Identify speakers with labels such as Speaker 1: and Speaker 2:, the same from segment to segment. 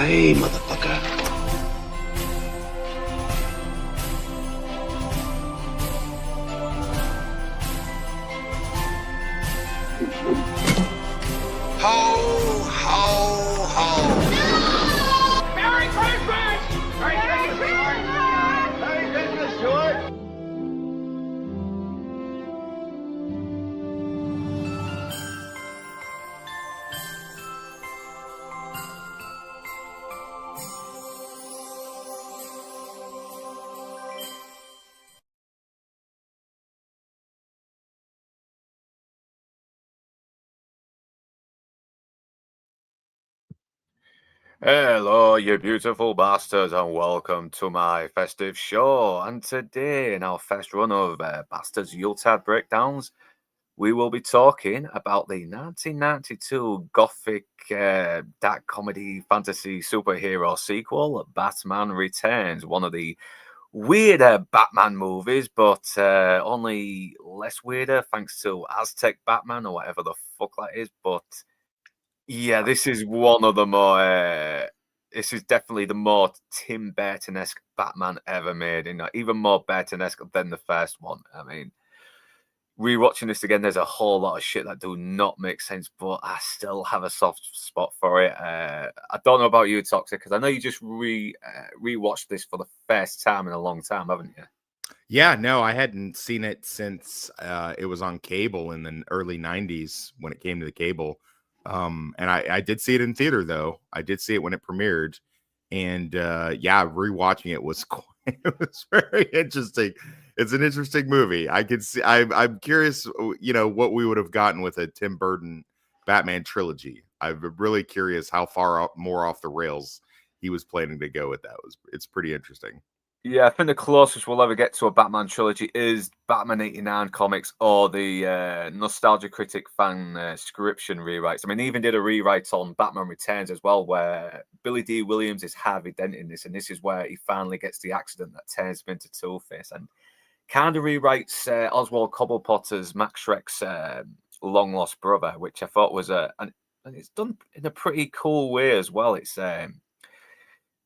Speaker 1: Yippee-ki-yay, motherfucker.
Speaker 2: Ho, ho, ho.
Speaker 3: Merry Christmas! Merry Christmas, George! Merry Christmas, George!
Speaker 4: Hello, you beautiful bastards, and welcome to my festive show. And today, in our first run of Bastards Yuletide Breakdowns, we will be talking about the 1992 gothic dark comedy fantasy superhero sequel, Batman Returns, one of the weirder Batman movies, but only less weirder thanks to Aztec Batman or whatever the fuck that is. But yeah, this is one of the more. This is definitely the more Tim Burton-esque Batman ever made. You know, even more Burton-esque than the first one. I mean, rewatching this again, there's a whole lot of shit that do not make sense, but I still have a soft spot for it. I don't know about you, Toxic, because I know you just rewatched this for the first time in a long time, haven't you?
Speaker 5: Yeah, no, I hadn't seen it since it was on cable in the early 90s when it came to the cable. And I did see it in theater, though. I did see it when it premiered. And yeah, rewatching it was it was very interesting. It's an interesting movie. I could see. I'm curious, what we would have gotten with a Tim Burton Batman trilogy. I'm really curious how far more off the rails he was planning to go with that. It's pretty interesting.
Speaker 4: Yeah, I think the closest we'll ever get to a Batman trilogy is Batman 89 comics or the Nostalgia Critic fan scription rewrites. I mean, they even did a rewrite on Batman Returns as well, where Billy D. Williams is Harvey Dent in this, and this is where he finally gets the accident that turns him into Two-Face, and kind of rewrites Oswald Cobblepotter's Max Shreck's long-lost brother, which I thought was and it's done in a pretty cool way as well. It's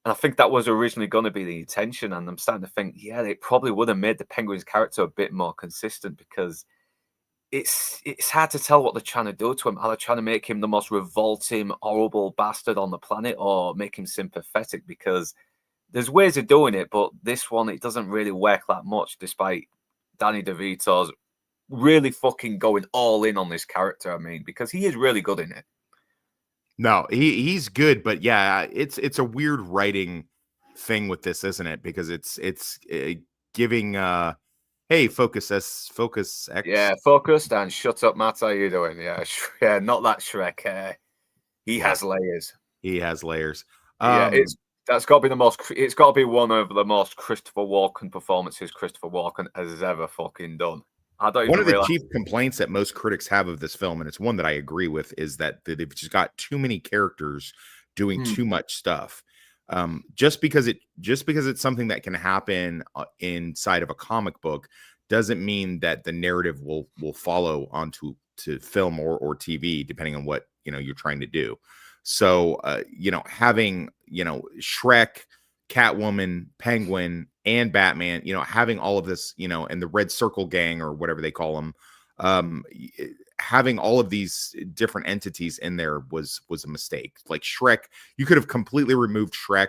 Speaker 4: and I think that was originally going to be the intention. And I'm starting to think, yeah, they probably would have made the Penguin's character a bit more consistent, because it's hard to tell what they're trying to do to him. Are they trying to make him the most revolting, horrible bastard on the planet, or make him sympathetic? Because there's ways of doing it, but this one, it doesn't really work that much, despite Danny DeVito's really fucking going all in on this character. I mean, because he is really good in it.
Speaker 5: No, he's good, but yeah, it's a weird writing thing with this, isn't it? Because it's giving hey, focus X.
Speaker 4: Yeah, focused and shut up, Matt. How you doing? Yeah, yeah, not that Shrek. He has layers.
Speaker 5: He has layers.
Speaker 4: Yeah, that's got to be the most. It's got to be one of the most Christopher Walken performances Christopher Walken has ever fucking done.
Speaker 5: One of the chief complaints that most critics have of this film, and it's one that I agree with, is that they've just got too many characters doing too much stuff. Just because it's something that can happen inside of a comic book doesn't mean that the narrative will follow onto film or TV, depending on what you're trying to do. So having Shrek, Catwoman, Penguin, and Batman, having all of this, and the Red Circle Gang or whatever they call them, having all of these different entities in there was a mistake. Like Shrek, you could have completely removed Shrek,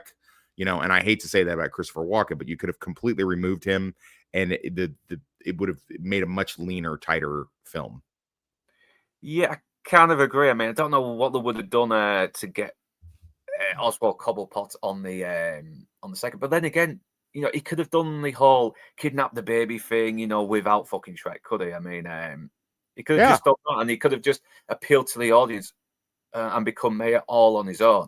Speaker 5: and I hate to say that about Christopher Walken, but you could have completely removed him, and it would have made a much leaner, tighter film.
Speaker 4: Yeah, I kind of agree. I mean, I don't know what they would have done to get Oswald Cobblepot on the second, but then again, he could have done the whole kidnap the baby thing, without fucking Shrek, could he? I mean, he could have just done that, and he could have just appealed to the audience and become mayor all on his own.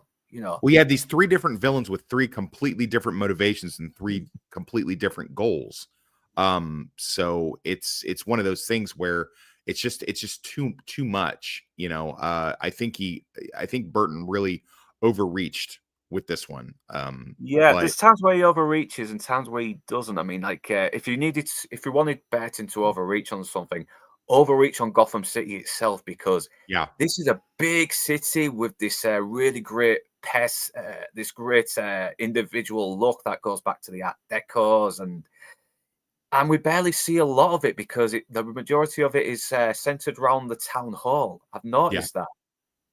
Speaker 5: We had these three different villains with three completely different motivations and three completely different goals. So it's one of those things where it's just too much. I think Burton really overreached with this one.
Speaker 4: There's times where he overreaches and times where he doesn't. I mean, like if you wanted Burton to overreach on something, overreach on Gotham City itself, because this is a big city with this really great this great individual look that goes back to the Art Decos, and we barely see a lot of it because the majority of it is centered around the town hall. I've noticed that.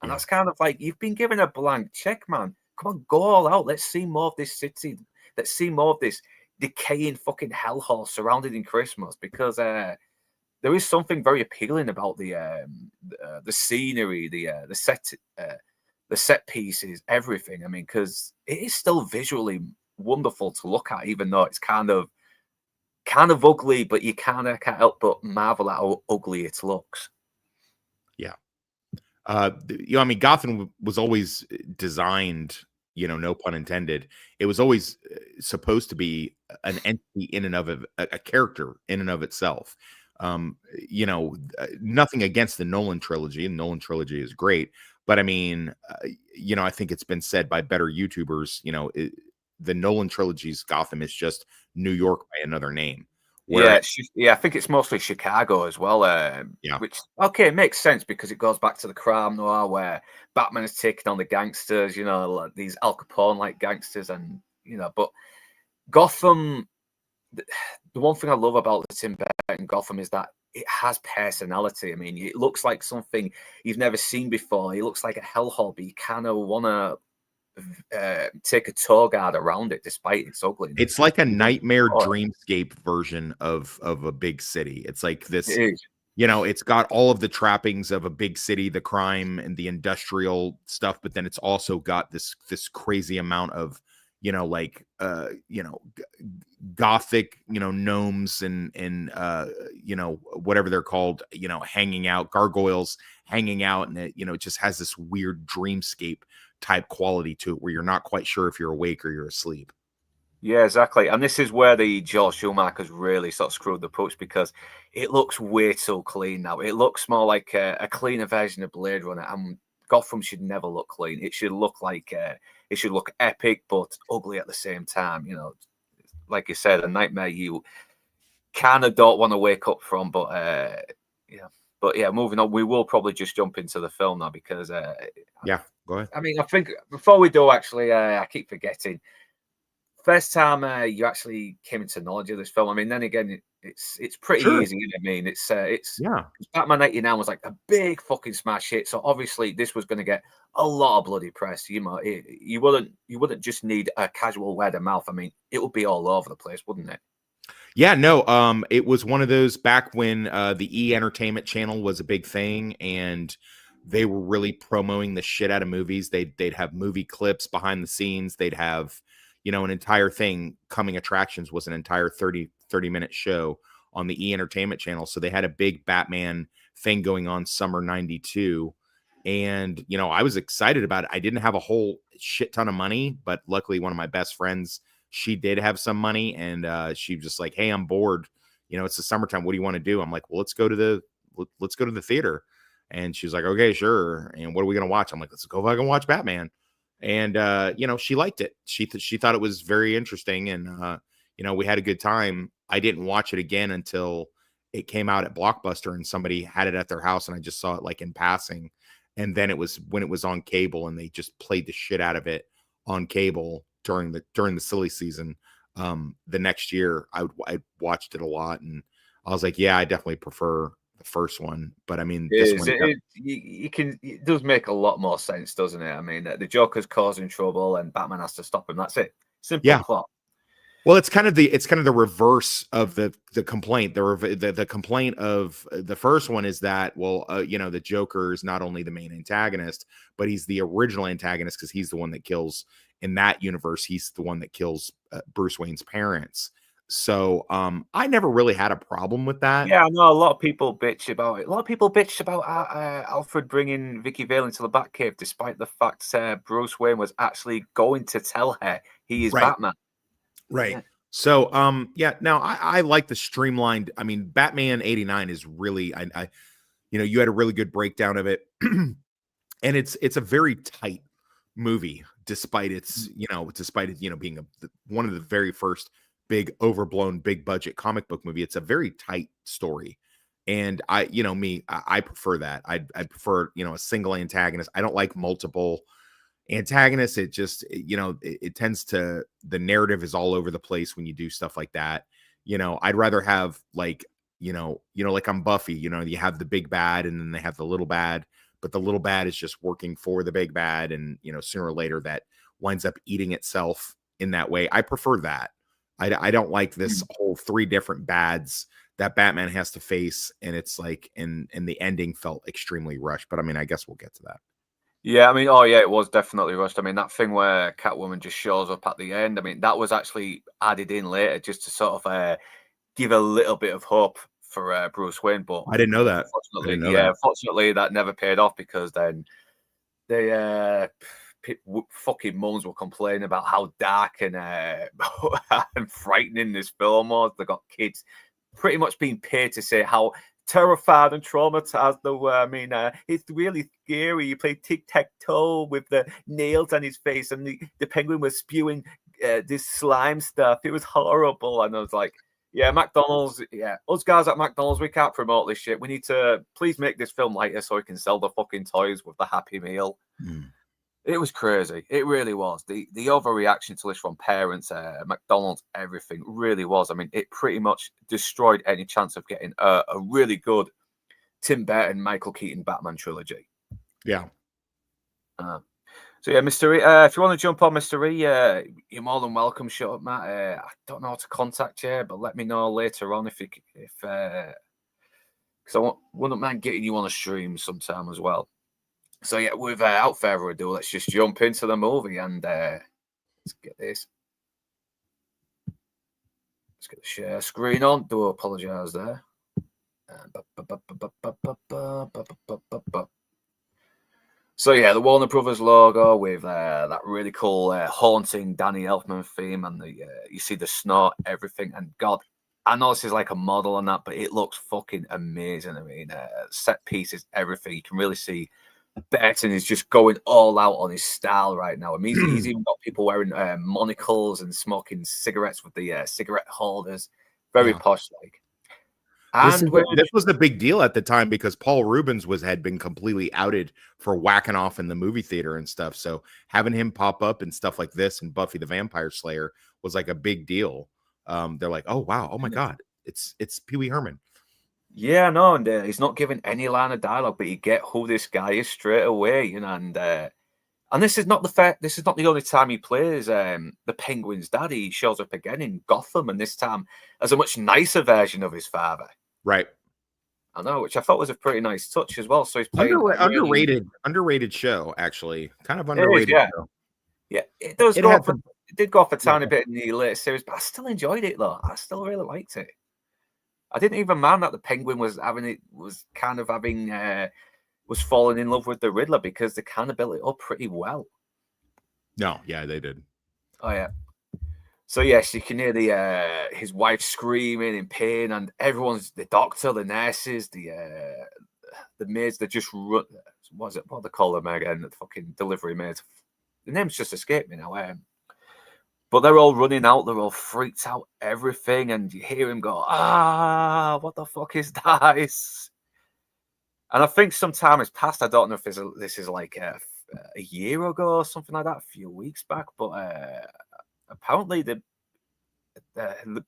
Speaker 4: And that's kind of like, you've been given a blank check, man. Come on, go all out. Let's see more of this city. Let's see more of this decaying fucking hellhole surrounded in Christmas, because there is something very appealing about the scenery, the set pieces, everything. I mean, because it is still visually wonderful to look at, even though it's kind of ugly, but you kind of can't help but marvel at how ugly it looks.
Speaker 5: Yeah. I mean, Gotham was always designed, no pun intended. It was always supposed to be an entity in and of a character in and of itself. Nothing against the Nolan trilogy. The Nolan trilogy is great, but I mean, I think it's been said by better YouTubers, the Nolan trilogy's Gotham is just New York by another name.
Speaker 4: I think it's mostly Chicago as well. Which, okay, it makes sense because it goes back to the crime noir where Batman is taking on the gangsters, like these Al Capone-like gangsters, and but Gotham. The one thing I love about the Tim Burton Gotham is that it has personality. I mean, it looks like something you've never seen before. It looks like a hellhole, but you kind of want to take a tour guide around it despite its ugliness.
Speaker 5: It's like a nightmare dreamscape version of a big city. It's like this, it's got all of the trappings of a big city, the crime and the industrial stuff, but then it's also got this crazy amount of gothic gnomes and whatever they're called, hanging out, gargoyles hanging out, and it just has this weird dreamscape type quality to it where you're not quite sure if you're awake or you're asleep.
Speaker 4: Yeah, exactly. And this is where the Joel Schumacher's really sort of screwed the pooch, because it looks way too clean now. It looks more like a cleaner version of Blade Runner, and Gotham should never look clean. It should look like it should look epic but ugly at the same time. Like you said, a nightmare you kind of don't want to wake up from. But moving on, we will probably just jump into the film now because
Speaker 5: go ahead.
Speaker 4: I mean, I think before we do, actually, I keep forgetting. First time you actually came into knowledge of this film. I mean, then again, it's pretty easy. I mean, it's Batman 89 was like a big fucking smash hit. So obviously, this was going to get a lot of bloody press. You wouldn't just need a casual word of mouth. I mean, it would be all over the place, wouldn't it?
Speaker 5: Yeah, no. It was one of those back when the E Entertainment Channel was a big thing, and they were really promoting the shit out of movies. They'd have movie clips behind the scenes. They'd have, an entire thing. Coming Attractions was an entire 30-minute show on the E Entertainment Channel. So they had a big Batman thing going on summer 92. And, I was excited about it. I didn't have a whole shit ton of money, but luckily one of my best friends, she did have some money, and she was just like, "Hey, I'm bored. It's the summertime. What do you want to do?" I'm like, "Well, let's go to the theater." And she was like, "Okay, sure. And what are we going to watch?" I'm like, "Let's go back and watch Batman." And, she liked it. She thought it was very interesting. And, we had a good time. I didn't watch it again until it came out at Blockbuster and somebody had it at their house. And I just saw it like in passing. And then it was when it was on cable and they just played the shit out of it on cable during the silly season. The next year I watched it a lot, and I was like, yeah, I definitely prefer the first one. But I mean,
Speaker 4: it does make a lot more sense, doesn't it? I mean, the Joker's causing trouble and Batman has to stop him. That's it. Simple plot.
Speaker 5: Well, it's kind of the reverse of the complaint. The complaint of the first one is that, the Joker is not only the main antagonist, but he's the original antagonist because he's the one that kills, in that universe, he's the one that kills Bruce Wayne's parents. So I never really had a problem with that.
Speaker 4: Yeah, I know a lot of people bitch about it. A lot of people bitched about Alfred bringing Vicky Vale into the Batcave, despite the fact Bruce Wayne was actually going to tell her he is Batman.
Speaker 5: Right. Yeah. So, now I like the streamlined. I mean, Batman 89 is really, you had a really good breakdown of it, and it's a very tight movie, despite its, being one of the very first big overblown, big budget comic book movie. It's a very tight story. And I prefer that. I prefer, a single antagonist. I don't like multiple antagonist, it just, it tends to, the narrative is all over the place when you do stuff like that. I'd rather have like, like on Buffy, you have the big bad and then they have the little bad, but the little bad is just working for the big bad. And, sooner or later that winds up eating itself in that way. I prefer that. I don't like this whole 3 different bads that Batman has to face. And it's like, and the ending felt extremely rushed, but I mean, I guess we'll get to that.
Speaker 4: Yeah, I mean, oh yeah, it was definitely rushed. I mean, that thing where Catwoman just shows up at the end, I mean, that was actually added in later just to sort of give a little bit of hope for Bruce Wayne. But
Speaker 5: I didn't know that.
Speaker 4: Unfortunately, that never paid off because then they fucking mums were complaining about how dark and and frightening this film was. They got kids pretty much being paid to say how terrified and traumatized they were. I mean, it's really scary. You play tic-tac-toe with the nails on his face, and the Penguin was spewing this slime stuff. It was horrible. And I was like, yeah, McDonald's, us guys at McDonald's, we can't promote this shit. We need to please make this film lighter so we can sell the fucking toys with the Happy Meal. It was crazy. It really was. The overreaction to this from parents, McDonald's, everything really was. I mean, it pretty much destroyed any chance of getting a really good Tim Burton, Michael Keaton Batman trilogy.
Speaker 5: Yeah.
Speaker 4: So yeah, Mr. E, if you want to jump on, Mr. E, you're more than welcome. Shut up, Matt. I don't know how to contact you, but let me know later on if because I wouldn't mind getting you on a stream sometime as well. So yeah, without further ado, let's just jump into the movie and let's get this. Let's get the share screen on. Do apologise there. So yeah, the Warner Brothers logo with that really cool haunting Danny Elfman theme, and you see the snort, everything. And God, I know this is like a model on that, but it looks fucking amazing. I mean, set pieces, everything. You can really see Burton is just going all out on his style right now. I mean, he's even got people wearing monocles and smoking cigarettes with the cigarette holders. Very posh, like.
Speaker 5: This was a big deal at the time because Paul Rubens had been completely outed for whacking off in the movie theater and stuff. So having him pop up and stuff like this and Buffy the Vampire Slayer was like a big deal. They're like, oh wow, oh my god, it's Pee Wee Herman.
Speaker 4: Yeah, no, and he's not giving any line of dialogue, but you get who this guy is straight away, and this is not the only time he plays the Penguin's dad. He shows up again in Gotham, and this time as a much nicer version of his father.
Speaker 5: Right.
Speaker 4: I know, which I thought was a pretty nice touch as well. So he's playing
Speaker 5: underrated show, actually, kind of underrated. Show.
Speaker 4: Yeah, it does. It did go off a tiny bit in the later series, but I still enjoyed it though. I still really liked it. I didn't even mind that the Penguin was falling in love with the Riddler because they kind of built it up pretty well.
Speaker 5: No, yeah, they did.
Speaker 4: Oh yeah. So yes, you can hear his wife screaming in pain, and the doctor, the nurses, the maids that just run. What do they call them again? The fucking delivery maids. The name's just escaped me now. But they're all running out. They're all freaked out. Everything, and you hear him go, what the fuck is that? And I think some time has passed. I don't know if this is like a year ago or something like that, a few weeks back. But apparently the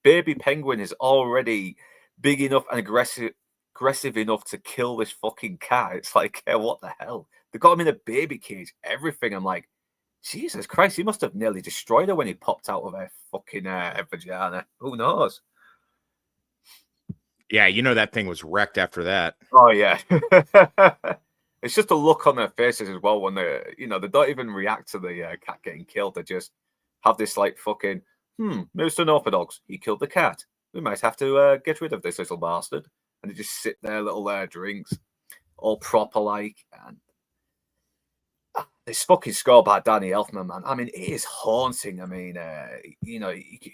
Speaker 4: baby penguin is already big enough and aggressive enough to kill this fucking cat. It's like, what the hell? They got him in a baby cage, everything. I'm like, Jesus Christ, he must have nearly destroyed her when he popped out of her fucking vagina. Who knows?
Speaker 5: Yeah, that thing was wrecked after that.
Speaker 4: Oh, yeah. It's just a look on their faces as well when they don't even react to the cat getting killed. They just have this like fucking, Mr. Unorthodox, he killed the cat. We might have to get rid of this little bastard. And they just sit there, little drinks, all proper like. And this fucking score by Danny Elfman, man. I mean, it is haunting. I mean, it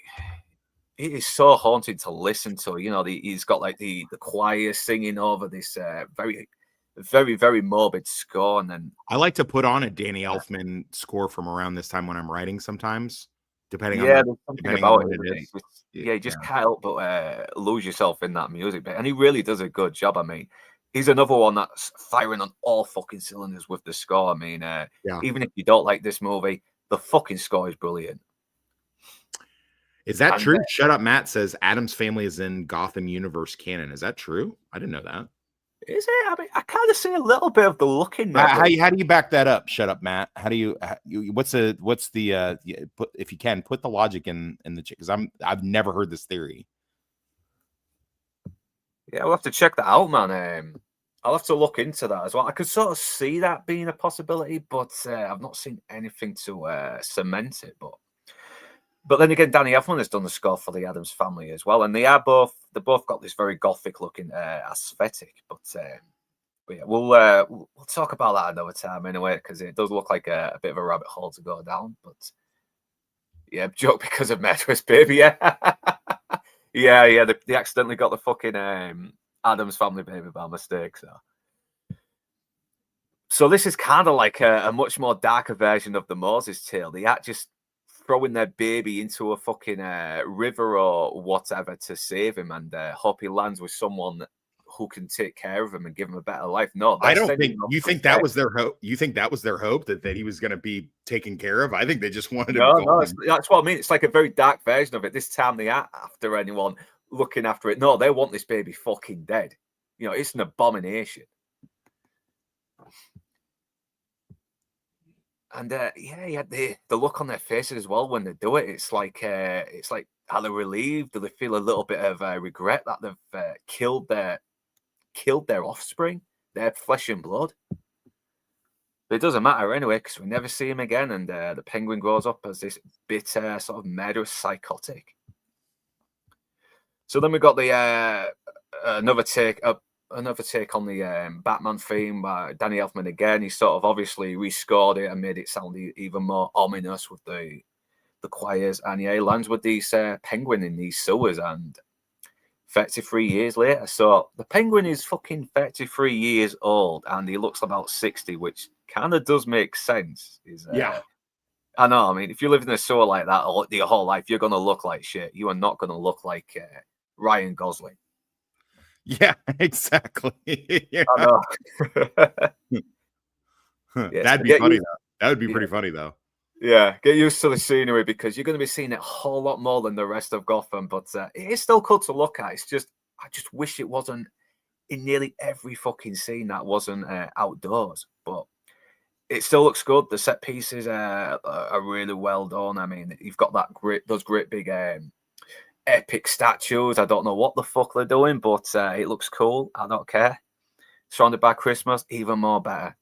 Speaker 4: is so haunting to listen to. He's got like the choir singing over this very, very, very morbid score. And then
Speaker 5: I like to put on a Danny Elfman score from around this time when I'm writing sometimes, depending on
Speaker 4: what it is. You just can't help but lose yourself in that music bit. And he really does a good job. I mean, he's another one that's firing on all fucking cylinders with the score. I mean, even if you don't like this movie, the fucking score is brilliant.
Speaker 5: Is that true? Shut Up Matt says Adam's Family is in Gotham universe canon. Is that true? I didn't know that.
Speaker 4: Is it? I mean, I kind of see a little bit of the look in there.
Speaker 5: How do you back that up? Shut up, Matt. How do you? What's the? If you can put the logic in the because I've never heard this theory.
Speaker 4: Yeah, we'll have to check that out, man. I'll have to look into that as well. I could sort of see that being a possibility, but I've not seen anything to cement it. But then again, Danny Elfman has done the score for the Addams Family as well, and they both got this very gothic looking aesthetic. But yeah, we'll talk about that another time anyway, because it does look like a bit of a rabbit hole to go down. But yeah, joke because of Metro's Baby. Yeah, they accidentally got the fucking Addams Family baby by mistake. So this is kind of like a much more darker version of the Moses tale. They act just throwing their baby into a fucking river or whatever to save him and hope he lands with someone who can take care of him and give him a better life. No,
Speaker 5: I don't think you think that was their hope. You think that was their hope that he was going to be taken care of? I think they just wanted him.
Speaker 4: No, that's what I mean. It's like a very dark version of it. This time they aren't after anyone looking after it. No, they want this baby fucking dead. You know, it's an abomination. And yeah, you had the look on their faces as well when they do it. It's like are they relieved? Do they feel a little bit of regret that they've killed their offspring, their flesh and blood? But it doesn't matter anyway, because we never see him again, and the Penguin grows up as this bitter, sort of murderous psychotic. So then we got the another take on the Batman theme by Danny Elfman again. He sort of obviously rescored it and made it sound even more ominous with the choirs. And yeah, he lands with these penguin in these sewers, and 33 years later. So the penguin is fucking 33 years old, and he looks about 60, which kind of does make sense.
Speaker 5: Yeah.
Speaker 4: I know. I mean, if you live in a sewer like that your whole life, you're going to look like shit. You are not going to look like Ryan Gosling.
Speaker 5: Yeah, exactly. Yeah.
Speaker 4: I know.
Speaker 5: That'd be funny, though. That would be pretty funny, though.
Speaker 4: Yeah, get used to the scenery because you're going to be seeing it a whole lot more than the rest of Gotham. But it is still cool to look at. It's just, I just wish it wasn't in nearly every fucking scene that wasn't outdoors. But it still looks good. The set pieces are really well done. I mean, you've got those great big epic statues. I don't know what the fuck they're doing, but it looks cool. I don't care. Surrounded by Christmas, even more better.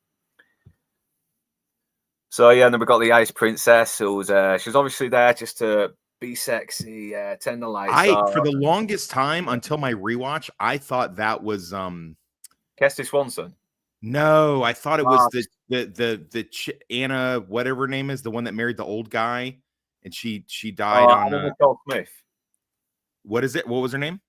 Speaker 4: So yeah, and then we got the Ice Princess, who's she's obviously there just to be sexy, turn the lights on.
Speaker 5: For the longest time until my rewatch, I thought that was
Speaker 4: Kirsty Swanson.
Speaker 5: No, I thought it was the Anna, whatever her name is, the one that married the old guy, and she died on
Speaker 4: Anna Nicole Smith.
Speaker 5: What is it? What was her name?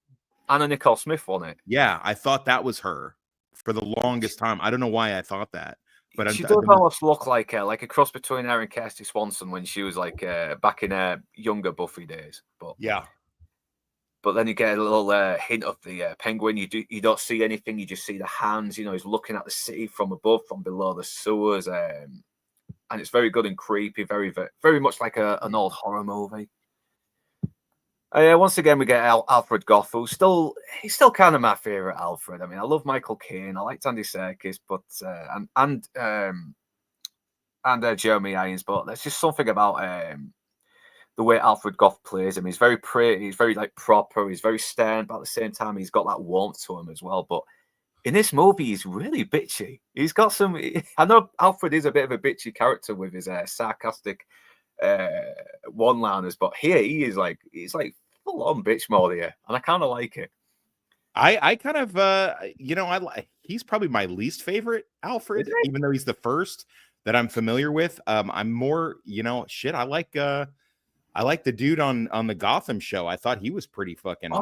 Speaker 4: Anna Nicole Smith, wasn't it?
Speaker 5: Yeah, I thought that was her for the longest time. I don't know why I thought that. But
Speaker 4: she does almost look like a cross between her and Kirsty Swanson when she was like back in her younger Buffy days. But
Speaker 5: yeah,
Speaker 4: but then you get a little hint of the penguin. You don't see anything. You just see the hands. You know, he's looking at the city from above, from below the sewers, and it's very good and creepy. Very, very, very much like an old horror movie. Once again, we get Alfred Gough, he's still kind of my favorite Alfred. I mean, I love Michael Caine, I liked Andy Serkis, but and Jeremy Irons, but there's just something about the way Alfred Gough plays him. He's very pretty, he's very like proper, he's very stern, but at the same time, he's got that warmth to him as well. But in this movie, he's really bitchy. He's got some. I know Alfred is a bit of a bitchy character with his sarcastic one-liners, but here he's like full on bitch mode here, and I kind of like it.
Speaker 5: I kind of he's probably my least favorite Alfred, even though he's the first that I'm familiar with. I'm more, I like the dude on the Gotham show. I thought he was pretty fucking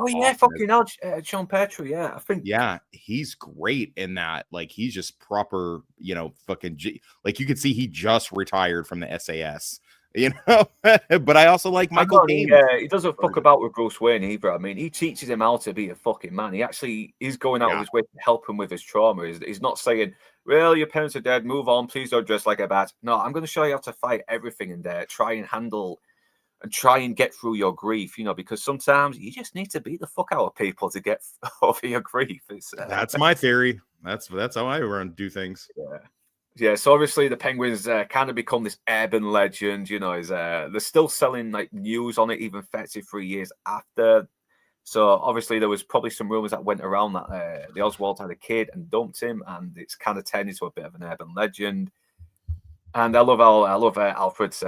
Speaker 4: Sean Petrie. Yeah, I think.
Speaker 5: Yeah, he's great in that. Like, he's just proper, fucking like you could see he just retired from the SAS. you know. But I also like Michael Caine.
Speaker 4: He doesn't fuck about with Bruce Wayne either. I mean, he teaches him how to be a fucking man. He actually is going out of his way to help him with his trauma. He's not saying, well, your parents are dead, move on, please don't dress like a bat. No, I'm going to show you how to fight everything in there, try and handle and try and get through your grief, you know, because sometimes you just need to beat the fuck out of people to get over your grief.
Speaker 5: That's my theory. That's how I do things.
Speaker 4: Yeah, so obviously the Penguins kind of become this urban legend, you know. They're still selling like news on it even 33 years after. So obviously there was probably some rumors that went around that the Oswald had a kid and dumped him, and it's kind of turned into a bit of an urban legend. And I love Alfred's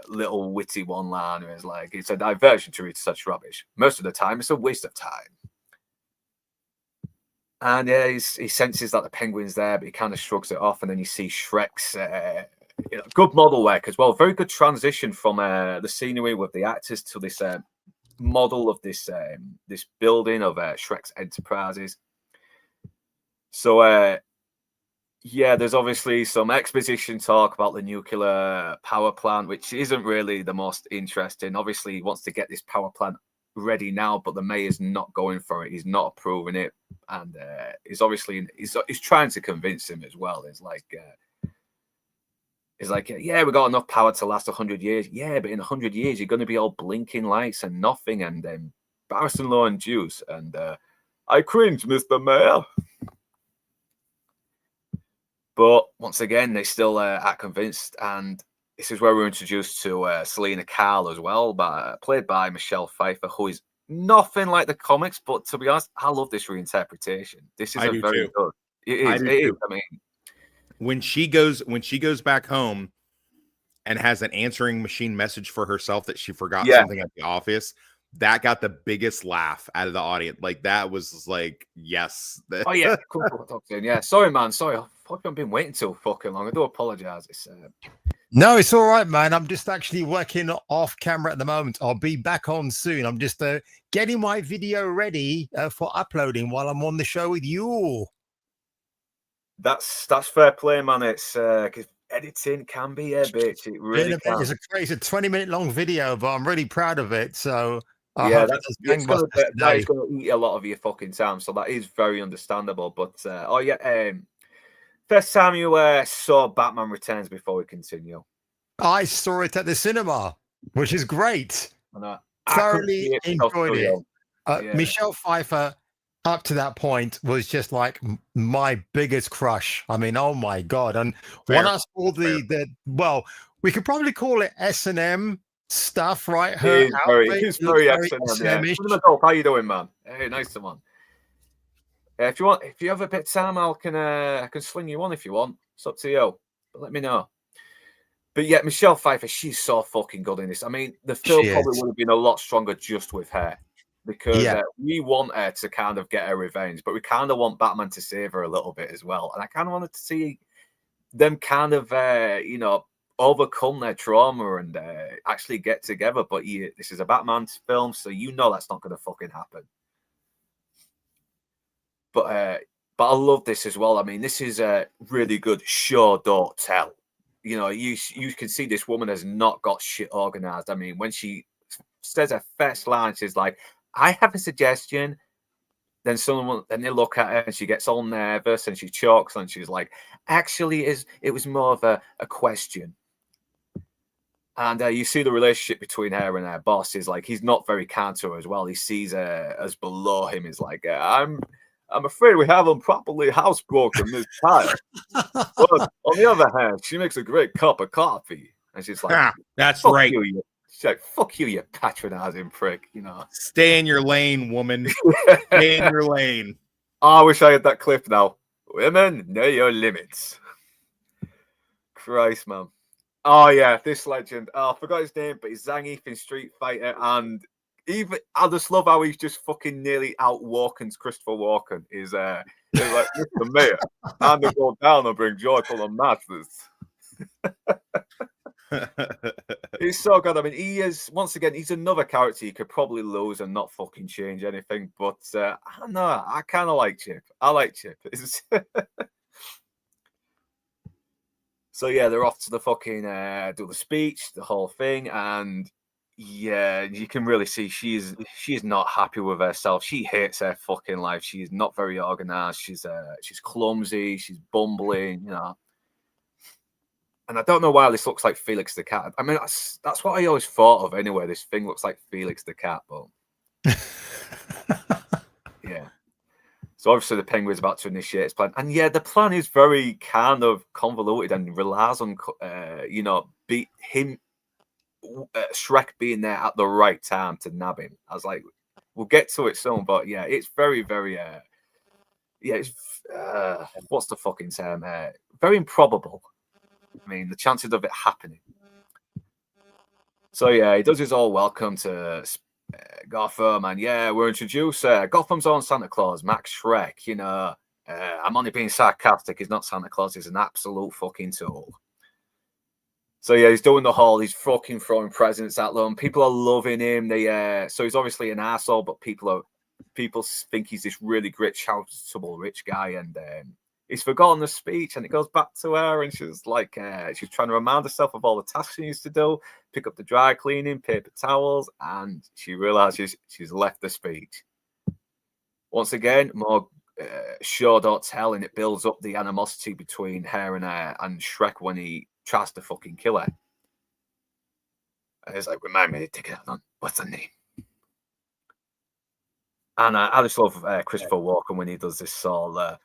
Speaker 4: little witty one-liner is like, it's a diversion to read such rubbish. Most of the time, it's a waste of time. And he senses that the Penguin's there, but he kind of shrugs it off. And then you see Shrek's good model work as well. Very good transition from the scenery with the actors to this model of this building of Shrek's Enterprises. So, there's obviously some exposition talk about the nuclear power plant, which isn't really the most interesting. Obviously, he wants to get this power plant ready now, but the mayor's not going for it. He's not approving it, and he's trying to convince him as well. It's like, yeah, we got enough power to last 100 years. Yeah, but in 100 years, you're going to be all blinking lights and nothing, and Barristan Law and juice. And I cringe, Mr. Mayor. But once again, they still are convinced, and this is where we're introduced to Selena Kyle as well, played by Michelle Pfeiffer, who is nothing like the comics. But to be honest, I love this reinterpretation. This is very good. It is. I mean,
Speaker 5: when she goes back home and has an answering machine message for herself that she forgot something at the office, that got the biggest laugh out of the audience. Like, that was like, yes.
Speaker 4: Oh yeah, cool. Yeah, sorry, man. Sorry, I've been waiting so fucking long. I do apologize.
Speaker 1: No, it's all right, man. I'm just actually working off camera at the moment. I'll be back on soon. I'm just getting my video ready for uploading while I'm on the show with you.
Speaker 4: That's fair play, man. It's because editing can be a bitch. It really can.
Speaker 1: It's a 20-minute long video, but I'm really proud of it. So
Speaker 4: that is going to eat a lot of your fucking time. So that is very understandable. But first time you saw Batman Returns before we continue?
Speaker 1: I saw it at the cinema, which is great. I thoroughly enjoyed it. Michelle Pfeiffer, up to that point, was just like my biggest crush. I mean, oh my God. And when I saw well, we could probably call it S&M stuff, right?
Speaker 4: It's very S&M. How you doing, man? Hey, nice one. If you have a bit of time, I can sling you on if you want. It's up to you. But let me know. But yeah, Michelle Pfeiffer, she's so fucking good in this. I mean, the film probably would have been a lot stronger just with her, because we want her to kind of get her revenge, but we kind of want Batman to save her a little bit as well. And I kind of wanted to see them kind of, overcome their trauma and actually get together. But this is a Batman film, so that's not going to fucking happen. But I love this as well. I mean, this is a really good show, don't tell. You know, you can see this woman has not got shit organized. I mean, when she says her first line, she's like, I have a suggestion. Then they look at her and she gets all nervous and she chokes and she's like, actually, it was more of a question. And you see the relationship between her and her boss is like, he's not very kind to her as well. He sees her as below him. He's like, I'm afraid we haven't properly housebroken this child. But on the other hand, she makes a great cup of coffee. And she's like,
Speaker 5: that's right.
Speaker 4: She's like, fuck you, you patronizing prick, you know.
Speaker 5: Stay in your lane, woman. Stay in your lane.
Speaker 4: I wish I had that clip now. Women, know your limits. Christ, man. Oh, yeah, this legend. Oh, I forgot his name, but he's Zangief in Street Fighter. And I just love how he's just fucking nearly out-walking Christopher Walken. He's like, Mr. Mayor, time to go down and bring joy to the masses. He's so good. I mean, he is, once again, he's another character you could probably lose and not fucking change anything. But I don't know. I kind of like Chip. I like Chip. So yeah, they're off to the fucking do the speech, the whole thing, and yeah, you can really see she's not happy with herself. She hates her fucking life. She's not very organized. She's clumsy. She's bumbling, you know. And I don't know why this looks like Felix the Cat. I mean, that's what I always thought of anyway. This thing looks like Felix the Cat, but yeah. So obviously the Penguin's about to initiate his plan, and yeah, the plan is very kind of convoluted and relies on, you know, Shrek being there at the right time to nab him. I was like, we'll get to it soon, but yeah, it's very, very, yeah, it's what's the fucking term? Very improbable. I mean, the chances of it happening. So yeah, he does his all welcome to Gotham, and yeah, we're introduced Gotham's own Santa Claus, Max Shrek. You know, I'm only being sarcastic. He's not Santa Claus. He's an absolute fucking tool. So yeah, he's doing the whole. He's fucking throwing presents at them. People are loving him. So he's obviously an asshole, but people think he's this really great, charitable, rich guy, and he's forgotten the speech, and it goes back to her, and she's like, she's trying to remind herself of all the tasks she used to do, pick up the dry cleaning, paper towels, and she realizes she's left the speech. Once again, more show don't tell, and it builds up the animosity between her and Shrek when he tries to fucking kill her. And he's like, remind me to take it out. What's her name? And I just love Christopher Walken when he does this all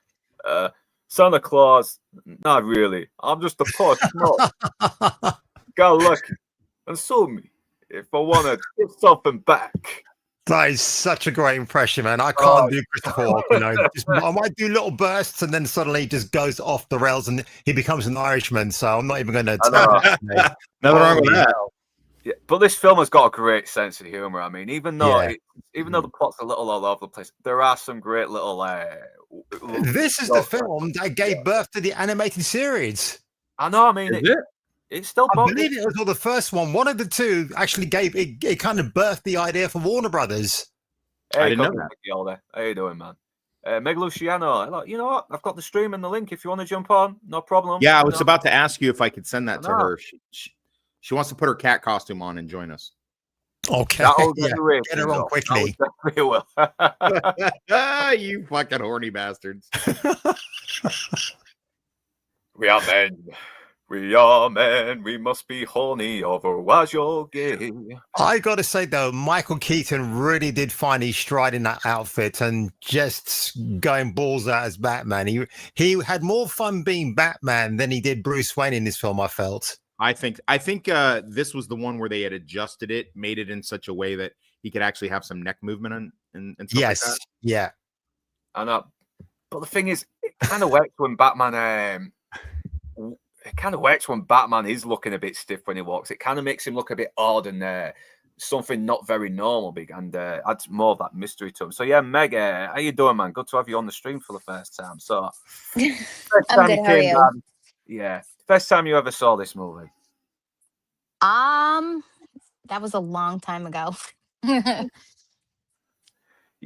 Speaker 4: Santa Claus, not really. I'm just a poor schmuck. Got lucky and sue me if I want to get something back.
Speaker 1: That is such a great impression, man. I can't do Christopher Walken. I might do little bursts, and then suddenly he just goes off the rails, and he becomes an Irishman. So I'm not even going to.
Speaker 5: Nothing wrong with that.
Speaker 4: Yeah, but this film has got a great sense of humor. I mean, even though the plot's a little all over the place, there are some great little.
Speaker 1: This is the film that gave birth to the animated series.
Speaker 4: I know. I mean, it's still.
Speaker 1: I believe it was the first one. One of the two actually gave it. It kind of birthed the idea for Warner Brothers.
Speaker 4: Hey, I didn't know that. How you doing, man? Meg Luciano. You know what? I've got the stream and the link. If you want to jump on, no problem.
Speaker 5: Yeah, I was about to ask you if I could send that to her. She wants to put her cat costume on and join us.
Speaker 1: Okay. Get her on quickly.
Speaker 5: You fucking horny bastards.
Speaker 4: We are men. We are men. We must be horny, otherwise you're gay.
Speaker 1: I got to say, though, Michael Keaton really did find his stride in that outfit and just going balls out as Batman. He had more fun being Batman than he did Bruce Wayne in this film, I felt.
Speaker 5: I think this was the one where they had adjusted it, made it in such a way that he could actually have some neck movement and stuff like that.
Speaker 1: Yeah.
Speaker 4: I know, but the thing is, it kind of works when Batman. It kind of works when Batman is looking a bit stiff when he walks. It kind of makes him look a bit odd and something not very normal, and adds more of that mystery to him. So yeah, Meg, how you doing, man? Good to have you on the stream for the first time. So,
Speaker 6: first time I'm good. How are you?
Speaker 4: Yeah. First time you ever saw this movie?
Speaker 6: That was a long time ago.
Speaker 4: Yeah,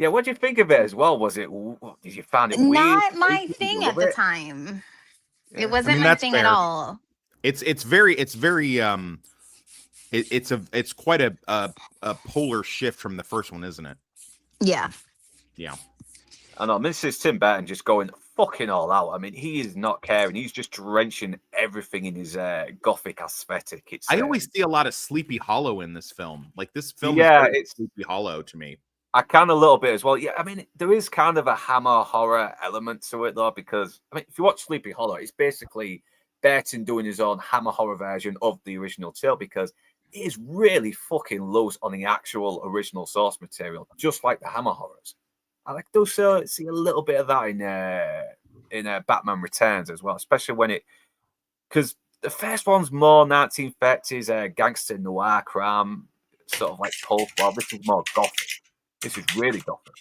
Speaker 4: what do you think of it as well? Did you find it weird?
Speaker 6: Not my thing at the time. Yeah. It wasn't my thing at all.
Speaker 5: It's quite a polar shift from the first one, isn't it?
Speaker 6: Yeah.
Speaker 5: Yeah.
Speaker 4: I know. This is Tim Burton just going fucking all out. I mean, he is not caring. He's just drenching everything in his gothic aesthetic.
Speaker 5: I always see a lot of Sleepy Hollow in this film. Like this film, it's Sleepy Hollow to me.
Speaker 4: I can a little bit as well. Yeah, I mean, there is kind of a Hammer horror element to it though, because I mean, if you watch Sleepy Hollow, it's basically Burton doing his own Hammer horror version of the original tale, because it is really fucking loose on the actual original source material, just like the Hammer horrors. I do see a little bit of that in Batman Returns as well, especially because the first one's more 1930s gangster noir crime, sort of like pulp. Well, this is more gothic. This is really gothic.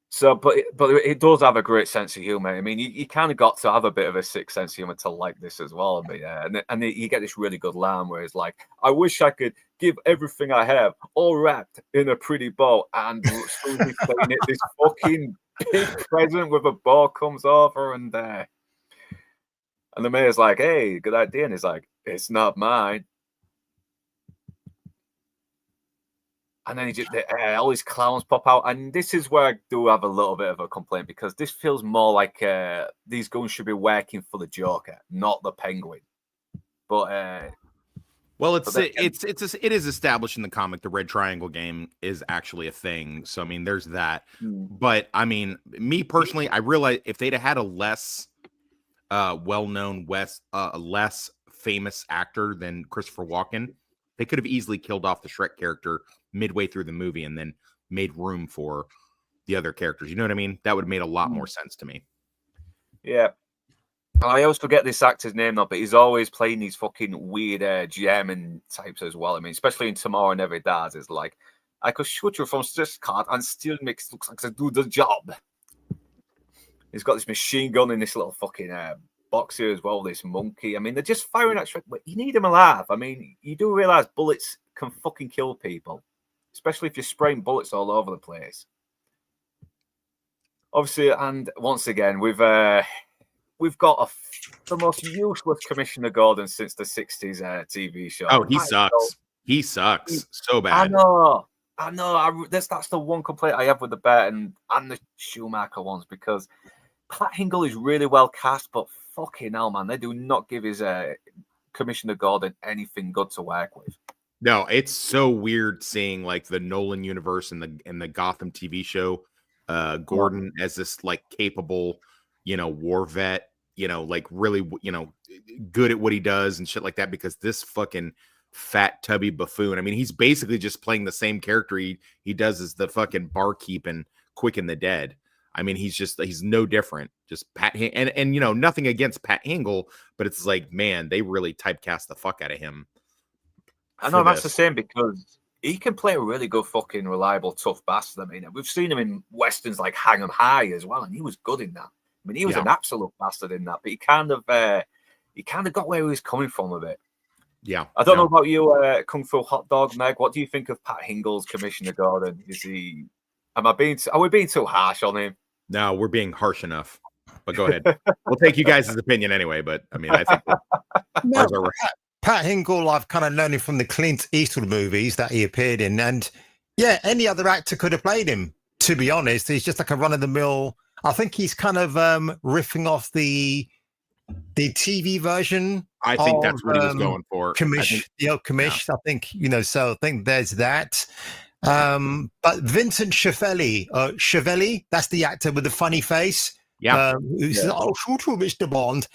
Speaker 4: So, but it does have a great sense of humor. I mean, you kind of got to have a bit of a sick sense of humor to like this as well. But yeah, and you get this really good line where it's like, I wish I could give everything I have all wrapped in a pretty bow, and this fucking big present with a bow comes over, and And the mayor's like, hey, good idea. And he's like, it's not mine. And then all these clowns pop out. And this is where I do have a little bit of a complaint, because this feels more like these guns should be working for the Joker, not the Penguin. But
Speaker 5: well, it is established in the comic. The Red Triangle game is actually a thing. So I mean, there's that. But I mean, me personally, I realize if they'd have had a less well-known, less famous actor than Christopher Walken, they could have easily killed off the Shrek character midway through the movie and then made room for the other characters. You know what I mean? That would have made a lot more sense to me.
Speaker 4: Yeah. I always forget this actor's name though, but he's always playing these fucking weird German types as well. I mean, especially in Tomorrow Never Dies, it's like, I could shoot you from this card and still looks like I do the job. He's got this machine gun in this little fucking box here as well, this monkey. I mean, they're just firing at Shrek, but you need him alive. I mean, you do realize bullets can fucking kill people, especially if you're spraying bullets all over the place. Obviously, and once again, we've got the most useless Commissioner Gordon since the 60s TV show.
Speaker 5: Oh, he sucks. He sucks so bad.
Speaker 4: I know. That's the one complaint I have with the Burton and the Schumacher ones, because Pat Hingle is really well cast, but fucking hell, man, they do not give his Commissioner Gordon anything good to work with.
Speaker 5: No, it's so weird seeing like the Nolan universe and the Gotham TV show, Gordon as this like capable, war vet, like really, good at what he does and shit like that, because this fucking fat tubby buffoon, I mean, he's basically just playing the same character he does as the fucking barkeep in Quick and the Dead. I mean, he's no different. Just Pat and nothing against Pat Hingle, but it's like, man, they really typecast the fuck out of him.
Speaker 4: I know that's the same, because he can play a really good fucking reliable tough bastard. I mean, we've seen him in westerns like Hang 'em High as well, and he was good in that. I mean, he was an absolute bastard in that, but he kind of got where he was coming from a bit.
Speaker 5: Yeah.
Speaker 4: I don't know about you, Kung Fu Hot Dog, Meg. What do you think of Pat Hingle's Commissioner Gordon? Are we being too harsh on him?
Speaker 5: No, we're being harsh enough. But go ahead. We'll take you guys' opinion anyway. But I mean, I think
Speaker 1: Pat Hingle, I've kind of known him from the Clint Eastwood movies that he appeared in, and yeah, any other actor could have played him. To be honest, he's just like a run-of-the-mill. I think he's kind of riffing off the TV version.
Speaker 5: I think that's what he was going for.
Speaker 1: Commish. I think, so I think there's that. But Vincent Schiavelli, that's the actor with the funny face.
Speaker 5: Yeah.
Speaker 1: Who says, "Oh, shoot you, Mr. Bond."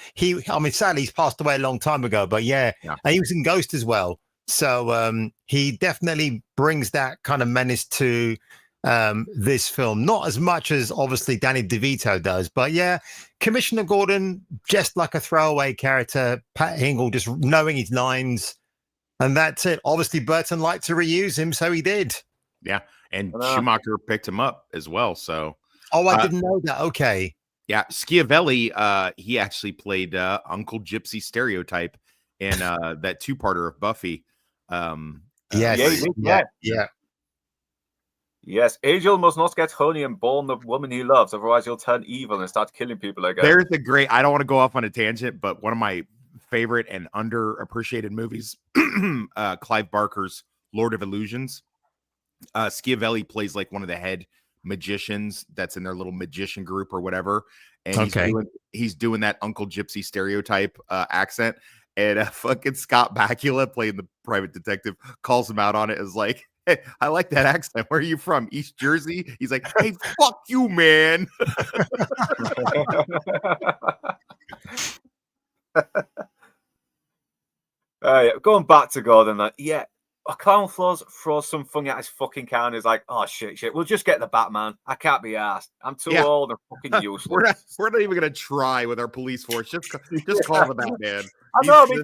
Speaker 1: Sadly, he's passed away a long time ago, but yeah. And he was in Ghost as well. So he definitely brings that kind of menace to this film. Not as much as obviously Danny DeVito does, but yeah, Commissioner Gordon, just like a throwaway character. Pat Hingle just knowing his lines, and that's it. Obviously, Burton liked to reuse him, so he did.
Speaker 5: Yeah, and Schumacher picked him up as well. So,
Speaker 1: I didn't know that. Okay.
Speaker 5: Yeah, Schiavelli, he actually played Uncle Gypsy Stereotype in that two-parter of Buffy.
Speaker 1: Yes.
Speaker 4: Yes, Angel must not get honey and born the woman he loves, otherwise he'll turn evil and start killing people again.
Speaker 5: There's a great, I don't want to go off on a tangent, but one of my favorite and underappreciated movies, Clive Barker's Lord of Illusions. Schiavelli plays like one of the head magicians that's in their little magician group or whatever, and he's doing that Uncle Gypsy Stereotype accent, and fucking Scott Bakula playing the private detective calls him out on it, as like, "Hey, I like that accent. Where are you from? East Jersey?" He's like, "Hey, fuck you, man."
Speaker 4: Going back to Gordon, Clown throws something at his fucking car and is like, "Oh shit, we'll just get the Batman. I can't be asked. I'm too old and fucking useless."
Speaker 5: We're not even gonna try with our police force. Just call the Batman.
Speaker 4: I know. I mean,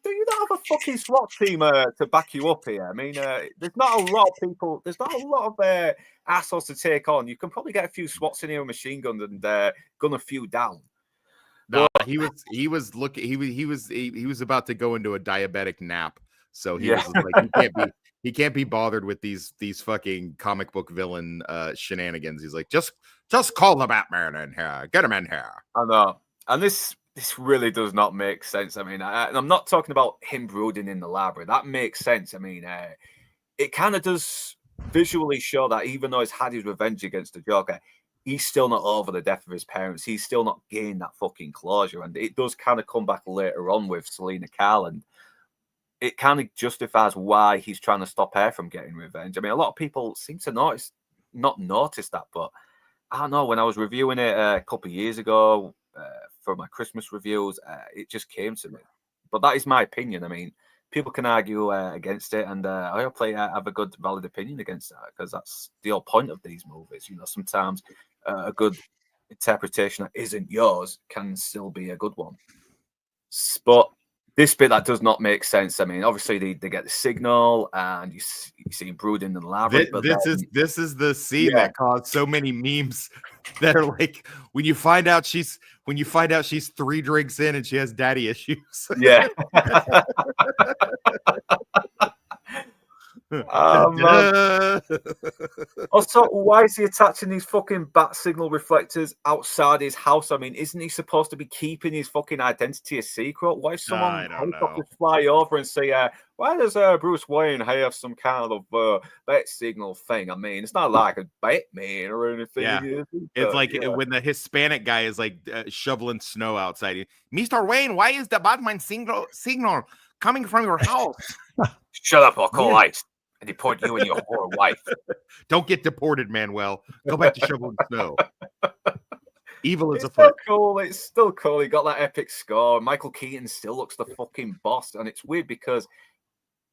Speaker 4: you don't have a fucking SWAT team to back you up here. I mean, there's not a lot of people. There's not a lot of assholes to take on. You can probably get a few SWATs in here with machine guns and gun a few down.
Speaker 5: No, he was about to go into a diabetic nap. So he was like, he can't be bothered with these fucking comic book villain shenanigans. He's like, just call the Batman in here, get him in here.
Speaker 4: I know. And this this really does not make sense. I mean, I'm not talking about him brooding in the library. That makes sense. I mean, it kind of does visually show that even though he's had his revenge against the Joker, he's still not over the death of his parents. He's still not gained that fucking closure. And it does kind of come back later on with Selina Kyle, and it kind of justifies why he's trying to stop her from getting revenge. I mean, a lot of people seem to not notice that, but I don't know. When I was reviewing it a couple of years ago for my Christmas reviews, it just came to me. But that is my opinion. I mean, people can argue against it, and I hope I have a good, valid opinion against that, because that's the whole point of these movies. You know, sometimes a good interpretation that isn't yours can still be a good one. But this bit that does not make sense. I mean, obviously they get the signal, and you see him brooding in the library.
Speaker 5: This is the scene that caused so many memes that are like, when you find out she's 3 drinks in and she has daddy issues.
Speaker 4: Yeah. Also, why is he attaching these fucking bat signal reflectors outside his house? I mean, isn't he supposed to be keeping his fucking identity a secret? Why someone helicopters fly over and say, why does Bruce Wayne have some kind of bat signal thing? I mean, it's not like a Batman or anything.
Speaker 5: Yeah. It's like when the Hispanic guy is like shoveling snow outside. Mr. Wayne, why is the Batman signal coming from your house?
Speaker 4: Shut up, I'll call ICE and deport you and your poor wife.
Speaker 5: Don't get deported, Manuel. Go back to shoveling snow. Evil is afoot.
Speaker 4: It's still cool. He got that epic score. Michael Keaton still looks the fucking boss, and it's weird because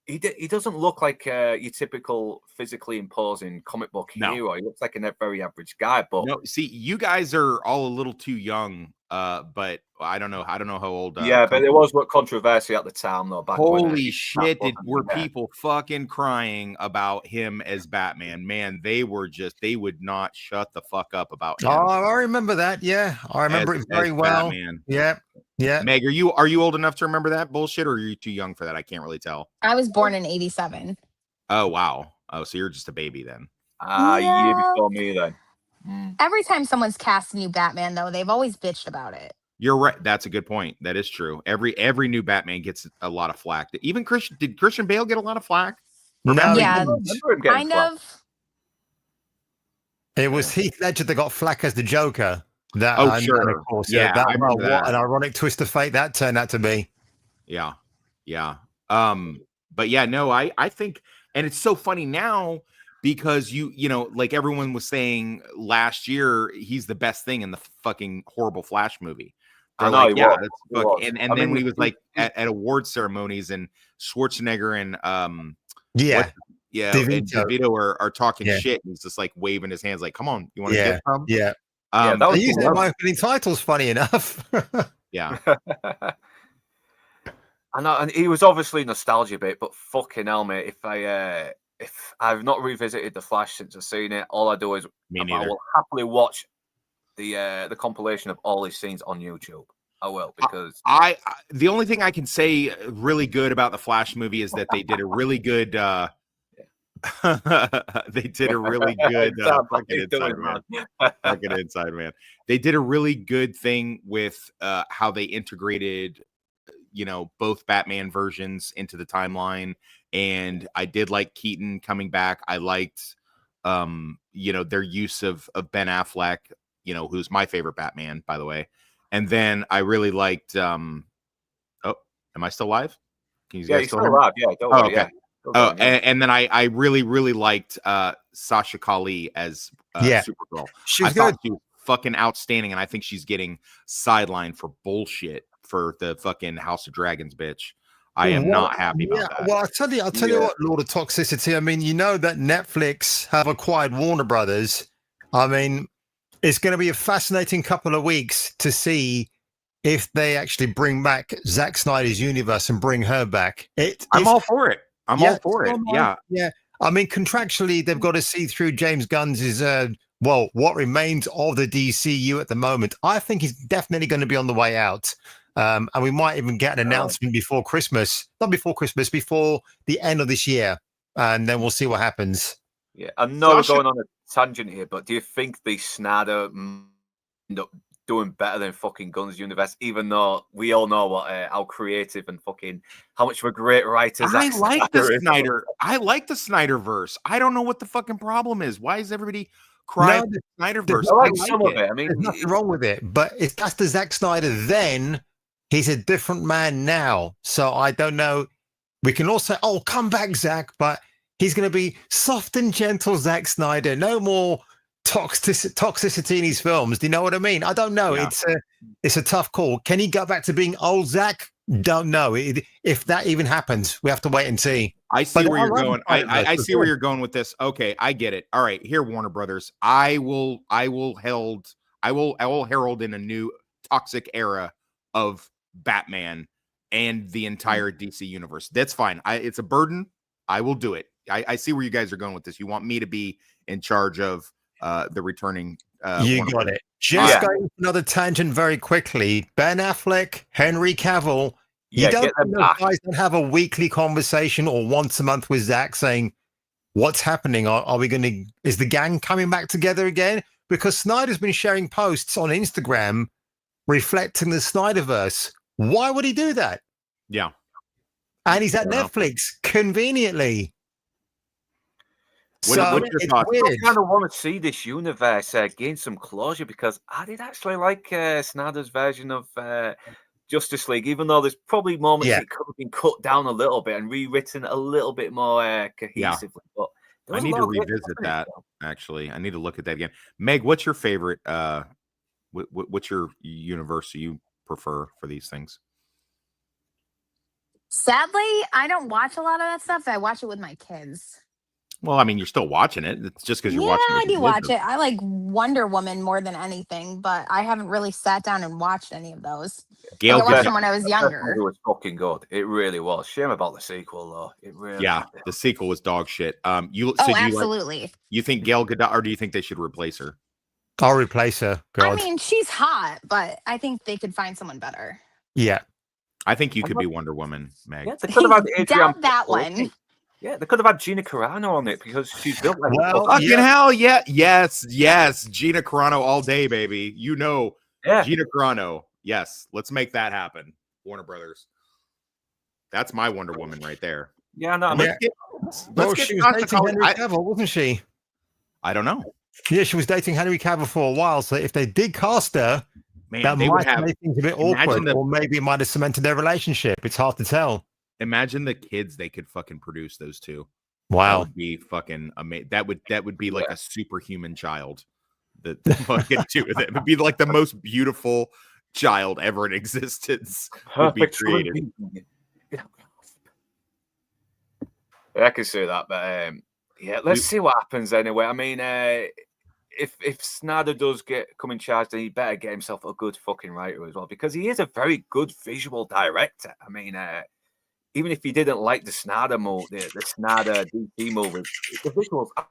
Speaker 4: he doesn't look like your typical physically imposing comic book hero. He looks like a very average guy. But
Speaker 5: no, see, you guys are all a little too young. But I don't know how old.
Speaker 4: But there was what controversy at the time, though.
Speaker 5: Holy shit! Were people fucking crying about him as Batman? Man, they would not shut the fuck up about him.
Speaker 1: Oh, I remember that. Yeah, I remember it very well. Batman. Yeah.
Speaker 5: Meg, are you old enough to remember that bullshit, or are you too young for that? I can't really tell.
Speaker 6: I was born in '87.
Speaker 5: Oh wow! Oh, so you're just a baby then.
Speaker 4: A year before me then.
Speaker 6: Every time someone's cast a new Batman, though, they've always bitched about it.
Speaker 5: You're right. That's a good point. That is true. Every new Batman gets a lot of flack. Even did Christian Bale get a lot of flack?
Speaker 1: No,
Speaker 6: yeah, kind of.
Speaker 1: It was Heath Ledger that got flack as the Joker.
Speaker 5: Sure.
Speaker 1: Of course, what an ironic twist of fate that turned out to be.
Speaker 5: Yeah. But yeah, no, I think, and it's so funny now. Because you know, like everyone was saying last year, he's the best thing in the fucking horrible Flash movie.
Speaker 4: I know,
Speaker 5: and then when he was like at award ceremonies, and Schwarzenegger and DeVito are talking shit, and he's just like waving his hands, like, "Come on, you want to get some?"
Speaker 1: Yeah. That was using my opening titles. Funny enough.
Speaker 5: Yeah.
Speaker 4: I know, and he was obviously nostalgia bit, but fucking hell, mate, if I've not revisited The Flash since I've seen it, all I do is I will happily watch the compilation of all these scenes on YouTube. I will, because
Speaker 5: the only thing I can say really good about the Flash movie is that they did a really good they did a really good fucking Inside Man. They did a really good thing with how they integrated, you know, both Batman versions into the timeline. And I did like Keaton coming back. I liked, you know, their use of Ben Affleck, you know, who's my favorite Batman, by the way. And then I really liked. Am I still live?
Speaker 4: Can you guys still alive? Yeah.
Speaker 5: Okay. And then I really liked Sasha Kali as Supergirl. I thought she was fucking outstanding, and I think she's getting sidelined for bullshit for the fucking House of Dragons bitch. I am not happy about that.
Speaker 1: Well, I'll tell you what, Lord of Toxicity. I mean, you know that Netflix have acquired Warner Brothers. I mean, it's going to be a fascinating couple of weeks to see if they actually bring back Zack Snyder's universe and bring her back.
Speaker 5: I'm all for it. I'm all for it.
Speaker 1: Yeah. I mean, contractually, they've got to see through James Gunn's what remains of the DCU at the moment. I think he's definitely going to be on the way out. And we might even get an announcement before Christmas. Not before Christmas, before the end of this year. And then we'll see what happens.
Speaker 4: Yeah, I know we're going on a tangent here, but do you think the Snyder end up doing better than fucking Gunn's universe, even though we all know what how creative and fucking how much of a great writer
Speaker 5: I like the Snyder. I like the Snyderverse. I don't know what the fucking problem is. Why is everybody crying the Snyderverse?
Speaker 4: I like some of it. I mean,
Speaker 1: there's nothing wrong with it, but if that's the Zack Snyder then, he's a different man now. So I don't know. We can all say, "Oh, come back, Zack," but he's going to be soft and gentle, Zack Snyder. No more toxicity in his films. Do you know what I mean? I don't know. Yeah. It's a tough call. Can he go back to being old Zack? Don't know. If that even happens, we have to wait and see.
Speaker 5: I see where you're going. I see where you're going with this. Okay, I get it. All right, here, Warner Brothers. I will herald in a new toxic era of Batman and the entire DC universe. That's fine. It's a burden. I will do it. I see where you guys are going with this. You want me to be in charge of the returning.
Speaker 1: You got it. Just going another tangent very quickly. Ben Affleck, Henry Cavill. You don't know guys don't have a weekly conversation or once a month with Zack saying, "What's happening? Are we going to? Is the gang coming back together again?" Because Snyder's been sharing posts on Instagram reflecting the Snyderverse. Why would he do that?
Speaker 5: Yeah,
Speaker 1: and he's at Netflix conveniently.
Speaker 5: What's your thoughts?
Speaker 4: I kind of want to see this universe gain some closure because I did actually like Snyder's version of Justice League, even though there's probably moments it could have been cut down a little bit and rewritten a little bit more cohesively. Yeah. But
Speaker 5: I need to revisit that. Actually, I need to look at that again. Meg, what's your favorite? What's your universe you prefer for these things?
Speaker 6: Sadly, I don't watch a lot of that stuff. I watch it with my kids.
Speaker 5: Well, I mean, you're still watching it. It's just because you're watching it.
Speaker 6: Yeah, I do watch it. I like Wonder Woman more than anything, but I haven't really sat down and watched any of those. I watched them when I was younger.
Speaker 4: It was fucking good. It really was. Shame about the sequel, though. It really.
Speaker 5: Yeah, the sequel was dog shit.
Speaker 6: Absolutely.
Speaker 5: You think Gal Gadot, or do you think they should replace her?
Speaker 1: I'll replace her. God.
Speaker 6: I mean, she's hot, but I think they could find someone better.
Speaker 1: Yeah,
Speaker 5: I think you could be Wonder Woman, Meg.
Speaker 4: Yeah, they could have had
Speaker 6: doubt that one.
Speaker 4: Yeah, they could have had Gina Carano on it because she's built like
Speaker 5: fucking hell. Yeah, yes, Gina Carano all day, baby. You know, Gina Carano. Yes, let's make that happen, Warner Brothers. That's my Wonder Woman right there.
Speaker 4: Yeah, no,
Speaker 1: let's get she was dating Henry Cavill, wasn't she?
Speaker 5: I don't know.
Speaker 1: Yeah, she was dating Henry Cavill for a while. So if they did cast her, that might have made things a bit awkward, or maybe it might have cemented their relationship. It's hard to tell.
Speaker 5: Imagine the kids they could fucking produce those two.
Speaker 1: Wow,
Speaker 5: that would be fucking amazing. That would be like a superhuman child. That fucking two of them. It would be like the most beautiful child ever in existence. Would be created.
Speaker 4: Yeah, I can see that, but let's see what happens anyway. I mean, if Snyder does come in charge, then he better get himself a good fucking writer as well, because he is a very good visual director. I mean, even if you didn't like the Snyder movie, the Snyder DC movie, the visuals are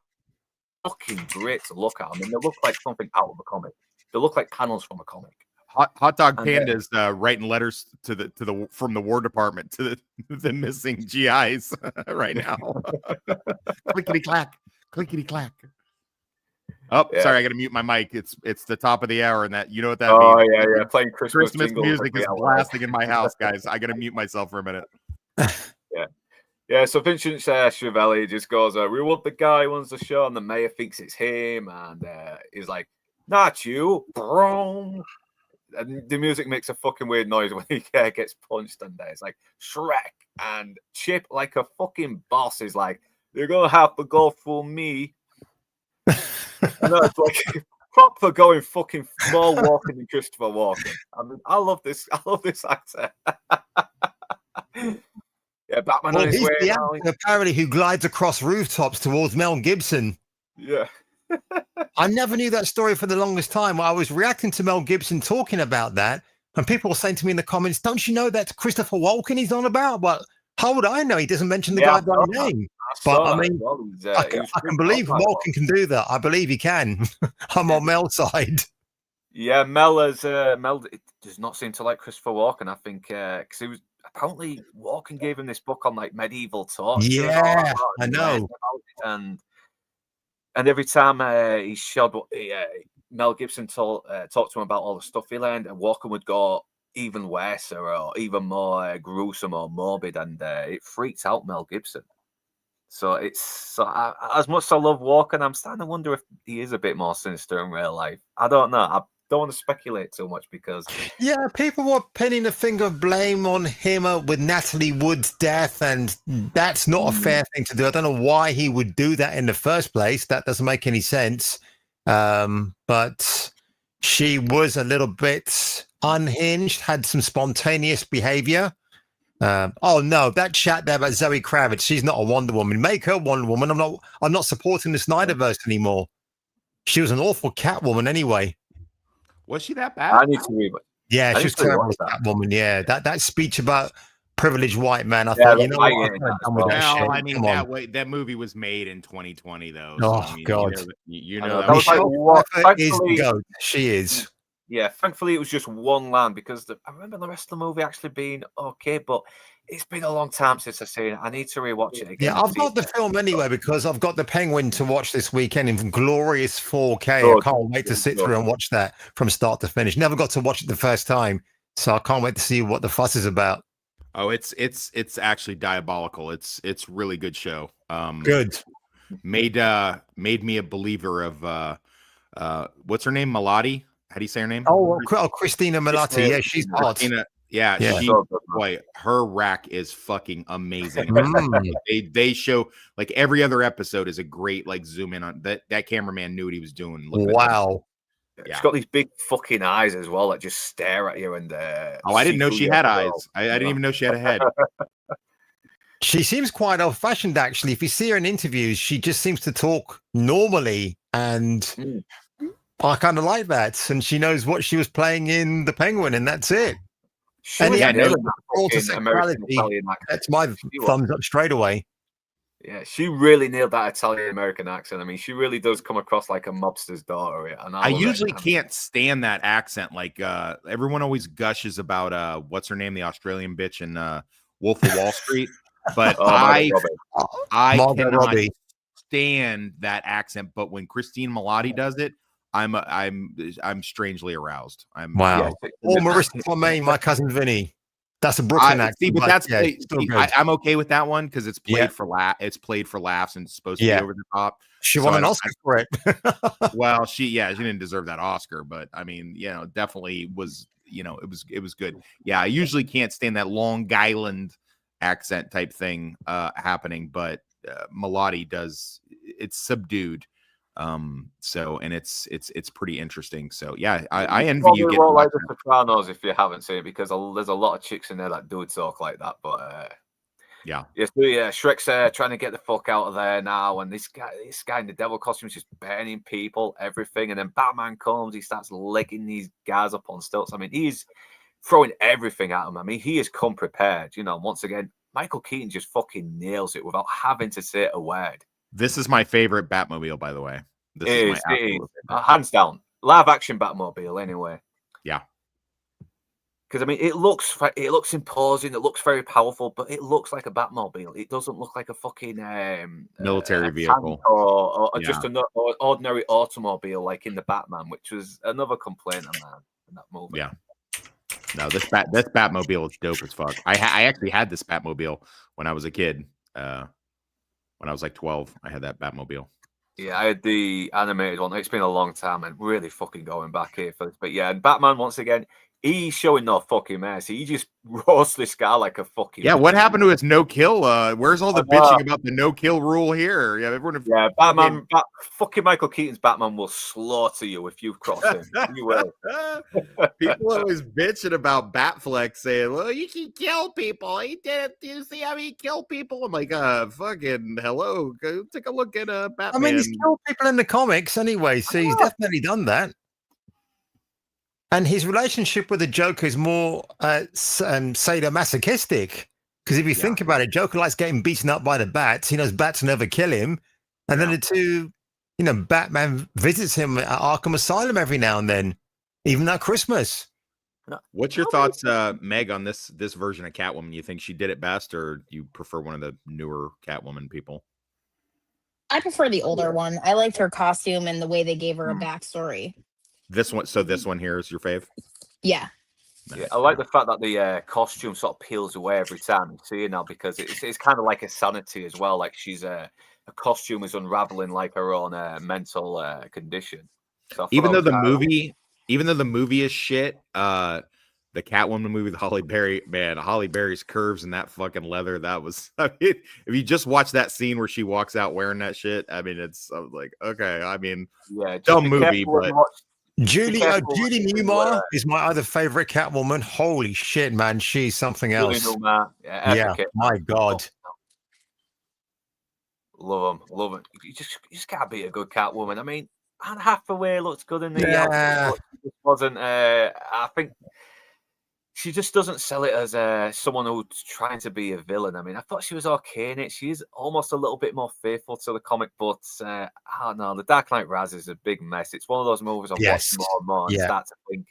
Speaker 4: fucking great to look at. I mean, they look like something out of a comic. They look like panels from a comic.
Speaker 5: Hot Dog Panda's writing letters to the from the War Department to the missing GIs right now. Clickety clack, clickety clack. Oh, sorry, I got to mute my mic. It's the top of the hour, and that you know what that means.
Speaker 4: Oh yeah, playing Christmas
Speaker 5: music is blasting in my house, guys. I got to mute myself for a minute.
Speaker 4: Yeah. So Vincent Schiavelli just goes, "We want the guy who runs the show," and the mayor thinks it's him, and he's like, "Not you, bro." And the music makes a fucking weird noise when he gets punched, and it's like Shrek, and Chip, like a fucking boss, is like, "You're gonna have to go through me." I know, it's like proper going fucking more walking than Christopher Walken. I mean, I love this actor. Yeah, Batman on his way now.
Speaker 1: Apparently, who glides across rooftops towards Mel Gibson.
Speaker 4: Yeah.
Speaker 1: I never knew that story for the longest time. I was reacting to Mel Gibson talking about that, and people were saying to me in the comments, "Don't you know that's Christopher Walken he's on about?" But how would I know? He doesn't mention the guy by name. But I mean, I can believe Walken can do that. I believe he can. I'm on Mel's side.
Speaker 4: Yeah, Mel it does not seem to like Christopher Walken. I think because he was apparently Walken gave him this book on like medieval torture.
Speaker 1: Yeah, I know.
Speaker 4: And every time he showed Mel Gibson talked to him about all the stuff he learned, and Walken would go even worse or even more gruesome or morbid, and it freaked out Mel Gibson. So as much as I love Walken, I'm starting to wonder if he is a bit more sinister in real life. I don't know. I don't want to speculate too much because
Speaker 1: people were pinning the finger of blame on him with Natalie Wood's death, and that's not a fair thing to do. I don't know why he would do that in the first place. That doesn't make any sense. But she was a little bit unhinged, had some spontaneous behavior. Oh no, that chat there about Zoe Kravitz, she's not a Wonder Woman. Make her Wonder Woman. I'm not supporting the Snyderverse anymore. She was an awful Catwoman anyway.
Speaker 5: Was she that bad?
Speaker 4: I need to read it.
Speaker 1: Yeah, she was terrible Catwoman. Yeah, that speech about privileged white man. I thought, you know what?
Speaker 5: That movie was made in 2020, though.
Speaker 1: So, oh God,
Speaker 5: you know
Speaker 4: that was like,
Speaker 1: is the goat. She is.
Speaker 4: Yeah, thankfully it was just one line because I remember the rest of the movie actually being okay, but it's been a long time since I've seen it. I need to rewatch it again.
Speaker 1: Yeah, I've got the film anyway because I've got The Penguin to watch this weekend in glorious 4K. I can't wait to sit through and watch that from start to finish. Never got to watch it the first time, so I can't wait to see what the fuss is about.
Speaker 5: Oh, it's actually diabolical. It's really good show.
Speaker 1: Good.
Speaker 5: Made me a believer of what's her name? Melody. How do you say her name?
Speaker 1: Oh, Christina Milioti. Yeah, she's hot.
Speaker 5: Yeah. Boy, her rack is fucking amazing. They show like every other episode is a great like zoom in on that cameraman knew what he was doing.
Speaker 1: Wow.
Speaker 4: Yeah. She's got these big fucking eyes as well that just stare at you. And
Speaker 5: I didn't know she had eyes. I didn't even know she had a head.
Speaker 1: She seems quite old-fashioned, actually. If you see her in interviews, she just seems to talk normally, and I kind of like that. And she knows what she was playing in The Penguin, and that's it. And that's my thumbs up straight away.
Speaker 4: Yeah, she really nailed that Italian-American accent. I mean, she really does come across like a mobster's daughter. And
Speaker 5: I usually can't stand that accent. Like everyone always gushes about what's her name, the Australian bitch in Wolf of Wall Street. But I cannot stand that accent. But when Christine Milioti does it, I'm strangely aroused.
Speaker 1: Wow. Or Marissa Tomei, My Cousin Vinny. That's a Brooklyn accent.
Speaker 5: See, but I'm okay with that one because it's played for played for laughs and it's supposed to be over the top.
Speaker 1: She won an Oscar for it.
Speaker 5: Well, she didn't deserve that Oscar, but I mean, definitely was, it was good. Yeah, I usually can't stand that Long Island accent type thing happening, but Milioti does. It's subdued. So and it's pretty interesting. So yeah, I envy you getting
Speaker 4: like The Sopranos if you haven't seen it because there's a lot of chicks in there that do talk like that. But
Speaker 5: yeah,
Speaker 4: Shrek's trying to get the fuck out of there now, and this guy in the devil costume is just burning people, everything, and then Batman comes, he starts legging these guys up on stilts. I mean, he's throwing everything at him. I mean, he has come prepared. Once again, Michael Keaton just fucking nails it without having to say a word.
Speaker 5: This is my favorite Batmobile, by the way.
Speaker 4: This is hands down live action Batmobile. Anyway,
Speaker 5: yeah,
Speaker 4: because I mean, it looks imposing. It looks very powerful, but it looks like a Batmobile. It doesn't look like a fucking
Speaker 5: military vehicle
Speaker 4: or just an ordinary automobile like in the Batman, which was another complaint on that movie.
Speaker 5: Yeah. No, this Batmobile is dope as fuck. I actually had this Batmobile when I was a kid. When I was like 12, I had that Batmobile.
Speaker 4: Yeah, I had the animated one. It's been a long time and really fucking going back here for this. But yeah, and Batman, once again, he's showing no fucking mercy. He just roasts this guy like a fucking...
Speaker 5: Yeah, what happened to his no-kill? Where's all the bitching about the no-kill rule here? Yeah, everyone...
Speaker 4: Yeah, Batman... fucking Michael Keaton's Batman will slaughter you if you cross him. You will.
Speaker 5: People always bitching about Batfleck saying, well, you can kill people. He did it. Do you see how he killed people? I'm like, fucking hello. Go take a look at Batman.
Speaker 1: I mean, he's killed people in the comics anyway, so he's definitely done that. And his relationship with the Joker is more sadomasochistic. Because if you think about it, Joker likes getting beaten up by the bats. He knows bats never kill him. And then the two, Batman visits him at Arkham Asylum every now and then, even at Christmas.
Speaker 5: What's your thoughts, Meg, on this version of Catwoman? You think she did it best, or you prefer one of the newer Catwoman people?
Speaker 6: I prefer the older one. I liked her costume and the way they gave her a backstory.
Speaker 5: This one. So this one here is your fave.
Speaker 6: Yeah.
Speaker 4: Yeah, I like the fact that the costume sort of peels away every time you see it now, because it's kind of like a sanity as well. Like she's a costume is unraveling like her own mental condition. So
Speaker 5: even though the movie is shit, the Catwoman movie with Halle Berry, man, Halle Berry's curves and that fucking leather, that was, I mean, if you just watch that scene where she walks out wearing that shit, I mean, I was like, okay, I mean,
Speaker 4: yeah,
Speaker 5: dumb movie, but
Speaker 1: Julie Newmar is my other favorite Catwoman. Holy shit, man, she's something else. Yeah, my God.
Speaker 4: Love them. You just can't beat a good Catwoman. I mean, Anne Hathaway looks good in the
Speaker 1: outfit,
Speaker 4: but it wasn't. I think she just doesn't sell it as someone who's trying to be a villain. I mean, I thought she was okay in it. She's almost a little bit more faithful to the comic, but I don't know. The Dark Knight Rises is a big mess. It's one of those movies I watch more and more and start to think,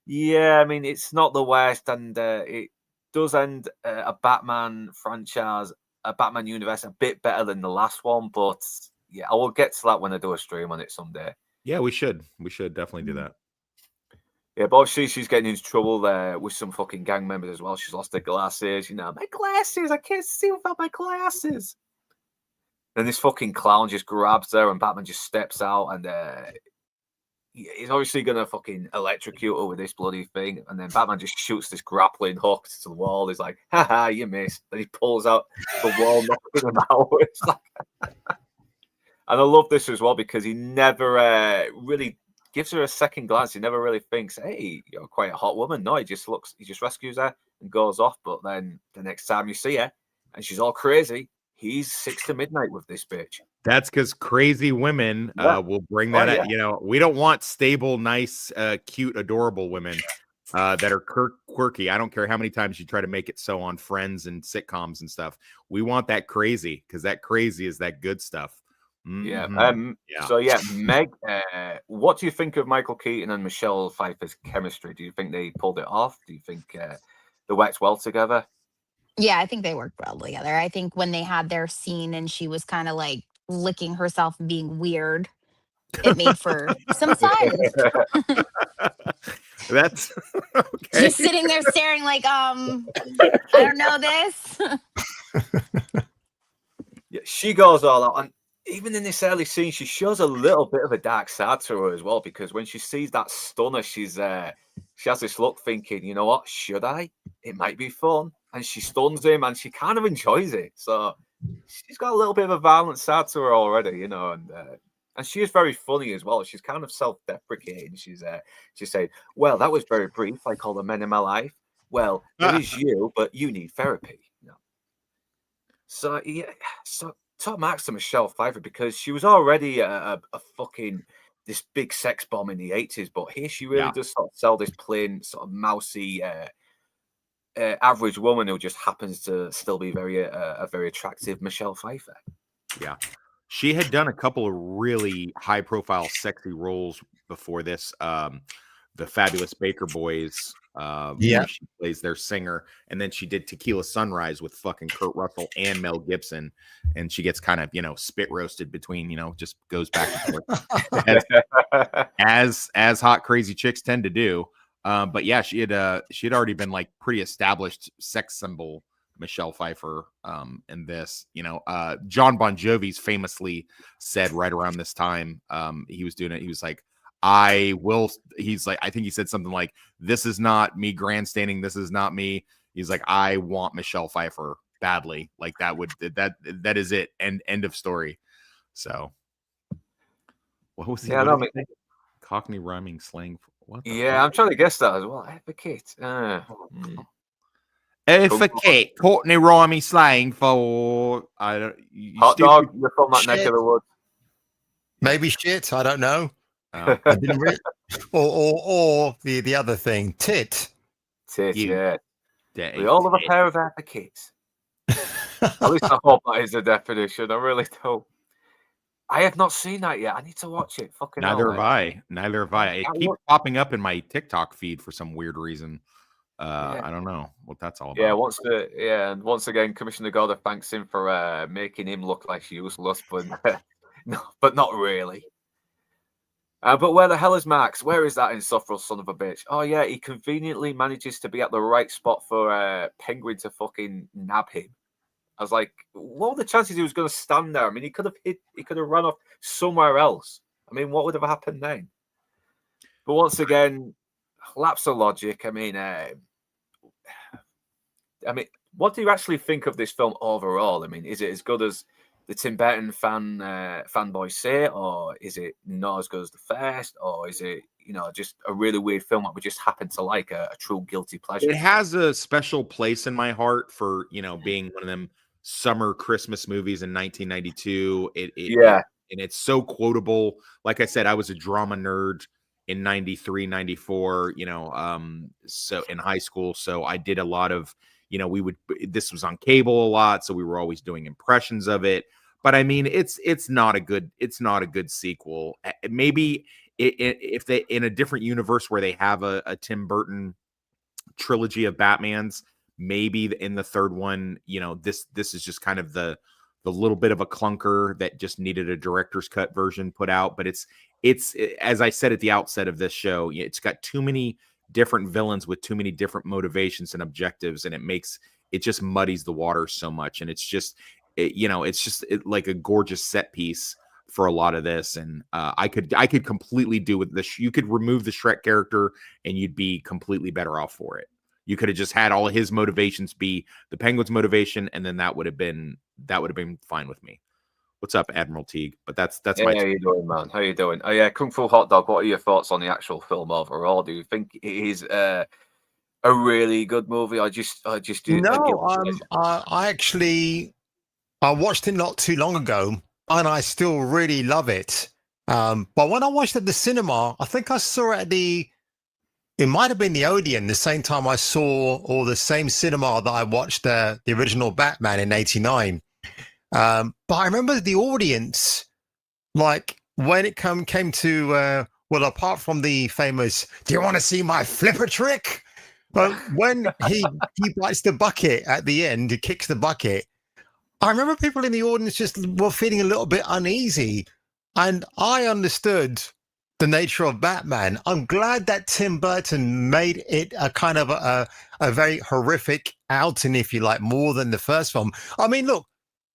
Speaker 4: yeah, I mean, it's not the worst, and it does end a Batman franchise, a Batman universe, a bit better than the last one. But yeah, I will get to that when I do a stream on it someday.
Speaker 5: Yeah, we should definitely do that.
Speaker 4: Yeah, but obviously she's getting into trouble there with some fucking gang members as well. She's lost her glasses. You know, my glasses, I can't see without my glasses. And this fucking clown just grabs her, and Batman just steps out, and he's obviously gonna fucking electrocute her with this bloody thing. And then Batman just shoots this grappling hook to the wall. He's like, haha, you missed. And he pulls out the wall, knocking him out. It's like... And I love this as well because he never really gives her a second glance. He never really thinks, hey, you're quite a hot woman. No, he just rescues her and goes off. But then the next time you see her and she's all crazy, he's 6 to midnight with this bitch.
Speaker 5: That's because crazy women will bring that up. You know, we don't want stable, nice, cute, adorable women that are quirky. I don't care how many times you try to make it so on Friends and sitcoms and stuff. We want that crazy, because that crazy is that good stuff.
Speaker 4: Mm-hmm. So Meg, what do you think of Michael Keaton and Michelle Pfeiffer's chemistry? Do you think they pulled it off? Do you think they worked well together?
Speaker 6: Yeah, I think they worked well together. I think when they had their scene and she was kind of like licking herself and being weird, it made for some fun.
Speaker 5: That's okay.
Speaker 6: Just sitting there staring like, I don't know this.
Speaker 4: Yeah, she goes all out, and even in this early scene, she shows a little bit of a dark side to her as well, because when she sees that stunner, she has this look thinking, you know what, should I? It might be fun. And she stuns him, and she kind of enjoys it. So she's got a little bit of a violent side to her already, you know, and she is very funny as well. She's kind of self-deprecating. She's saying, well, that was very brief, like all the men in my life. Well, there is you, but you need therapy. You know? So, yeah, top marks to Michelle Pfeiffer, because she was already a fucking this big sex bomb in the 80s, but here she really does sort of sell this plain sort of mousy average woman who just happens to still be a very attractive Michelle Pfeiffer.
Speaker 5: Yeah, she had done a couple of really high profile sexy roles before this. The Fabulous Baker Boys. She plays their singer, and then she did Tequila Sunrise with fucking Kurt Russell and Mel Gibson, and she gets kind of, you know, spit roasted between, you know, just goes back and forth as hot crazy chicks tend to do. But yeah, she had already been like pretty established sex symbol Michelle Pfeiffer in this. You know, John Bon Jovi's famously said right around this time he was doing it, he was like, I think he said something like, this is not me grandstanding, this is not me. He's like, I want Michelle Pfeiffer badly. Like that is it. End of story. So what was the Cockney rhyming slang? What fuck?
Speaker 4: I'm trying to guess that as well. Advocate.
Speaker 5: Advocate. Cockney rhyming slang for
Speaker 4: hot dog. You're from that neck of the woods.
Speaker 1: Maybe shit. I don't know. I didn't really... or the other thing, tit.
Speaker 4: Yeah. We all have a pair of advocates. At least I hope that is the definition. I really don't. I have not seen that yet. I need to watch it. Fucking
Speaker 5: Neither have I. It keeps popping up in my TikTok feed for some weird reason. I don't know what that's all about.
Speaker 4: And once again, Commissioner Gordon thanks him for making him look like useless, but no, but not really. But where the hell is Max? Where is that insufferable son of a bitch? Oh yeah, he conveniently manages to be at the right spot for Penguin to fucking nab him. I was like, what were the chances he was going to stand there? I mean, he could have run off somewhere else. I mean, what would have happened then? But once again, lapse of logic. I mean, what do you actually think of this film overall? I mean, is it as good as the Tim Burton fanboys say, or is it not as good as the first, or is it, just a really weird film that we just happen to like, a true guilty pleasure?
Speaker 5: It has a special place in my heart for, being one of them summer Christmas movies in 1992. And it's so quotable. Like I said, I was a drama nerd in 93, 94, so in high school. So I did a lot of, this was on cable a lot. So we were always doing impressions of it. But I mean, it's not a good sequel. Maybe if they, in a different universe where they have a Tim Burton trilogy of Batmans, maybe in the third one, this is just kind of the little bit of a clunker that just needed a director's cut version put out. But it's as I said at the outset of this show, it's got too many different villains with too many different motivations and objectives, and it just muddies the water so much. And it's just like a gorgeous set piece for a lot of this. And I could completely do with this. You could remove the Shrek character and you'd be completely better off for it. You could have just had all of his motivations be the Penguin's motivation, and then that would have been fine with me. What's up, Admiral Teague? But that's my.
Speaker 4: How you doing, man? How you doing? Oh yeah, Kung Fu Hot Dog. What are your thoughts on the actual film overall? Do you think it is a really good movie? I
Speaker 1: watched it not too long ago, and I still really love it. But when I watched it at the cinema, I think I saw it at it might have been the Odeon, the same time I saw, or the same cinema that I watched the original Batman in '89. But I remember the audience, like when it came to, apart from the famous, "Do you want to see my flipper trick?" But when he bites the bucket at the end, he kicks the bucket. I remember people in the audience just were feeling a little bit uneasy, and I understood the nature of Batman. I'm glad that Tim Burton made it a kind of a very horrific outing, if you like, more than the first film. I mean, look,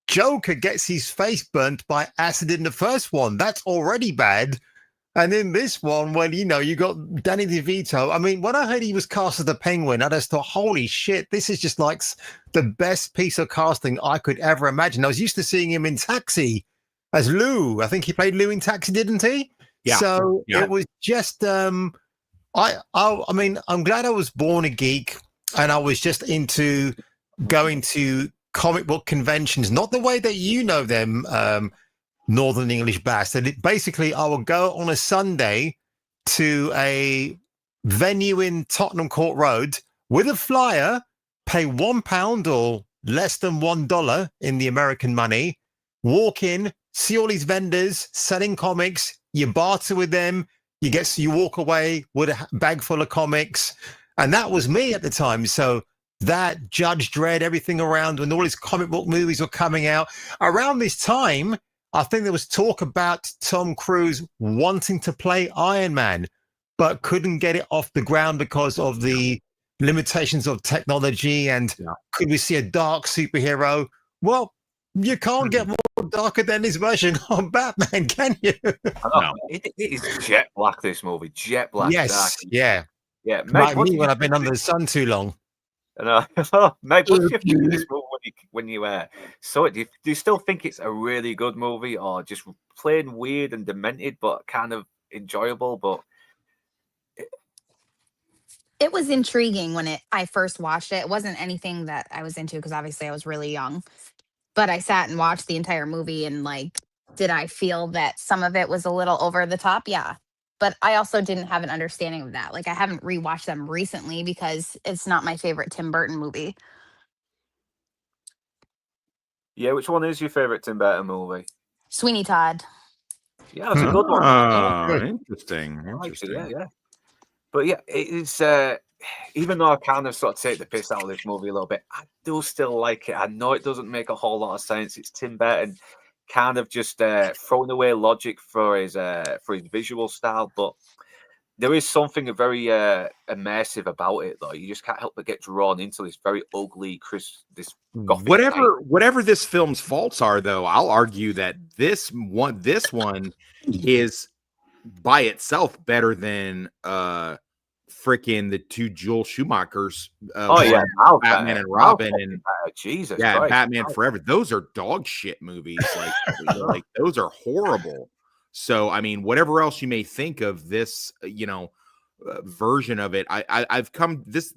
Speaker 1: Joker gets his face burnt by acid in the first one. That's already bad. And in this one, when, you got Danny DeVito. I mean, when I heard he was cast as the Penguin, I just thought, holy shit, this is just like the best piece of casting I could ever imagine. I was used to seeing him in Taxi as Lou. I think he played Lou in Taxi, didn't he?
Speaker 5: Yeah.
Speaker 1: So It was just, I mean, I'm glad I was born a geek, and I was just into going to comic book conventions, not the way that you know them, Northern English bastard. Basically, I would go on a Sunday to a venue in Tottenham Court Road with a flyer, pay £1 or less than $1 in the American money, walk in, see all these vendors selling comics, you barter with them, you walk away with a bag full of comics. And that was me at the time. So that, Judge Dredd, everything around, when all these comic book movies were coming out. Around this time, I think there was talk about Tom Cruise wanting to play Iron Man, but couldn't get it off the ground because of the limitations of technology. And could we see a dark superhero? Well, you can't get more darker than this version of Batman, can you?
Speaker 4: No. It is jet black, this movie. Jet black.
Speaker 1: Yes,
Speaker 4: dark.
Speaker 1: yeah.
Speaker 4: Yeah,
Speaker 1: like me when I've been under the sun too long.
Speaker 4: Mate, what's your view of this movie when you saw it? Do you still think it's a really good movie, or just plain weird and demented, but kind of enjoyable? But
Speaker 6: it was intriguing when I first watched it. It wasn't anything that I was into because obviously I was really young. But I sat and watched the entire movie, and did I feel that some of it was a little over the top? Yeah. But I also didn't have an understanding of that. I haven't rewatched them recently because it's not my favorite Tim Burton movie.
Speaker 4: Yeah, which one is your favorite Tim Burton movie?
Speaker 6: Sweeney Todd.
Speaker 4: Yeah, that's a good one.
Speaker 5: Interesting.
Speaker 4: Yeah. But yeah, it's even though I kind of sort of take the piss out of this movie a little bit, I do still like it. I know it doesn't make a whole lot of sense. It's Tim Burton. kind of just throwing away logic for his visual style, but there is something very immersive about it, though. You just can't help but get drawn into this very ugly, this gothic
Speaker 5: whatever this film's faults are, though. I'll argue that this one is by itself better than freaking the two Joel Schumachers. Batman and Robin, and
Speaker 4: Jesus,
Speaker 5: yeah,
Speaker 4: Christ.
Speaker 5: Batman Forever. Those are dog shit movies. Like those are horrible. So, I mean, whatever else you may think of this, version of it, I've come. This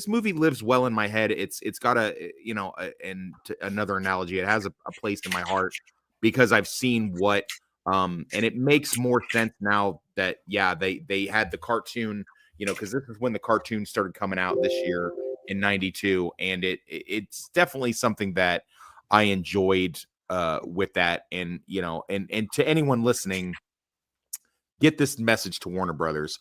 Speaker 5: movie lives well in my head. It's got and another analogy, it has a place in my heart because I've seen what, and it makes more sense now that they had the cartoon, because this is when the cartoon started coming out this year in '92, and it's definitely something that I enjoyed. With that, and and to anyone listening, get this message to Warner Brothers: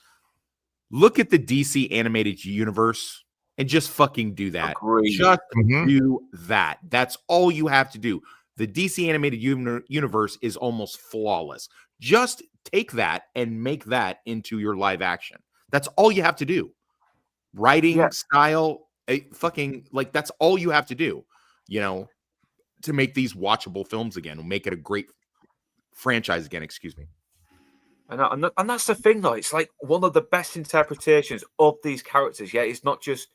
Speaker 5: look at the DC animated universe and just fucking do that. Just do that. That's all you have to do. The DC animated universe is almost flawless. Just take that and make that into your live action. That's all you have to do. Writing style, that's all you have to do. To make these watchable films again, make it a great franchise again. Excuse me.
Speaker 4: And that's the thing, though. It's like one of the best interpretations of these characters. Yeah, it's not just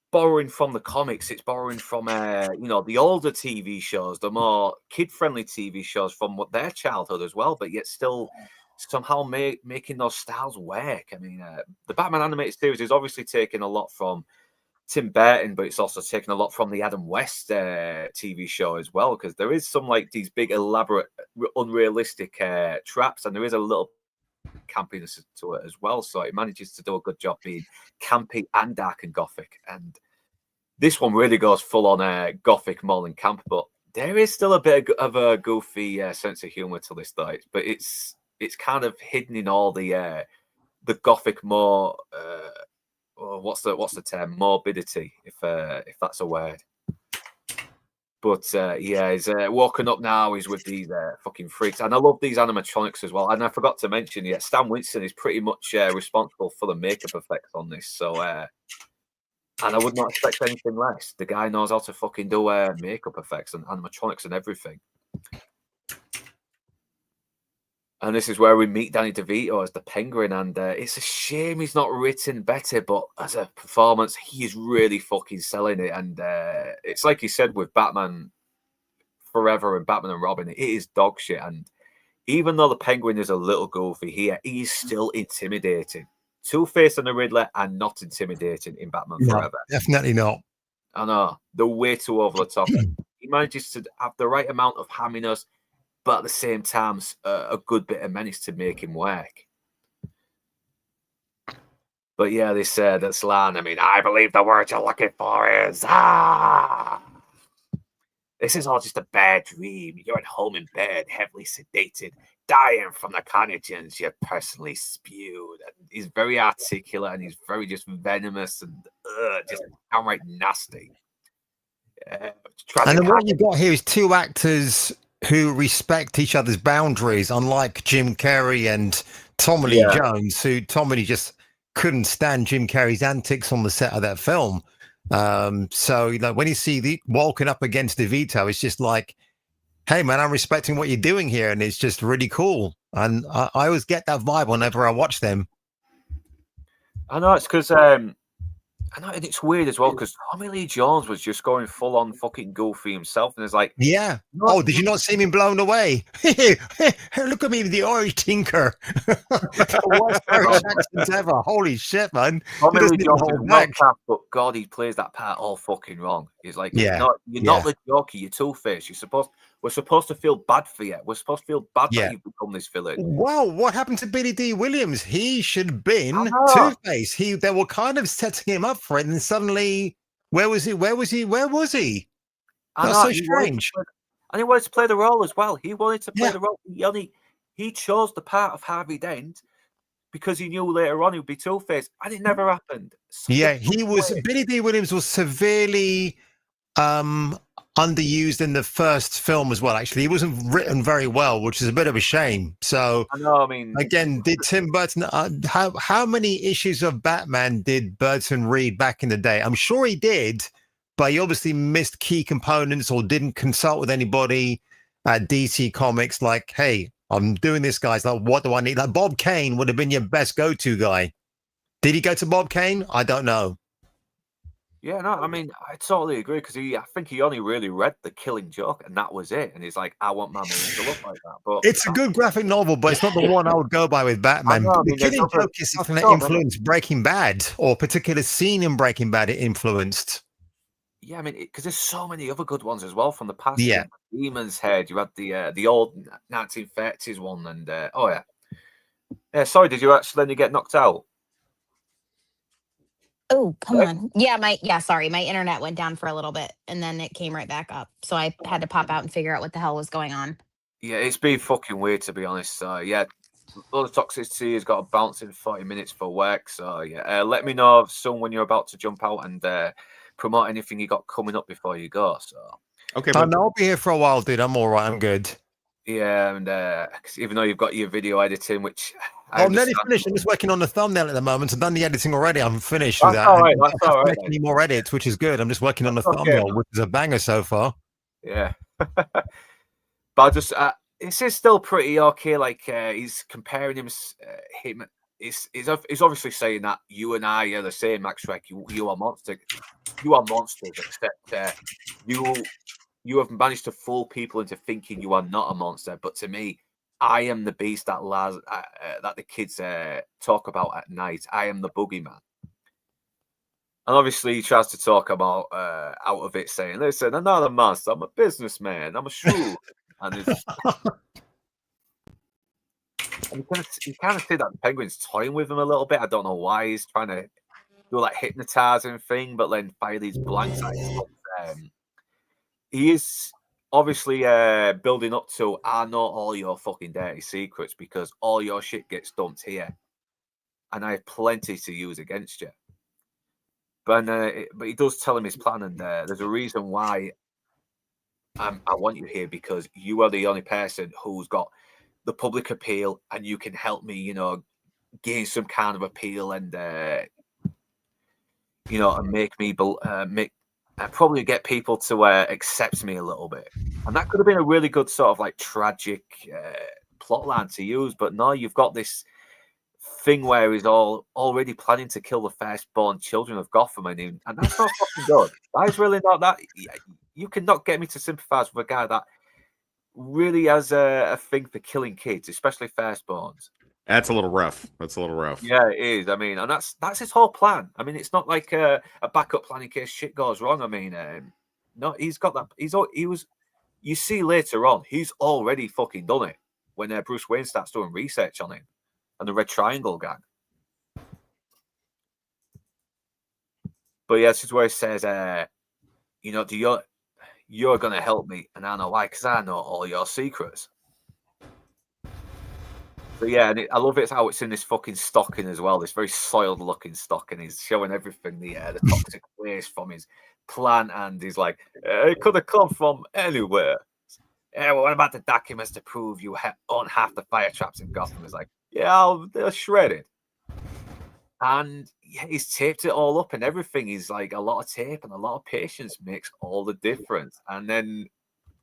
Speaker 4: borrowing from the comics; it's borrowing from the older TV shows, the more kid-friendly TV shows from their childhood as well. But yet still somehow making those styles work. I mean, the Batman animated series is obviously taking a lot from Tim Burton, but it's also taken a lot from the Adam West TV show as well, because there is some these big, elaborate, unrealistic traps, and there is a little campiness to it as well. So it manages to do a good job being campy and dark and gothic. And this one really goes full on gothic more than camp, but there is still a bit of a goofy sense of humor to this, though. But it's kind of hidden in all the gothic more. What's the term? Morbidity, if that's a word. But he's walking up now. He's with these fucking freaks, and I love these animatronics as well. And I forgot to mention, Stan Winston is pretty much responsible for the makeup effects on this. So, and I would not expect anything less. The guy knows how to fucking do makeup effects and animatronics and everything. And this is where we meet Danny DeVito as the Penguin, and it's a shame he's not written better, but as a performance, he is really fucking selling it. And it's like you said with Batman Forever and Batman and Robin, it is dog shit. And even though the Penguin is a little goofy here, he's still intimidating. Two-Face and the Riddler are not intimidating in Batman Forever.
Speaker 1: Definitely not.
Speaker 4: I know. They're way too over the top. He manages to have the right amount of hamminess, but at the same time, a good bit of menace to make him work. But yeah, this line, I mean, I believe the word you're looking for is, this is all just a bad dream. You're at home in bed, heavily sedated, dying from the carcinogens you personally spewed. And he's very articulate, and he's very just venomous and just downright nasty.
Speaker 1: And then what you've got here is two actors who respect each other's boundaries, unlike Jim Carrey and Tommy Lee Jones, who Tommy Lee just couldn't stand Jim Carrey's antics on the set of that film. So when you see walking up against DeVito, it's just like, hey man, I'm respecting what you're doing here, and it's just really cool. And I always get that vibe whenever I watch them.
Speaker 4: I know, it's because I know, and it's weird as well because Tommy Lee Jones was just going full on fucking goofy himself, and it's like,
Speaker 1: yeah. Oh, did you not see me blown away? Look at me, the Irish tinker. The worst Irish accent ever. Holy shit, man!
Speaker 4: Tommy Lee Jones is not that, but God, he plays that part all fucking wrong. He's like, you're not the jockey, you're Two-Face. We're supposed to feel bad for you. We're supposed to feel bad that you've become this villain.
Speaker 1: Wow, what happened to Billy D. Williams? He should have been Two-Face. They were kind of setting him up for it, and suddenly, where was he? That's so strange.
Speaker 4: And he wanted to play the role as well. He wanted to play the role. He chose the part of Harvey Dent because he knew later on he would be Two-Face, and it never happened.
Speaker 1: Billy D. Williams was severely underused in the first film as well. Actually, he wasn't written very well, which is a bit of a shame. So
Speaker 4: I know. I mean,
Speaker 1: again, did Tim Burton? How many issues of Batman did Burton read back in the day? I'm sure he did, but he obviously missed key components or didn't consult with anybody at DC Comics. Like, hey, I'm doing this, guys. Like, what do I need? Like, Bob Kane would have been your best go-to guy. Did he go to Bob Kane? I don't know.
Speaker 4: Yeah, no, I mean, I totally agree because I think he only really read The Killing Joke, and that was it. And he's like, I want my movie to look like that. But
Speaker 1: it's a good graphic novel, but it's not the one I would go by with Batman. The Killing Joke is something that influenced Breaking Bad, or a particular scene in Breaking Bad it influenced.
Speaker 4: Yeah, I mean, because there's so many other good ones as well from the past.
Speaker 1: Yeah,
Speaker 4: Demon's Head. You had the old 1930s one, and oh yeah. Sorry, did you accidentally get knocked out?
Speaker 6: Oh, come on. Yeah, sorry. My internet went down for a little bit and then it came right back up. So I had to pop out and figure out what the hell was going on.
Speaker 4: Yeah, it's been fucking weird, to be honest. So yeah, all the toxicity has got to bounce in 40 minutes for work. So yeah, let me know soon when you're about to jump out and promote anything you got coming up before you go. So
Speaker 5: okay,
Speaker 1: I'll be here for a while, dude. I'm all right. I'm good.
Speaker 4: Yeah, and cause even though you've got your video editing, which
Speaker 1: I'm nearly finished. I'm just working on the thumbnail at the moment. I've done the editing already. I'm finished with that.
Speaker 4: All right, that's all right.
Speaker 1: Any more edits, which is good. I'm just working on the thumbnail, which is a banger so far.
Speaker 4: Yeah, but I just this is still pretty okay. Like he's comparing him. He's obviously saying that you and I are the same, Max Schreck. You are monsters. You are monsters, except you have managed to fool people into thinking you are not a monster. But to me, I am the beast that that the kids talk about at night. I am the boogeyman. And obviously, he tries to talk about out of it, saying, "Listen, I'm not a monster. I'm a businessman. I'm a shrew." And you kind of see that the Penguin's toying with him a little bit. I don't know why he's trying to do like hypnotizing thing, but then fire these blanks at his he is obviously building up to, I know all your fucking dirty secrets because all your shit gets dumped here. And I have plenty to use against you. But he does tell him his plan, and there's a reason why I want you here, because you are the only person who's got the public appeal, and you can help me, gain some kind of appeal and, and make me probably get people to accept me a little bit. And that could have been a really good sort of like tragic plot line to use. But no, you've got this thing where he's already planning to kill the firstborn children of Gotham. And that's not fucking good. That is really not that. You cannot get me to sympathize with a guy that really has a thing for killing kids, especially firstborns.
Speaker 5: That's a little rough.
Speaker 4: Yeah, it is. I mean, and that's his whole plan. I mean, it's not like a backup plan in case shit goes wrong. I mean, no, he's got that. You see later on, he's already fucking done it when Bruce Wayne starts doing research on him and the Red Triangle gang. But yeah, this is where he says, you're going to help me, and I know why, because I know all your secrets. So yeah, and I love it how it's in this fucking stocking as well, this very soiled looking stocking. He's showing everything, the toxic waste from his plan, and he's like, it could have come from anywhere. Yeah, well, what about the documents to prove you own half the fire traps in Gotham? He's like, yeah, they're shredded. And yeah, he's taped it all up and everything. He's like, a lot of tape and a lot of patience makes all the difference. And then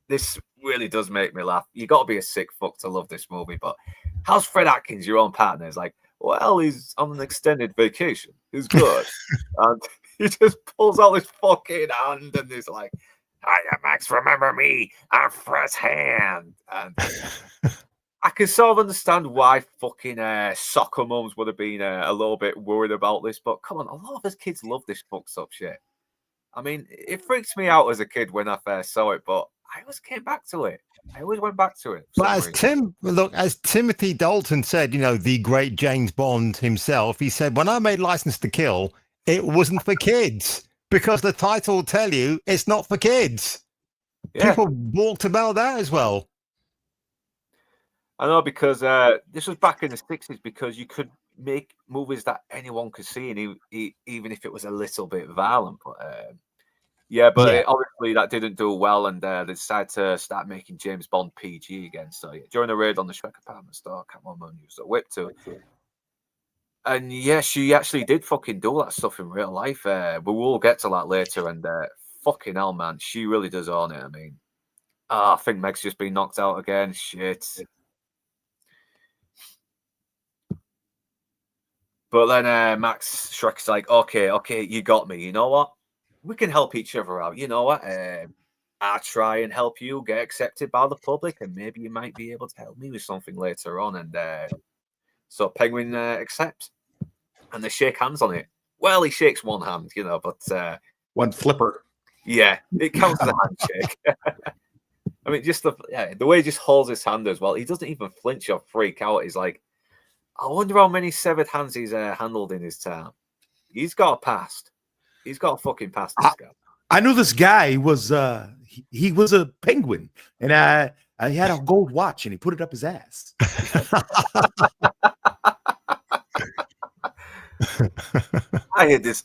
Speaker 4: this really does make me laugh. You got to be a sick fuck to love this movie, but how's Fred Atkins, your own partner? He's like, well, he's on an extended vacation. He's good. And he just pulls out this fucking hand and he's like, hiya, Max, remember me? I'm Fred's hand. And I can sort of understand why fucking soccer mums would have been a little bit worried about this, but come on, a lot of us kids love this fucked up shit. I mean, it freaks me out as a kid when I first saw it, but I always came back to it. I always went back to it.
Speaker 1: But as Timothy Dalton said, the great James Bond himself, he said, when I made License to Kill, it wasn't for kids, because the title will tell you it's not for kids. Yeah. People balked about that as well.
Speaker 4: I know, because this was back in the 60s, because you could make movies that anyone could see, and even if it was a little bit violent. But Yeah, but obviously that didn't do well, and they decided to start making James Bond PG again. So during a raid on the Shrek apartment store, Catwoman used a whip to. And yeah, she actually did fucking do that stuff in real life. But we'll get to that later. And fucking hell, man, she really does own it. I mean, I think Meg's just been knocked out again. Shit. But then Max Shrek's like, okay, you got me. You know what? We can help each other out. You know what? I'll try and help you get accepted by the public, and maybe you might be able to help me with something later on. And so Penguin accepts, and they shake hands on it. Well, he shakes one hand, but
Speaker 5: one flipper.
Speaker 4: Yeah, it counts as a handshake. I mean, just the way he just holds his hand as well. He doesn't even flinch or freak out. He's like, I wonder how many severed hands he's handled in his time. He's got a past. He's got a fucking past. This guy.
Speaker 5: I knew this guy was he was a penguin, and he had a gold watch, and he put it up his ass.
Speaker 4: I had this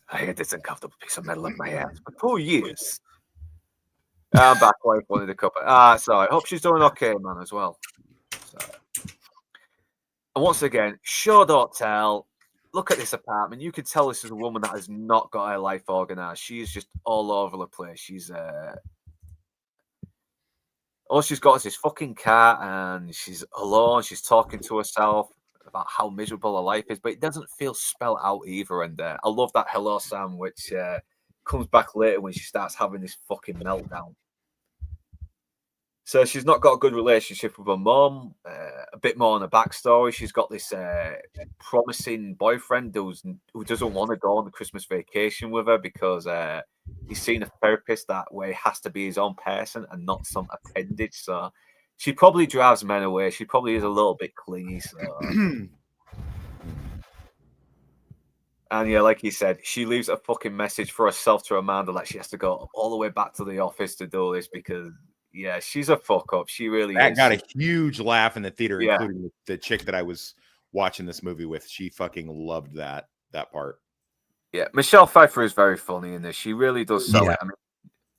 Speaker 4: uncomfortable piece of metal in my ass for 2 years. I'm back wife wanted a cup. Sorry. Hope she's doing okay, man, as well. So. And once again, show don't tell. Look at this apartment. You can tell this is a woman that has not got her life organized. She's just all over the place. She's all she's got is this fucking cat, and she's alone. She's talking to herself about how miserable her life is, but it doesn't feel spelled out either. And I love that "Hello, Sam," which comes back later when she starts having this fucking meltdown. So she's not got a good relationship with her mom. A bit more on her backstory. She's got this promising boyfriend who doesn't want to go on the Christmas vacation with her because he's seen a therapist that way has to be his own person and not some appendage. So she probably drives men away. She probably is a little bit clingy. So. And yeah, like he said, she leaves a fucking message for herself to Amanda that she has to go all the way back to the office to do this because. Yeah, she's a fuck up. She really
Speaker 5: is. Got a huge laugh in the theater, including the chick that I was watching this movie with. She fucking loved that part.
Speaker 4: Yeah, Michelle Pfeiffer is very funny in this. She really does sell it. I mean,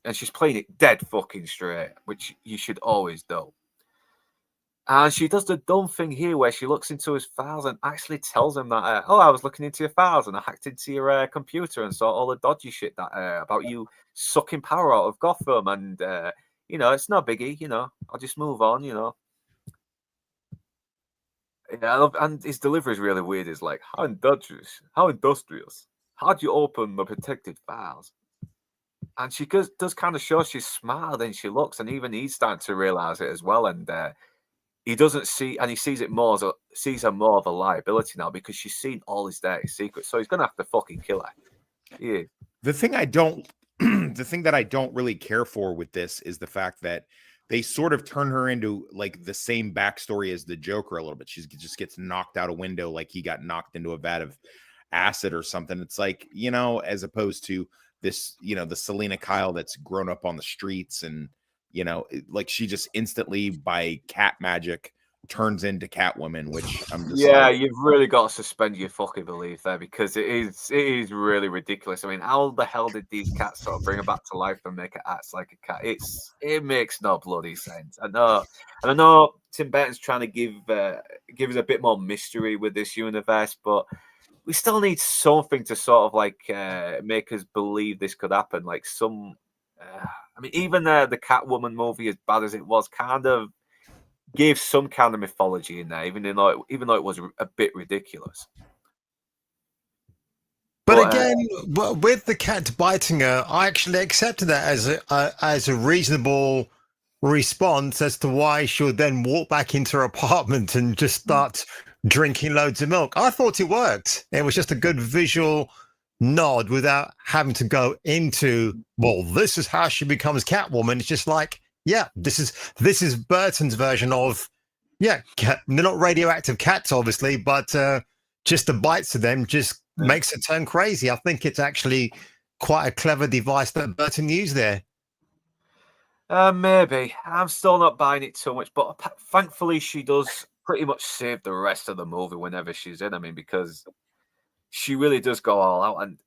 Speaker 4: and she's playing it dead fucking straight, which you should always do. And she does the dumb thing here where she looks into his files and actually tells him that, I was looking into your files and I hacked into your computer and saw all the dodgy shit that about you sucking power out of Gotham and... it's no biggie, I'll just move on, Yeah, and his delivery is really weird. It's like, how industrious? How do you open the protected files? And she does kind of show she's smarter than she looks, and even he's starting to realize it as well. And he doesn't see, and he sees her more of a liability now because she's seen all his dirty secrets. So he's gonna have to fucking kill her. Yeah.
Speaker 5: The thing that I don't really care for with this is the fact that they sort of turn her into like the same backstory as the Joker a little bit. She just gets knocked out a window like he got knocked into a vat of acid or something. It's like, as opposed to this, the Selena Kyle that's grown up on the streets and, like she just instantly by cat magic turns into Catwoman, which I'm just
Speaker 4: you've really got to suspend your fucking belief there because it is really ridiculous. I mean, how the hell did these cats sort of bring her back to life and make her act like a cat? It makes no bloody sense. I know Tim Burton's trying to give us a bit more mystery with this universe, but we still need something to sort of like make us believe this could happen. Like even the Catwoman movie, as bad as it was, kind of gave some kind of mythology in there, even though it was a bit ridiculous.
Speaker 1: But again, with the cat biting her, I actually accepted that as a reasonable response as to why she would then walk back into her apartment and just start drinking loads of milk. I thought it worked. It was just a good visual nod without having to go into, well, this is how she becomes Catwoman. It's just like, yeah, this is Burton's version of, they're not radioactive cats, obviously, but just the bites of them just makes it turn crazy. I think it's actually quite a clever device that Burton used there.
Speaker 4: Maybe. I'm still not buying it too much, but thankfully she does pretty much save the rest of the movie whenever she's in. I mean, because she really does go all out. And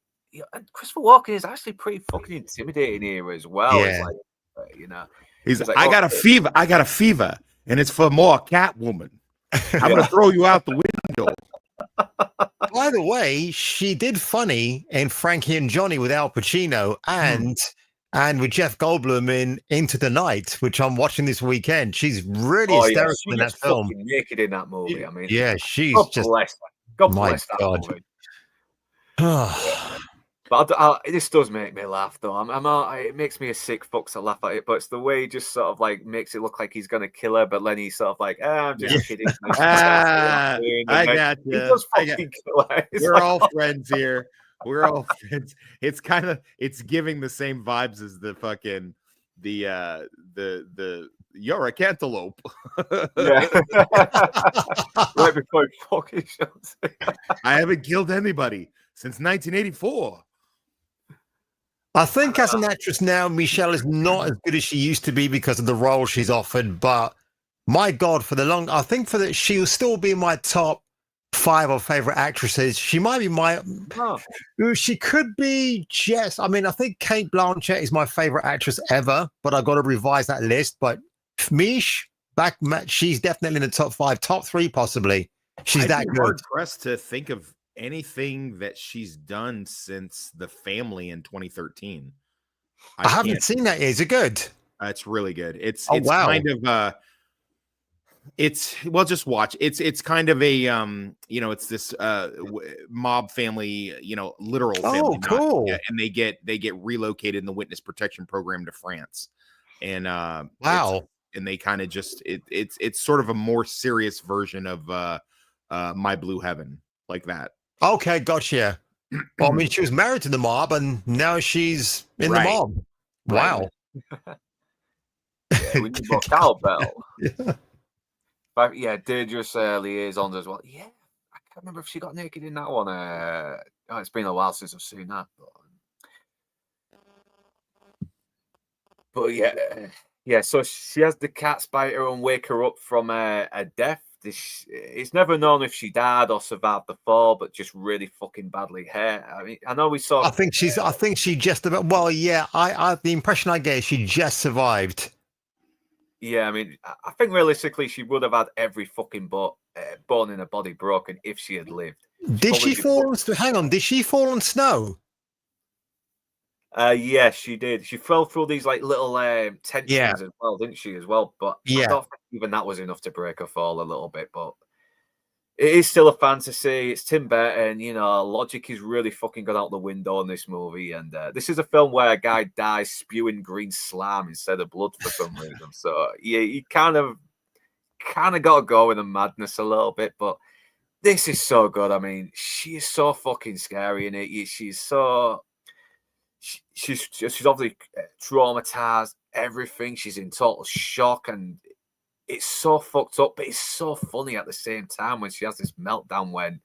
Speaker 4: and Christopher Walken is actually pretty fucking intimidating here as well.
Speaker 1: Yeah.
Speaker 4: It's like, you know,
Speaker 5: he's like,
Speaker 4: I
Speaker 5: got a fever. I got a fever, and it's for more Catwoman. I'm gonna throw you out the window.
Speaker 1: By the way, she did funny in Frankie and Johnny with Al Pacino and with Jeff Goldblum in Into the Night, which I'm watching this weekend. She's really hysterical in that film.
Speaker 4: Naked in that movie. I mean,
Speaker 1: yeah, she's
Speaker 4: God
Speaker 1: just
Speaker 4: bless her. God
Speaker 1: my
Speaker 4: bless that
Speaker 1: God.
Speaker 4: movie. But this does make me laugh, though. It makes me a sick fuck to laugh at it, but it's the way he just sort of like makes it look like he's gonna kill her, but then he's sort of like, I'm just kidding.
Speaker 5: I got you.
Speaker 4: He does fucking kill her.
Speaker 5: We're all friends here. We're all friends. It's giving the same vibes as the fucking the you're a cantaloupe.
Speaker 4: Yeah. Right before he fucking shows it.
Speaker 5: I haven't killed anybody since 1984.
Speaker 1: I think as an actress now, Michelle is not as good as she used to be because of the role she's offered. But my God, I think she'll still be my top 5 of favorite actresses. She might be she could be Jess. I mean, I think Cate Blanchett is my favorite actress ever, but I've got to revise that list. But Mish, she's definitely in the top 5, top 3 possibly. She's that good.
Speaker 5: Hard pressed to think of anything that she's done since The Family in 2013.
Speaker 1: I haven't seen that. Is it good?
Speaker 5: It's really good. It's
Speaker 1: wow.
Speaker 5: kind of just watch. It's kind of a it's this mob family, literal family.
Speaker 1: Oh, cool.
Speaker 5: And they get relocated in the witness protection program to France. And
Speaker 1: wow.
Speaker 5: And they kind of just it's sort of a more serious version of My Blue Heaven, like that.
Speaker 1: Okay, gotcha. Well, I mean, she was married to the mob, and now she's in the mob. Wow.
Speaker 4: Yeah, we need more cowbell. Yeah, dangerous liaisons as well. Yeah, I can't remember if she got naked in that one. It's been a while since I've seen that. But yeah. So she has the cats bite her and wake her up from a death. It's never known if she died or survived the fall, but just really fucking badly hurt. I mean, I know we saw.
Speaker 1: I think she just about. Well, yeah. I the impression I get is she just survived.
Speaker 4: Yeah, I mean, I think realistically she would have had every fucking bone in her body broken if she had lived.
Speaker 1: Did she fall? Hang on. Did she fall on snow?
Speaker 4: Yeah, she did. She fell through these like little tensions as well, didn't she? As well, but I don't think even that was enough to break her fall a little bit. But it is still a fantasy. It's Tim Burton. Logic is really fucking gone out the window in this movie. And this is a film where a guy dies spewing green slime instead of blood for some reason. So yeah, you kind of got to go with the madness a little bit. But this is so good. I mean, she is so fucking scary in it. She's so. She's obviously traumatized. Everything. She's in total shock, and it's so fucked up, but it's so funny at the same time when she has this meltdown when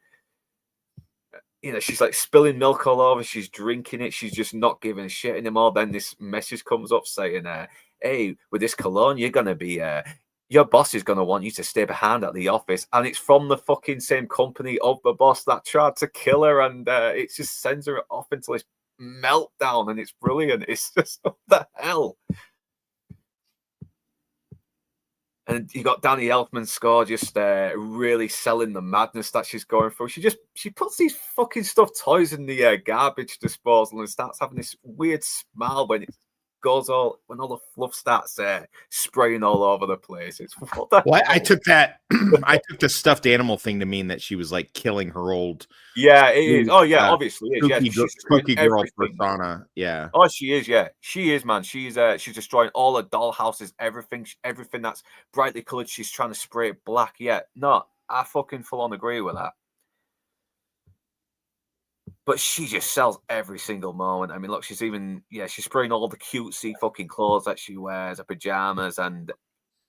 Speaker 4: she's like spilling milk all over, she's drinking it, she's just not giving a shit anymore. Then this message comes up saying, hey, with this cologne, you're gonna be your boss is gonna want you to stay behind at the office, and it's from the fucking same company of the boss that tried to kill her, and it just sends her off into this meltdown, and it's brilliant. It's just what the hell. And you got Danny Elfman's score just really selling the madness that she's going through. She puts these fucking stuffed toys in the garbage disposal and starts having this weird smile when it goes when all the fluff starts spraying all over the place. It's what the hell?
Speaker 5: I took that. I took the stuffed animal thing to mean that she was like killing her old.
Speaker 4: Yeah, it is. Oh yeah, obviously it is.
Speaker 5: She's cookie girl persona. Yeah.
Speaker 4: Oh, she is. Yeah, she is, man. She's destroying all the dollhouses, everything that's brightly colored. She's trying to spray it black. Yeah, no, I fucking full on agree with that. But she just sells every single moment. I mean, look, she's spraying all the cutesy fucking clothes that she wears, her pajamas, and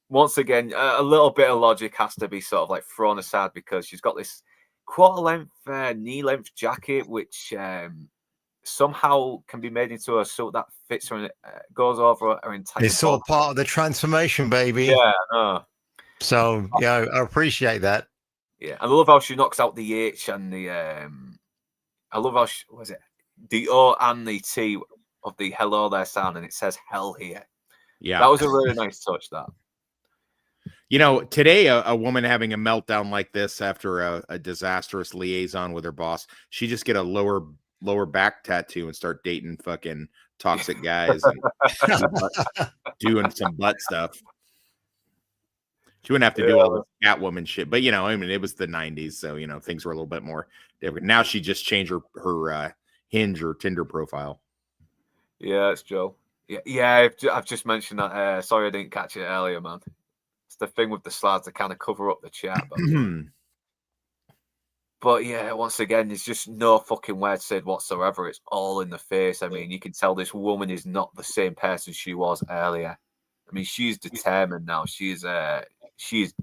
Speaker 4: once again, a little bit of logic has to be sort of like thrown aside because she's got this quarter-length, knee-length jacket, which somehow can be made into a suit that fits her and goes over her entire.
Speaker 1: It's all part of the transformation, baby.
Speaker 4: Yeah, no.
Speaker 1: So yeah, I appreciate that.
Speaker 4: Yeah, I love how she knocks out the H and the. I love how the O and the T of the hello there sound, and it says hell here.
Speaker 5: Yeah,
Speaker 4: that was a really nice touch. That.
Speaker 5: You know, today a woman having a meltdown like this after a disastrous liaison with her boss, she just get a lower back tattoo and start dating fucking toxic guys and doing some butt stuff. She wouldn't have to do all this Catwoman shit, but you know, I mean, it was the 90s, so you know, things were a little bit more different. Now she just changed her Hinge or Tinder profile.
Speaker 4: Yeah, it's Joe. Yeah, I've just mentioned that. Sorry, I didn't catch it earlier, man. It's the thing with the slides to kind of cover up the chat. But yeah, once again, there's just no fucking word said whatsoever. It's all in the face. I mean, you can tell this woman is not the same person she was earlier. I mean, she's determined now. She is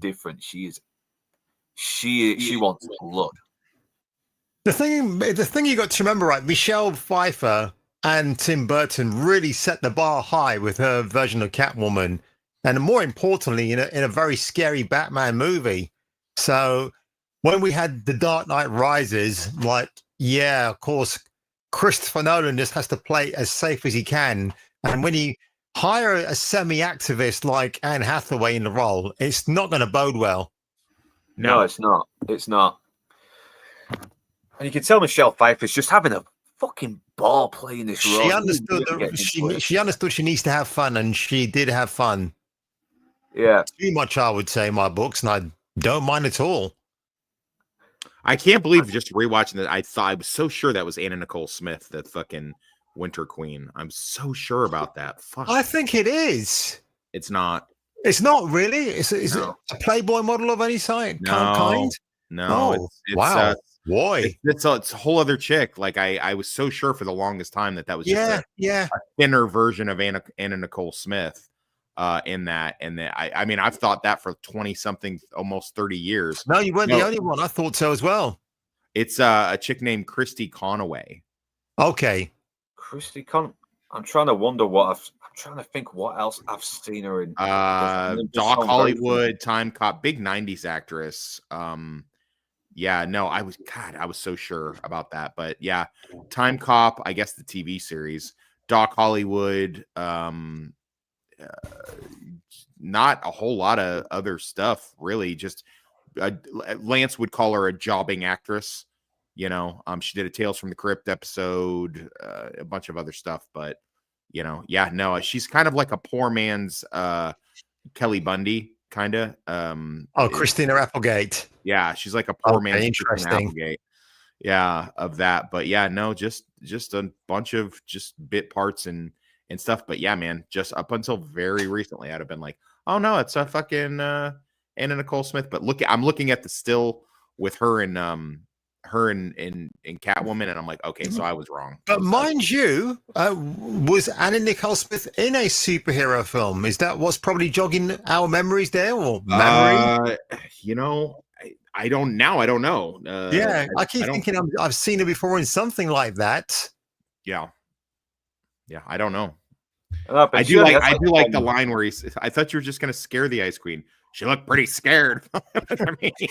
Speaker 4: different. She wants blood.
Speaker 1: The thing you got to remember, right? Michelle Pfeiffer and Tim Burton really set the bar high with her version of Catwoman, and more importantly, in a very scary Batman movie. So when we had The Dark Knight Rises, like, yeah, of course, Christopher Nolan just has to play as safe as he can, and when you hire a semi-activist like Anne Hathaway in the role, it's not going to bode well.
Speaker 4: No, it's not. It's not. And you can tell Michelle Pfeiffer's just having a fucking ball playing this role.
Speaker 1: She understood she understood she needs to have fun, and she did have fun.
Speaker 4: Yeah.
Speaker 1: Too much, I would say, in my books, and I don't mind at all.
Speaker 5: I can't believe just rewatching that. I was so sure that was Anna Nicole Smith, that fucking Winter Queen. I'm so sure about that. Fuck.
Speaker 1: I think it is.
Speaker 5: It's not. It's
Speaker 1: not really. Is it a Playboy model of any kind?
Speaker 5: No.
Speaker 1: Oh, it's wow. Boy,
Speaker 5: it's a whole other chick. Like I was so sure for the longest time that was just a thinner version of Anna Nicole Smith in that. And I mean, I've thought that for 20 something, almost 30 years.
Speaker 1: No, you weren't the only one. I thought so as well.
Speaker 5: It's a chick named Christy Conaway.
Speaker 1: Okay.
Speaker 4: Christy I'm trying to wonder I'm trying to think what else I've seen her in.
Speaker 5: Doc Hollywood, Time Cop, big 90s actress. Yeah, no, I was so sure about that. But yeah, Time Cop, I guess the TV series, Doc Hollywood, not a whole lot of other stuff, really. Just Lance would call her a jobbing actress. You know, she did a Tales from the Crypt episode, a bunch of other stuff. But, you know, yeah, no, she's kind of like a poor man's Kelly Bundy. Kind of.
Speaker 1: Christina Applegate.
Speaker 5: Yeah, she's like a poor man's
Speaker 1: Christina
Speaker 5: Applegate. Yeah, of that. But yeah, no, just a bunch of just bit parts and stuff. But yeah, man, just up until very recently, I'd have been like, oh no, it's a fucking Anna Nicole Smith. But I'm looking at the still with her and Catwoman, and I'm like, okay, so I was wrong.
Speaker 1: But mind you, was Anna Nicole Smith in a superhero film? Is that what's probably jogging our memories there, or memory?
Speaker 5: You know, I don't know.
Speaker 1: Yeah, I keep thinking I've seen her before in something like that.
Speaker 5: Yeah, I don't know.
Speaker 4: I
Speaker 5: do like the line where I thought you were just gonna scare the Ice Queen. She looked pretty scared.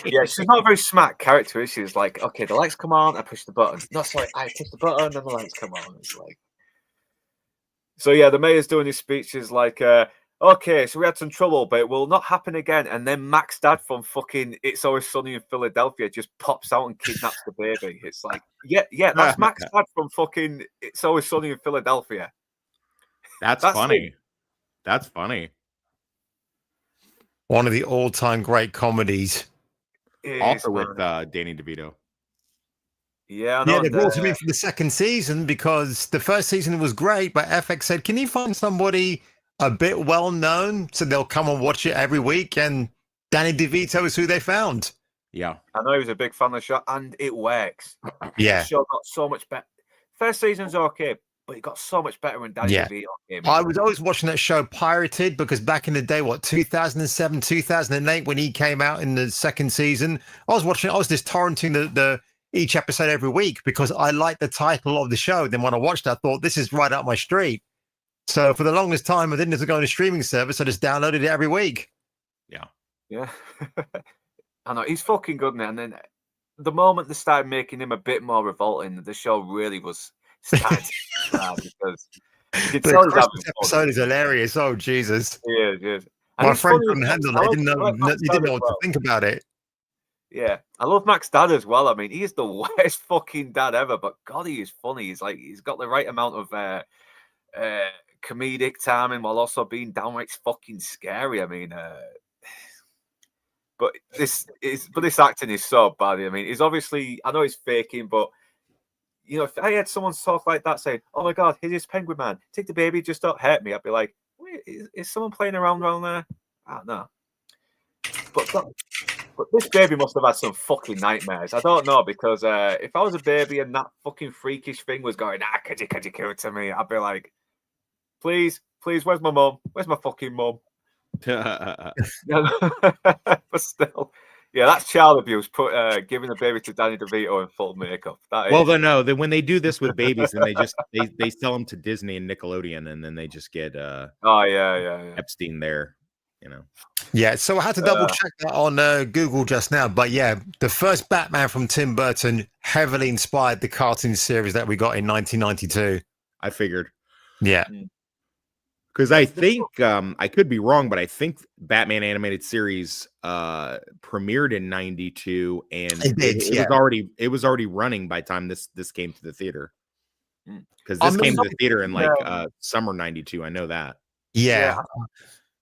Speaker 4: Yeah, she's not a very smart character. She's like, okay, the lights come on, I push the button. No, sorry, I push the button, and the lights come on. It's like, so yeah, the mayor's doing his speech. Is like, okay, so we had some trouble, but it will not happen again. And then Mac's dad from fucking It's Always Sunny in Philadelphia just pops out and kidnaps the baby. It's like, yeah, that's Mac's dad from fucking It's Always Sunny in Philadelphia.
Speaker 5: That's funny. That's funny.
Speaker 1: One of the all-time great comedies.
Speaker 5: Also with Danny DeVito.
Speaker 4: Yeah,
Speaker 1: they brought him in for the second season because the first season was great, but FX said, can you find somebody a bit well-known so they'll come and watch it every week? And Danny DeVito is who they found.
Speaker 5: Yeah.
Speaker 4: I know he was a big fan of the show, and it works.
Speaker 1: Yeah.
Speaker 4: The show got so much better. First season's okay, but it got so much better when Danny DeVito came in.
Speaker 1: I was always watching that show pirated because back in the day, 2007, 2008, when he came out in the second season, I was just torrenting the each episode every week because I liked the title of the show. Then when I watched it, I thought, this is right up my street. So for the longest time, I didn't have to go on a streaming service. I just downloaded it every week.
Speaker 4: Yeah. I know, he's fucking good now. And then the moment they started making him a bit more revolting, the show really was... because you can
Speaker 1: The
Speaker 4: tell he's having
Speaker 1: Christmas
Speaker 4: fun.
Speaker 1: episode is hilarious. Oh Jesus!
Speaker 4: Yeah.
Speaker 1: My friend couldn't handle it. He didn't know what to think about it.
Speaker 4: Yeah, I love Mac's dad as well. I mean, he's the worst fucking dad ever, but God, he is funny. He's got the right amount of comedic timing while also being downright fucking scary. I mean, but this acting is so bad. I mean, he's obviously, I know he's faking, but you know, if I had someone talk like that, saying, "Oh my God, here's this Penguin Man, take the baby, just don't hurt me," I'd be like, "Wait, is someone playing around there?" I don't know. But this baby must have had some fucking nightmares. I don't know, because if I was a baby and that fucking freakish thing was going, could you to me, I'd be like, please, where's my mum? Where's my fucking mum? But still, yeah, that's child abuse. Giving a baby to Danny DeVito in full makeup.
Speaker 5: Then when they do this with babies, then they sell them to Disney and Nickelodeon, and then they just get Epstein there. You know.
Speaker 1: Yeah, so I had to double check that on Google just now. But yeah, the first Batman from Tim Burton heavily inspired the cartoon series that we got in 1992.
Speaker 5: I figured.
Speaker 1: Yeah.
Speaker 5: Because I think, I could be wrong, but I think Batman animated series premiered in 92, and it was already running by the time this came to the theater. Because this came to the theater in summer 92. I know that.
Speaker 1: Yeah.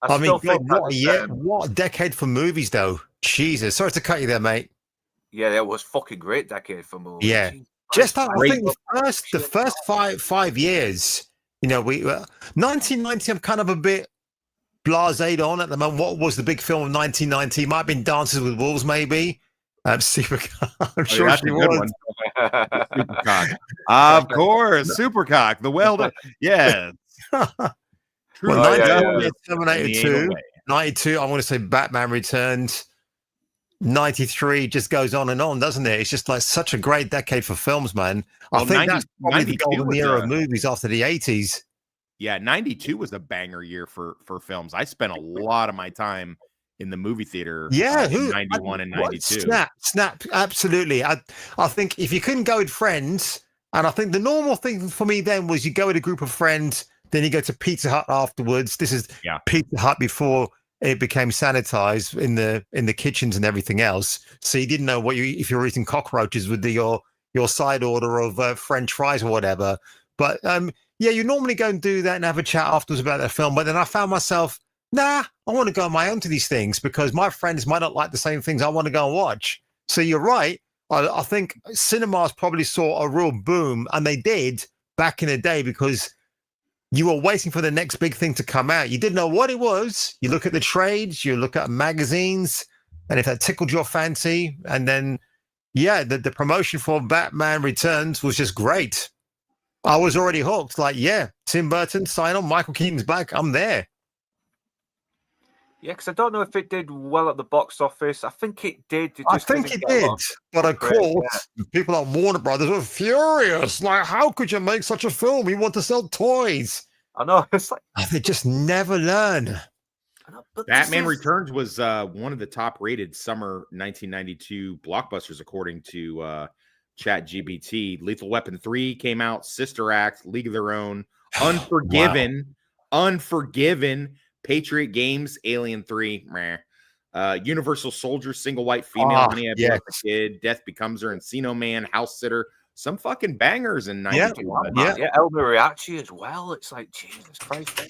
Speaker 1: I mean, God, what a decade for movies, though. Jesus, sorry to cut you there, mate.
Speaker 4: Yeah, that was fucking great decade for movies.
Speaker 1: Yeah, just I think the first 5 years. You know, 1990. I'm kind of a bit blasé on at the moment. What was the big film of 1990? Might have been Dances with Wolves, maybe. Supercock. I'm sure she was.
Speaker 5: Supercock. Of course, Supercock. The well, yeah.
Speaker 1: Terminator 2, 92. I want to say Batman Returns. 93 just goes on and on, doesn't it? It's just like such a great decade for films, man. I think that's probably the golden era of movies after the 80s.
Speaker 5: Yeah, 92 was a banger year for films. I spent a lot of my time in the movie theater.
Speaker 1: Yeah,
Speaker 5: in 91 and 92.
Speaker 1: Snap, absolutely. I think if you couldn't go with friends, and I think the normal thing for me then was you go with a group of friends, then you go to Pizza Hut afterwards. This is Pizza Hut before it became sanitized in the kitchens and everything else. So you didn't know if you were eating cockroaches with your side order of French fries or whatever. But you normally go and do that and have a chat afterwards about the film. But then I found myself, I want to go on my own to these things because my friends might not like the same things I want to go and watch. So you're right. I think cinemas probably saw a real boom, and they did back in the day because you were waiting for the next big thing to come out. You didn't know what it was. You look at the trades, you look at magazines, and if that tickled your fancy, and then, the promotion for Batman Returns was just great. I was already hooked. Like, Tim Burton, sign on, Michael Keaton's back. I'm there.
Speaker 4: Yeah, because I don't know if it did well at the box office. I think it did.
Speaker 1: I think it did. But of course, people at Warner Brothers were furious. Like, how could you make such a film? We want to sell toys.
Speaker 4: I know. It's like
Speaker 1: they just never learn.
Speaker 5: Batman Returns was one of the top-rated summer 1992 blockbusters, according to ChatGPT. Lethal Weapon 3 came out. Sister Act, League of Their Own, Unforgiven, Patriot Games, Alien 3, Universal Soldier, Single White Female, Honey, I Blew Up a Kid, Death Becomes Her, Encino Man, House Sitter, some fucking bangers in 92.
Speaker 4: El Mariachi as well. It's like, Jesus Christ.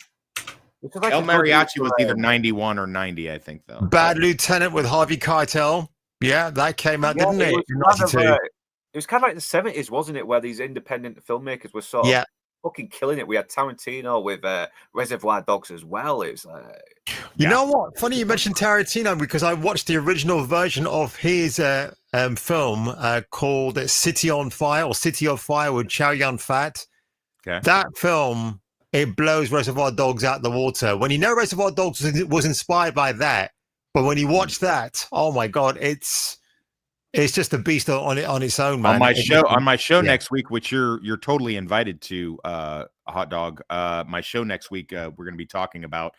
Speaker 5: Like El Mariachi was either 91 or 90, I think, though.
Speaker 1: Bad Lieutenant with Harvey Keitel. Yeah, that came out, didn't it?
Speaker 4: It was kind of like the 70s, wasn't it, where these independent filmmakers were sort of fucking killing it. We had Tarantino with Reservoir Dogs as well. It was
Speaker 1: you know what? Funny you mentioned Tarantino because I watched the original version of his film called City on Fire or City of Fire with Chow Yun-fat.
Speaker 5: Okay.
Speaker 1: That film, it blows Reservoir Dogs out the water. When you know Reservoir Dogs was inspired by that, but when you watch that, oh my God, it's just a beast on its own, man.
Speaker 5: On my show next week, which you're totally invited to, Hot Dog. My show next week, we're going to be talking about.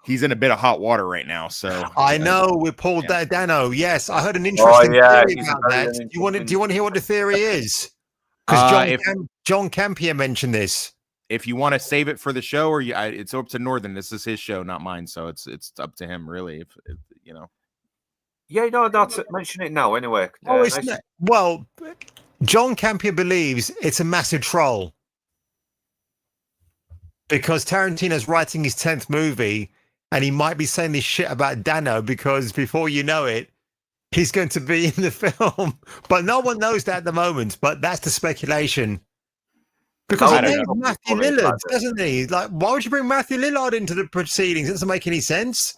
Speaker 5: He's in a bit of hot water right now, so
Speaker 1: I know with Paul Dano. Yes, I heard an interesting theory about that. Do you want to hear what the theory is? Because John Campea mentioned this.
Speaker 5: If you want to save it for the show, or it's up to Northern. This is his show, not mine, so it's up to him, really. If you know.
Speaker 4: Yeah, no, not mention it now. Anyway,
Speaker 1: well, John Campea believes it's a massive troll because Tarantino's writing his 10th movie, and he might be saying this shit about Dano because before you know it, he's going to be in the film. But no one knows that at the moment. But that's the speculation. Because he named Matthew Lillard, doesn't he? Like, why would you bring Matthew Lillard into the proceedings? It doesn't make any sense.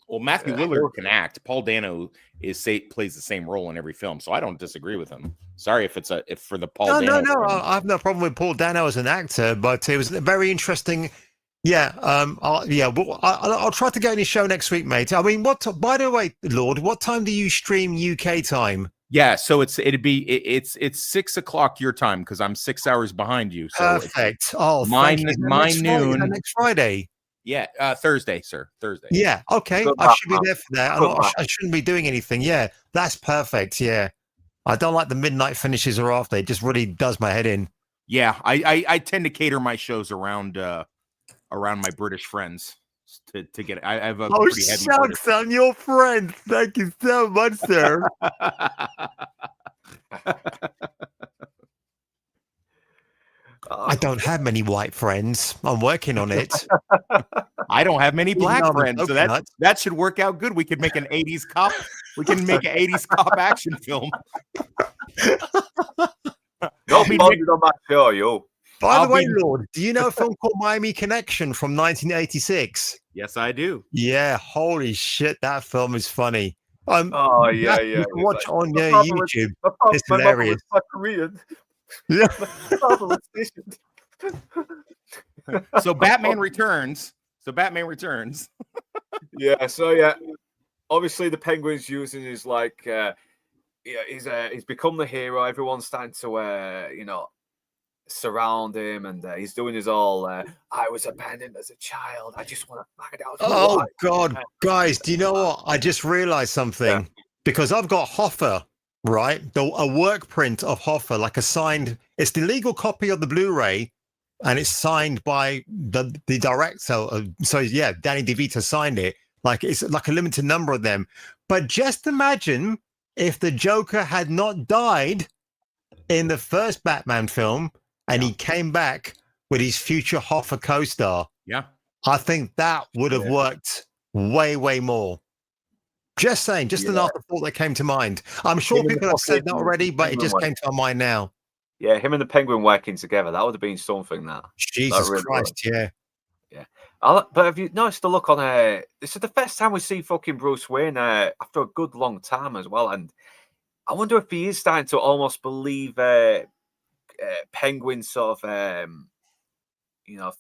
Speaker 5: Well, Matthew Lillard can act. Paul Dano plays the same role in every film, so I don't disagree with him. Sorry if for the Paul Dano.
Speaker 1: No, I have no problem with Paul Dano as an actor, but it was very interesting. Yeah, I'll try to get on his show next week, mate. I mean, by the way, Lord, what time do you stream UK time?
Speaker 5: Yeah, so it's 6 o'clock your time because I'm 6 hours behind you. So
Speaker 1: perfect. Oh,
Speaker 5: mine noon
Speaker 1: next Friday.
Speaker 5: Yeah, Thursday, sir. Thursday.
Speaker 1: Yeah, okay. I should be there for that. I shouldn't be doing anything. Yeah, that's perfect. Yeah, I don't like the midnight finishes or after. It just really does my head in.
Speaker 5: Yeah, I tend to cater my shows around my British friends to get. I have a pretty heavy. Oh, shucks,
Speaker 1: I'm your friend. Thank you so much, sir. I don't have many white friends. I'm working on it.
Speaker 5: I don't have many black friends, so that should work out good. We could make an 80s cop. We can make an 80s cop action film.
Speaker 4: Don't be on that show, yo.
Speaker 1: By the way, Lord, do you know a film called Miami Connection from 1986?
Speaker 5: Yes, I do.
Speaker 1: Yeah, holy shit, that film is funny.
Speaker 4: Yeah.
Speaker 1: You can watch it on YouTube. It's hilarious.
Speaker 4: Yeah.
Speaker 5: So Batman Returns.
Speaker 4: Yeah. So yeah, obviously the Penguin's using his he's become the hero. Everyone's starting to surround him, and he's doing his all. I was abandoned as a child. I just want to find out.
Speaker 1: Oh God, guys, do you know what? I just realized something because I've got Hoffa. Right, a work print of Hoffa, like a signed. It's the legal copy of the Blu-ray, and it's signed by the director. So yeah, Danny DeVito signed it. Like it's like a limited number of them. But just imagine if the Joker had not died in the first Batman film, and he came back with his future Hoffa co-star.
Speaker 5: Yeah,
Speaker 1: I think that would have worked way more. Just saying, just an afterthought that came to mind. I'm sure people have said that already, but it just came to my mind now.
Speaker 4: Yeah, him and the Penguin working together, that would have been something.
Speaker 1: Jesus Christ, yeah.
Speaker 4: But have you noticed the look on this is the first time we see fucking Bruce Wayne after a good long time as well, and I wonder if he is starting to almost believe Penguin sort of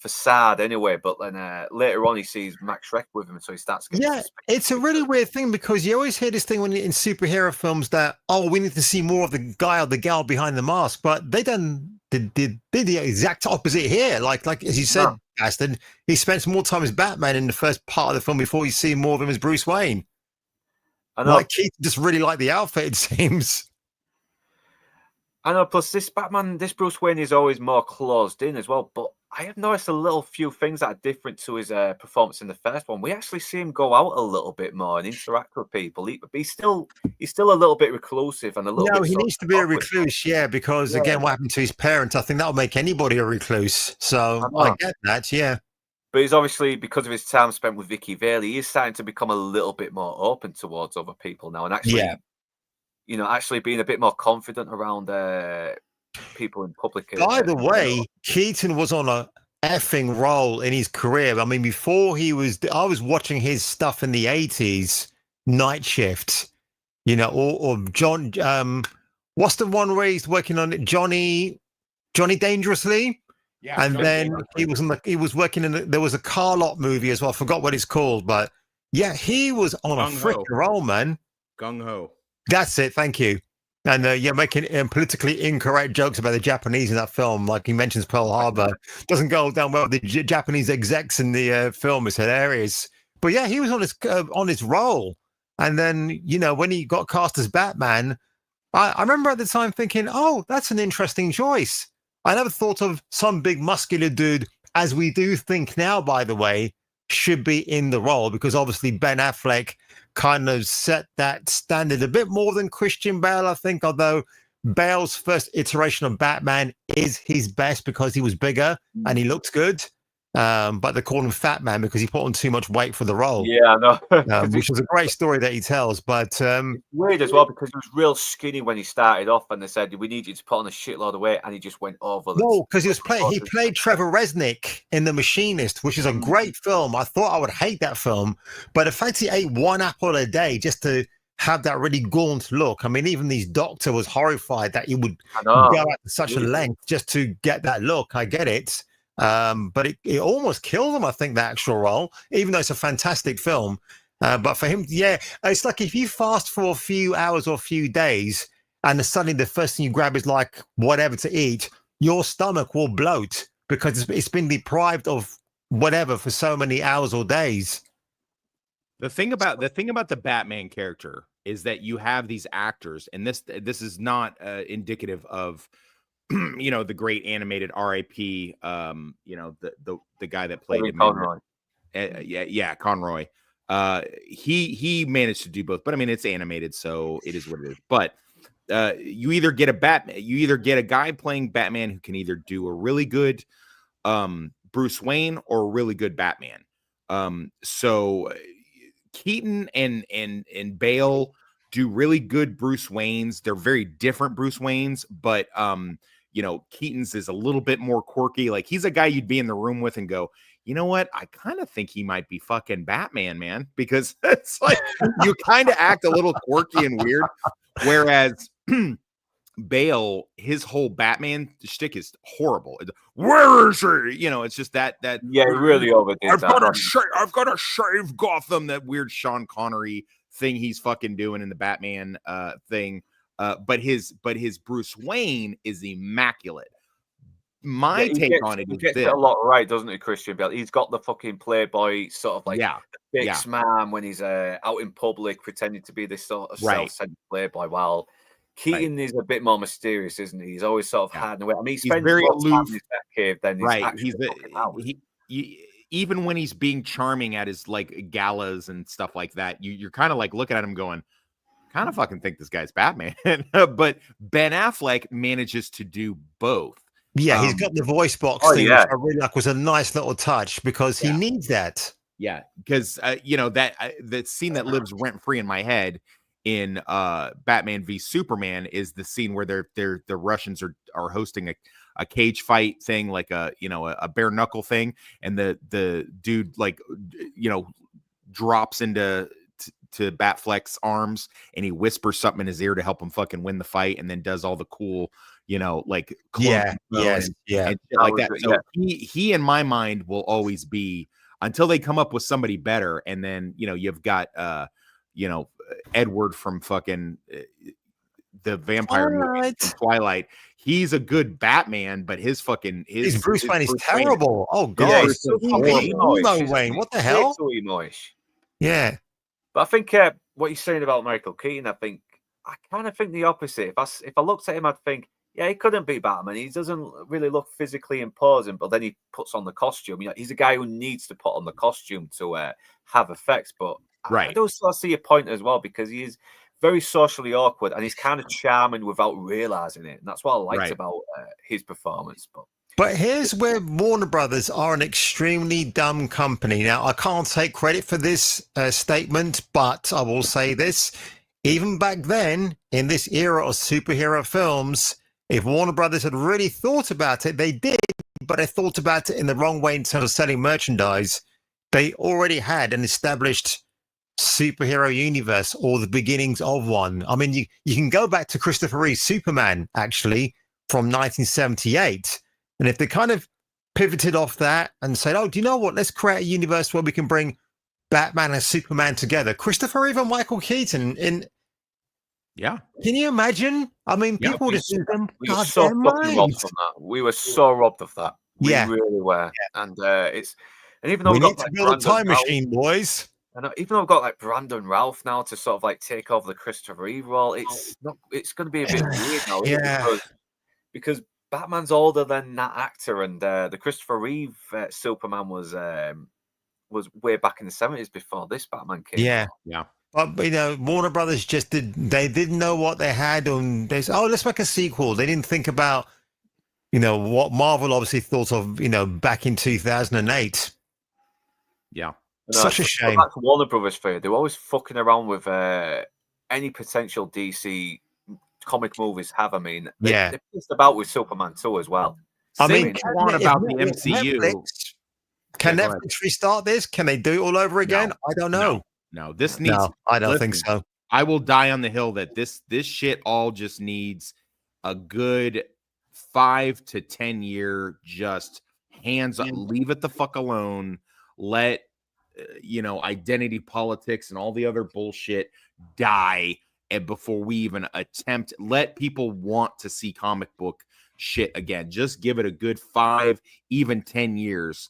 Speaker 4: facade anyway, but then later on he sees Max Schreck with him, so he starts getting
Speaker 1: it's a really weird thing because you always hear this thing when in superhero films that we need to see more of the guy or the gal behind the mask, but they did the exact opposite here. Like as you said, Aston, he spends more time as Batman in the first part of the film before you see more of him as Bruce Wayne. I know. Like Keith just really liked the outfit, it seems.
Speaker 4: I know, plus this Bruce Wayne is always more closed in as well, but I have noticed a few things that are different to his performance in the first one. We actually see him go out a little bit more and interact with people. He's still a little bit reclusive and a little bit...
Speaker 1: No, he needs to be a recluse, because again, what happened to his parents, I think that'll make anybody a recluse. So I get that, yeah.
Speaker 4: But he's obviously, because of his time spent with Vicky Vale, he is starting to become a little bit more open towards other people now and actually... actually being a bit more confident around people in public.
Speaker 1: By the way, Keaton was on a effing roll in his career. I mean, before I was watching his stuff in the 80s, Night Shift, or John, what's the one where he's working on it? Johnny Dangerously? Yeah. And then he was working there was a car lot movie as well. I forgot what it's called, but yeah, he was on a freaking roll, man.
Speaker 5: Gung Ho.
Speaker 1: That's it. Thank you. And making politically incorrect jokes about the Japanese in that film, like he mentions Pearl Harbor, doesn't go down well with the Japanese execs in the film. Is hilarious. But yeah, he was on his roll, and then when he got cast as Batman, I remember at the time thinking, oh, that's an interesting choice. I never thought of some big muscular dude, as we do think now, by the way, should be in the role, because obviously Ben Affleck kind of set that standard a bit more than Christian Bale, I think, although Bale's first iteration of Batman is his best because he was bigger and he looked good. But they call him Fat Man because he put on too much weight for the role.
Speaker 4: Yeah, I know.
Speaker 1: Which is a great story that he tells. But
Speaker 4: it's weird as well because he was real skinny when he started off, and they said we need you to put on a shitload of weight, and he just went over.
Speaker 1: No, because he played Trevor Resnick in The Machinist, which is a great film. I thought I would hate that film, but the fact he ate one apple a day just to have that really gaunt look. I mean, even his doctor was horrified that he would go out to such a length just to get that look. I get it. But it almost killed him, I think, the actual role, even though it's a fantastic film. But for him, yeah, it's like if you fast for a few hours or a few days and suddenly the first thing you grab is like whatever to eat, your stomach will bloat because it's been deprived of whatever for so many hours or days.
Speaker 5: The thing about the Batman character is that you have these actors, and this is not indicative of the great animated R.I.P. The guy that played him,
Speaker 4: Conroy.
Speaker 5: Conroy. He managed to do both, but I mean it's animated, so it is what it is. But you either get a guy playing Batman who can either do a really good Bruce Wayne or a really good Batman. So Keaton and Bale do really good Bruce Waynes. They're very different Bruce Waynes, but Keaton's is a little bit more quirky. Like he's a guy you'd be in the room with and go, you know what? I kind of think he might be fucking Batman, man, because it's like you kind of act a little quirky and weird. Whereas Bale, his whole Batman shtick is horrible. Where is he? It's just that.
Speaker 4: Yeah, really overdid.
Speaker 5: I've got to shave Gotham. That weird Sean Connery thing he's fucking doing in the Batman thing. But his Bruce Wayne is immaculate. My take on it is
Speaker 4: gets it a lot right, doesn't he, Christian Bale? He's got the fucking playboy sort of like big smam when he's out in public pretending to be this sort of self-centered playboy, while Keaton is a bit more mysterious, isn't he? He's always sort of hiding away. I mean, he spends
Speaker 5: very aloof.
Speaker 4: In his cave, then
Speaker 5: even when he's being charming at his like galas and stuff like that, you're kind of like looking at him going, kind of fucking think this guy's Batman. But Ben Affleck manages to do both.
Speaker 1: Yeah, he's got the voice box thing, which I really like, was a nice little touch because he needs that.
Speaker 5: Yeah, because that scene that lives rent free in my head in Batman v Superman is the scene where the Russians are hosting a cage fight thing, like a bare knuckle thing, and the dude drops into Batfleck's arms and he whispers something in his ear to help him fucking win the fight, and then does all the cool like and like that. So he in my mind will always be, until they come up with somebody better, and then you've got Edward from fucking the vampire movie from Twilight. He's a good Batman, but his
Speaker 1: Bruce Wayne is terrible. Oh god, Wayne, what the hell? Yeah.
Speaker 4: But I think what you're saying about Michael Keaton, I kind of think the opposite. If I looked at him, I'd think, he couldn't be Batman. He doesn't really look physically imposing, but then he puts on the costume. He's a guy who needs to put on the costume to have effects. But I do still see a point as well, because he is very socially awkward and he's kind of charming without realizing it. And that's what I liked about his performance.
Speaker 1: But here's where Warner Brothers are an extremely dumb company. Now, I can't take credit for this statement, but I will say this. Even back then, in this era of superhero films, if Warner Brothers had really thought about it, they did, but they thought about it in the wrong way in terms of selling merchandise. They already had an established superhero universe, or the beginnings of one. I mean, you can go back to Christopher Reeve's Superman, actually, from 1978. And if they kind of pivoted off that and said, oh, do you know what? Let's create a universe where we can bring Batman and Superman together. Christopher Reeve and Michael Keaton can you imagine? I mean, people just do them.
Speaker 4: We were so robbed from that. We were so robbed of that. We really were. And and even though
Speaker 1: we need to build a time machine, boys.
Speaker 4: And even though I've got like Brandon Routh now to sort of like take over the Christopher Reeve role, it's going to be a bit weird now, because Batman's older than that actor, and the Christopher Reeve Superman was way back in the 70s before this Batman came.
Speaker 5: Yeah.
Speaker 1: But Warner Brothers they didn't know what they had, and they said, "Oh, let's make a sequel." They didn't think about, what Marvel obviously thought of, back in 2008.
Speaker 5: Yeah.
Speaker 1: Such a shame.
Speaker 4: That's Warner Brothers for you. They're always fucking around with any potential DC comic movies have. I mean, they're pissed about with Superman 2 as well.
Speaker 5: About the MCU.
Speaker 1: Can Netflix restart this? Can they do it all over again? I don't know.
Speaker 5: No, this needs.
Speaker 1: No, I don't think so.
Speaker 5: I will die on the hill that this shit all just needs a good 5 to 10 year just hands up. Leave it the fuck alone. Let identity politics and all the other bullshit die, and before we even attempt, let people want to see comic book shit again. Just give it a good 5, even 10 years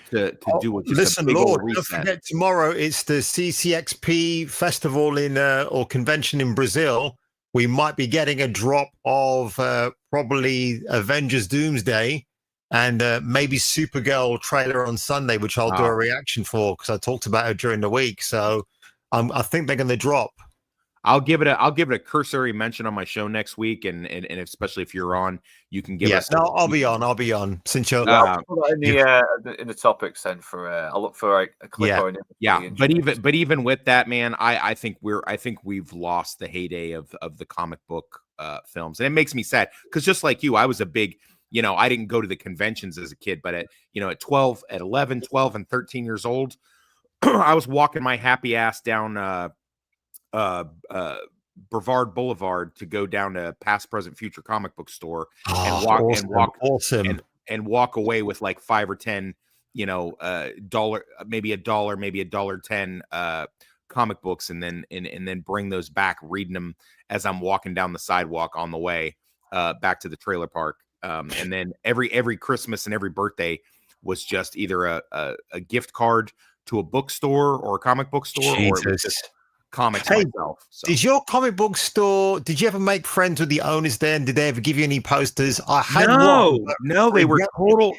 Speaker 5: to do it.
Speaker 1: Listen, Lord, don't forget tomorrow it's the CCXP festival or convention in Brazil. We might be getting a drop of probably Avengers Doomsday and maybe Supergirl trailer on Sunday, which I'll do a reaction for because I talked about it during the week. So I think they're going to drop.
Speaker 5: I'll give it a cursory mention on my show next week, and especially if you're on, you can give us.
Speaker 1: No, I'll be on. Since you're
Speaker 4: in the topics then for I'll look for a clip or an
Speaker 5: but even with that, man, I think we've lost the heyday of the comic book films, and it makes me sad because just like you, I was a big. I didn't go to the conventions as a kid, but at 11, 12, and 13 years old, I was walking my happy ass down Brevard Boulevard to go down to Past, Present, Future comic book store and walk away with like 5 or 10, dollar, maybe $1, maybe $1.10 comic books, and then bring those back, reading them as I'm walking down the sidewalk on the way back to the trailer park. And then every Christmas and every birthday was just either a gift card to a bookstore or a comic book store, or it was just comics myself. So.
Speaker 1: Did your comic book store? Did you ever make friends with the owners there? And did they ever give you any posters? I had
Speaker 5: no, they were total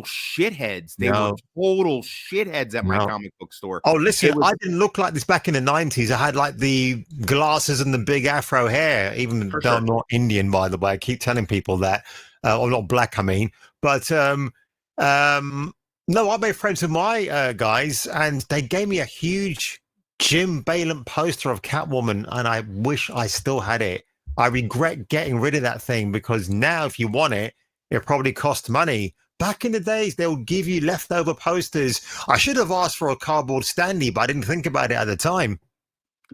Speaker 5: shitheads. They were total shitheads at my comic book store.
Speaker 1: Oh, listen, I didn't look like this back in the 90s. I had like the glasses and the big afro hair, even though I'm not Indian, by the way. I keep telling people that. I'm not black, I mean. But no, I made friends with my guys, and they gave me a huge Jim Balent poster of Catwoman, and I wish I still had it. I regret getting rid of that thing because now if you want it, it probably costs money. Back in the days, they'll give you leftover posters. I should have asked for a cardboard standee, but I didn't think about it at the time.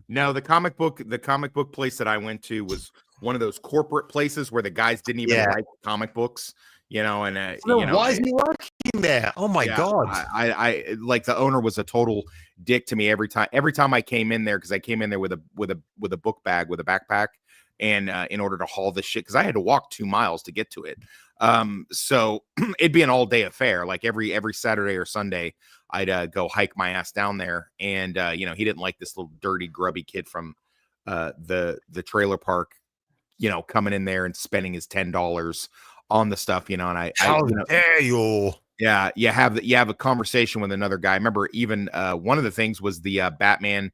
Speaker 5: No, the comic book place that I went to was one of those corporate places where the guys didn't even like comic books. Why is he working there? Oh my God. I like the owner was a total dick to me every time I came in there, because I came in there with a book bag, with a backpack, and in order to haul this shit, because I had to walk 2 miles to get to it. So it'd be an all day affair. Like every Saturday or Sunday, I'd go hike my ass down there, and he didn't like this little dirty, grubby kid from the trailer park, coming in there and spending his $10 on the stuff, and
Speaker 1: how dare you?
Speaker 5: Yeah, you have a conversation with another guy. I remember even one of the things was the Batman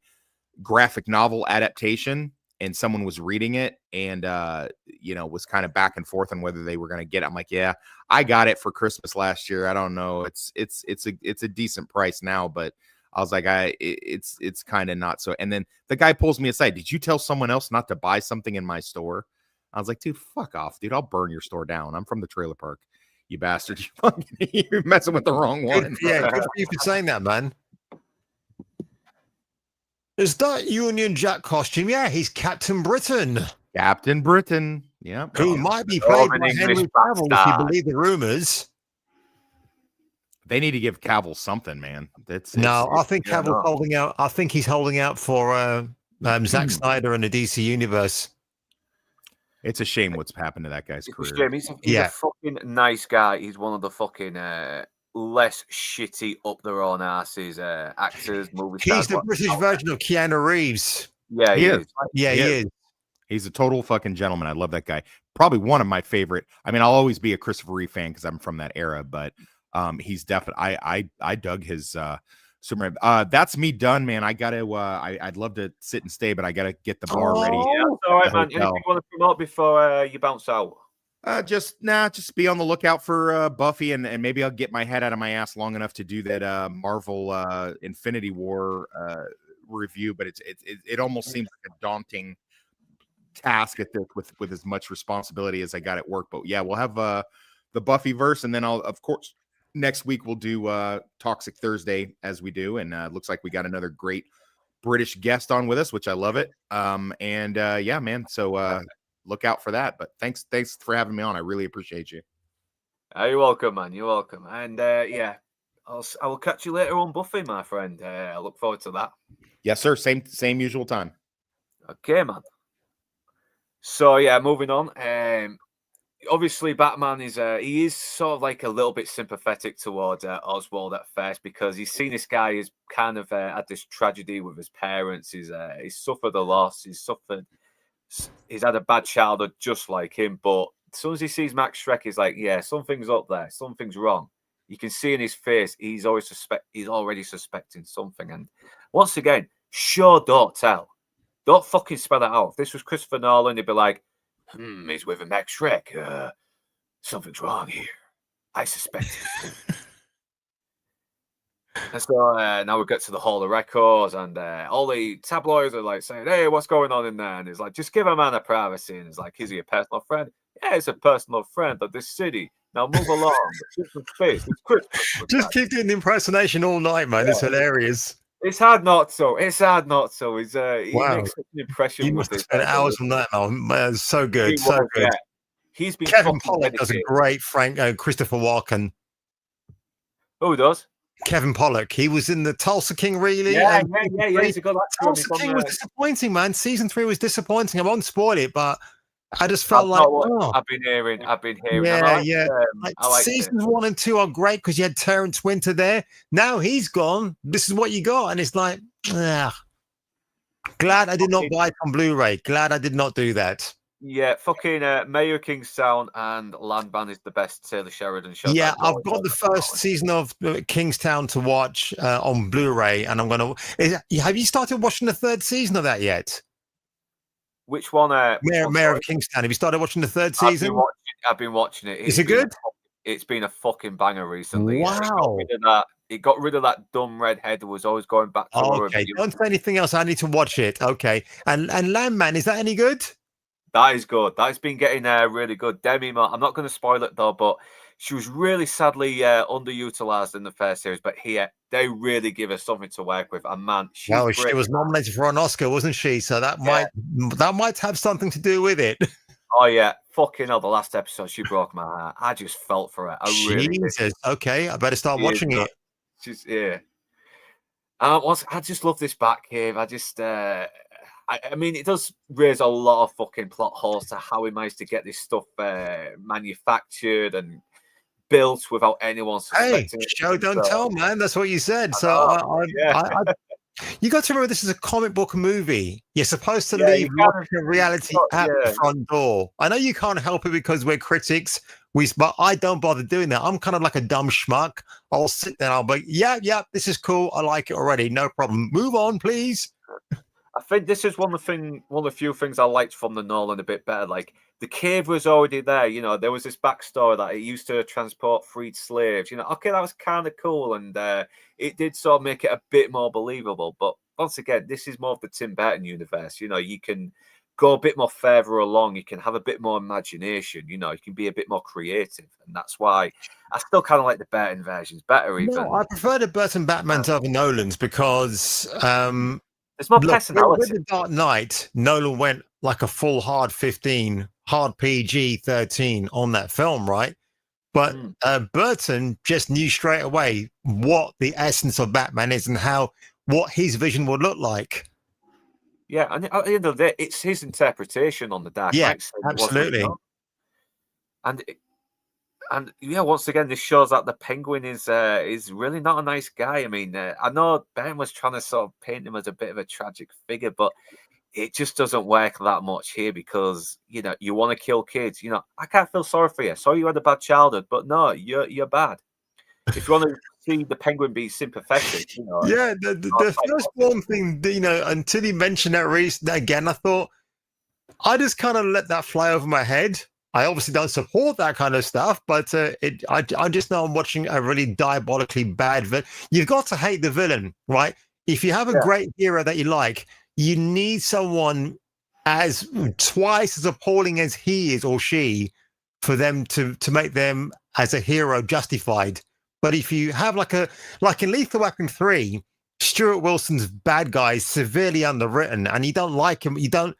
Speaker 5: graphic novel adaptation, and someone was reading it and was kind of back and forth on whether they were going to get it. I'm like, yeah, I got it for Christmas last year. I don't know. It's a decent price now, but I was like, it's kind of not so. And then the guy pulls me aside. Did you tell someone else not to buy something in my store? I was like, dude, fuck off, dude. I'll burn your store down. I'm from the trailer park, you bastard. You're messing with the wrong one.
Speaker 1: Good for you for saying that, man. Is that Union Jack costume? Yeah, he's Captain Britain.
Speaker 5: Captain Britain. Yeah.
Speaker 1: Who might be played by Henry Cavill, if you believe the rumors.
Speaker 5: They need to give Cavill something, man.
Speaker 1: I think Cavill's holding out. I think he's holding out for Zack Snyder and the DC Universe.
Speaker 5: It's a shame what's happened to that guy's career.
Speaker 4: He's a fucking nice guy. He's one of the fucking less shitty up their own asses actors, movie stars.
Speaker 1: He's the British version of Keanu Reeves.
Speaker 4: Yeah, he is.
Speaker 1: Yeah, he is.
Speaker 5: He's a total fucking gentleman. I love that guy. Probably one of my favorite. I mean, I'll always be a Christopher Reeve fan because I'm from that era, but he's definitely. I dug his Superman. That's me done, man. I gotta. I'd love to sit and stay, but I gotta get the bar ready.
Speaker 4: Yeah, all right, man. Anything you want to promote before you bounce out?
Speaker 5: Just be on the lookout for Buffy, and maybe I'll get my head out of my ass long enough to do that Marvel Infinity War review. But it almost seems like a daunting task at this with as much responsibility as I got at work. But yeah, we'll have the Buffy verse, and then I'll, of course, next week we'll do Toxic Thursday as we do, and it looks like we got another great British guest on with us, which I love it. Yeah, man. So look out for that. But thanks for having me on. I really appreciate you.
Speaker 4: You're welcome, man. You're welcome. And yeah, I will catch you later on Buffy, my friend. I look forward to that.
Speaker 5: Yes, sir. Same usual time.
Speaker 4: Okay, man. So yeah, moving on. Obviously, Batman is he is sort of like a little bit sympathetic towards Oswald at first because he's seen this guy has kind of had this tragedy with his parents. He's suffered a loss. He's had a bad childhood just like him. But as soon as he sees Max Schreck, he's like, yeah, something's up there. Something's wrong. You can see in his face he's already suspecting something. And once again, sure, don't tell. Don't fucking spell it out. If this was Christopher Nolan, he'd be like, he's with a Max Schreck. Something's wrong here. I suspect it. And so now we get to the Hall of Records, and all the tabloids are like saying, hey, what's going on in there? And he's like, just give a man a privacy. And he's like, is he a personal friend? Yeah, he's a personal friend of this city. Now move along. Give some space. It's Christmas.
Speaker 1: Just keep doing the impersonation all night, man. It's hilarious.
Speaker 4: It's hard not so. He's he makes such an impression.
Speaker 1: You must have spent hours on that, man. It's so good, good.
Speaker 4: Yeah. He's been
Speaker 1: Kevin Pollak does a great Christopher Walken.
Speaker 4: Who does?
Speaker 1: Kevin Pollak. He was in the Tulsa King, really.
Speaker 4: Yeah. He's a good actor.
Speaker 1: Tulsa King was disappointing, man. Season 3 was disappointing. I won't spoil it, but I just felt
Speaker 4: I've been hearing.
Speaker 1: Yeah. Seasons 1 and 2 are great because you had Terrence Winter there. Now he's gone. This is what you got, and it's like, glad I did not buy it on Blu-ray. Glad I did not do that.
Speaker 4: Yeah, fucking Mayor of Kingstown and Landman is the best Taylor Sheridan show.
Speaker 1: Yeah, I've got the first season of Kingstown to watch on Blu-ray, and I'm gonna. Have you started watching the third season of that yet?
Speaker 4: Which one?
Speaker 1: Mayor of Kingstown. Have you started watching the third season?
Speaker 4: I've been watching it.
Speaker 1: Is it good?
Speaker 4: It's been a fucking banger recently.
Speaker 1: Wow.
Speaker 4: It got rid of that dumb redhead who was always going back to her.
Speaker 1: Okay, don't say anything else. I need to watch it. Okay. And Landman, is that any good?
Speaker 4: That is good. That's been getting really good. Demi Moore, I'm not going to spoil it though, but she was really sadly underutilized in the first series. But here, they really give her something to work with. And man, she was
Speaker 1: nominated for an Oscar, wasn't she? So that might have something to do with it.
Speaker 4: Oh yeah, fucking hell! The last episode, she broke my heart. I just felt for her.
Speaker 1: Okay, I better start watching it.
Speaker 4: She's I just love this Batcave. I just. I mean, it does raise a lot of fucking plot holes to how he managed to get this stuff manufactured and built without anyone suspecting.
Speaker 1: Hey, show don't tell, man. That's what you said. So you got to remember, this is a comic book movie. You're supposed to leave reality at the front door. I know you can't help it because we're critics. But I don't bother doing that. I'm kind of like a dumb schmuck. I'll sit there. I'll be, yeah, this is cool. I like it already. No problem. Move on, please.
Speaker 4: I think this is one of the few things I liked from the Nolan a bit better. Like, the cave was already there. You know, there was this backstory that it used to transport freed slaves. You know, okay, that was kind of cool, and it did sort of make it a bit more believable. But once again, this is more of the Tim Burton universe. You know, you can go a bit more further along. You can have a bit more imagination. You know, you can be a bit more creative, and that's why I still kind of like the Burton versions better. Even
Speaker 1: I prefer the Burton Batman over Nolan's because.
Speaker 4: It's more personality.
Speaker 1: With The Dark Knight, Nolan went like a full hard 15, hard PG 13 on that film, right? But Burton just knew straight away what the essence of Batman is and what his vision would look like.
Speaker 4: Yeah, and at the end of the day, it's his interpretation on the Dark Knight.
Speaker 1: Yeah, absolutely.
Speaker 4: And And yeah, once again, this shows that the Penguin is really not a nice guy. I mean, I know Ben was trying to sort of paint him as a bit of a tragic figure, but it just doesn't work that much here because you want to kill kids. I can't feel sorry for you. Sorry you had a bad childhood, but no, you're bad. If you want to see the Penguin be sympathetic,
Speaker 1: Yeah, the firstborn thing, until you mentioned that again, I thought I just kind of let that fly over my head. I obviously don't support that kind of stuff, but I just know I'm watching a really diabolically bad villain. You've got to hate the villain, right? If you have a great hero that you like, you need someone as twice as appalling as he is or she for them to make them as a hero justified. But if you have like in Lethal Weapon 3, Stuart Wilson's bad guy is severely underwritten, and you don't like him. You don't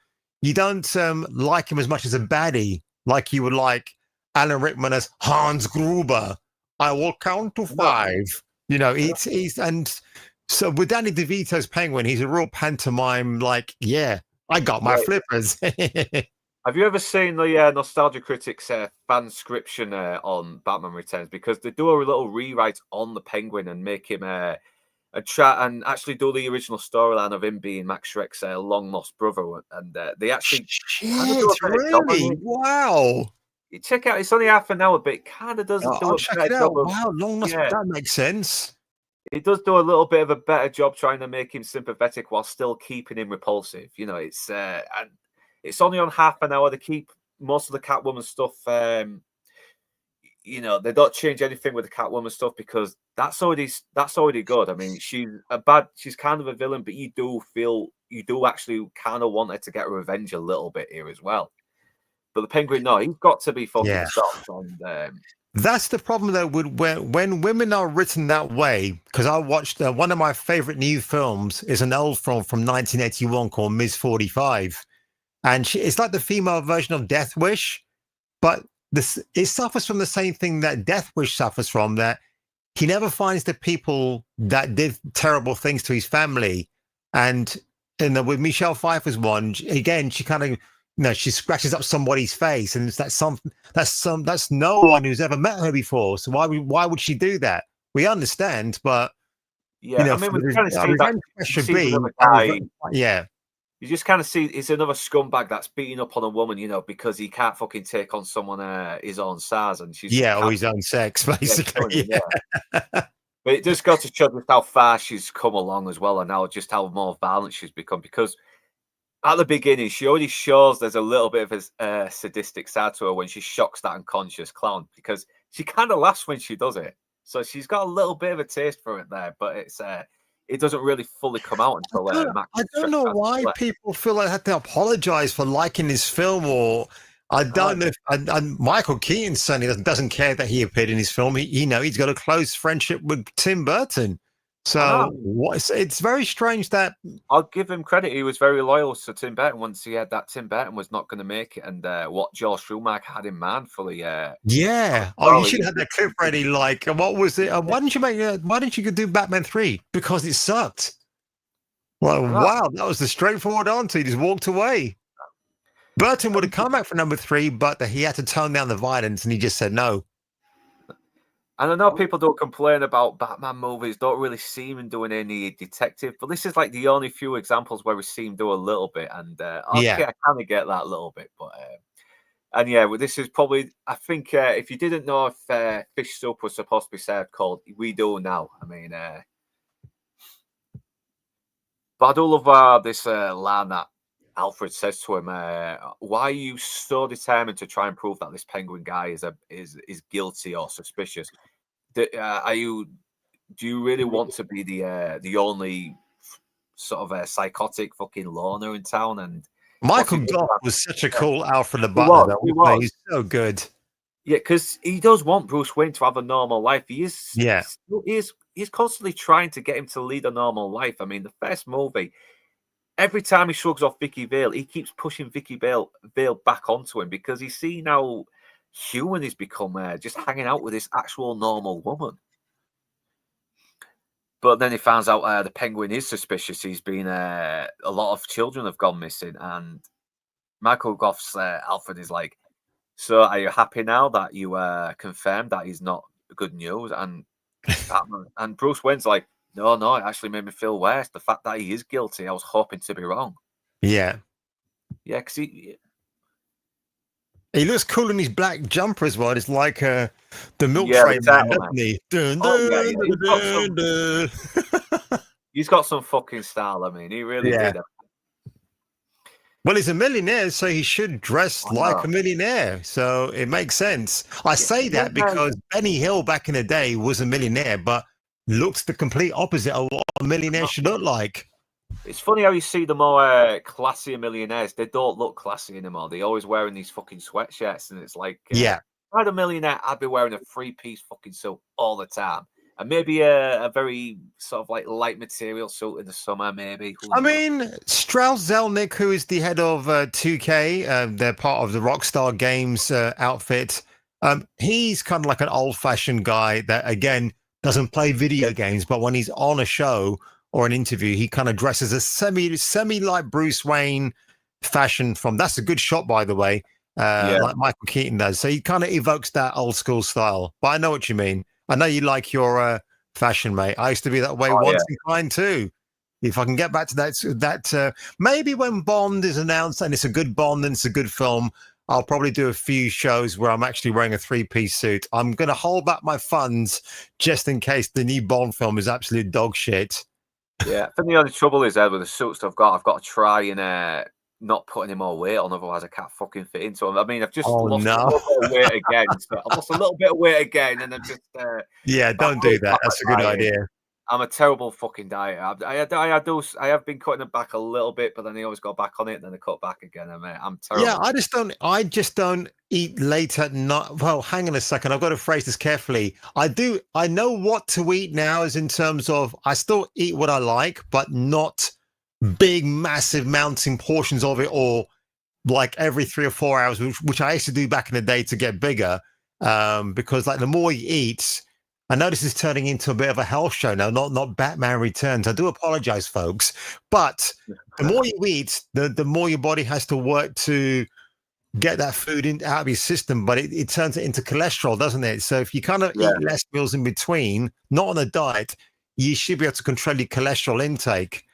Speaker 1: like him as much as a baddie, like you would like Alan Rickman as Hans Gruber. I will count to 5. He's and so with Danny DeVito's Penguin, he's a real pantomime. Like, yeah, I got my flippers.
Speaker 4: Have you ever seen the Nostalgia Critics fanscription on Batman Returns? Because they do a little rewrite on the Penguin and make him and actually do the original storyline of him being Max Shreck's long lost brother, and they actually
Speaker 1: really? Wow!
Speaker 4: You check out; it's only half an hour, but it kind of doesn't do
Speaker 1: check it out. Wow, long lost. That makes sense.
Speaker 4: It does do a little bit of a better job trying to make him sympathetic while still keeping him repulsive. It's and it's only on half an hour. They keep most of the Catwoman stuff. They don't change anything with the Catwoman stuff because that's already good. I mean, she's kind of a villain, but you do actually kind of want her to get revenge a little bit here as well. But the Penguin, no, he's got to be fucking stopped. And
Speaker 1: that's the problem though when women are written that way. Because I watched one of my favorite new films is an old film from 1981 called Ms. 45, and it's like the female version of Death Wish, but it suffers from the same thing that Death Wish suffers from, that he never finds the people that did terrible things to his family. And with Michelle Pfeiffer's one, again, she kind of, she scratches up somebody's face, and that's no one who's ever met her before. So why would she do that? We understand, but
Speaker 4: I mean, we're trying to see that
Speaker 1: should be
Speaker 4: guy, you just kind of see it's another scumbag that's beating up on a woman, because he can't fucking take on someone his own size, and she's
Speaker 1: or his own sex, basically.
Speaker 4: But it just got to show just how far she's come along as well, and now just how more violent she's become. Because at the beginning, she already shows there's a little bit of a sadistic side to her when she shocks that unconscious clown, because she kind of laughs when she does it. So she's got a little bit of a taste for it there, but it doesn't really fully come out until Max.
Speaker 1: I don't know why people feel like they have to apologize for liking this film, or I don't know. And Michael Keaton certainly doesn't care that he appeared in his film. He's got a close friendship with Tim Burton. So it's very strange that
Speaker 4: I'll give him credit. He was very loyal to Tim Burton once he had that Tim Burton was not going to make it, and what Joel Schumacher had in mind for the
Speaker 1: you should have that clip ready. Like, what was it? Why didn't you do Batman 3? Because it sucked. Well, wow, that was the straightforward answer. He just walked away. Burton would have come back for number 3, but he had to tone down the violence, and he just said no.
Speaker 4: And I know people don't complain about Batman movies, don't really see him doing any detective, but this is like the only few examples where we see him do a little bit. And I kind of get that a little bit. But this is probably, I think, if you didn't know if fish soup was supposed to be served cold, we do now. I mean, but I do love this line that Alfred says to him, why are you so determined to try and prove that this Penguin guy is guilty or suspicious? Do you really want to be the only sort of psychotic fucking loner in town? And
Speaker 1: Michael Goff was such a cool Alfred the Butler. He's so good.
Speaker 4: Yeah, because he does want Bruce Wayne to have a normal life. He's constantly trying to get him to lead a normal life. I mean, the first movie, every time he shrugs off Vicky Vale, he keeps pushing Vicky Vale back onto him because he's seen how human he's become, just hanging out with this actual normal woman. But then he finds out the Penguin is suspicious. He's been a lot of children have gone missing, and Michael Goff's Alfred is like, So are you happy now that you confirmed that he's not good news? And and Bruce Wayne's like, no, it actually made me feel worse. The fact that he is guilty, I was hoping to be wrong.
Speaker 1: Yeah.
Speaker 4: Yeah, because he
Speaker 1: looks cool in his black jumper as well. It's like the milk train man, doesn't he?
Speaker 4: He's got some fucking style. I mean, he really did.
Speaker 1: Well, he's a millionaire, so he should dress like a millionaire. So it makes sense. I say that because Benny Hill back in the day was a millionaire, but looks the complete opposite of what a millionaire should look like.
Speaker 4: It's funny how you see the more classier millionaires. They don't look classy anymore. They're always wearing these fucking sweatshirts, and it's like, if I had a millionaire, I'd be wearing a 3-piece fucking suit all the time. And maybe a very sort of like light material suit in the summer, maybe.
Speaker 1: I mean, Strauss Zelnick, who is the head of 2K, they're part of the Rockstar Games outfit. He's kind of like an old-fashioned guy that, again, doesn't play video games, but when he's on a show or an interview, he kind of dresses a semi like Bruce Wayne fashion from. That's a good shot, by the way, like Michael Keaton does. So he kind of evokes that old school style. But I know what you mean. I know you like your fashion, mate. I used to be that way once in kind too. If I can get back to that, maybe when Bond is announced and it's a good Bond and it's a good film, I'll probably do a few shows where I'm actually wearing a 3-piece suit. I'm going to hold back my funds just in case the new Bond film is absolute dog shit.
Speaker 4: Yeah, I think the only trouble is with the suits I've got to try and not put any more weight on, otherwise I can't fucking fit into them. I mean, I've just lost a little bit of weight again. So I've lost a little bit of weight again, and I'm just
Speaker 1: don't do that. That's a good idea.
Speaker 4: I'm a terrible fucking dieter. I have been cutting it back a little bit, but then I always go back on it, and then I cut back again. I'm terrible.
Speaker 1: Yeah, I just don't eat late at night. Well, hang on a second. I've got to phrase this carefully. I know what to eat now, as in terms of I still eat what I like, but not big, massive mounting portions of it, or like every 3 or 4 hours, which I used to do back in the day to get bigger. Because like the more you eat, I know this is turning into a bit of a health show now, not Batman Returns. I do apologize, folks. But the more you eat, the more your body has to work to get that food out of your system. But it turns it into cholesterol, doesn't it? So if you kind of eat less meals in between, not on a diet, you should be able to control your cholesterol intake.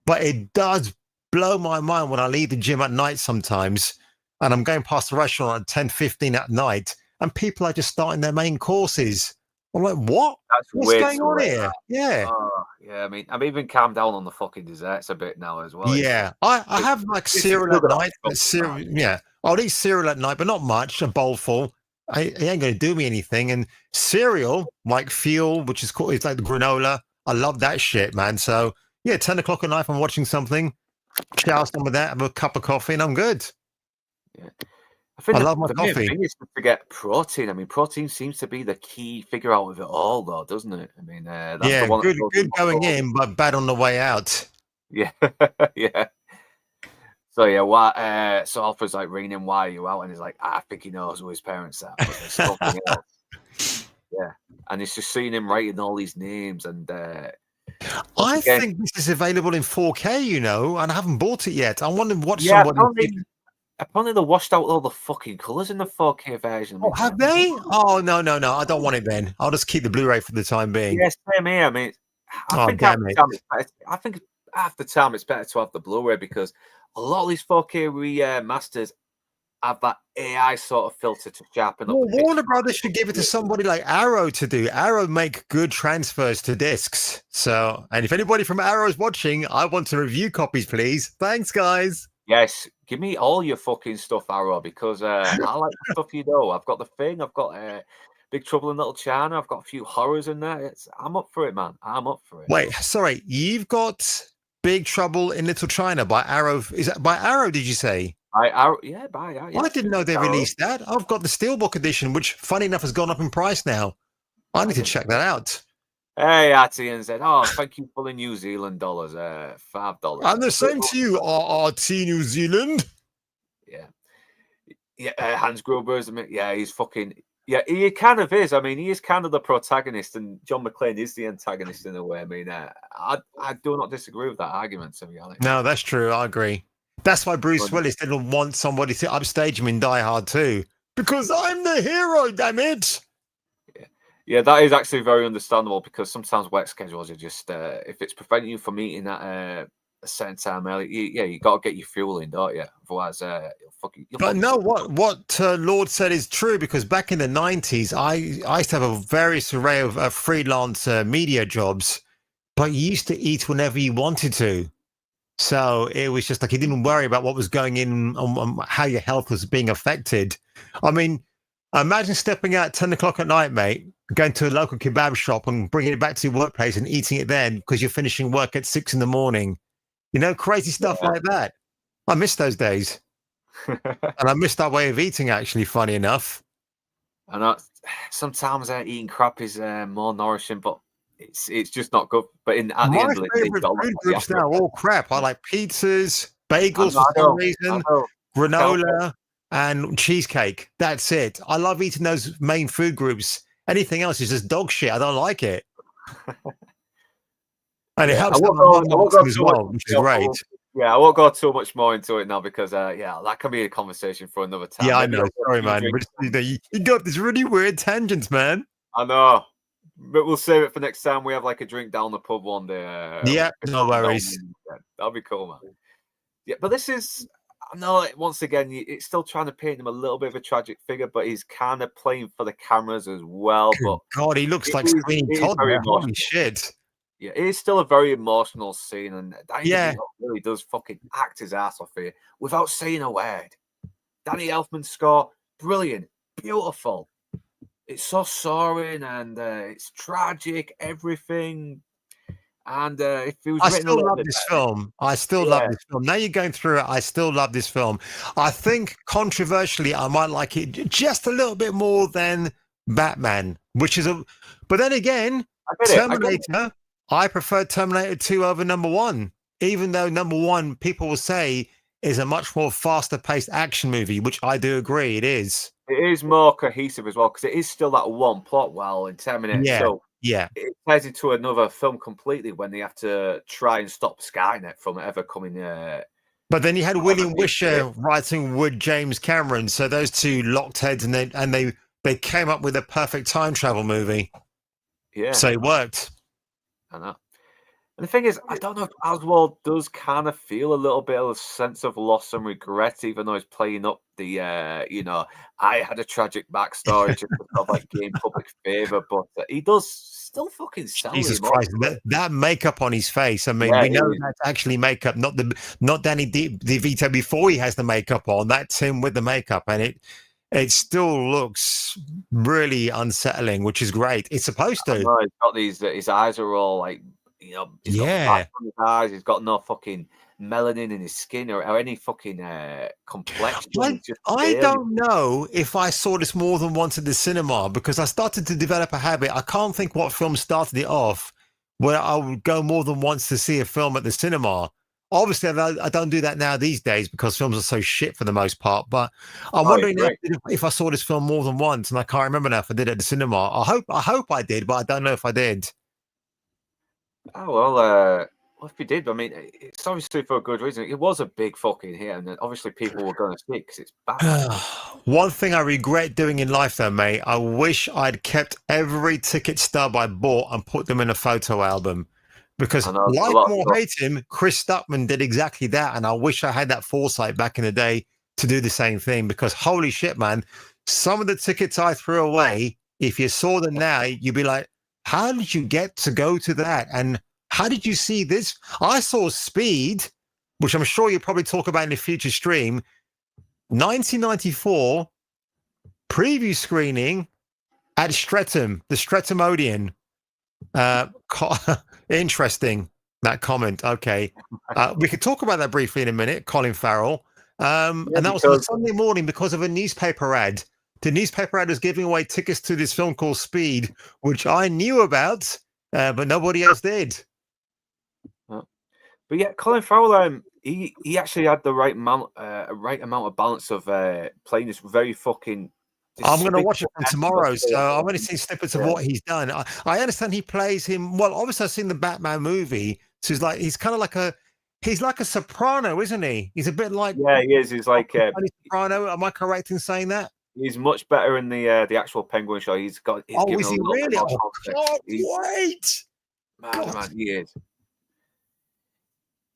Speaker 1: But it does blow my mind when I leave the gym at night sometimes, and I'm going past the restaurant at 10:15 at night, and people are just starting their main courses. I'm like, what? What's going on here? Yeah.
Speaker 4: I mean, I've even calmed down on the fucking desserts a bit now as well.
Speaker 1: Yeah. I have like cereal at night. I'll eat cereal at night, but not much, a bowl full. It ain't going to do me anything. And cereal, like Fuel, which is called, it's like the granola. I love that shit, man. So, yeah, 10 o'clock at night, if I'm watching something, shower some of that, have a cup of coffee, and I'm good.
Speaker 4: Yeah.
Speaker 1: I love my coffee.
Speaker 4: The thing is to get protein. I mean, protein seems to be the key figure out of it all, though, doesn't it? I mean, that's the one
Speaker 1: good going in, but bad on the way out.
Speaker 4: Yeah, yeah. So yeah, so Alfred's like ringing him, "Why are you out?" And he's like, "I think he knows who his parents are, but there's something else." Yeah, and it's just seeing him writing all these names, and
Speaker 1: I think this is available in 4K, you know, and I haven't bought it yet. I want to watch somebody.
Speaker 4: Apparently they washed out all the fucking colours in the 4K version.
Speaker 1: Oh, have they? Oh, no. I don't want it then. I'll just keep the Blu-ray for the time being.
Speaker 4: Yes, same here. I mean, I think half the time it's better to have the Blu-ray, because a lot of these 4K remasters have that AI sort of filter to sharpen up.
Speaker 1: Well, Warner Brothers should give it to somebody like Arrow to do. Arrow make good transfers to discs. So, and if anybody from Arrow is watching, I want to review copies, please. Thanks, guys.
Speaker 4: Yes, give me all your fucking stuff, Arrow, because I like the stuff you know. I've got The Thing, I've got Big Trouble in Little China, I've got a few horrors in there. I'm up for it, man. I'm up for it.
Speaker 1: Wait, sorry, you've got Big Trouble in Little China by Arrow. Is that by Arrow, did you say?
Speaker 4: By Arrow, yeah, by Arrow.
Speaker 1: I didn't know they released that. I've got the Steelbook edition, which, funny enough, has gone up in price now. I need to check that out.
Speaker 4: Hey, RTN said, "Oh, thank you for the New Zealand dollars, $5."
Speaker 1: And the same to you, RRT New Zealand.
Speaker 4: Yeah, Hans Gruber's. Yeah, he's fucking. Yeah, he kind of is. I mean, he is kind of the protagonist, and John McClane is the antagonist in a way. I mean, I do not disagree with that argument, to be honest.
Speaker 1: No, that's true. I agree. That's why Bruce Willis didn't want somebody to upstage him in Die Hard 2, because I'm the hero, damn it.
Speaker 4: Yeah, that is actually very understandable because sometimes work schedules are just if it's preventing you from eating at a certain time early, you got to get your fuel in, don't you? Otherwise,
Speaker 1: But no, what Lord said is true, because back in the 90s, I used to have a various array of freelance media jobs, but you used to eat whenever you wanted to. So it was just like you didn't worry about what was going in on how your health was being affected. I mean, imagine stepping out at 10 o'clock at night, mate, going to a local kebab shop and bringing it back to your workplace and eating it then because you're finishing work at 6 a.m. You know, crazy stuff like that. I miss those days. And I miss that way of eating, actually, funny enough.
Speaker 4: And sometimes eating crap is more nourishing, but it's just not good. But at the end of the day,
Speaker 1: my favorite food groups now are all crap. I like pizzas, bagels for some reason, granola, and cheesecake. That's it. I love eating those main food groups. Anything else is just dog shit. I don't like it. And it helps them as well, which is great.
Speaker 4: Yeah, I won't go too much more into it now because, that can be a conversation for another time.
Speaker 1: Yeah, I know. Sorry, man. You got this really weird tangents, man.
Speaker 4: I know. But we'll save it for next time. We have like a drink down the pub one day.
Speaker 1: Yeah, no worries.
Speaker 4: That'll be cool, man. Yeah, but this is, I know, once again, it's still trying to paint him a little bit of a tragic figure, but he's kind of playing for the cameras as well. But
Speaker 1: God, he looks like Sweeney Todd. Holy shit.
Speaker 4: Yeah, it is still a very emotional scene, and Danny really does fucking act his ass off here without saying a word. Danny Elfman's score, brilliant, beautiful. It's so soaring and it's tragic, everything. And if it was
Speaker 1: I still love this film. I still love this film. Now you're going through it, I still love this film. I think controversially, I might like it just a little bit more than Batman, which is a. But then again, Terminator. I prefer Terminator 2 over number 1, even though number 1, people will say, is a much more faster-paced action movie, which I do agree it is.
Speaker 4: It is more cohesive as well, because it is still that one plot, while in Terminator 2, it ties into another film completely when they have to try and stop Skynet from ever coming...
Speaker 1: But then you had William Wisher writing with James Cameron, so those two locked heads, and they came up with a perfect time travel movie.
Speaker 4: Yeah.
Speaker 1: So it worked.
Speaker 4: I know. And the thing is, I don't know if Oswald does kind of feel a little bit of a sense of loss and regret, even though he's playing up the, I had a tragic backstory just to sort of like gain public favor, but he does still fucking sell.
Speaker 1: Jesus Christ, that makeup on his face. I mean, we know that's actually makeup, not Danny DeVito before he has the makeup on. That's him with the makeup, and it still looks really unsettling, which is great. It's supposed to.
Speaker 4: He's got these. His eyes are all like, he's got black on his eyes. He's got no fucking melanin in his skin or any fucking complexion.
Speaker 1: I don't know if I saw this more than once at the cinema, because I started to develop a habit. I can't think what film started it off where I would go more than once to see a film at the cinema. Obviously, I don't do that now these days because films are so shit for the most part. But I'm wondering if I saw this film more than once, and I can't remember now if I did at the cinema. I hope I did, but I don't know if I did.
Speaker 4: Oh well, if you did, I mean, it's obviously for a good reason. It was a big fucking hit, and obviously people were going to see it because it's bad.
Speaker 1: One thing I regret doing in life, though, mate, I wish I'd kept every ticket stub I bought and put them in a photo album. Because like or hate him, Chris Stuckman did exactly that. And I wish I had that foresight back in the day to do the same thing. Because holy shit, man, some of the tickets I threw away, if you saw them now, you'd be like, how did you get to go to that? And how did you see this? I saw Speed, which I'm sure you'll probably talk about in a future stream, 1994 preview screening at Streatham, the Streatham Odeon. Interesting, that comment. Okay, we could talk about that briefly in a minute. Colin Farrell, and that was on a Sunday morning because of a newspaper ad. The newspaper ad was giving away tickets to this film called Speed, which I knew about, but nobody else did.
Speaker 4: But yeah, Colin Farrell, he actually had the right amount of balance of playing this very fucking.
Speaker 1: I'm going to watch it from tomorrow, so I've only seen snippets of what he's done. I understand he plays him well. Obviously, I've seen the Batman movie, so he's kind of like a soprano, isn't he? He's a bit like
Speaker 4: he is. He's like
Speaker 1: soprano. Am I correct in saying that?
Speaker 4: He's much better in the actual Penguin show. He's given
Speaker 1: is he really? Oh, God, wait.
Speaker 4: Man, he is.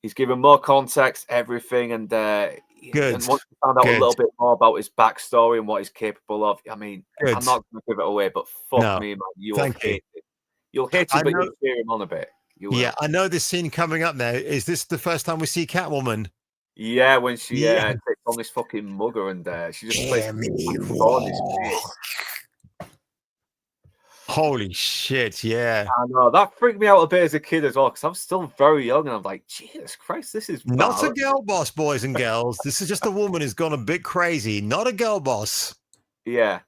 Speaker 4: He's given more context, everything, and
Speaker 1: Good.
Speaker 4: And once you found out a little bit more about his backstory and what he's capable of, I mean,
Speaker 1: Good.
Speaker 4: I'm not going to give it away, but fuck me, man, you'll hate it. You'll hate it, but you'll cheer him on a bit.
Speaker 1: I know this scene coming up now. Is this the first time we see Catwoman?
Speaker 4: Yeah, when she takes on this fucking mugger and she just plays on his face.
Speaker 1: Holy shit, yeah.
Speaker 4: I know, that freaked me out a bit as a kid as well, because I'm still very young and I'm like, Jesus Christ, this is
Speaker 1: not a girl boss, boys and girls. This is just a woman who's gone a bit crazy, not a girl boss.
Speaker 4: Yeah.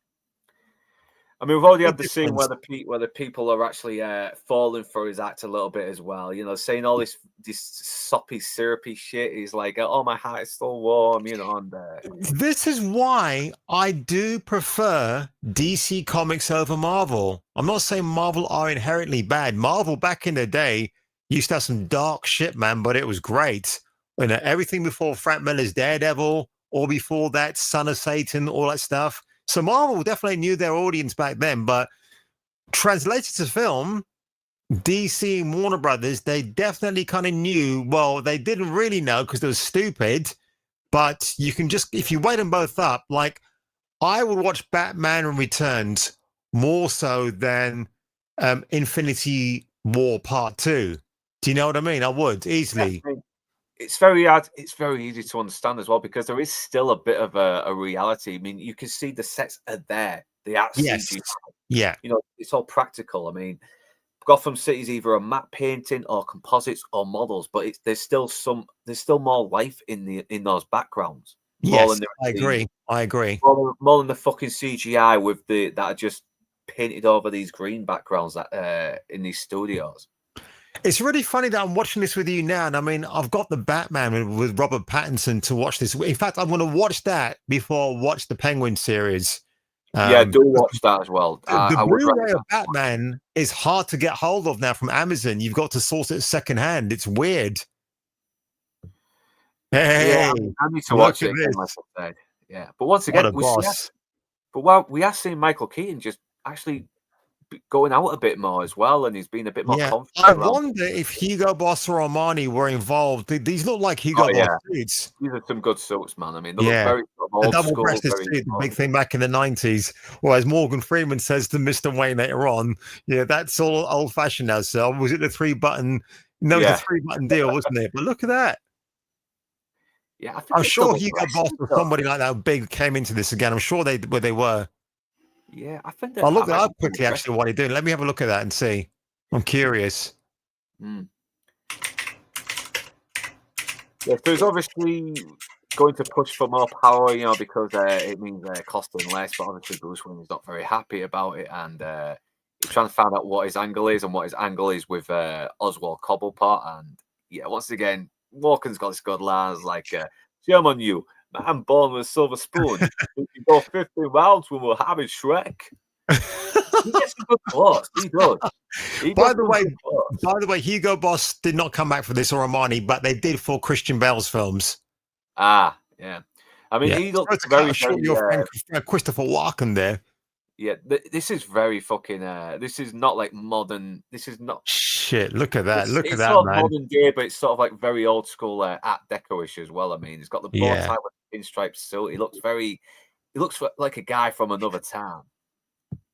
Speaker 4: I mean, we've already had the scene where the people are actually falling for his act a little bit as well. You know, saying all this soppy, syrupy shit. He's like, "Oh, my heart is still warm," you know. And
Speaker 1: this is why I do prefer DC Comics over Marvel. I'm not saying Marvel are inherently bad. Marvel back in the day used to have some dark shit, man, but it was great. You know, everything before Frank Miller's Daredevil, or before that, Son of Satan, all that stuff. So Marvel definitely knew their audience back then, but translated to film, DC and Warner Brothers, they definitely kind of knew. Well, they didn't really know because they were stupid, but you can just, if you weigh them both up, like I would watch Batman Returns more so than Infinity War Part 2. Do you know what I mean? I would easily.
Speaker 4: It's very hard. It's very easy to understand as well, because there is still a bit of a reality. I mean, you can see the sets are there. They are CGI.
Speaker 1: Yeah.
Speaker 4: You know, it's all practical. I mean, Gotham City is either a matte painting or composites or models, but there's still more life in those backgrounds.
Speaker 1: Yes, I agree.
Speaker 4: More than the fucking CGI that are just painted over these green backgrounds that in these studios.
Speaker 1: It's really funny that I'm watching this with you now. And I mean, I've got the Batman with Robert Pattinson to watch this. In fact, I'm going to watch that before I watch the Penguin series.
Speaker 4: Do watch that as well.
Speaker 1: The Blu-ray of Batman is hard to get hold of now from Amazon. You've got to source it secondhand. It's weird. Hey,
Speaker 4: I need to watch it again, like I said. Yeah, but once again, we are seeing Michael Keaton just actually going out a bit more as well, and he's been a bit more confident.
Speaker 1: I wonder if Hugo Boss or Armani were involved. These look like Hugo Boss suits.
Speaker 4: These are some good suits, man. I mean, they look very old
Speaker 1: the
Speaker 4: school.
Speaker 1: Double-breasted suit, the big thing back in the 90s. Well, as Morgan Freeman says to Mr. Wayne later on, that's all old-fashioned now. So was it the three-button? No, it was a three-button deal, wasn't it? But look at that.
Speaker 4: Yeah,
Speaker 1: I'm sure Hugo Boss or somebody like that big came into this again. I'm sure they were.
Speaker 4: Yeah, I think
Speaker 1: I'll look that up quickly, actually, what he's doing. Let me have a look at that and see. I'm curious.
Speaker 4: Yeah, so he's obviously going to push for more power, because it means costing less, but obviously Bruce Wayne is not very happy about it, and he's trying to find out what his angle is and what his angle is with Oswald Cobblepot. And once again, Walken's got this good lines like, shame on you. I'm born with a silver spoon. We can go 50 rounds when we're having Shrek. He gets some good quotes. He does.
Speaker 1: By the way, Hugo Boss did not come back for this or Armani, but they did for Christian Bale's films.
Speaker 4: Yeah. I mean, he looks very
Speaker 1: your friend Christopher Walken there.
Speaker 4: Yeah, this is very fucking. This is not like modern. This is not
Speaker 1: shit. Look at that. Look at that,
Speaker 4: sort of
Speaker 1: man.
Speaker 4: Modern day, but it's sort of like very old school Art Deco-ish as well. I mean, he's got the bow tie with the pinstripe suit. He looks like a guy from another time.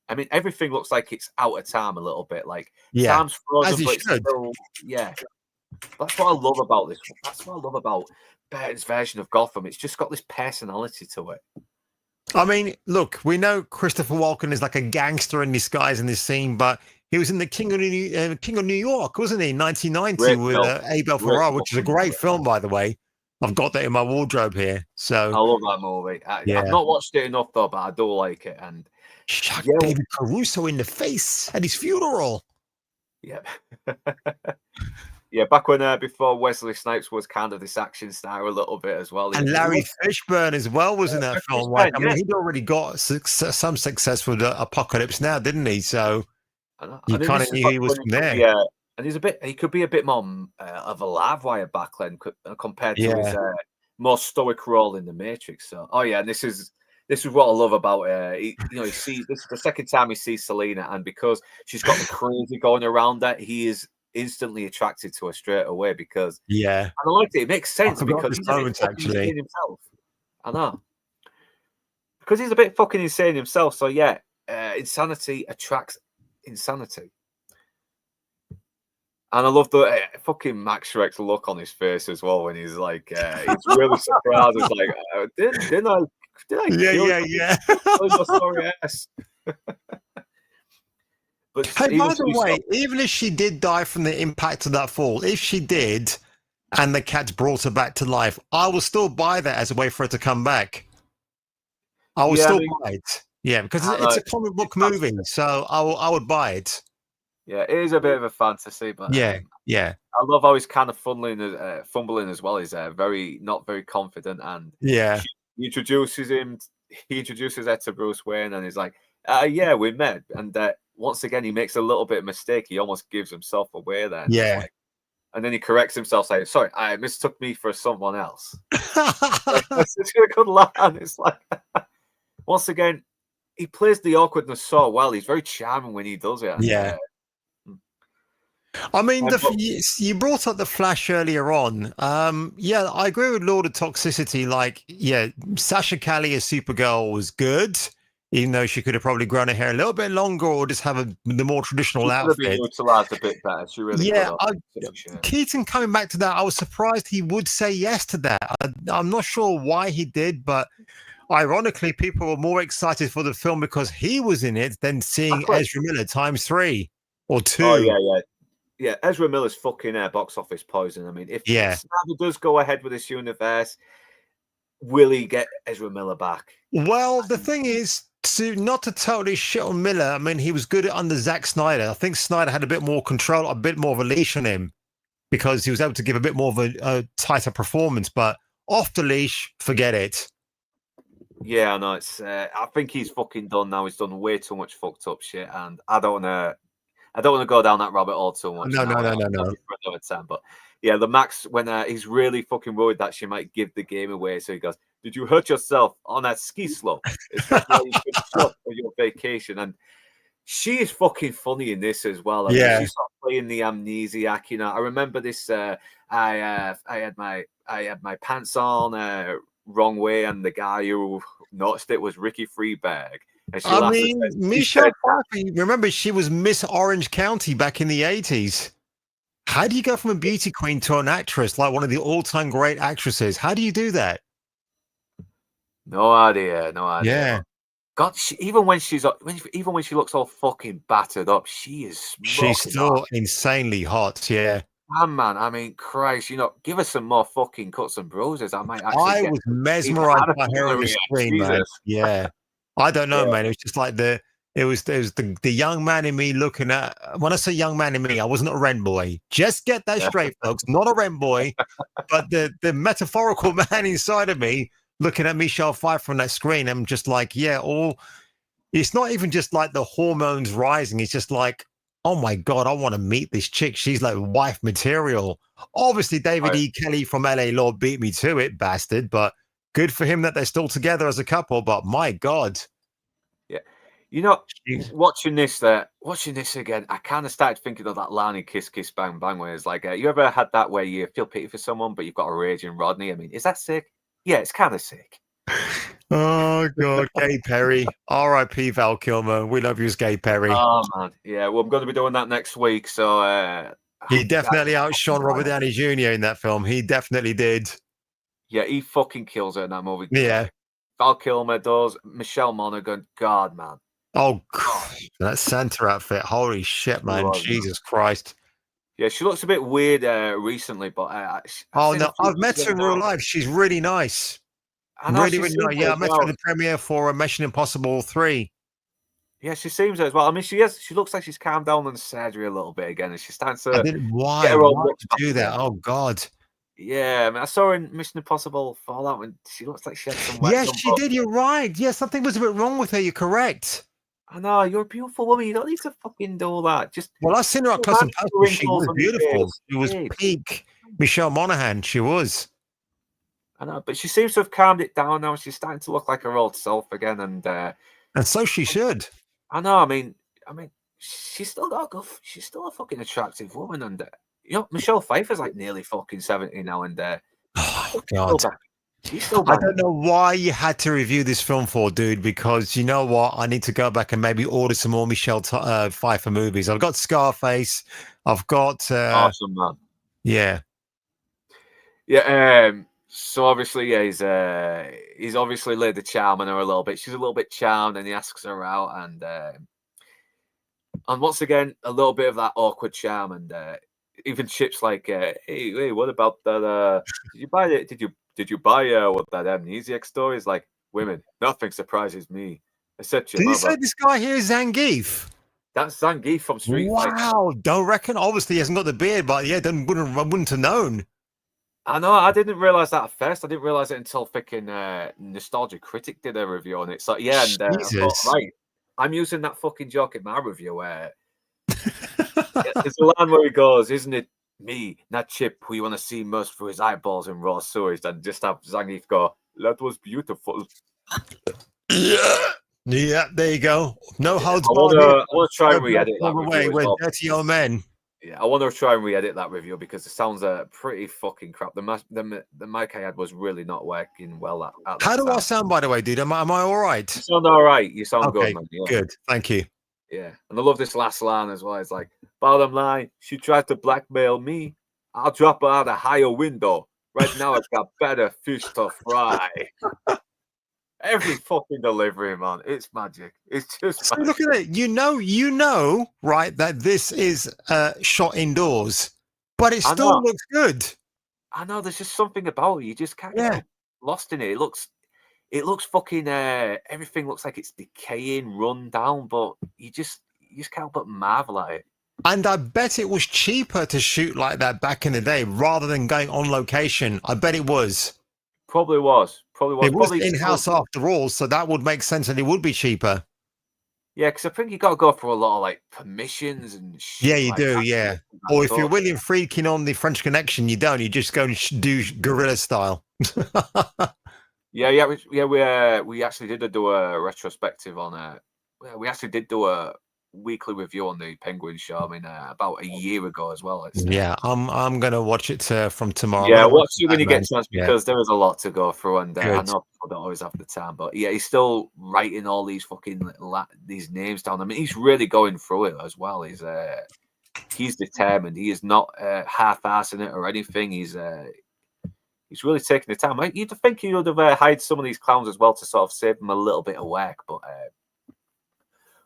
Speaker 4: I mean, everything looks like it's out of time a little bit. Like time's frozen, but it's still, That's what I love about this. That's what I love about Burton's version of Gotham. It's just got this personality to it.
Speaker 1: I mean, look, we know Christopher Walken is like a gangster in disguise in this scene, but he was in the King of New York, wasn't he? 1990 with Abel Ferrara, which is a great film, by the way. I've got that in my wardrobe here. So
Speaker 4: I love that movie. I've not watched it enough though, but I do like it. And
Speaker 1: shot David Caruso in the face at his funeral.
Speaker 4: Yeah. Yeah, back when before Wesley Snipes was kind of this action star a little bit as well.
Speaker 1: And Larry Fishburne as well was in that film. I mean, he'd already got some success with Apocalypse Now, didn't he? So you kind of knew he was from there.
Speaker 4: Yeah, and he could be a bit more of a live wire back then compared to his more stoic role in The Matrix. So, and this is this is what I love about you see this is the second time he sees Selena, and because she's got the crazy going around her, he is instantly attracted to her straight away because
Speaker 1: yeah,
Speaker 4: and I liked it. It makes sense because he's
Speaker 1: actually
Speaker 4: insane himself. I know because he's a bit fucking insane himself. So yeah, insanity attracts insanity. And I love the fucking Max Shrek's look on his face as well when he's like, he's really surprised. It's like, didn't I
Speaker 1: yeah.
Speaker 4: Sorry, ass. But
Speaker 1: hey, by the way, even if she did die from the impact of that fall, if she did, and the cats brought her back to life, I will still buy that as a way for her to come back. I will still buy it. Yeah, because it's a comic book movie, so I would buy it.
Speaker 4: Yeah, it is a bit of a fantasy, but
Speaker 1: yeah.
Speaker 4: I love how he's kind of fumbling as well. He's not very confident, and he introduces her to Bruce Wayne, and he's like, "Yeah, we met." And once again, he makes a little bit of mistake. He almost gives himself away there.
Speaker 1: Yeah,
Speaker 4: and then he corrects himself, saying, "Sorry, I mistook me for someone else." That's such a good line. It's like, once again, he plays the awkwardness so well. He's very charming when he does it.
Speaker 1: Yeah. I mean, you brought up the Flash earlier on. Yeah, I agree with Lord of Toxicity. Like, yeah, Sasha Calle as Supergirl was good, even though she could have probably grown her hair a little bit longer or just have the more traditional outfit.
Speaker 4: Utilized a bit better. She really
Speaker 1: Keaton coming back to that, I was surprised he would say yes to that. I'm not sure why he did, but ironically, people were more excited for the film because he was in it than seeing Ezra Miller times 3 or 2.
Speaker 4: Oh, yeah, Ezra Miller's fucking box office poison. I mean, if Snyder does go ahead with this universe, will he get Ezra Miller back?
Speaker 1: Well, the thing is, not to totally shit on Miller, I mean, he was good under Zack Snyder. I think Snyder had a bit more control, a bit more of a leash on him because he was able to give a bit more of a tighter performance. But off the leash, forget it.
Speaker 4: Yeah, I know. I think he's fucking done now. He's done way too much fucked up shit, and I don't want to go down that rabbit hole too much.
Speaker 1: No.
Speaker 4: For another time, but yeah, the Max when he's really fucking worried that she might give the game away, so he goes, "Did you hurt yourself on that ski slope? It's where you should stop for your vacation." And she is fucking funny in this as well. I mean, she's not playing the amnesiac. You know, I remember this. I had my pants on wrong way, and the guy who noticed it was Ricky Freeberg.
Speaker 1: I mean, Michelle Pfeiffer, remember, she was Miss Orange County back in the 80s. How do you go from a beauty queen to an actress, like one of the all-time great actresses? How do you do that?
Speaker 4: No idea.
Speaker 1: Yeah.
Speaker 4: God, even when she looks all fucking battered up, she's
Speaker 1: still insanely hot. Yeah.
Speaker 4: Man, I mean, Christ, give us some more fucking cuts and bruises. I might actually.
Speaker 1: I was mesmerized by her on the screen, man. Yeah. I don't know, man. It was just like the young man in me looking at. When I say young man in me, I wasn't a Ren boy. Just get that straight, folks. Not a Ren boy, but the metaphorical man inside of me looking at Michelle Pfeiffer on that screen. I'm just like, it's not even just like the hormones rising. It's just like, oh my God, I want to meet this chick. She's like wife material. Obviously, David E. Kelly from LA Law beat me to it, bastard. But good for him that they're still together as a couple. But my God.
Speaker 4: Yeah. Watching this again, I kind of started thinking of that line in Kiss Kiss Bang Bang where it's like, you ever had that where you feel pity for someone, but you've got a raging Rodney? I mean, is that sick? Yeah, it's kind of sick.
Speaker 1: Oh God, Gay Perry. R.I.P. Val Kilmer. We love you as Gay Perry.
Speaker 4: Oh man, yeah. Well, I'm going to be doing that next week. So
Speaker 1: he definitely outshone Robert Downey Jr. in that film. He definitely did.
Speaker 4: Yeah, he fucking kills it in that movie.
Speaker 1: Yeah,
Speaker 4: Val Kilmer does. Michelle Monaghan. God, man.
Speaker 1: Oh, God. That Santa outfit. Holy shit, man. Jesus Christ.
Speaker 4: Yeah, she looks a bit weird recently, but
Speaker 1: I've met her in real life. She's really nice. Really nice. Yeah, I met her in the premiere for Mission Impossible 3.
Speaker 4: Yeah, she seems as well. I mean, she looks like she's calmed down on surgery a little bit again, and she's starting to.
Speaker 1: I didn't why to do that. Oh God.
Speaker 4: Yeah, I mean, I saw her in Mission Impossible Fallout, and she looks like she had some.
Speaker 1: Yes, she did. You're right. Yeah, something was a bit wrong with her. You're correct.
Speaker 4: I know, you're a beautiful woman. You don't need to fucking do all that.
Speaker 1: I've seen her up close and personal. She was beautiful. She was peak Michelle Monaghan. She was.
Speaker 4: I know, but she seems to have calmed it down now. She's starting to look like her old self again, and
Speaker 1: so she should.
Speaker 4: I know. I mean, she's still got good. She's still a fucking attractive woman, and Michelle Pfeiffer's like nearly fucking 70 now, and
Speaker 1: oh God.
Speaker 4: She's still
Speaker 1: I don't know why you had to review this film for, dude, because you know what? I need to go back and maybe order some more Michelle Pfeiffer movies. I've got Scarface. I've got...
Speaker 4: awesome, man.
Speaker 1: Yeah.
Speaker 4: Yeah, so obviously, yeah, he's obviously laid the charm on her a little bit. She's a little bit charmed, and he asks her out, and once again, a little bit of that awkward charm, and even Chip's like, hey, what about that? Did you buy it? Did you buy what that Amnesiac store? He's like, women, nothing surprises me except your
Speaker 1: Did
Speaker 4: mother.
Speaker 1: you say this guy here is Zangief?
Speaker 4: That's Zangief from Street Fighter.
Speaker 1: Wow, don't reckon. Obviously, he hasn't got the beard, but yeah, wouldn't have known.
Speaker 4: I know. I didn't realize that at first. I didn't realize it until freaking Nostalgia Critic did a review on it. So yeah, and I thought, right, I'm using that fucking joke in my review. Where there's a line where he goes, "Isn't it me, not Chip, who you want to see most for his eyeballs in raw sewage?" And just have Zangief go, "That was beautiful."
Speaker 1: Yeah, there you go. No holds
Speaker 4: I want to try and re-edit that review.
Speaker 1: We're dirty old men.
Speaker 4: Yeah, I want to try and re-edit that review because it sounds pretty fucking crap. The mic I had was really not working well at that
Speaker 1: How do
Speaker 4: time.
Speaker 1: I sound, by the way, dude? Am I all right?
Speaker 4: You sound all right. You sound
Speaker 1: okay,
Speaker 4: good, man. Yeah.
Speaker 1: Good. Thank you.
Speaker 4: Yeah, and I love this last line as well. It's like, bottom line, she tried to blackmail me. I'll drop her out a higher window. Right now, I've got better fish to fry. Every fucking delivery, man. It's magic. It's just
Speaker 1: so
Speaker 4: magic.
Speaker 1: Look at it. You know, right, that this is shot indoors, but it still looks good.
Speaker 4: I know. There's just something about it. You just can't get lost in it. It looks fucking. Everything looks like it's decaying, run down, but you just can't but marvel at it.
Speaker 1: And I bet it was cheaper to shoot like that back in the day rather than going on location. I bet it was.
Speaker 4: Probably was.
Speaker 1: It was in-house after all, so that would make sense, and it would be cheaper.
Speaker 4: Yeah, because I think you got to go for a lot of like permissions and shit.
Speaker 1: Yeah, you do. Yeah. Or if you're William Friedkin on the French Connection, you don't. You just go and do guerrilla style.
Speaker 4: We actually did do a retrospective on we actually did do a weekly review on the Penguin Show. I mean, about a year ago as well.
Speaker 1: Yeah, I'm gonna watch it from tomorrow.
Speaker 4: Yeah, watch it when you get a chance because there is a lot to go through, and I know people don't always have the time. But yeah, he's still writing all these fucking these names down. I mean, he's really going through it as well. He's determined. He is not half-assing it or anything. He's really taking the time. You'd think he would have hired some of these clowns as well to sort of save them a little bit of work, but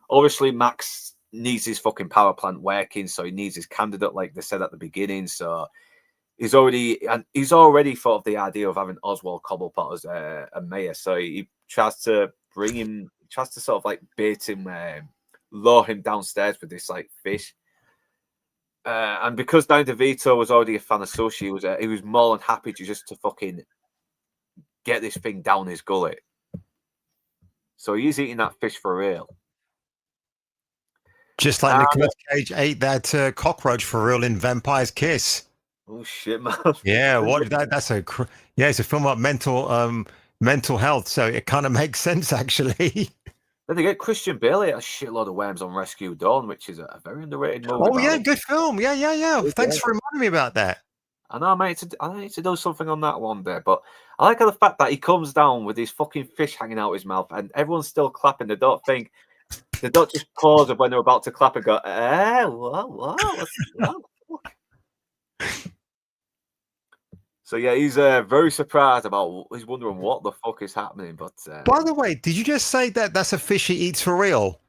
Speaker 4: obviously Max needs his fucking power plant working, so he needs his candidate, like they said at the beginning. So he's already thought of the idea of having Oswald Cobblepot as a mayor. So he tries to sort of like bait him, lure him downstairs with this like fish. And because Danny DeVito was already a fan of sushi, he was more than happy to fucking get this thing down his gullet. So he's eating that fish for real.
Speaker 1: Just like Nicolas Cage ate that cockroach for real in Vampire's Kiss.
Speaker 4: Oh shit, man!
Speaker 1: Yeah, that's it's a film about mental health, so it kind of makes sense actually.
Speaker 4: Then they get Christian Bale a shitload of worms on Rescue Dawn, which is a very underrated movie.
Speaker 1: Oh yeah, good film. Yeah. Thanks for reminding me about that.
Speaker 4: I know, mate. I need to do something on that one day, but I like the fact that he comes down with his fucking fish hanging out his mouth, and everyone's still clapping. They don't just pause when they're about to clap and go, what? So yeah, he's very surprised he's wondering what the fuck is happening. But
Speaker 1: by the way, did you just say that that's a fish he eats for real?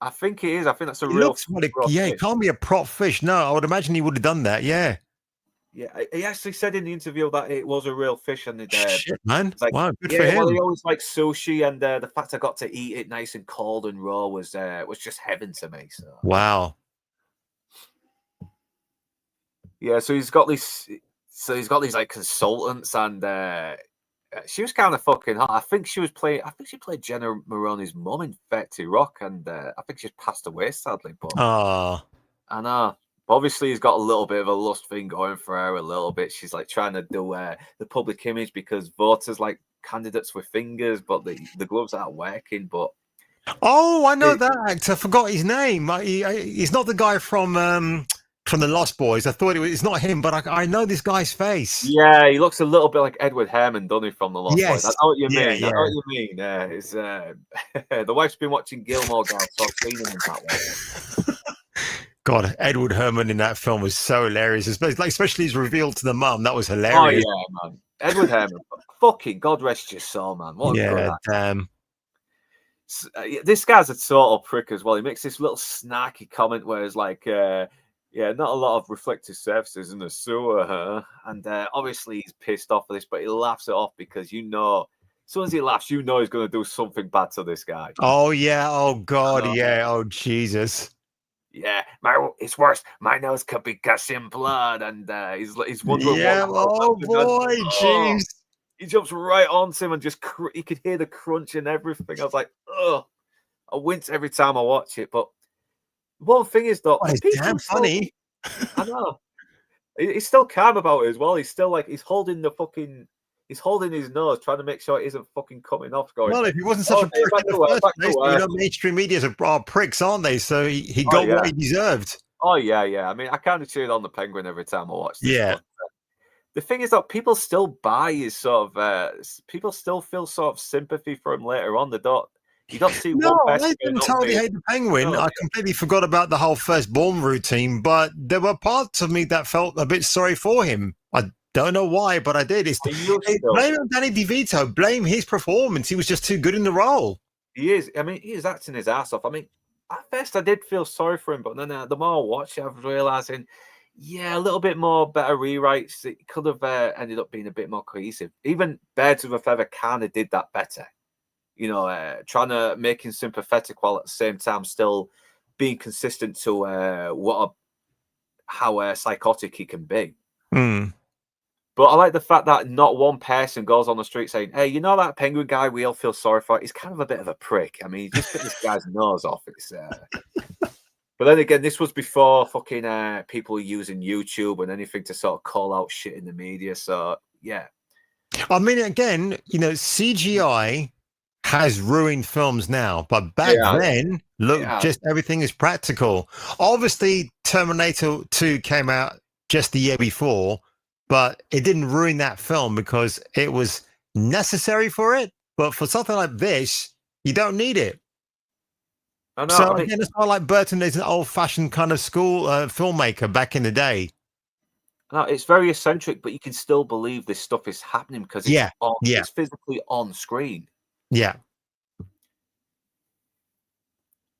Speaker 4: I think it is. I think that's a real fish.
Speaker 1: It can't be a prop fish. No, I would imagine he would have done that. Yeah.
Speaker 4: Yeah, he actually said in the interview that it was a real fish, and
Speaker 1: shit, man!
Speaker 4: Like,
Speaker 1: wow, good for him.
Speaker 4: Well, he always liked sushi, and the fact I got to eat it nice and cold and raw was just heaven to me. So
Speaker 1: wow.
Speaker 4: Yeah, so he's got these like consultants, and she was kind of fucking hot. I think she played Jenna Maroney's mum in 30 Rock, and I think she's passed away sadly. But
Speaker 1: I
Speaker 4: know. Obviously, he's got a little bit of a lust thing going for her. A little bit. She's like trying to do the public image because voters like candidates with fingers, but the gloves aren't working. But
Speaker 1: oh, I know that actor. I forgot his name. He's not the guy from the Lost Boys. I thought it's not him, but I know this guy's face.
Speaker 4: Yeah, he looks a little bit like Edward Herman, doesn't he, from the Lost Boys? I know what you mean.
Speaker 1: Yeah.
Speaker 4: I know what you mean. It's the wife's been watching Gilmore Girls, so I've seen him in that way.
Speaker 1: God, Edward Herman in that film was so hilarious, especially his reveal to the mum. That was hilarious.
Speaker 4: Oh yeah, man. Edward Herman, fucking God rest your soul, man. What a good actor.
Speaker 1: Damn.
Speaker 4: This guy's a total prick as well. He makes this little snarky comment where it's like, not a lot of reflective surfaces in the sewer, huh? And obviously he's pissed off for this, but he laughs it off because as soon as he laughs, he's going to do something bad to this guy.
Speaker 1: Oh yeah. Oh God. Yeah. Oh Jesus.
Speaker 4: Yeah, it's worse. My nose could be gushing blood, and he's wondering.
Speaker 1: Yeah. Oh boy. Jeez.
Speaker 4: He jumps right onto him and just you could hear the crunch and everything. I was like, ugh. I wince every time I watch it. But one thing is though,
Speaker 1: it's damn funny.
Speaker 4: I know. He's still calm about it as well. He's still like he's holding his nose, trying to make sure it isn't fucking coming off. Going,
Speaker 1: well, if he wasn't such a prick in the first place, mainstream media's are pricks, aren't they? So he got what he deserved.
Speaker 4: Oh yeah. I mean, I kind of cheered on the Penguin every time I watched this.
Speaker 1: Yeah.
Speaker 4: But, the thing is that people still buy his sort of, people still feel sort of sympathy for him later on. You don't see one person.
Speaker 1: I didn't totally hate the Penguin. I completely forgot about the whole Firstborn routine, but there were parts of me that felt a bit sorry for him. I don't know why, but I did. Blame Danny DeVito. Blame his performance. He was just too good in the role.
Speaker 4: He is. I mean, he is acting his ass off. I mean, at first I did feel sorry for him, but then the more I watch it, I was realizing, a little bit more better rewrites. It could have ended up being a bit more cohesive. Even Birds of a Feather kind of did that better. Trying to make him sympathetic while at the same time still being consistent to how psychotic he can be. But I like the fact that not one person goes on the street saying, hey, you know that Penguin guy we all feel sorry for? He's kind of a bit of a prick. I mean, he just bit this guy's nose off. But then again, this was before fucking people using YouTube and anything to sort of call out shit in the media. So, yeah.
Speaker 1: I mean, again, CGI has ruined films now. But back then, just everything is practical. Obviously, Terminator 2 came out just the year before, but it didn't ruin that film because it was necessary for it. But for something like this, you don't need it. Again, it's not like Burton is an old-fashioned kind of school filmmaker back in the day.
Speaker 4: No, it's very eccentric, but you can still believe this stuff is happening because it's physically on screen.
Speaker 1: Yeah.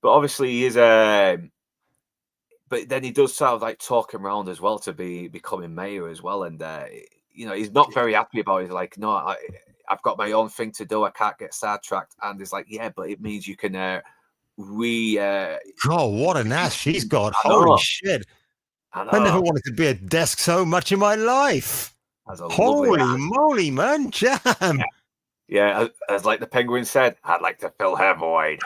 Speaker 4: But obviously he is but then he does sort of like talk him around as well to becoming mayor as well. And he's not very happy about it. He's like, no, I've got my own thing to do. I can't get sidetracked. And it's like, yeah, but it means you can
Speaker 1: oh, what an ass she's got. Holy shit. I never wanted to be at a desk so much in my life. Holy moly, man. Jam.
Speaker 4: Yeah, as like the Penguin said, I'd like to fill her void.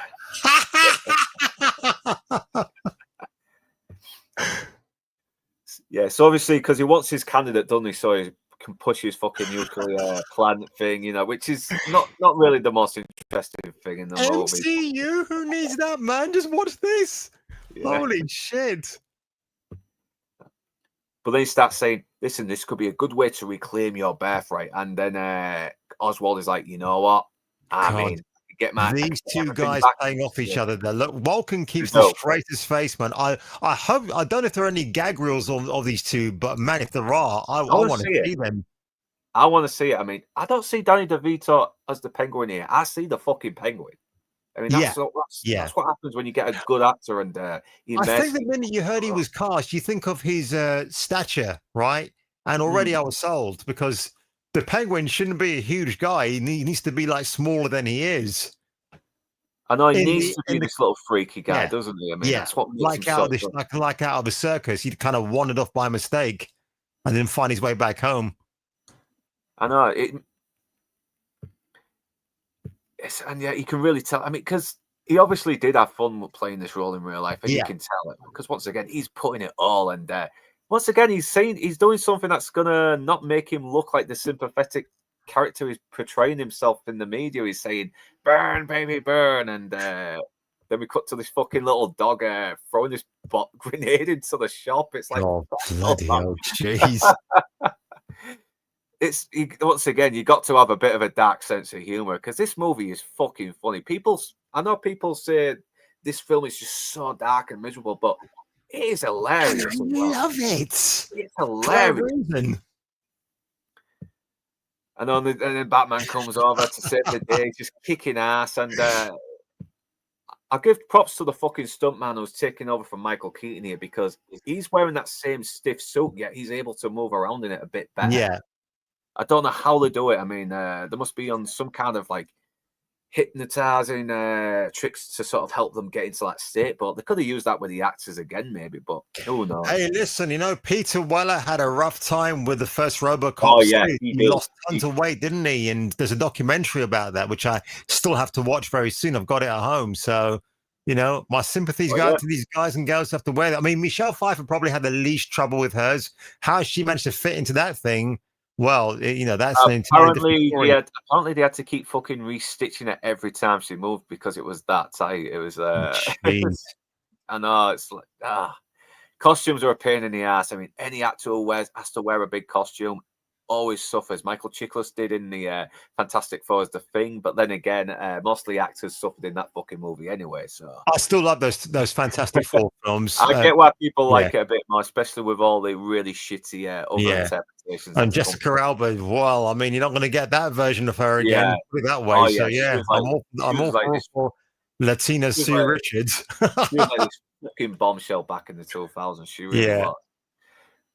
Speaker 4: Yeah, so obviously because he wants his candidate, doesn't he? So he can push his fucking nuclear plant thing, which is not really the most interesting thing in the movie.
Speaker 1: MCU, who needs that, man? Just watch this. Yeah. Holy shit.
Speaker 4: But then he starts saying, listen, this could be a good way to reclaim your birthright. And then Oswald is like, you know what? These
Speaker 1: two guys playing off each other there. Look, Walken keeps the straightest face, man. I hope, I don't know if there are any gag reels of these two, but man, if there are, I want to see them.
Speaker 4: I want to see it. I mean, I don't see Danny DeVito as the Penguin here. I see the fucking Penguin. I mean, that's what happens when you get a good actor. And I
Speaker 1: think the minute you heard he was cast, you think of his stature, right? And already I was sold because the Penguin shouldn't be a huge guy. He needs to be like smaller than he is.
Speaker 4: I know he needs to be this little freaky guy, doesn't he? I mean, that's what makes him
Speaker 1: like out of the circus. He kind of wandered off by mistake and then find his way back home.
Speaker 4: I know it. And yeah, you can really tell. I mean, because he obviously did have fun playing this role in real life, and
Speaker 1: Yeah.
Speaker 4: you can tell it because once again he's putting it all, and once again he's doing something that's gonna not make him look like the sympathetic character he's portraying himself in the media. He's saying "burn, baby, burn," and then we cut to this fucking little dog throwing this grenade into the shop. It's like,
Speaker 1: oh, bloody hell, jeez.
Speaker 4: Once again, you got to have a bit of a dark sense of humor because this movie is fucking funny. I know people say this film is just so dark and miserable, but it is hilarious.
Speaker 1: I love it.
Speaker 4: It's hilarious. And then Batman comes over to save the day, just kicking ass. And I'll give props to the fucking stuntman who's taking over from Michael Keaton here because he's wearing that same stiff suit, yet he's able to move around in it a bit better.
Speaker 1: Yeah.
Speaker 4: I don't know how they do it. I mean, there must be on some kind of like hypnotizing tricks to sort of help them get into that state. But they could have used that with the actors again, maybe. But who knows?
Speaker 1: Hey, listen, Peter Weller had a rough time with the first RoboCop.
Speaker 4: Oh, yeah,
Speaker 1: he lost tons of weight, didn't he? And there's a documentary about that, which I still have to watch very soon. I've got it at home. So, my sympathies go out to these guys and girls who have to wear that. I mean, Michelle Pfeiffer probably had the least trouble with hers. How she managed to fit into that thing? Well, that's an entirely different story.
Speaker 4: Apparently they had to keep fucking restitching it every time she moved because it was that tight. It was I know, it's like costumes are a pain in the ass. I mean, any actor who has to wear a big costume always suffers. Michael Chiklis did in the Fantastic Four as The Thing, but then again, most of the actors suffered in that fucking movie anyway. So
Speaker 1: I still love those Fantastic Four films.
Speaker 4: I get why people like it a bit more, especially with all the really shitty other interpretations.
Speaker 1: And Jessica Alba, well, I mean, you're not going to get that version of her again, put it that way.
Speaker 4: Oh,
Speaker 1: So I'm all
Speaker 4: like
Speaker 1: for Latina Sue Richards.
Speaker 4: She was like this fucking bombshell back in the 2000s. She really was.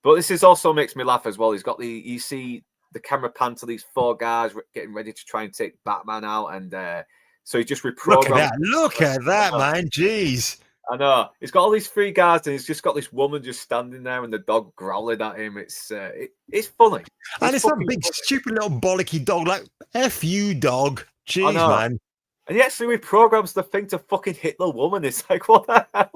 Speaker 4: But this also makes me laugh as well. You see the camera pan to these four guys getting ready to try and take Batman out, and so he just reprogrammed.
Speaker 1: Look at that, man! Jeez.
Speaker 4: I know. He's got all these three guys, and he's just got this woman just standing there, and the dog growling at him. It's funny.
Speaker 1: And it's that big, stupid little bollocky dog, like F you, dog. Jeez, man.
Speaker 4: And he actually reprograms the thing to fucking hit the woman. It's like, what the hell?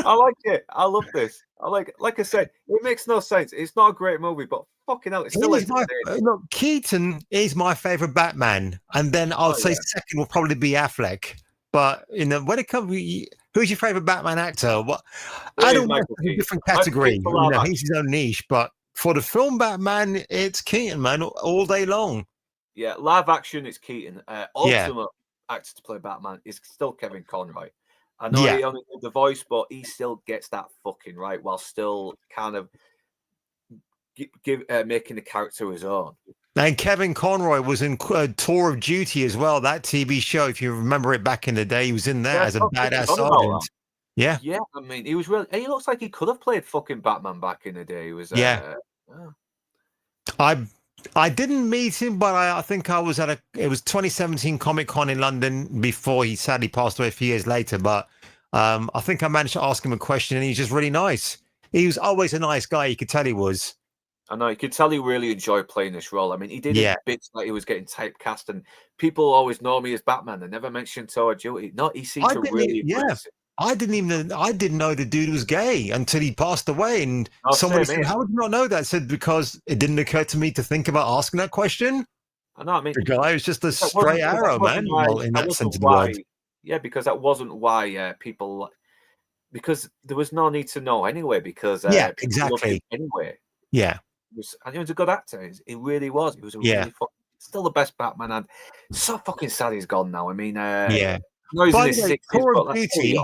Speaker 4: I like it. I love this. Like I said, it makes no sense. It's not a great movie, but fucking hell, it's still
Speaker 1: look, Keaton is my favorite Batman, and then I'll say second will probably be Affleck. But when it comes, who's your favorite Batman actor? I don't know. It's a different category. He's his own niche, but for the film Batman, it's Keaton, man, all day long.
Speaker 4: Yeah, live action, it's Keaton. Ultimate actor to play Batman is still Kevin Conroy. I know he only did the voice, but he still gets that fucking right while still kind of making the character his own.
Speaker 1: And Kevin Conroy was in Tour of Duty as well, that TV show. If you remember it back in the day, he was in there as a badass sergeant. Yeah.
Speaker 4: Yeah, I mean, he was really. He looks like he could have played fucking Batman back in the day. He was.
Speaker 1: I didn't meet him, but I think I was it was 2017 Comic-Con in London before he sadly passed away a few years later. But I think I managed to ask him a question, and he's just really nice. He was always a nice guy. You could tell he was.
Speaker 4: I know, you could tell he really enjoyed playing this role. I mean, he did bits like he was getting typecast, and people always know me as Batman. They never mentioned Tour of Duty. No, he seemed to really embrace it.
Speaker 1: I didn't know the dude was gay until he passed away. And someone said, "How would you not know that?" I said, "Because it didn't occur to me to think about asking that question."
Speaker 4: I know. I mean,
Speaker 1: the guy was just a straight arrow, man. In that sense of the word.
Speaker 4: Yeah, because that wasn't why people. Because there was no need to know anyway. Because
Speaker 1: exactly.
Speaker 4: Anyway.
Speaker 1: Yeah.
Speaker 4: And he was a good actor. He really was. He was really still the best Batman. And so fucking sad he's gone now. I mean,
Speaker 1: yeah.
Speaker 4: By the way,
Speaker 1: Tour of Duty.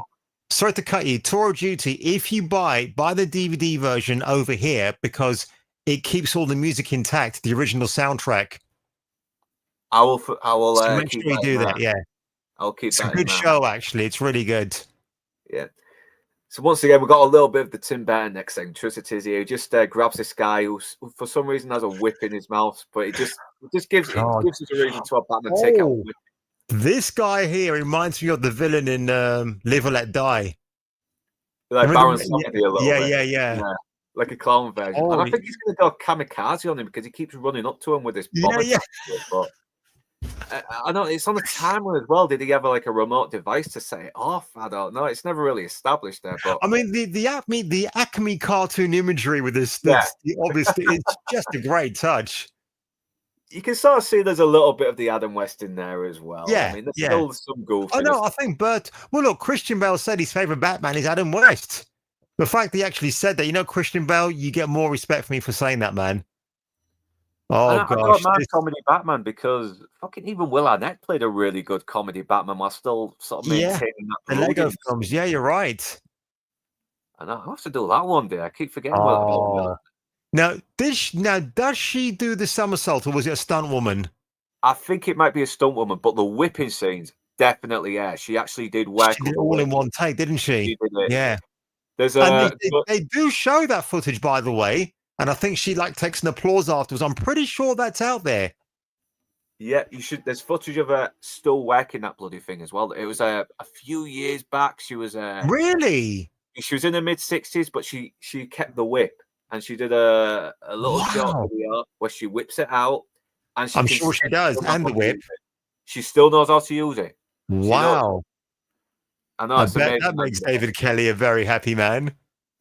Speaker 1: Sorry to cut you. Tour of Duty. If you buy the DVD version over here because it keeps all the music intact, the original soundtrack.
Speaker 4: I will.
Speaker 1: So make sure you do that. Yeah.
Speaker 4: I'll keep.
Speaker 1: It's a good show, actually. It's really good.
Speaker 4: Yeah. So once again, we've got a little bit of the Tim Burton eccentricities here. He just grabs this guy who, for some reason, has a whip in his mouth, but it just gives us a reason to have Batman take out a whip.
Speaker 1: This guy here reminds me of the villain in Live or Let Die.
Speaker 4: Like Baron Samedi a little bit.
Speaker 1: Yeah.
Speaker 4: Like a clown version. And I think he's going to go kamikaze on him because he keeps running up to him with this bomb.
Speaker 1: Yeah.
Speaker 4: But I know it's on the timer as well. Did he have like a remote device to set it off? I don't know. It's never really established there. But
Speaker 1: I mean, the Acme cartoon imagery with this, obviously, it's just a great touch.
Speaker 4: You can sort of see there's a little bit of the Adam West in there as well.
Speaker 1: Yeah,
Speaker 4: I mean, there's still some goofiness.
Speaker 1: Oh no, I think well, look, Christian Bale said his favorite Batman is Adam West. The fact he actually said that, Christian Bale, you get more respect from me for saying that, man. Oh, gosh.
Speaker 4: I got comedy Batman because fucking even Will Arnett played a really good comedy Batman while still sort of maintaining that.
Speaker 1: The Lego films. Yeah, you're right.
Speaker 4: I know. I have to do that one day. I keep forgetting about Will.
Speaker 1: Now, does she do the somersault, or was it a stunt woman?
Speaker 4: I think it might be a stunt woman, but the whipping scenes, definitely, yeah. She actually did work.
Speaker 1: She did it all in one take, didn't she?
Speaker 4: She did it.
Speaker 1: Yeah.
Speaker 4: There's
Speaker 1: they do show that footage, by the way. And I think she takes an applause afterwards. I'm pretty sure that's out there.
Speaker 4: Yeah, you should. There's footage of her still working that bloody thing as well. It was a few years back. She was
Speaker 1: really.
Speaker 4: She was in her mid-60s, but she kept the whip, and she did a little short video where she whips it out, and
Speaker 1: I'm sure she does, and the whip.
Speaker 4: She still knows how to use it.
Speaker 1: Wow.
Speaker 4: I know.
Speaker 1: That makes David Kelly a very happy man.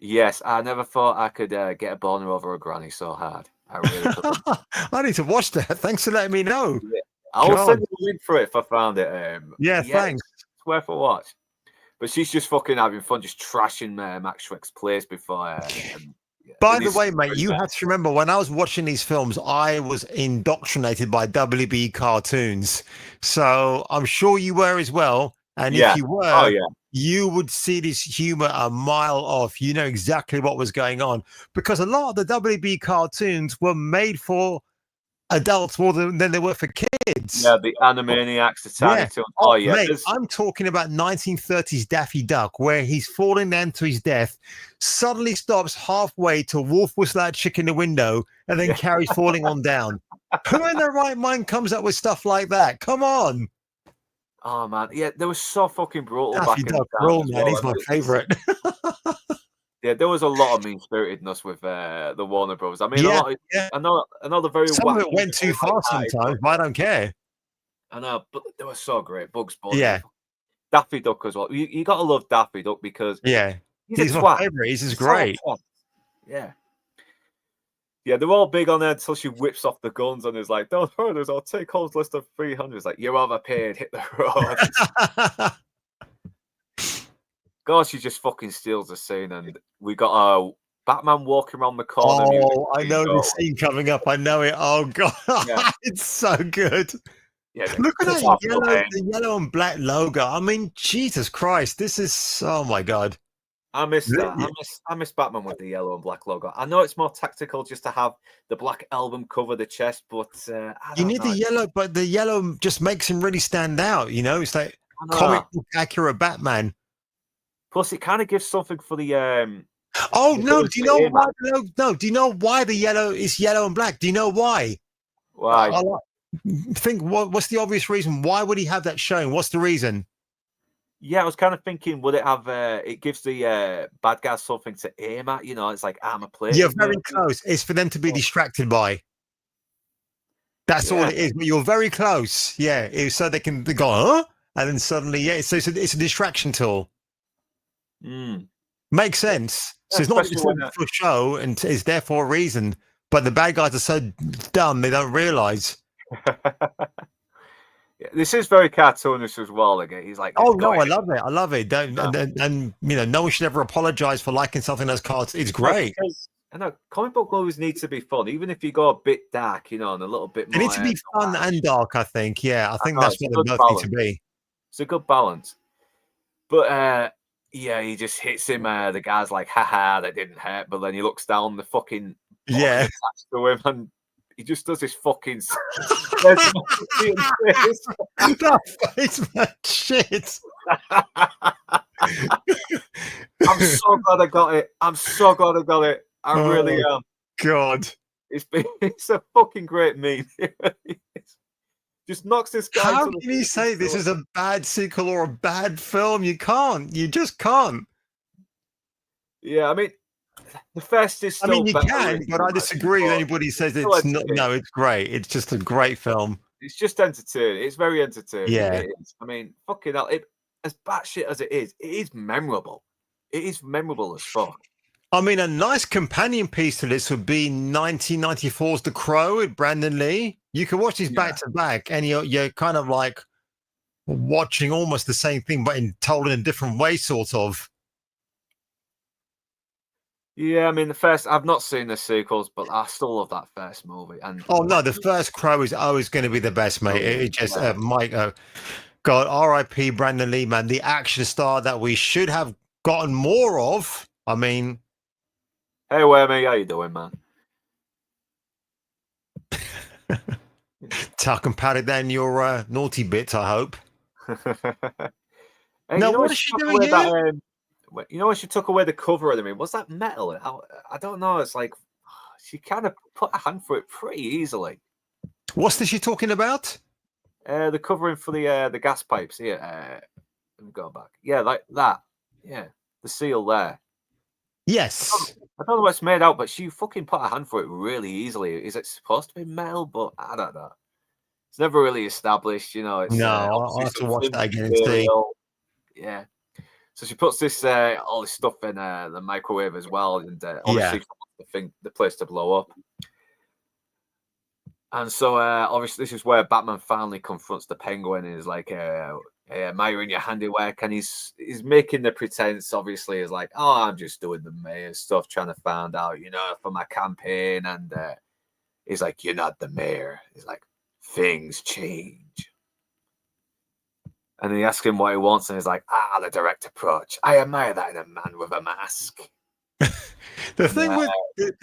Speaker 4: Yes, I never thought I could get a boner over a granny so hard. I really couldn't.
Speaker 1: I need to watch that. Thanks for letting me know.
Speaker 4: Yeah. I'll send you a link for it if I found it.
Speaker 1: Thanks.
Speaker 4: It's worth a watch. But she's just fucking having fun, just trashing Max Schreck's plays before.
Speaker 1: By the way, mate, you have to remember when I was watching these films, I was indoctrinated by WB cartoons. So I'm sure you were as well. And if you were, you would see this humor a mile off. You know exactly what was going on because a lot of the WB cartoons were made for adults more than they were for kids.
Speaker 4: Yeah, the Animaniacs, the Tiny Toons. Oh, yeah.
Speaker 1: Mate, I'm talking about 1930s Daffy Duck, where he's falling down to his death, suddenly stops halfway to Wolf Whistle Out Chick in the window, and then carries falling on down. Who in their right mind comes up with stuff like that? Come on.
Speaker 4: Oh man, yeah, they were so fucking brutal
Speaker 1: Daffy
Speaker 4: back in
Speaker 1: Duck,
Speaker 4: the day.
Speaker 1: man, he's my favorite.
Speaker 4: Yeah, there was a lot of mean-spiritedness with the Warner Brothers. I mean, I know the very
Speaker 1: some of it went too far sometimes, but I don't care.
Speaker 4: I know, but they were so great. Bugs Bunny, Daffy Duck as well. You got to love Daffy Duck because
Speaker 1: he's my favorite. He's just great.
Speaker 4: Yeah, they're all big on there until she whips off the guns and is like, "Don't hurt us, I'll take Home's list of 300." It's like, you're overpaid, hit the road. God, she just fucking steals the scene, and we got a Batman walking around the corner.
Speaker 1: Oh, I know the scene coming up. I know it. Oh god, it's so good.
Speaker 4: Yeah,
Speaker 1: look at that the yellow and black logo. I mean, Jesus Christ, this is oh my god.
Speaker 4: I miss that. I miss Batman with the yellow and black logo. I know it's more tactical just to have the black album cover the chest, but
Speaker 1: you need the yellow, but the yellow just makes him really stand out. You know, it's like comic book accurate Batman.
Speaker 4: Plus, it kind of gives something for the.
Speaker 1: Oh no! Do you know why? No. Do you know why the yellow is yellow and black? Do you know why?
Speaker 4: Why?
Speaker 1: Think what's the obvious reason? Why would he have that showing? What's the reason?
Speaker 4: Yeah, I was kind of thinking, would it have? It gives the bad guys something to aim at. You know, it's like armor plate.
Speaker 1: You're very close. It's for them to be distracted by. That's all it is. But you're very close. Yeah, so they can go, huh? And then suddenly, so it's a distraction tool. Makes sense. So it's not for show, and it's there for a reason. But the bad guys are so dumb they don't realize.
Speaker 4: This is very cartoonish as well. Again, he's like,
Speaker 1: "Oh no, I love it. I love it." And you know, no one should ever apologize for liking something that's cartoon. It's great.
Speaker 4: I know comic book always needs to be fun, even if you go a bit dark, you know, and a little bit more.
Speaker 1: It needs to be fun and dark. I think. Yeah, I think that's what they both need to be.
Speaker 4: It's a good balance. But he just hits him. The guy's like, "Haha, that didn't hurt." But then he looks down the fucking to him and. He just does his fucking
Speaker 1: that face, man, shit.
Speaker 4: I'm so glad I got it. I really am.
Speaker 1: God,
Speaker 4: it's a fucking great meme. Just knocks this guy.
Speaker 1: How can you say this is a bad sequel or a bad film? You can't. You just can't.
Speaker 4: Yeah, I mean. The first is still
Speaker 1: you can, but I disagree with anybody who says it's not. No, it's great. It's just a great film.
Speaker 4: It's just entertaining. It's very entertaining.
Speaker 1: Yeah.
Speaker 4: It is. I mean, fucking hell. As batshit as it is memorable. It is memorable as fuck.
Speaker 1: I mean, a nice companion piece to this would be 1994's The Crow with Brandon Lee. You can watch these back to back, and you're kind of like watching almost the same thing, but told in a different way, sort of.
Speaker 4: Yeah, I mean, I've not seen the sequels, but I still love that first movie. And
Speaker 1: oh no, the first Crow is always going to be the best, mate. It just Mike, God, R.I.P. Brandon Lee, man, the action star that we should have gotten more of. I mean,
Speaker 4: hey, Wormy, how you doing, man?
Speaker 1: Talking about it then your naughty bits, I hope.
Speaker 4: Hey,
Speaker 1: no, what is she doing here?
Speaker 4: You know when she took away the cover of the movie? Was that metal? I don't know. It's like she kind of put a hand for it pretty easily.
Speaker 1: What's she talking about?
Speaker 4: The covering for the gas pipes here. Let me go back. Yeah, like that. Yeah, the seal there.
Speaker 1: Yes.
Speaker 4: I don't know what it's made out, but she fucking put a hand for it really easily. Is it supposed to be metal? But I don't know. It's never really established, you know. It's,
Speaker 1: no, I'll have to watch that again and see.
Speaker 4: Yeah. So she puts this all this stuff in the microwave as well, and obviously the place to blow up. And so obviously this is where Batman finally confronts the Penguin and is like, admiring your handiwork, and he's making the pretense, obviously, is like, oh, I'm just doing the mayor stuff, trying to find out, you know, for my campaign. And he's like, you're not the mayor. He's like, things change. And he asks him what he wants, and he's like, the direct approach. I admire that in a man with a mask.
Speaker 1: The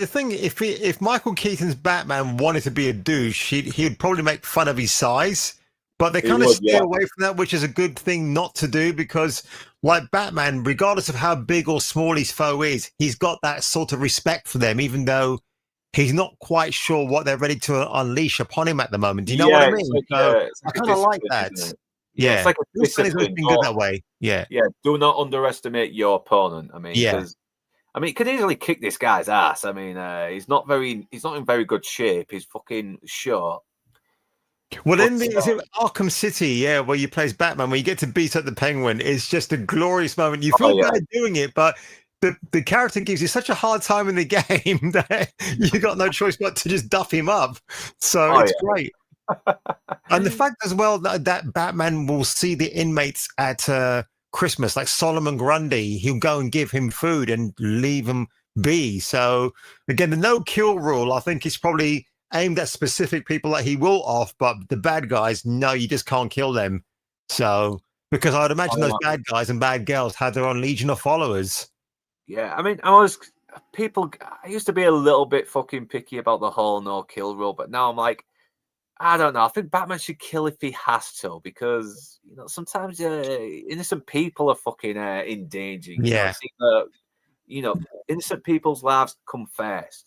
Speaker 1: thing, if Michael Keaton's Batman wanted to be a douche, he'd probably make fun of his size. But they kind of stay away from that, which is a good thing not to do, because like Batman, regardless of how big or small his foe is, he's got that sort of respect for them, even though he's not quite sure what they're ready to unleash upon him at the moment. Do you know what I mean?
Speaker 4: Like,
Speaker 1: I kind of like that. Yeah,
Speaker 4: it's like a discipline,
Speaker 1: been good that way. Yeah.
Speaker 4: Do not underestimate your opponent. I mean, he could easily kick this guy's ass. I mean, he's not in very good shape. He's fucking short.
Speaker 1: Well, is it Arkham City, where you play as Batman, where you get to beat up the Penguin, it's just a glorious moment. You feel bad doing it, but the character gives you such a hard time in the game that you got no choice but to just duff him up. So it's great. And the fact as well that Batman will see the inmates at Christmas, like Solomon Grundy, he'll go and give him food and leave him be. So again, the no-kill rule, I think, is probably aimed at specific people that he will off, but the bad guys, no, you just can't kill them. So, because I'd imagine those bad guys and bad girls had their own legion of followers.
Speaker 4: Yeah, I mean, I used to be a little bit fucking picky about the whole no-kill rule, but now I'm like, I don't know. I think Batman should kill if he has to, because, you know, sometimes innocent people are fucking in danger. You know, innocent people's lives come first,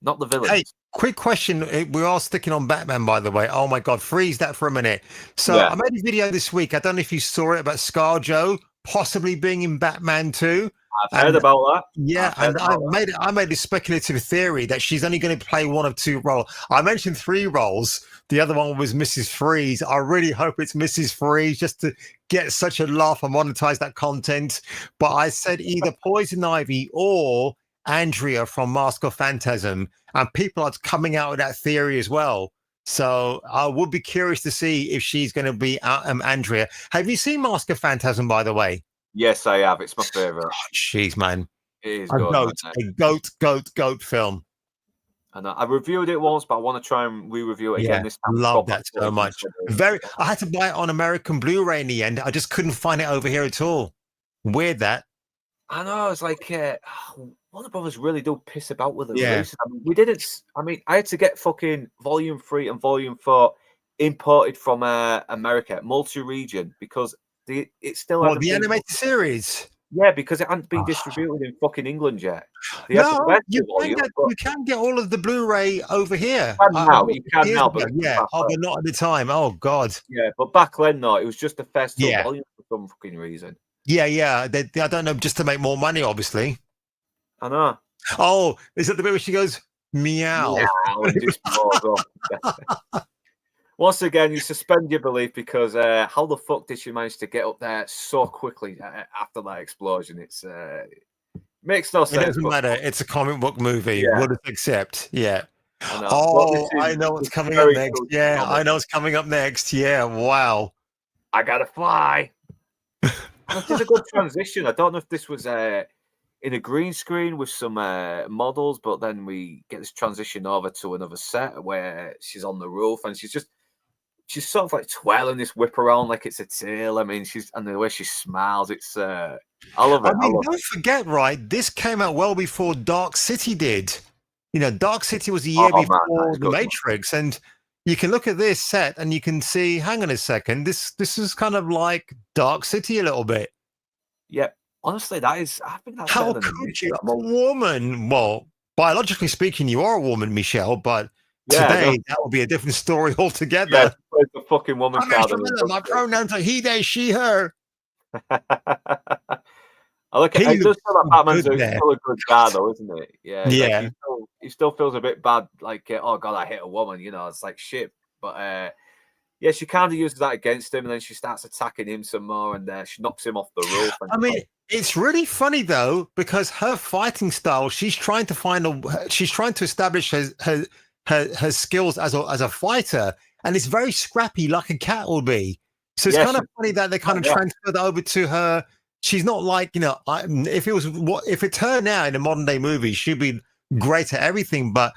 Speaker 4: not the villains. Hey,
Speaker 1: quick question. We're all sticking on Batman, by the way. Oh my God, freeze that for a minute. So I made a video this week. I don't know if you saw it, about ScarJo possibly being in Batman 2.
Speaker 4: I've heard about that.
Speaker 1: Yeah, and I made a speculative theory that she's only going to play one of two roles. I mentioned 3 roles. The other one was Mrs. Freeze. I really hope it's Mrs. Freeze, just to get such a laugh and monetize that content. But I said either Poison Ivy or Andrea from Mask of Phantasm, and people are coming out with that theory as well. So I would be curious to see if she's going to be Andrea. Have you seen Mask of Phantasm, by the way?
Speaker 4: Yes, I have. It's my favorite.
Speaker 1: Oh, jeez, man.
Speaker 4: It is
Speaker 1: a goat film.
Speaker 4: And I reviewed it once, but I want to try and re-review it again this time.
Speaker 1: Love that so much. I had to buy it on American Blu-ray in the end. I just couldn't find it over here at all. Weird that.
Speaker 4: I know. It's like Warner Brothers really do piss about with the releases. I mean, I had to get fucking Volume 3 and Volume 4 imported from America, multi-region, because it's still
Speaker 1: the animated series.
Speaker 4: Yeah, because it hadn't been distributed in fucking England yet.
Speaker 1: You can get all of the Blu-ray over here.
Speaker 4: You can now, but
Speaker 1: but not at the time. Oh God.
Speaker 4: Yeah, but back then, no, it was just the first two volumes for some fucking reason.
Speaker 1: Yeah. I don't know, just to make more money, obviously.
Speaker 4: I know.
Speaker 1: Oh, is that the bit where she goes meow?
Speaker 4: Meow and just Once again, you suspend your belief because how the fuck did she manage to get up there so quickly after that explosion? It's makes no sense.
Speaker 1: It doesn't matter. It's a comic book movie.
Speaker 4: Yeah.
Speaker 1: We'll just accept. Yeah.
Speaker 4: I know.
Speaker 1: Oh, I know what's coming up next. Yeah, I know what's coming up next. Yeah, wow.
Speaker 4: I gotta fly. This is a good transition. I don't know if this was in a green screen with some models, but then we get this transition over to another set where she's on the roof and she's sort of like twirling this whip around like it's a tail. I mean, and the way she smiles, it's I love it.
Speaker 1: I mean, don't forget, right? This came out well before Dark City did. You know, Dark City was the year before The Matrix, and you can look at this set and you can see, hang on a second, this is kind of like Dark City a little bit.
Speaker 4: Yeah, honestly, I think that's
Speaker 1: how could you? I'm a woman. Well, biologically speaking, you are a woman, Michelle, but today that would be a different story altogether.
Speaker 4: Yeah, it's a fucking woman card.
Speaker 1: My pronouns are he, they, she, her.
Speaker 4: I look at it does feel like Batman's still a good guy, though, isn't it? Yeah.
Speaker 1: Yeah.
Speaker 4: Like he still feels a bit bad, like, oh god, I hit a woman, you know, it's like shit. But yeah, she kind of uses that against him, and then she starts attacking him some more, and she knocks him off the roof.
Speaker 1: I mean, it's really funny though, because her fighting style, she's trying to establish her skills as a fighter, and it's very scrappy, like a cat will be. So it's kind of funny that they kind of transferred over to her. She's not like, you know, if it's her now in a modern day movie, she'd be great at everything. But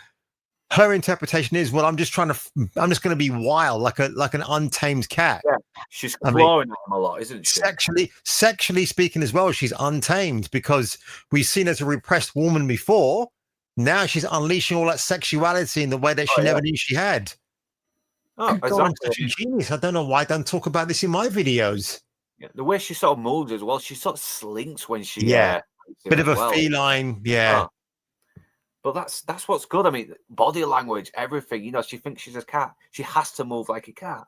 Speaker 1: her interpretation is, well, I'm just going to be wild, like an untamed cat.
Speaker 4: Yeah, she's clawing at him a lot, isn't she?
Speaker 1: Sexually speaking as well, she's untamed because we've seen her as a repressed woman before. Now she's unleashing all that sexuality in the way that she never knew she had.
Speaker 4: Oh,
Speaker 1: exactly. God, I'm such a genius. I don't know why I don't talk about this in my videos.
Speaker 4: Yeah, the way she sort of moves as well, she sort of slinks when she
Speaker 1: bit of a feline,
Speaker 4: But that's what's good. I mean, body language, everything. You know, she thinks she's a cat. She has to move like a cat.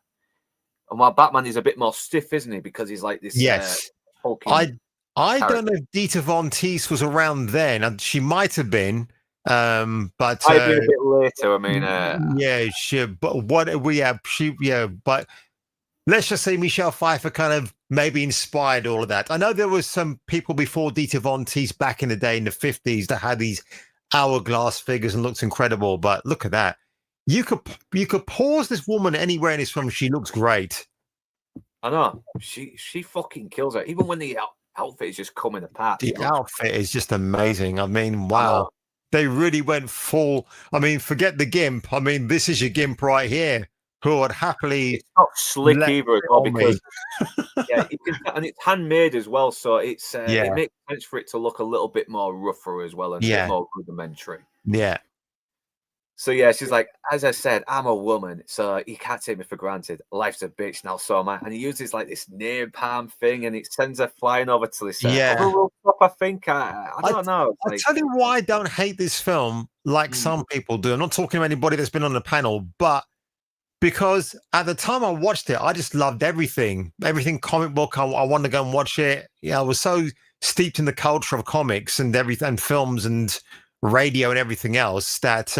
Speaker 4: And while Batman is a bit more stiff, isn't he? Because he's like this.
Speaker 1: Yes. I don't know if Dita Von Teese was around then, and she might have been. But
Speaker 4: might be a bit later. I mean,
Speaker 1: but let's just say Michelle Pfeiffer kind of maybe inspired all of that. I know there was some people before Dita Von Teese back in the day in the 50s that had these hourglass figures and looked incredible, but look at that. You could pause this woman anywhere in this film. She looks great.
Speaker 4: I know. She fucking kills it. Even when the outfit is just coming apart.
Speaker 1: The outfit is just amazing. I mean, wow. They really went full. I mean, forget the gimp. I mean, this is your gimp right here, who would happily.
Speaker 4: It's not slick either as well, because and it's handmade as well, so it makes sense for it to look a little bit more rougher as well and a bit more rudimentary.
Speaker 1: Yeah.
Speaker 4: So yeah, she's like, as I said, I'm a woman, so you can't take me for granted. Life's a bitch now, so am I. And he uses like this napalm thing, and it sends her flying over to this other rooftop. I think I don't know.
Speaker 1: I'll tell you why I don't hate this film like some people do. I'm not talking to anybody that's been on the panel, but because at the time I watched it, I just loved everything comic book. I wanted to go and watch it. Yeah, I was so steeped in the culture of comics and everything, and films and radio and everything else that.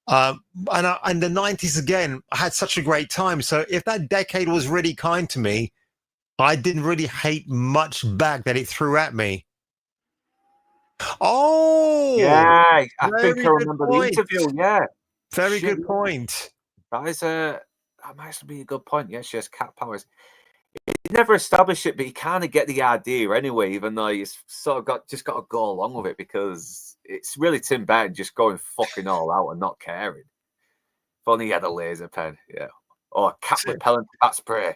Speaker 1: And the 90s again, I had such a great time. So if that decade was really kind to me, I didn't really hate much back that it threw at me. Oh,
Speaker 4: yeah, I think I remember the interview. Yeah,
Speaker 1: very good point.
Speaker 4: That might be a good point. Yeah, she has cat powers. He never established it, but you kind of get the idea anyway, even though you sort of got to go along with it because it's really Tim Burton just going fucking all out and not caring. If only he had a laser pen, or a cat repellent bat spray.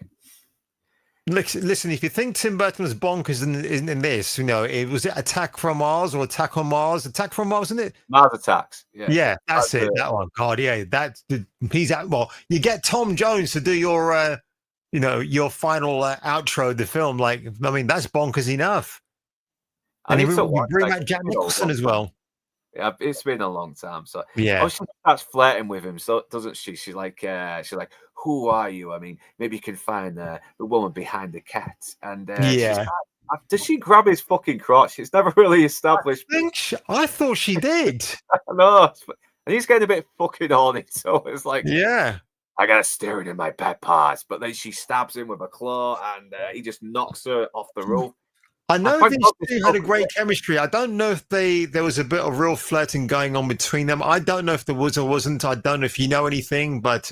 Speaker 1: Listen, if you think Tim Burton was bonkers in this, you know, it was Attack from Mars or Attack on Mars? Attack from Mars, isn't it?
Speaker 4: Mars Attacks.
Speaker 1: Yeah, that's it. That one. God, yeah, he's out. Well, you get Tom Jones to do your. Your final outro of the film, like, I mean, that's bonkers enough. And you bring back Jack Nicholson as well.
Speaker 4: Yeah, it's been a long time. So
Speaker 1: yeah,
Speaker 4: she starts flirting with him, so doesn't she? She's like, who are you? I mean, maybe you can find the woman behind the cat. And does she grab his fucking crotch? It's never really established.
Speaker 1: I thought she did.
Speaker 4: No, and he's getting a bit fucking horny. So it's like,
Speaker 1: yeah.
Speaker 4: I got a steering in my back parts. But then she stabs him with a claw, and he just knocks her off the roof.
Speaker 1: I know these two had a great chemistry. I don't know if there was a bit of real flirting going on between them. I don't know if there was or wasn't. I don't know if you know anything, but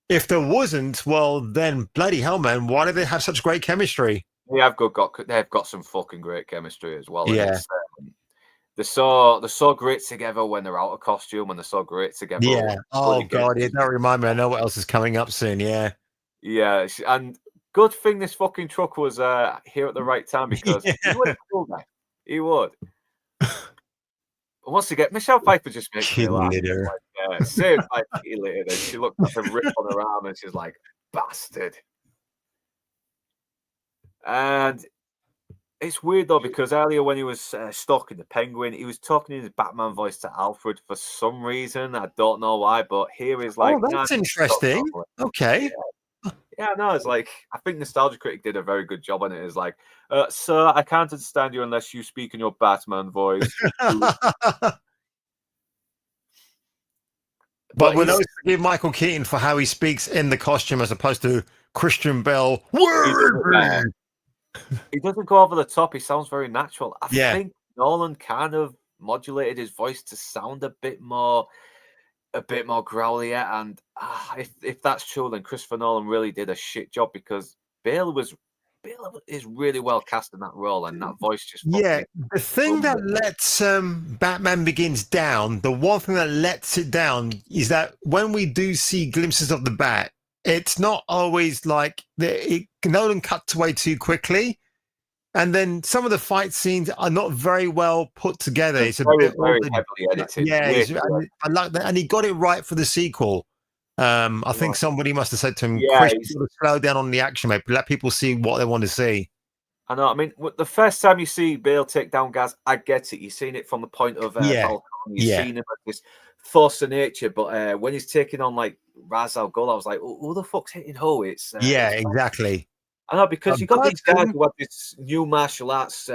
Speaker 1: if there wasn't, well, then bloody hell, man, why do they have such great chemistry?
Speaker 4: They've got some fucking great chemistry as well.
Speaker 1: Yeah.
Speaker 4: They're so great together when they're out of costume, and they're so great together.
Speaker 1: Yeah. Oh God, yeah. Don't remind me. I know what else is coming up soon. Yeah.
Speaker 4: Yeah, and good thing this fucking truck was here at the right time, because he would have killed that. He would. Once again, Michelle Pfeiffer just makes me laugh. Like, same like later, and she looked at the rip on her arm, and she's like, "Bastard." And it's weird though, because earlier when he was stalking the Penguin, he was talking in his Batman voice to Alfred for some reason. I don't know why, but here is like,
Speaker 1: oh, that's interesting. Okay.
Speaker 4: Yeah, no, it's like, I think Nostalgia Critic did a very good job on it. It's like, sir, I can't understand you unless you speak in your Batman voice.
Speaker 1: But we'll always forgive Michael Keaton for how he speaks in the costume as opposed to Christian Bale.
Speaker 4: He doesn't go over the top. He sounds very natural. I think Nolan kind of modulated his voice to sound a bit more growlier. And if that's true, then Christopher Nolan really did a shit job, because Bale is really well cast in that role, and that voice just
Speaker 1: the thing that lets Batman Begins down, the one thing that lets it down is that when we do see glimpses of the Bat, it's not always like Nolan cuts away too quickly, and then some of the fight scenes are not very well put together. It's a bit
Speaker 4: very heavily edited.
Speaker 1: Yeah, I like that, and he got it right for the sequel. I think somebody must have said to him, "Chris, slow down on the action, mate. Let people see what they want to see."
Speaker 4: I know. I mean, the first time you see Bale take down Gaz, I get it. You've seen it from the point of Falcone. You've seen him as this force of nature. But when he's taking on like Ra's al Ghul, I was like, "Who the fuck's hitting who?" It's
Speaker 1: exactly.
Speaker 4: I know, because you got these guys who have this new martial arts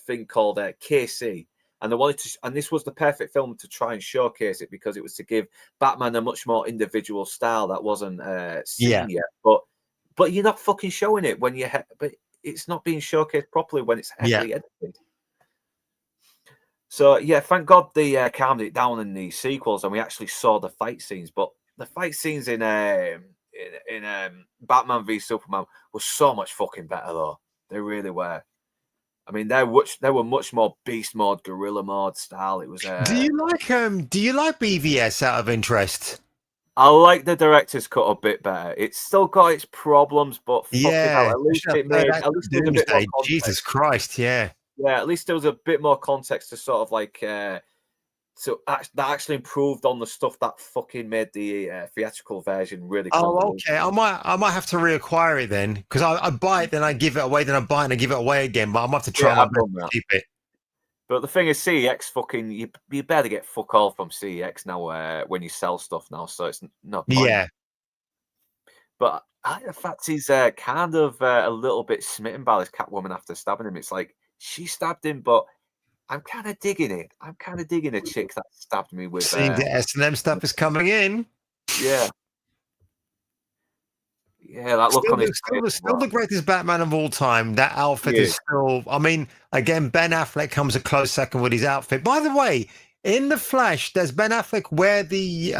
Speaker 4: thing called KC. And they wanted to, and this was the perfect film to try and showcase it, because it was to give Batman a much more individual style that wasn't seen yet. But you're not fucking showing it when but it's not being showcased properly when it's heavily edited. So thank God they calmed it down in the sequels, and we actually saw the fight scenes. But the fight scenes in Batman v Superman were so much fucking better, though. They really were. I mean, they were much more beast mode, guerrilla mode style. It was.
Speaker 1: Do you like BVS out of interest?
Speaker 4: I like the director's cut a bit better. It's still got its problems, but at least it made. At least there was a bit more context.
Speaker 1: Jesus Christ, yeah.
Speaker 4: At least there was a bit more context to sort of like. So that actually improved on the stuff that fucking made the theatrical version really.
Speaker 1: Oh, okay. I might have to reacquire it then, because I buy it, then I give it away, then I buy it and I give it away again. But I'm have to try my best to keep it.
Speaker 4: But the thing is, CEX fucking you better get fuck all from CEX now when you sell stuff now, so it's no point.
Speaker 1: Yeah.
Speaker 4: But the fact he's kind of a little bit smitten by this Catwoman after stabbing him. It's like, she stabbed him, but I'm kind of digging it. I'm kind of digging a chick that stabbed me with.
Speaker 1: Seeing the S&M stuff is coming in.
Speaker 4: Yeah. Yeah, that look on his face.
Speaker 1: Still the greatest Batman of all time. That outfit is still. I mean, again, Ben Affleck comes a close second with his outfit. By the way, in The Flash, does Ben Affleck wear the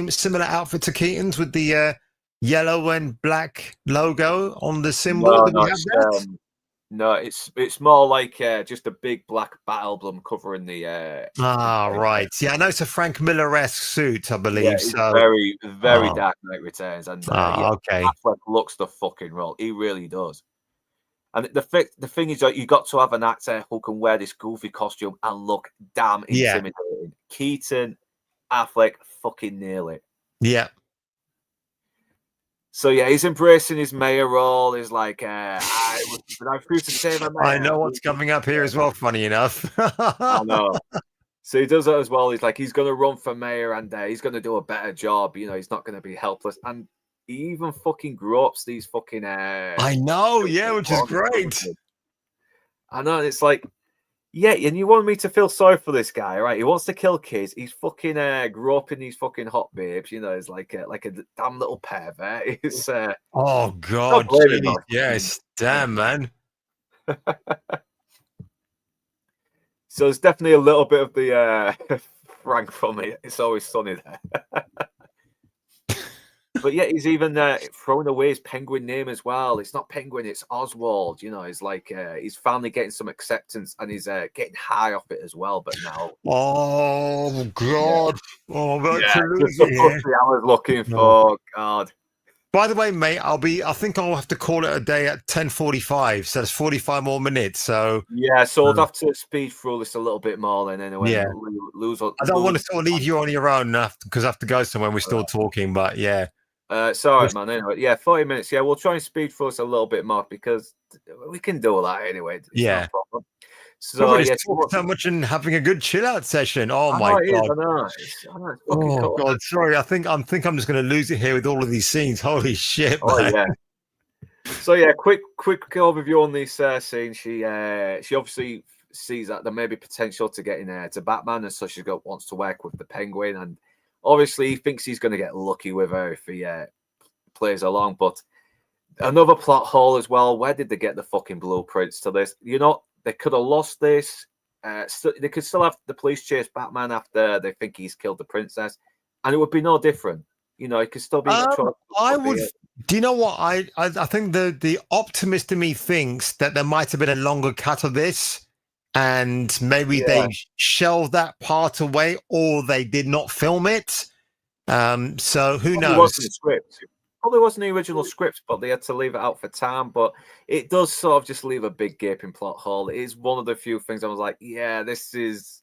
Speaker 1: similar outfit to Keaton's with the yellow and black logo on the symbol?
Speaker 4: No, it's more like just a big black Bat emblem covering the.
Speaker 1: Right. Yeah, I know it's a Frank Miller-esque suit, I believe.
Speaker 4: Yeah, it's
Speaker 1: so
Speaker 4: very Dark Knight Returns, and
Speaker 1: okay,
Speaker 4: Affleck looks the fucking role. He really does. And the thing is that you got to have an actor who can wear this goofy costume and look damn intimidating. Yeah. Keaton, Affleck, fucking nail it.
Speaker 1: Yeah.
Speaker 4: So he's embracing his mayor role. He's like, I'm free to save a mayor.
Speaker 1: I know what's coming up here as well. Funny enough,
Speaker 4: I know. So he does that as well. He's like, he's going to run for mayor, and he's going to do a better job. You know, he's not going to be helpless. And he even fucking gropes these fucking.
Speaker 1: I know, which is great.
Speaker 4: I know. It's like Yeah, and you want me to feel sorry for this guy, right? He wants to kill kids. He's fucking groping these fucking hot babes. You know, he's like a damn little pervert. It's
Speaker 1: oh God, yes, damn man.
Speaker 4: So there's definitely a little bit of the Frank from it. It's Always Sunny there. But yeah, he's even thrown away his penguin name as well. It's not Penguin, it's Oswald. You know, it's like he's finally getting some acceptance, and he's getting high off it as well. But now,
Speaker 1: oh God, I
Speaker 4: was looking for God.
Speaker 1: By the way, mate, I think I'll have to call it a day at 10:45. So that's 45 more minutes. So
Speaker 4: yeah, so we'll have to speed through this a little bit more then. Anyway,
Speaker 1: yeah. I don't want to sort of leave you on your own because I have to go somewhere. We're still talking, but yeah.
Speaker 4: Sorry, man. Anyway, yeah, 40 minutes. Yeah, we'll try and speed through us a little bit more because we can do that anyway. It's
Speaker 1: yeah.
Speaker 4: No so
Speaker 1: yeah, so much and having a good chill out session. Oh my God!
Speaker 4: I know.
Speaker 1: Oh God! Sorry, I think I'm just going to lose it here with all of these scenes. Holy shit! Man.
Speaker 4: Yeah. So yeah, quick overview on this scene. She obviously sees that there may be potential to get in to Batman, and so she wants to work with the Penguin, and obviously he thinks he's going to get lucky with her if he plays along. But another plot hole as well. Where did they get the fucking blueprints to this? You know, they could have lost this. They could still have the police chase Batman after they think he's killed the princess, and it would be no different. You know, it could still be.
Speaker 1: I would. Do you know what? I think the optimist in me thinks that there might have been a longer cut of this, and maybe they shelved that part away, or they did not film it. So who knows?
Speaker 4: Probably wasn't the original script, but they had to leave it out for time. But it does sort of just leave a big gaping plot hole. It is one of the few things I was like, yeah, this is.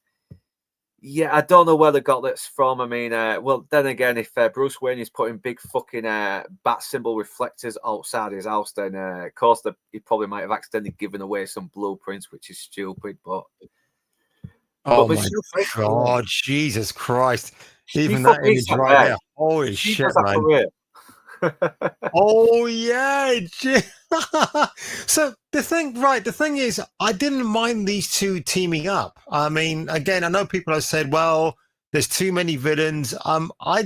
Speaker 4: Yeah, I don't know where they got this from. I mean, well, then again, if Bruce Wayne is putting big fucking bat symbol reflectors outside his house, then of course he probably might have accidentally given away some blueprints, which is stupid. But
Speaker 1: my God, Jesus Christ! Even that image right there, holy shit, man! Oh yeah. So the thing is, I didn't mind these two teaming up. I mean, again, I know people have said, well, there's too many villains. I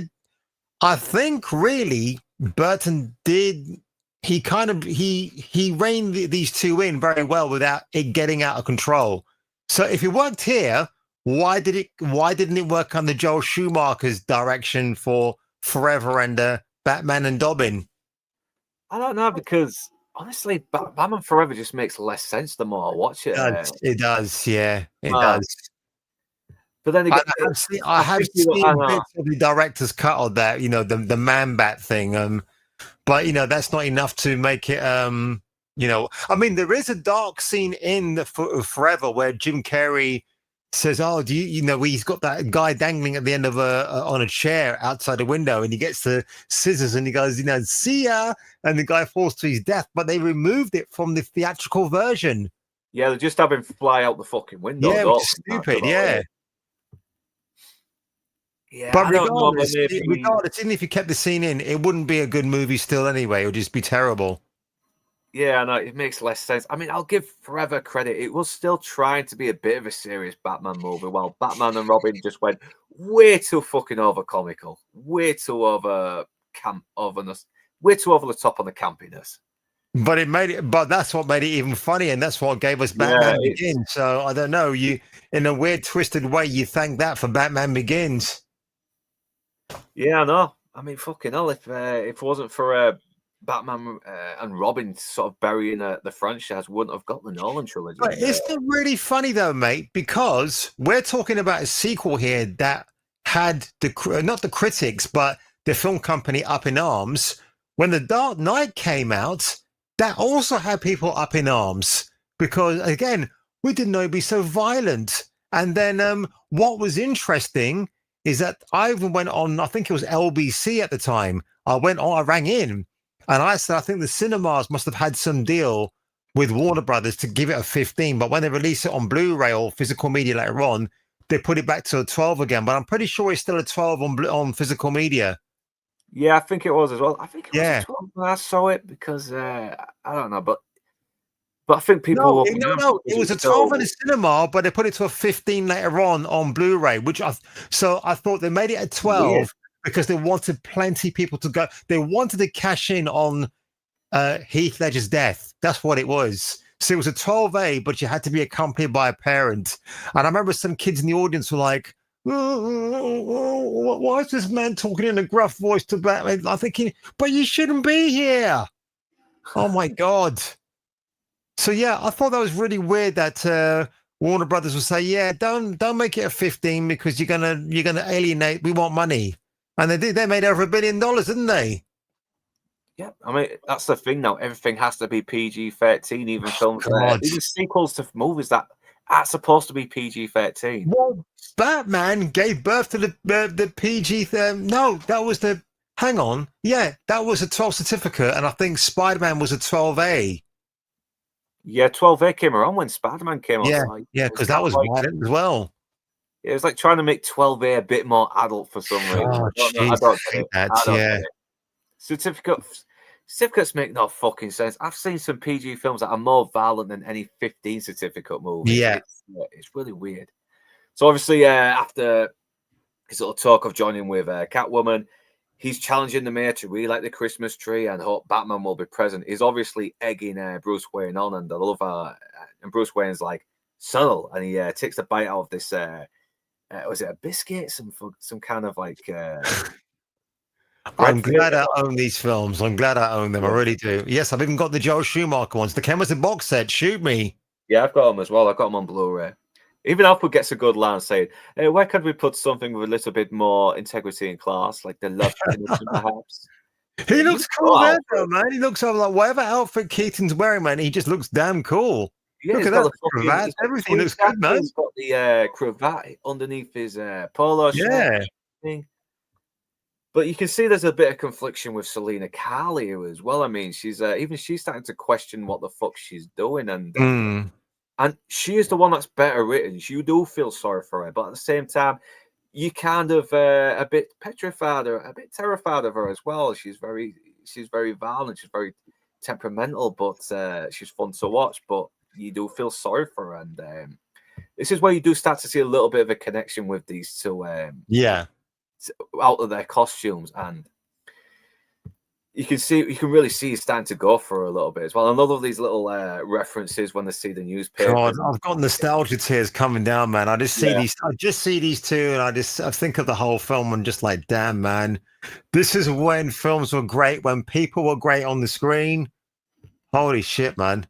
Speaker 1: think really Burton did. He kind of he reined these two in very well without it getting out of control. So if it worked here, why didn't it work under Joel Schumacher's direction for Forever and Batman and Robin?
Speaker 4: I don't know, because honestly, Batman Forever just makes less sense the more I watch it.
Speaker 1: It does, yeah, it does.
Speaker 4: But then again,
Speaker 1: I have seen bits of the director's cut of that, you know, the Man Bat thing. But you know, that's not enough to make it. You know, I mean, there is a dark scene in the Forever where Jim Carrey says, "Oh, do you know he's got that guy dangling at the end of on a chair outside a window, and he gets the scissors and he goes, you know, see ya," and the guy falls to his death. But they removed it from the theatrical version.
Speaker 4: Yeah, they just have him fly out the fucking window.
Speaker 1: Yeah, which is stupid. Yeah.
Speaker 4: Yeah,
Speaker 1: but regardless, even if you kept the scene in, it wouldn't be a good movie still anyway. It would just be terrible.
Speaker 4: Yeah, no, it makes less sense. I mean, I'll give Forever credit. It was still trying to be a bit of a serious Batman movie, while Batman and Robin just went way too fucking over comical, way too over way too over the top on the campiness.
Speaker 1: But it made it. But that's what made it even funny, and that's what gave us Batman Begins. So I don't know. You, in a weird, twisted way, you thank that for Batman Begins.
Speaker 4: Yeah, I know. I mean, fucking hell, if it wasn't for Batman and Robin sort of burying the franchise, wouldn't have got the Nolan trilogy.
Speaker 1: But isn't it really funny though, mate? Because we're talking about a sequel here that had not the critics, but the film company up in arms. When The Dark Knight came out, that also had people up in arms because, again, we didn't know it'd be so violent. And then what was interesting is that I even went on, I think it was LBC at the time. I rang in and I said, I think the cinemas must have had some deal with Warner Brothers to give it a 15. But when they release it on Blu-ray or physical media later on, they put it back to a 12 again. But I'm pretty sure it's still a 12 on physical media.
Speaker 4: Yeah, I think it was as well. I think it was a 12 when I saw it because I don't know, but But I think people
Speaker 1: no. It was a 12 in the cinema, but they put it to a 15 later on Blu-ray, which I thought they made it at 12 weird. Because they wanted plenty of people to go. They wanted to cash in on Heath Ledger's death. That's what it was. So it was a 12A, but you had to be accompanied by a parent. And I remember some kids in the audience were like, why is this man talking in a gruff voice to Batman? I'm thinking, but you shouldn't be here. Oh my God. So yeah, I thought that was really weird that Warner Brothers would say, yeah, don't make it a 15 because you're gonna alienate. We want money. And they did. They made over $1 billion, didn't they?
Speaker 4: Yeah, I mean that's the thing now. Everything has to be PG-13, even films, even sequels to movies that are supposed to be PG-13.
Speaker 1: Well, Batman gave birth to the PG. No, that was the. Hang on, yeah, that was a 12 certificate, and I think Spider-Man was a 12A.
Speaker 4: Yeah, 12A came around when Spider-Man came out.
Speaker 1: Yeah, because that was violent as well.
Speaker 4: It was like trying to make 12A a bit more adult for some reason. I don't get it. Certificates make no fucking sense. I've seen some PG films that are more violent than any 15 certificate movie.
Speaker 1: Yeah.
Speaker 4: It's really weird. So obviously, after his little talk of joining with Catwoman, he's challenging the mayor to relight the Christmas tree and hope Batman will be present. He's obviously egging Bruce Wayne on, and and Bruce Wayne's like, subtle, and he takes a bite out of this. Was it a biscuit? Some kind of like.
Speaker 1: I'm glad I own these films. I'm glad I own them. I really do. Yes, I've even got the Joel Schumacher ones. They came as a box set. Shoot me.
Speaker 4: Yeah, I've got them as well. I've got them on Blu-ray. Even Alfred gets a good line saying, hey, why can't we put something with a little bit more integrity and class, like the love perhaps?
Speaker 1: He looks cool there, though, man. He looks like whatever outfit Keaton's wearing, man. He just looks damn cool.
Speaker 4: Yeah,
Speaker 1: look at that cravat. Everything looks good, man.
Speaker 4: He's got the cravat underneath his polo shirt. Thing. But you can see there's a bit of confliction with Selena Kyle as well. I mean, she's starting to question what the fuck she's doing, and she is the one that's better written. You do feel sorry for her, but at the same time, you kind of a bit petrified or a bit terrified of her as well. She's very violent, she's very temperamental, but she's fun to watch. But you do feel sorry for her, and this is where you do start to see a little bit of a connection with these two. Out of their costumes, and you can really see he's starting to go for a little bit as well. Another of these little references when they see the newspaper.
Speaker 1: God, I've got nostalgia tears coming down, man. I just see these two, and I think of the whole film and just like, damn, man, this is when films were great, when people were great on the screen. Holy shit, man!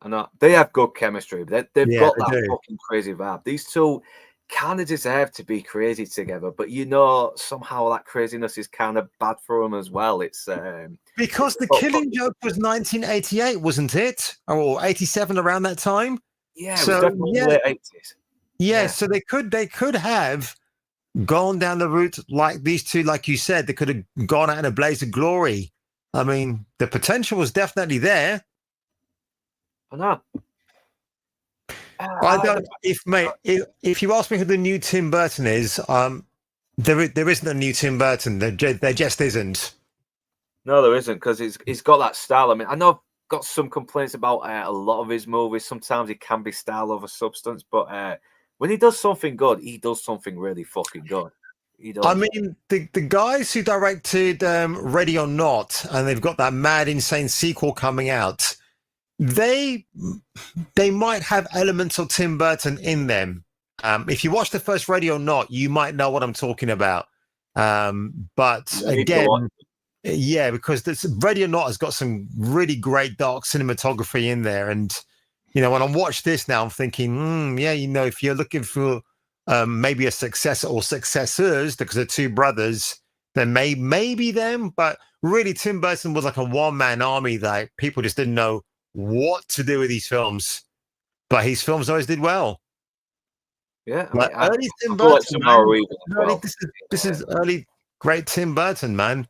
Speaker 4: I know they have good chemistry. They've got that fucking crazy vibe. These two kind of deserve to be crazy together, but somehow that craziness is kind of bad for them as well. It's
Speaker 1: because The Killing Joke was 1988, wasn't it, or 87, around that time?
Speaker 4: Yeah, so, it was definitely late 80s.
Speaker 1: Yeah, so they could have gone down the route like these two, like you said. They could have gone out in a blaze of glory. I mean, the potential was definitely there.
Speaker 4: I know.
Speaker 1: I don't. If you ask me who the new Tim Burton is, there isn't a new Tim Burton. There just isn't.
Speaker 4: No, there isn't, because he's got that style. I mean, I know I've got some complaints about a lot of his movies. Sometimes it can be style over substance, but when he does something good, he does something really fucking good.
Speaker 1: I mean, the guys who directed Ready or Not, and they've got that mad, insane sequel coming out. They might have elements of Tim Burton in them. If you watch the first Ready or Not, you might know what I'm talking about. But again, yeah, because this Ready or Not has got some really great dark cinematography in there. And, when I watch this now, I'm thinking, if you're looking for maybe a successor or successors, because they're two brothers, then maybe them. But really, Tim Burton was like a one-man army that people just didn't know what to do with these films, but his films always did well.
Speaker 4: Yeah,
Speaker 1: early Tim Burton. This is early great Tim Burton, man.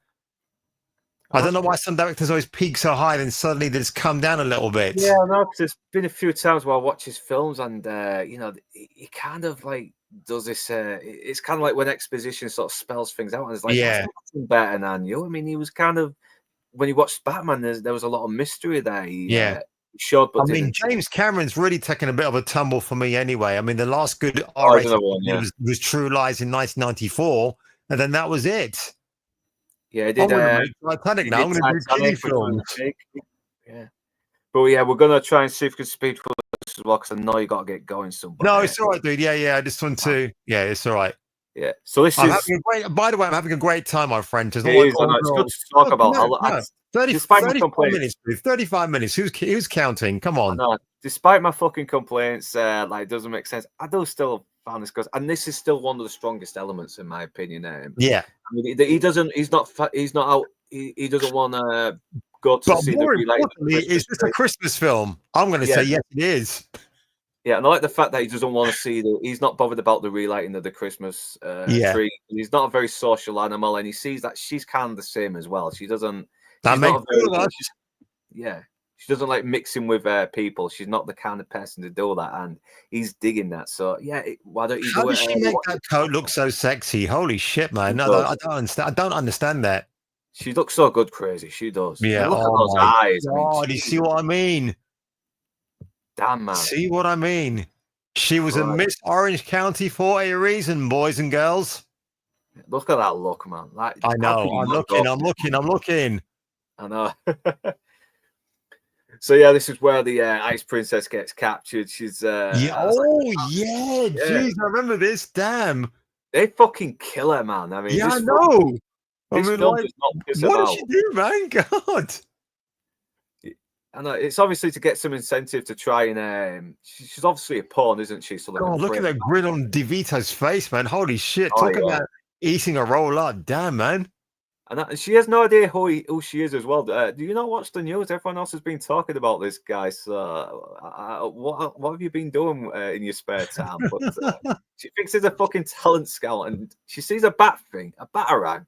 Speaker 1: I don't know why some directors always peak so high, then suddenly they just come down a little bit.
Speaker 4: Yeah, no, because there's been a few times where I watch his films, and he kind of like does this. It's kind of like when exposition sort of spells things out, and it's like, that's better than you. I mean, he was kind of. When you watched Batman, there was a lot of mystery there. should, but
Speaker 1: I mean, James Cameron's really taken a bit of a tumble for me anyway. I mean, the last good
Speaker 4: one,
Speaker 1: was True Lies in 1994, and then that was it.
Speaker 4: Yeah, it did.
Speaker 1: Titanic now. I'm going to do Disney films.
Speaker 4: Yeah. But yeah, we're going to try and see if we can speed through this as well, because I know you got to get going soon.
Speaker 1: No, it's all right, dude. Yeah. I just want to. Yeah, it's all right.
Speaker 4: Yeah. So this is.
Speaker 1: By the way, I'm having a great time, my friend. Just
Speaker 4: it's good to talk about.
Speaker 1: 35 minutes. Who's counting? Come on.
Speaker 4: Despite my fucking complaints, it doesn't make sense. I do still found this good, and this is still one of the strongest elements, in my opinion.
Speaker 1: Yeah.
Speaker 4: I mean, he doesn't. He's not out. He doesn't want to go to see the relight.
Speaker 1: Is this a Christmas film? I'm going to say yes, it is.
Speaker 4: Yeah, and I like the fact that he doesn't want to see he's not bothered about the relighting of the Christmas tree. He's not a very social animal, and he sees that she's kind of the same as well. She doesn't. She doesn't like mixing with people. She's not the kind of person to do that, and he's digging that. So why don't you do it?
Speaker 1: How does she make that coat look so sexy? Holy shit, man! No, I don't understand. I don't understand that.
Speaker 4: She looks so good, crazy. She does.
Speaker 1: Yeah.
Speaker 4: Look at those eyes.
Speaker 1: God, you see what I mean?
Speaker 4: Damn, man.
Speaker 1: See what I mean? She was a Miss Orange County for a reason, boys and girls.
Speaker 4: Look at that look, man.
Speaker 1: I know. I'm looking. I know.
Speaker 4: So this is where the Ice Princess gets captured. She's
Speaker 1: jeez, I remember this. Damn,
Speaker 4: they fucking kill her, man. I mean,
Speaker 1: I know.
Speaker 4: This film does not piss
Speaker 1: what did she do, man? God.
Speaker 4: I know it's obviously to get some incentive to try and. She's obviously a pawn, isn't she? So
Speaker 1: look at that grin on DeVito's face, man. Holy shit! Talk about eating a roll up. Damn, man.
Speaker 4: And she has no idea who she is as well. Do you not watch the news? Everyone else has been talking about this guy. So, what have you been doing in your spare time? But she thinks he's a fucking talent scout, and she sees a bat thing, a batarang.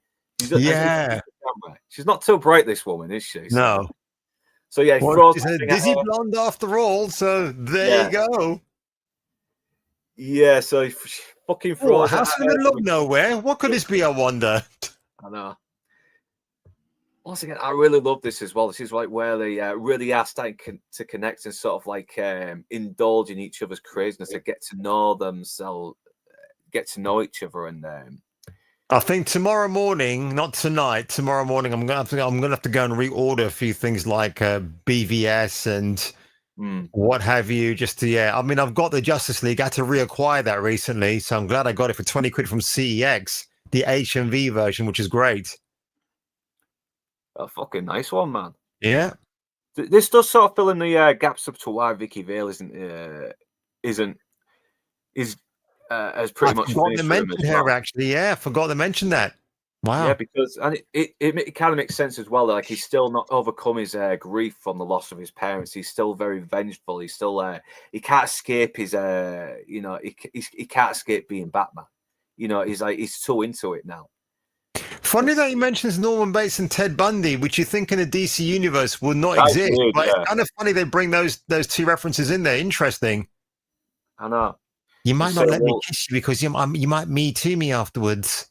Speaker 4: She's not too bright, this woman, is she? So,
Speaker 1: no.
Speaker 4: So
Speaker 1: she's a dizzy blonde after all. So there you go.
Speaker 4: Yeah. So she fucking throws.
Speaker 1: How's it gonna look nowhere? What could this be? I wonder.
Speaker 4: I know. Once again, I really love this as well. This is like where they really are starting to connect and sort of like indulge in each other's craziness and get to know themselves, get to know each other. And
Speaker 1: I think tomorrow morning, not tonight, tomorrow morning, I'm gonna have to go and reorder a few things like BVS and what have you. Just to I mean, I've got the Justice League. I had to reacquire that recently, so I'm glad I got it for 20 quid from CEX, the HMV version, which is great.
Speaker 4: A fucking nice one, man.
Speaker 1: Yeah.
Speaker 4: This does sort of fill in the gaps up to why Vicky Vale isn't as pretty much. I
Speaker 1: forgot to mention her actually. Yeah, I forgot to mention that. Wow.
Speaker 4: Yeah, because it kind of makes sense as well. Like he's still not overcome his grief from the loss of his parents. He's still very vengeful. He's still he can't escape his he can't escape being Batman. He's too into it now.
Speaker 1: Funny that he mentions Norman Bates and Ted Bundy, which you think in the DC universe would not exist.
Speaker 4: Weird,
Speaker 1: but it's kind of funny they bring those two references in there. Interesting.
Speaker 4: I know.
Speaker 1: You might not let me kiss you because you might me too me afterwards.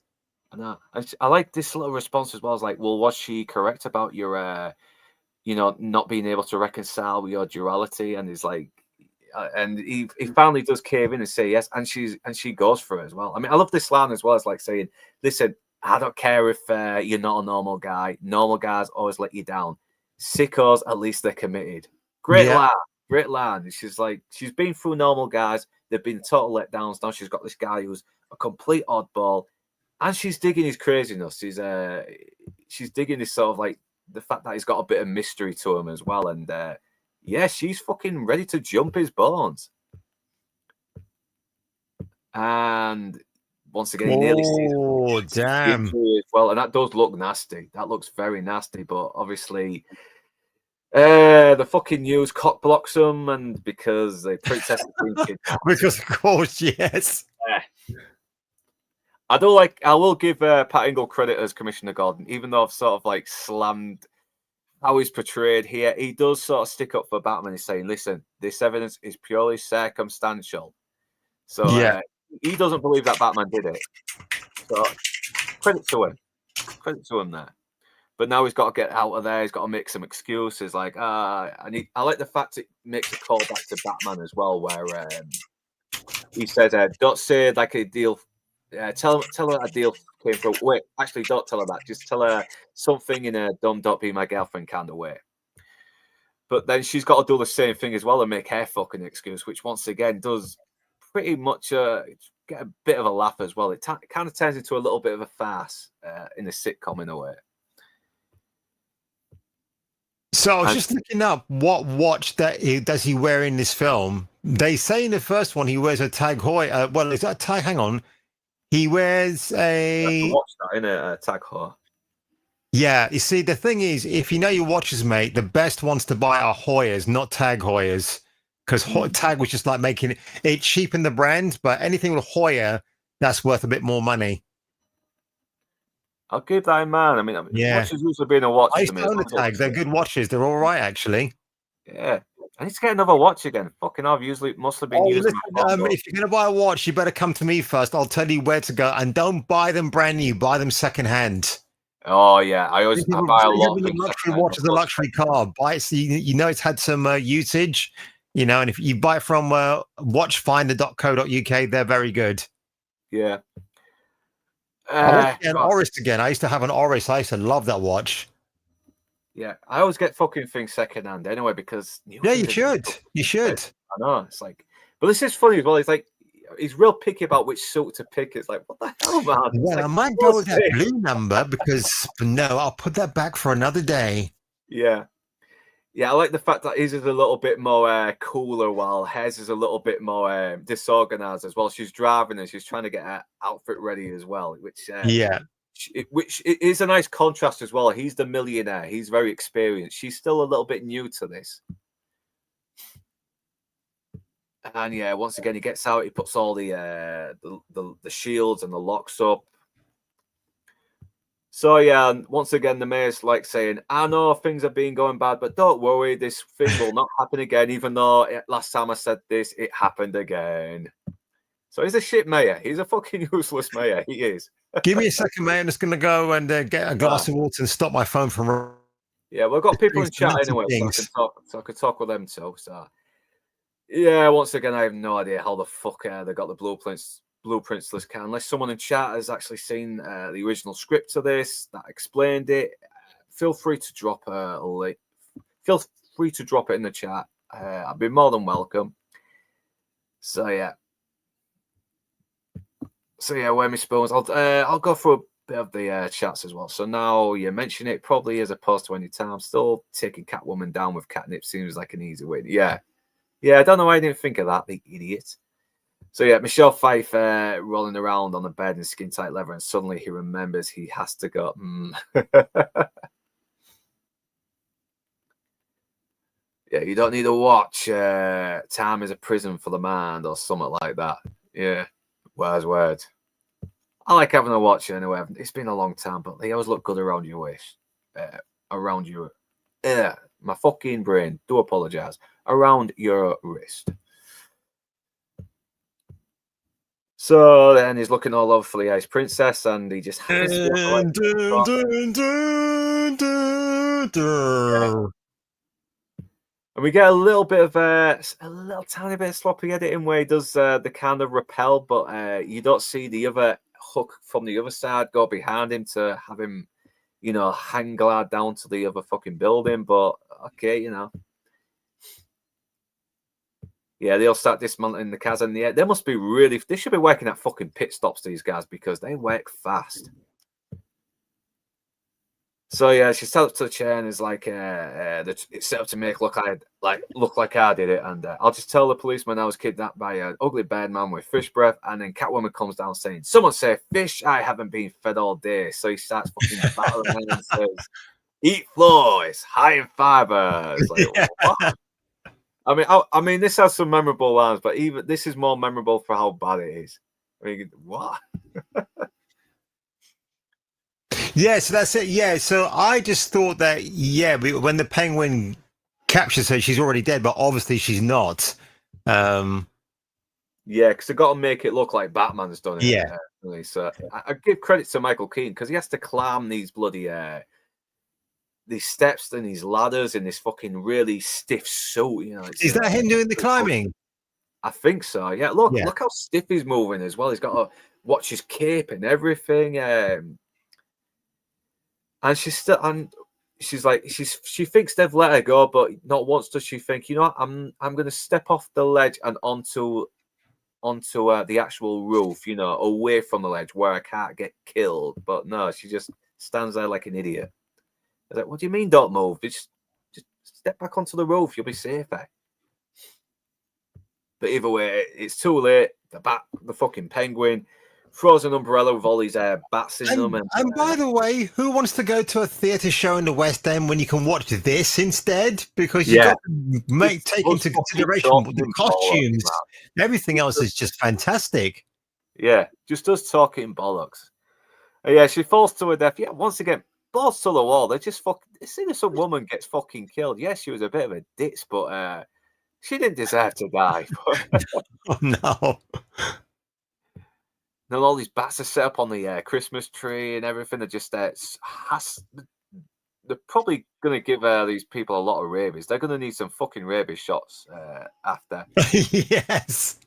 Speaker 4: I know. I like this little response as well. It's like, well, was she correct about your, not being able to reconcile with your duality? And he's like, and he finally does cave in and say yes, and she goes for it as well. I mean, I love this line as well. It's like saying, listen, I don't care if you're not a normal guy. Normal guys always let you down. Sickos, at least they're committed. Great line. She's like, she's been through normal guys. They've been total letdowns. Now she's got this guy who's a complete oddball, and she's digging his craziness. She's digging this sort of like the fact that he's got a bit of mystery to him as well. And she's fucking ready to jump his bones. And once again, he nearly sees it.
Speaker 1: Oh, damn.
Speaker 4: Well, and that does look nasty. That looks very nasty, but obviously the fucking news cock blocks them, and because the princess is
Speaker 1: because of course, yes.
Speaker 4: I will give Pat Ingle credit as Commissioner Gordon, even though I've sort of like slammed how he's portrayed here. He does sort of stick up for Batman. He's saying, listen, this evidence is purely circumstantial. So he doesn't believe that Batman did it. So credit to him there. But now he's got to get out of there. He's got to make some excuses. Like, I like the fact it makes a call back to Batman as well, where he says, "Don't say like a deal. Tell her a deal came through. Wait, actually, don't tell her that. Just tell her something in a dumb, don't be my girlfriend kind of way." But then she's got to do the same thing as well and make her fucking excuse, which once again does pretty much get a bit of a laugh as well. It kind of turns into a little bit of a farce in a sitcom in a way.
Speaker 1: So I was just looking up what watch does he wear in this film. They say in the first one he wears a Tag Heuer. Well, is that a tag? Hang on. He wears a...
Speaker 4: Watch that in a Tag Heuer.
Speaker 1: Yeah, you see, the thing is, if you know your watches, mate, the best ones to buy are Heuers, not Tag Heuers. Because Tag was just like making it cheapened the brand, but anything with Heuer, that's worth a bit more money.
Speaker 4: I'll keep that in mind. I mean,
Speaker 1: yeah.
Speaker 4: Watches usually been a watch.
Speaker 1: I used to own the Tags. They're good watches. They're all right, actually.
Speaker 4: Yeah. I need to get another watch again. Fucking I've mostly been using.
Speaker 1: Listen, if you're going to buy a watch, you better come to me first. I'll tell you where to go. And don't buy them brand new. Buy them secondhand.
Speaker 4: Oh, yeah. I buy a lot of
Speaker 1: luxury watch is a luxury car. Buy it so you know it's had some usage. You know, and if you buy it from watchfinder.co.uk, they're very good.
Speaker 4: Yeah.
Speaker 1: I want to get an Oris again. I used to have an Oris. I used to love that watch.
Speaker 4: Yeah, I always get fucking things secondhand anyway because
Speaker 1: yeah, you should. You should.
Speaker 4: I know it's like, but this is funny as well. It's like he's real picky about which suit to pick. It's like, what the hell, man?
Speaker 1: Well,
Speaker 4: like,
Speaker 1: I might go with that blue number because no, I'll put that back for another day.
Speaker 4: Yeah. Yeah, I like the fact that his is a little bit more cooler, while hers is a little bit more disorganized as well. She's driving and she's trying to get her outfit ready as well, which which is a nice contrast as well. He's the millionaire; he's very experienced. She's still a little bit new to this, and yeah, once again, he gets out. He puts all the shields and the locks up. So yeah, once again, the mayor's like saying, "I know things have been going bad, but don't worry, this thing will not happen again. Even though last time I said this, it happened again." So he's a shit mayor. He's a fucking useless mayor. He is.
Speaker 1: Give me a second, mate. I'm just going to go and get a glass of water and stop my phone from.
Speaker 4: Yeah, we've got people in chat anyway, so I can talk with them too. So yeah, once again, I have no idea how the fuck they got the blueprints to this car, unless someone in chat has actually seen the original script to this that explained it. Feel free to drop a link. Feel free to drop it in the chat. I'd be more than welcome. So yeah, where my spoons. I'll go through a bit of the chats as well. So now you mention it, probably as opposed to any time. Still taking Catwoman down with catnip seems like an easy win. Yeah. I don't know why I didn't think of that, the idiot. So yeah, Michelle Pfeiffer rolling around on the bed in skin tight leather, and suddenly he remembers he has to go. Yeah, you don't need to watch. Time is a prison for the mind, or something like that. Yeah, words. I like having a watch anyway. It's been a long time, but they always look good around your waist. Around your, my fucking brain. Do apologize. Around your wrist. So then he's looking all over for the Ice Princess, and he just has and we get a little bit of a little tiny bit of sloppy editing where he does the kind of rappel, but you don't see the other hook from the other side go behind him to have him, hang glide down to the other fucking building. But okay, Yeah, they'll start dismantling the cars in the air. They must be they should be working at fucking pit stops, these guys, because they work fast. So yeah, she set up to the chair and is like, it's set up to look like I did it. And I'll just tell the policeman I was kidnapped by an ugly bad man with fish breath. And then Catwoman comes down saying, "Someone say fish, I haven't been fed all day." So he starts fucking battling and says, "Eat floors, high in fiber." It's like, what? I mean, this has some memorable lines, but even this is more memorable for how bad it is. I mean, what?
Speaker 1: Yeah, so that's it. Yeah, so I just thought that, when the Penguin captures her, she's already dead, but obviously she's not. Yeah,
Speaker 4: because they've got to make it look like Batman's done it.
Speaker 1: Yeah.
Speaker 4: So I give credit to Michael Keaton because he has to climb these bloody these steps and these ladders in this fucking really stiff suit. You know,
Speaker 1: is that him doing the climbing?
Speaker 4: I think so. Yeah, look how stiff he's moving as well. He's got to watch his cape and everything. And she's still, and she's like, she thinks they've let her go, but not once does she think, you know what, I'm going to step off the ledge and onto the actual roof, you know, away from the ledge where I can't get killed. But no, she just stands there like an idiot. I was like, what do you mean don't move? Just step back onto the roof. You'll be safer. But either way, it's too late. The fucking penguin throws an umbrella with all these bats in them.
Speaker 1: And by the way, who wants to go to a theatre show in the West End when you can watch this instead? Because you got to take into consideration the costumes. Everything else is just fantastic.
Speaker 4: Yeah, just does talking bollocks. Yeah, she falls to her death. Yeah, once again, balls to the wall. They're just fucking. As soon as some woman gets fucking killed, yes, she was a bit of a ditz, but she didn't deserve to die.
Speaker 1: Oh, no.
Speaker 4: Then all these bats are set up on the Christmas tree and everything. They're just they're probably going to give these people a lot of rabies. They're going to need some fucking rabies shots after.
Speaker 1: Yes.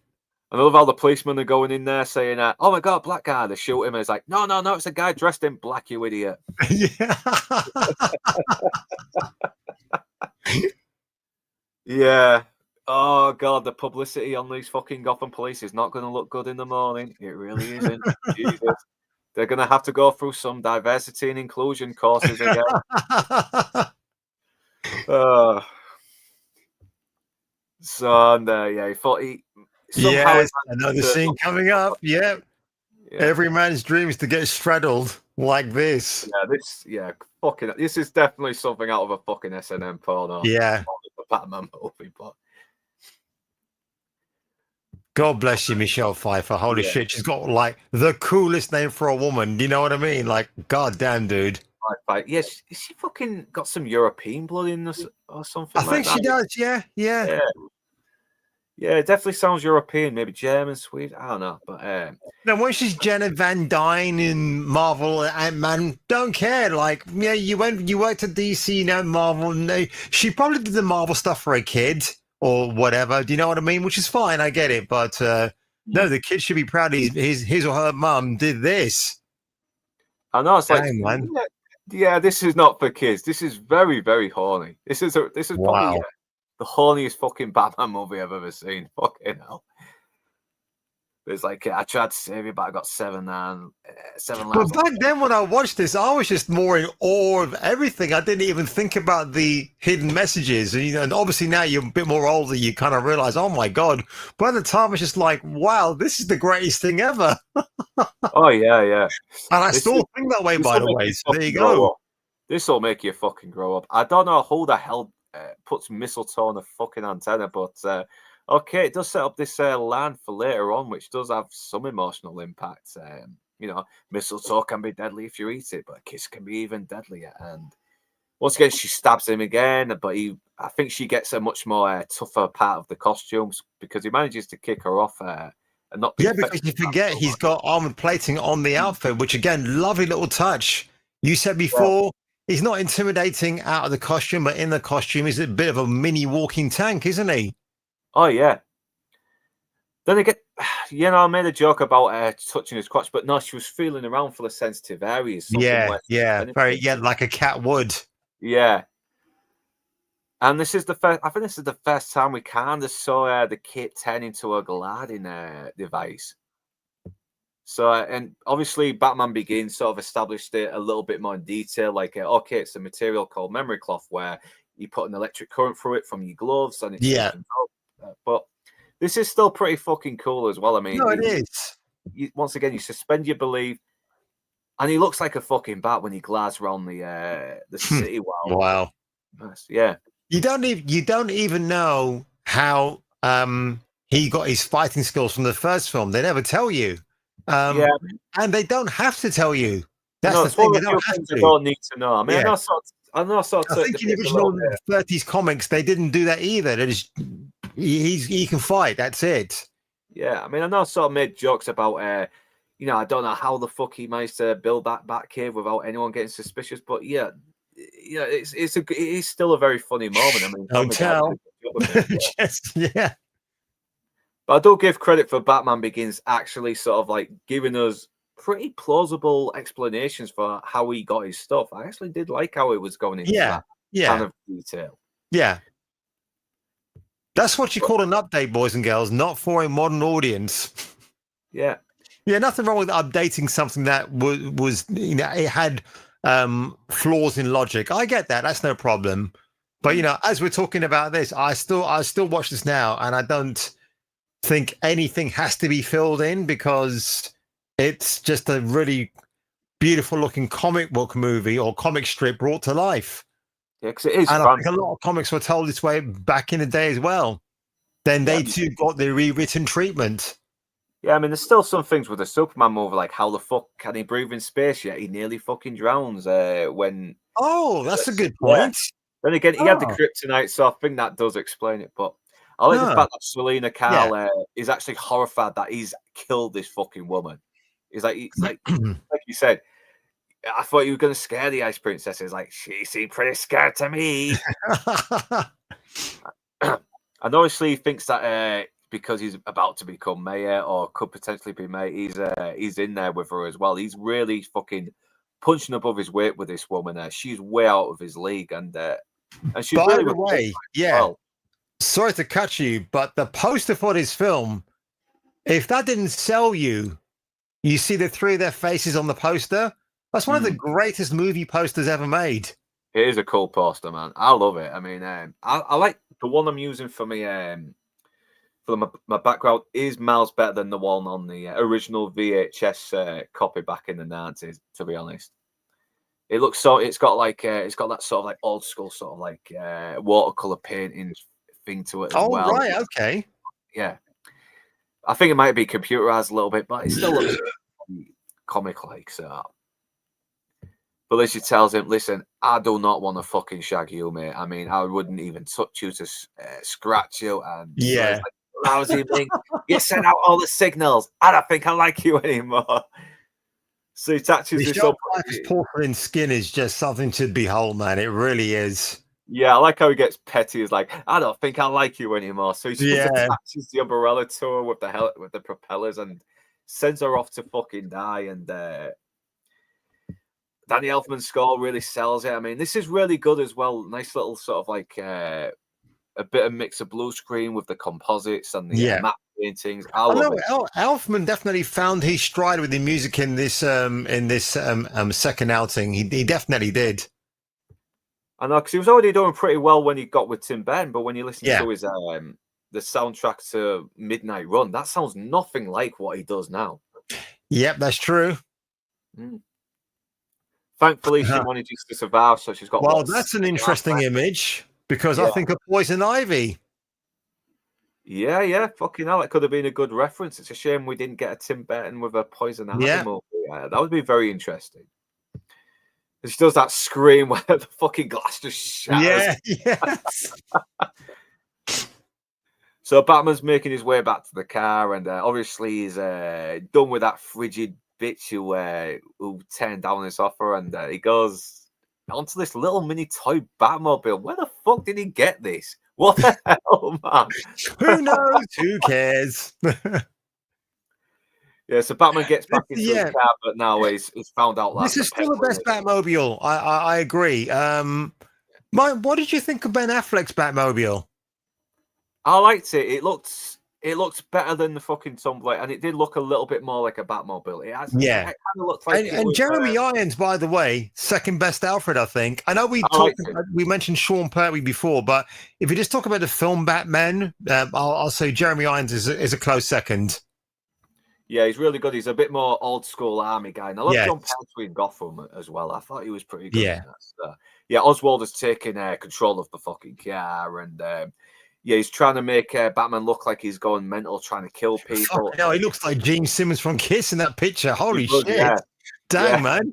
Speaker 4: And I love how the policemen are going in there saying, "Oh my god, black guy!" They shoot him, and it's like, "No, it's a guy dressed in black, you idiot."
Speaker 1: Yeah.
Speaker 4: Yeah. Oh god, the publicity on these fucking Gotham police is not going to look good in the morning. It really isn't. Jesus. They're going to have to go through some diversity and inclusion courses again. He thought he.
Speaker 1: Yes, another scene coming up. Yeah. Every man's dream is to get straddled like this.
Speaker 4: This is definitely something out of a fucking S&M porno.
Speaker 1: Yeah.
Speaker 4: The Batman movie, but.
Speaker 1: God bless you, Michelle Pfeiffer. Holy shit, she's got like the coolest name for a woman. Do you know what I mean? Like, goddamn, dude.
Speaker 4: Yes, she fucking got some European blood in this or something.
Speaker 1: I think she does. Yeah.
Speaker 4: Yeah, it definitely sounds European, maybe German, Swedish. I don't know, but
Speaker 1: now when she's Jenna Van Dyne in Marvel, Ant-Man, don't care. Like, yeah, you worked at DC, you know, Marvel. No, she probably did the Marvel stuff for a kid or whatever. Do you know what I mean? Which is fine, I get it, but no, the kid should be proud. His or her mum did this.
Speaker 4: I know it's
Speaker 1: dang, like, man.
Speaker 4: Yeah, this is not for kids. This is very, very horny. This is probably the horniest fucking Batman movie I've ever seen. Fucking hell. It's like, I tried to save you, but I got 7 lives.
Speaker 1: But back then when I watched this, I was just more in awe of everything. I didn't even think about the hidden messages. And, you know, and obviously now you're a bit more older, you kind of realize, oh my God. But at the time, it's just like, wow, this is the greatest thing ever.
Speaker 4: Oh, yeah.
Speaker 1: And I still think that way, by the way. So there you go.
Speaker 4: This will make you fucking grow up. I don't know who the hell puts mistletoe on a fucking antenna, but okay, it does set up this land for later on, which does have some emotional impact. You know, mistletoe can be deadly if you eat it, but a kiss can be even deadlier. And once again, she stabs him again, but I think she gets a much more tougher part of the costumes because he manages to kick her off and not.
Speaker 1: Because you forget he's got armored plating on the outfit, which again, lovely little touch. You said before. He's not intimidating out of the costume, but in the costume, he's a bit of a mini walking tank, isn't he?
Speaker 4: Oh, yeah. Then again, you know, I made a joke about touching his crotch, but no, she was feeling around for the sensitive areas.
Speaker 1: Like a cat would.
Speaker 4: Yeah. And this is I think this is the first time we kind of saw the kit turn into a gliding device. So, and obviously Batman Begins sort of established it a little bit more in detail, like, okay, it's a material called memory cloth where you put an electric current through it from your gloves. And it's but this is still pretty fucking cool as well. I mean,
Speaker 1: no, it is.
Speaker 4: Once again, you suspend your belief. And he looks like a fucking bat when he glides around the city.
Speaker 1: Wow.
Speaker 4: Yeah.
Speaker 1: You don't even know how he got his fighting skills from the first film. They never tell you. And they don't have to tell you. That's the thing. They don't have to.
Speaker 4: You don't need to know. I mean, I think
Speaker 1: in the original 30s comics, they didn't do that either. They just, he can fight. That's it.
Speaker 4: Yeah, I mean, I know I sort of made jokes about, you know, I don't know how the fuck he managed to build that Batcave without anyone getting suspicious. But yeah, yeah, it is still a very funny moment. I mean,
Speaker 1: Don't tell. Yeah.
Speaker 4: But I do give credit for Batman Begins actually sort of like giving us pretty plausible explanations for how he got his stuff. I actually did like how it was going into that kind of detail.
Speaker 1: Yeah. That's what you call an update, boys and girls, not for a modern audience.
Speaker 4: Yeah.
Speaker 1: Yeah, nothing wrong with updating something that was it had flaws in logic. I get that. That's no problem. But as we're talking about this, I still watch this now, and I don't think anything has to be filled in because it's just a really beautiful looking comic book movie or comic strip brought to life.
Speaker 4: Yeah, because it is
Speaker 1: and
Speaker 4: fun.
Speaker 1: I think a lot of comics were told this way back in the day as well. Then they too got the rewritten treatment.
Speaker 4: Yeah, I mean, there's still some things with the Superman movie, like how the fuck can he breathe in space yet? He nearly fucking drowns when...
Speaker 1: Oh, that's a good point.
Speaker 4: Yeah. Then again, he had the kryptonite, so I think that does explain it. But I like the fact that Selina Kyle is actually horrified that he's killed this fucking woman. He's like you said, I thought you were going to scare the Ice Princess. He's like, she seemed pretty scared to me. And obviously he thinks that because he's about to become mayor or could potentially be mayor, he's in there with her as well. He's really fucking punching above his weight with this woman. She's way out of his league, and she's
Speaker 1: by
Speaker 4: really
Speaker 1: the way, sorry to cut you, but the poster for this film, if that didn't sell you, you see the three of their faces on the poster. That's one of the greatest movie posters ever made.
Speaker 4: It is a cool poster, man. I love it. I mean, I like the one I'm using for me. For my background is miles better than the one on the original VHS copy back in the 90s. To be honest, it looks so. It's got that sort of like old school sort of like watercolor painting thing to it as well. Oh
Speaker 1: right, okay,
Speaker 4: yeah. I think it might be computerized a little bit, but it still looks comic-like. So, but then she tells him, "Listen, I do not want to fucking shag you, mate. I mean, I wouldn't even touch you to scratch you." And
Speaker 1: yeah.
Speaker 4: Lousy thing. You sent out all the signals. I don't think I like you anymore. So he touches this up.
Speaker 1: His porcelain skin is just something to behold, man. It really is.
Speaker 4: Yeah, I like how he gets petty. He's like, I don't think I like you anymore. So he just attaches the umbrella to her with the propellers and sends her off to fucking die. And Danny Elfman's score really sells it. I mean, this is really good as well. Nice little sort of like a bit of mix of blue screen with the composites and the matte paintings.
Speaker 1: Elfman definitely found his stride with the music in this second outing. He definitely did.
Speaker 4: I know, because he was already doing pretty well when he got with Tim Burton, but when you listen to his the soundtrack to Midnight Run, that sounds nothing like what he does now.
Speaker 1: Yep, that's true.
Speaker 4: Thankfully, she manages to survive, so she's got.
Speaker 1: Well, that's an interesting image. Because I think of Poison Ivy.
Speaker 4: Yeah, fucking hell. That could have been a good reference. It's a shame we didn't get a Tim Burton with a Poison Ivy movie. That would be very interesting. She does that scream where the fucking glass just shatters.
Speaker 1: Yes.
Speaker 4: So Batman's making his way back to the car, and obviously he's done with that frigid bitch who turned down this offer, and he goes onto this little mini toy Batmobile. Where the fuck did he get this? What the hell, man?
Speaker 1: Who knows? Who cares?
Speaker 4: Yeah, so Batman gets back into the car, but now he's found out that
Speaker 1: this is still the best Batmobile. I agree. Mike, what did you think of Ben Affleck's Batmobile?
Speaker 4: I liked it. It looked better than the fucking Tumbler, and it did look a little bit more like a Batmobile. It kind of looked like.
Speaker 1: And Jeremy Irons, by the way, second best Alfred, I think. I know we mentioned Sean Pertwee before, but if you just talk about the film Batman, I'll say Jeremy Irons is a close second.
Speaker 4: Yeah, he's really good. He's a bit more old school army guy, and I love John Pertwee in Gotham as well. I thought he was pretty good.
Speaker 1: Yeah,
Speaker 4: Oswald has taken control of the fucking car, and he's trying to make Batman look like he's going mental, trying to kill people.
Speaker 1: No, he looks like Gene Simmons from Kiss in that picture. Holy shit! Yeah. Damn, man.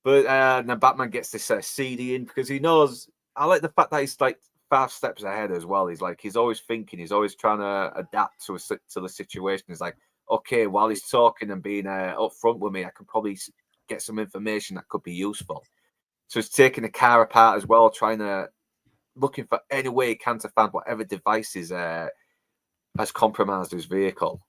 Speaker 4: But then Batman gets this CD in because he knows. I like the fact that he's like 5 steps ahead as well. He's always thinking. He's always trying to adapt to the situation. He's like, okay, while he's talking and being upfront with me, I can probably get some information that could be useful. So he's taking the car apart as well, looking for any way he can to find whatever devices has compromised his vehicle.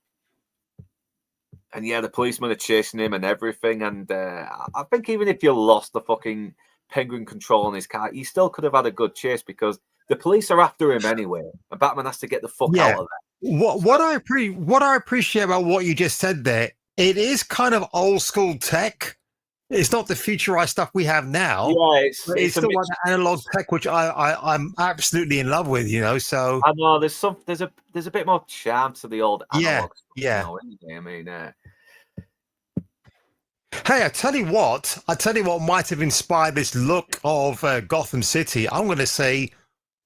Speaker 4: And yeah, the policemen are chasing him and everything. And I think even if you lost the fucking Penguin control on his car, you still could have had a good chase because the police are after him anyway. And Batman has to get the fuck out of there.
Speaker 1: What I appreciate about what you just said there, it is kind of old school tech. It's not the futurized stuff we have now.
Speaker 4: Yeah, it's
Speaker 1: still like the analog tech, which I'm absolutely in love with. So
Speaker 4: I know there's a bit more charm to the old analog stuff.
Speaker 1: Yeah.
Speaker 4: I mean,
Speaker 1: hey, I tell you what might have inspired this look of Gotham City. I'm going to say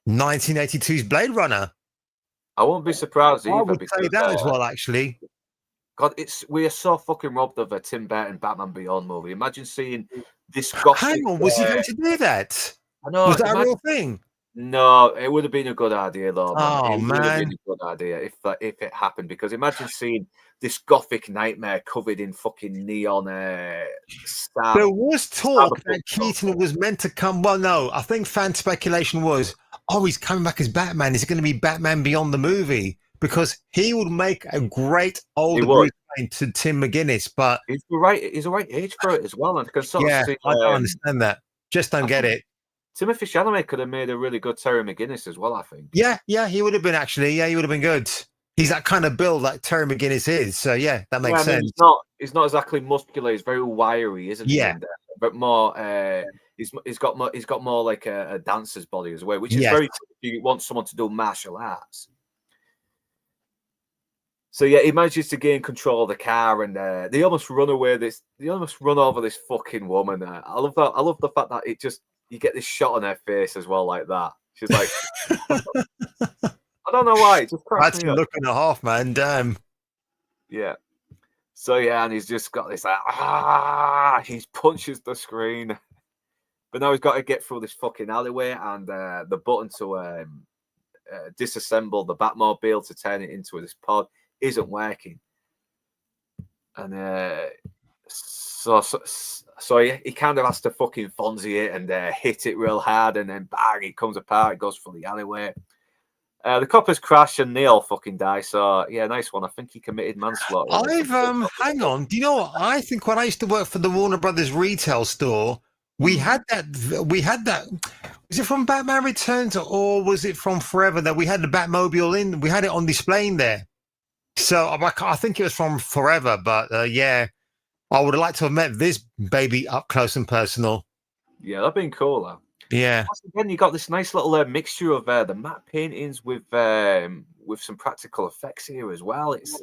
Speaker 1: 1982's Blade Runner.
Speaker 4: I won't be surprised either.
Speaker 1: I would say that as well, actually.
Speaker 4: God, we are so fucking robbed of a Tim Burton Batman Beyond movie. Imagine seeing this gothic.
Speaker 1: Hang on, was he going to do that?
Speaker 4: I know.
Speaker 1: Was that a real thing?
Speaker 4: No, it would have been a good idea, though.
Speaker 1: Oh,
Speaker 4: it would have been a good idea if it happened. Because imagine seeing this gothic nightmare covered in fucking neon.
Speaker 1: There was talk that Keaton was meant to come. Well, no, I think fan speculation was, he's coming back as Batman. Is it going to be Batman Beyond the movie? Because he would make a great older Bruce Wayne to Tim McGuinness, but
Speaker 4: he's the right age for it as well. And I can sort of see,
Speaker 1: I don't understand that. Just don't get it.
Speaker 4: Timothy Chalamet could have made a really good Terry McGinnis as well, I think.
Speaker 1: Yeah, he would have been actually. Yeah, he would have been good. He's that kind of build like Terry McGinnis is. So yeah, that makes sense.
Speaker 4: He's not exactly muscular. He's very wiry, isn't he?
Speaker 1: Yeah,
Speaker 4: but more. He's got more like a dancer's body as well, which is very. If you want someone to do martial arts. So yeah, he manages to gain control of the car, and they almost run away. They almost run over this fucking woman. I love that. I love the fact that you get this shot on her face as well, like that. She's like, I don't know why. It just
Speaker 1: that's a look and a half, man. Damn.
Speaker 4: Yeah. So yeah, and he's just got this he punches the screen, but now he's got to get through this fucking alleyway, and the button to disassemble the Batmobile to turn it into this pod isn't working, and so he kind of has to fucking Fonzie it and hit it real hard, and then bang, it comes apart. It goes through the alleyway. The coppers crash and they all fucking die. So yeah, nice one. I think he committed manslaughter.
Speaker 1: Hang on. Do you know what? I think when I used to work for the Warner Brothers retail store, we had that. Was it from Batman Returns or was it from Forever that we had the Batmobile in? We had it on display in there. So I think it was from Forever, but yeah, I would have liked to have met this baby up close and personal.
Speaker 4: Yeah, that'd been cool, though.
Speaker 1: Yeah.
Speaker 4: Once again, you got this nice little mixture of the matte paintings with some practical effects here as well. It's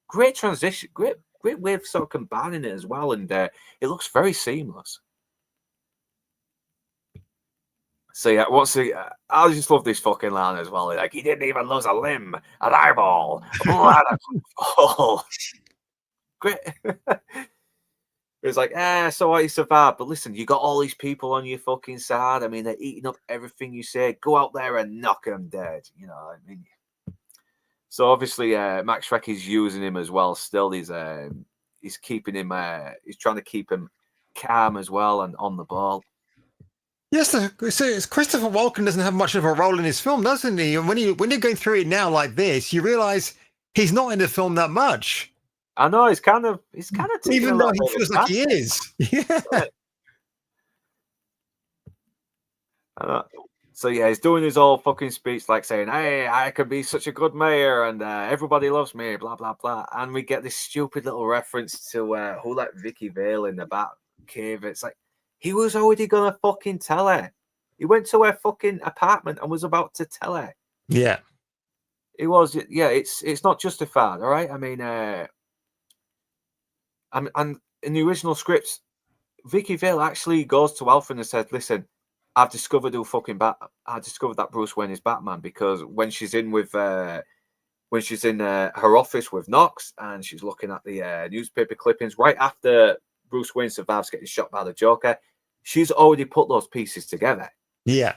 Speaker 4: great transition, great way of sort of combining it as well, and it looks very seamless. So yeah, I just love this fucking line as well. Like, he didn't even lose a limb, an eyeball, a blood. Great. It's like, so what, you survived. But listen, you got all these people on your fucking side. I mean, they're eating up everything you say. Go out there and knock them dead. You know what I mean? So obviously, Max Schreck is using him as well. Still, he's keeping him. He's trying to keep him calm as well and on the ball.
Speaker 1: Yes, Christopher Walken doesn't have much of a role in his film, doesn't he? And when you're going through it now like this, you realize he's not in the film that much.
Speaker 4: I know he's kind of
Speaker 1: even though he feels like he is. Yeah.
Speaker 4: So yeah, he's doing his whole fucking speech, like saying, "Hey, I could be such a good mayor, and everybody loves me." Blah blah blah, and we get this stupid little reference to who let Vicky Vale in the Bat Cave. It's like, he was already gonna fucking tell her. He went to her fucking apartment and was about to tell her.
Speaker 1: Yeah.
Speaker 4: It was. Yeah, it's not justified. All right. I mean, and in the original script, Vicky Vale actually goes to Alfred and said, "Listen, I've discovered I discovered that Bruce Wayne is Batman," because when she's in her office with Knox and she's looking at the newspaper clippings right after Bruce Wayne survives getting shot by the Joker, she's already put those pieces together.
Speaker 1: Yeah.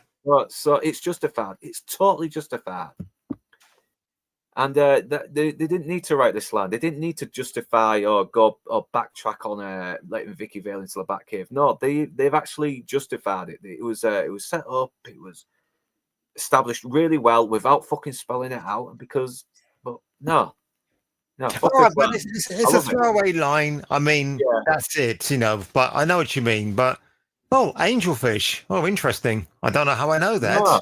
Speaker 4: So it's justified. It's totally justified. And they didn't need to write this line. They didn't need to justify or go or backtrack on letting Vicky Vale into the Batcave. No, they've actually justified it. It was set up. It was established really well without fucking spelling it out. But no.
Speaker 1: All right, but it's a throwaway line. I mean, that's it, But I know what you mean. But angelfish. Oh, interesting. I don't know how I know that.
Speaker 4: No.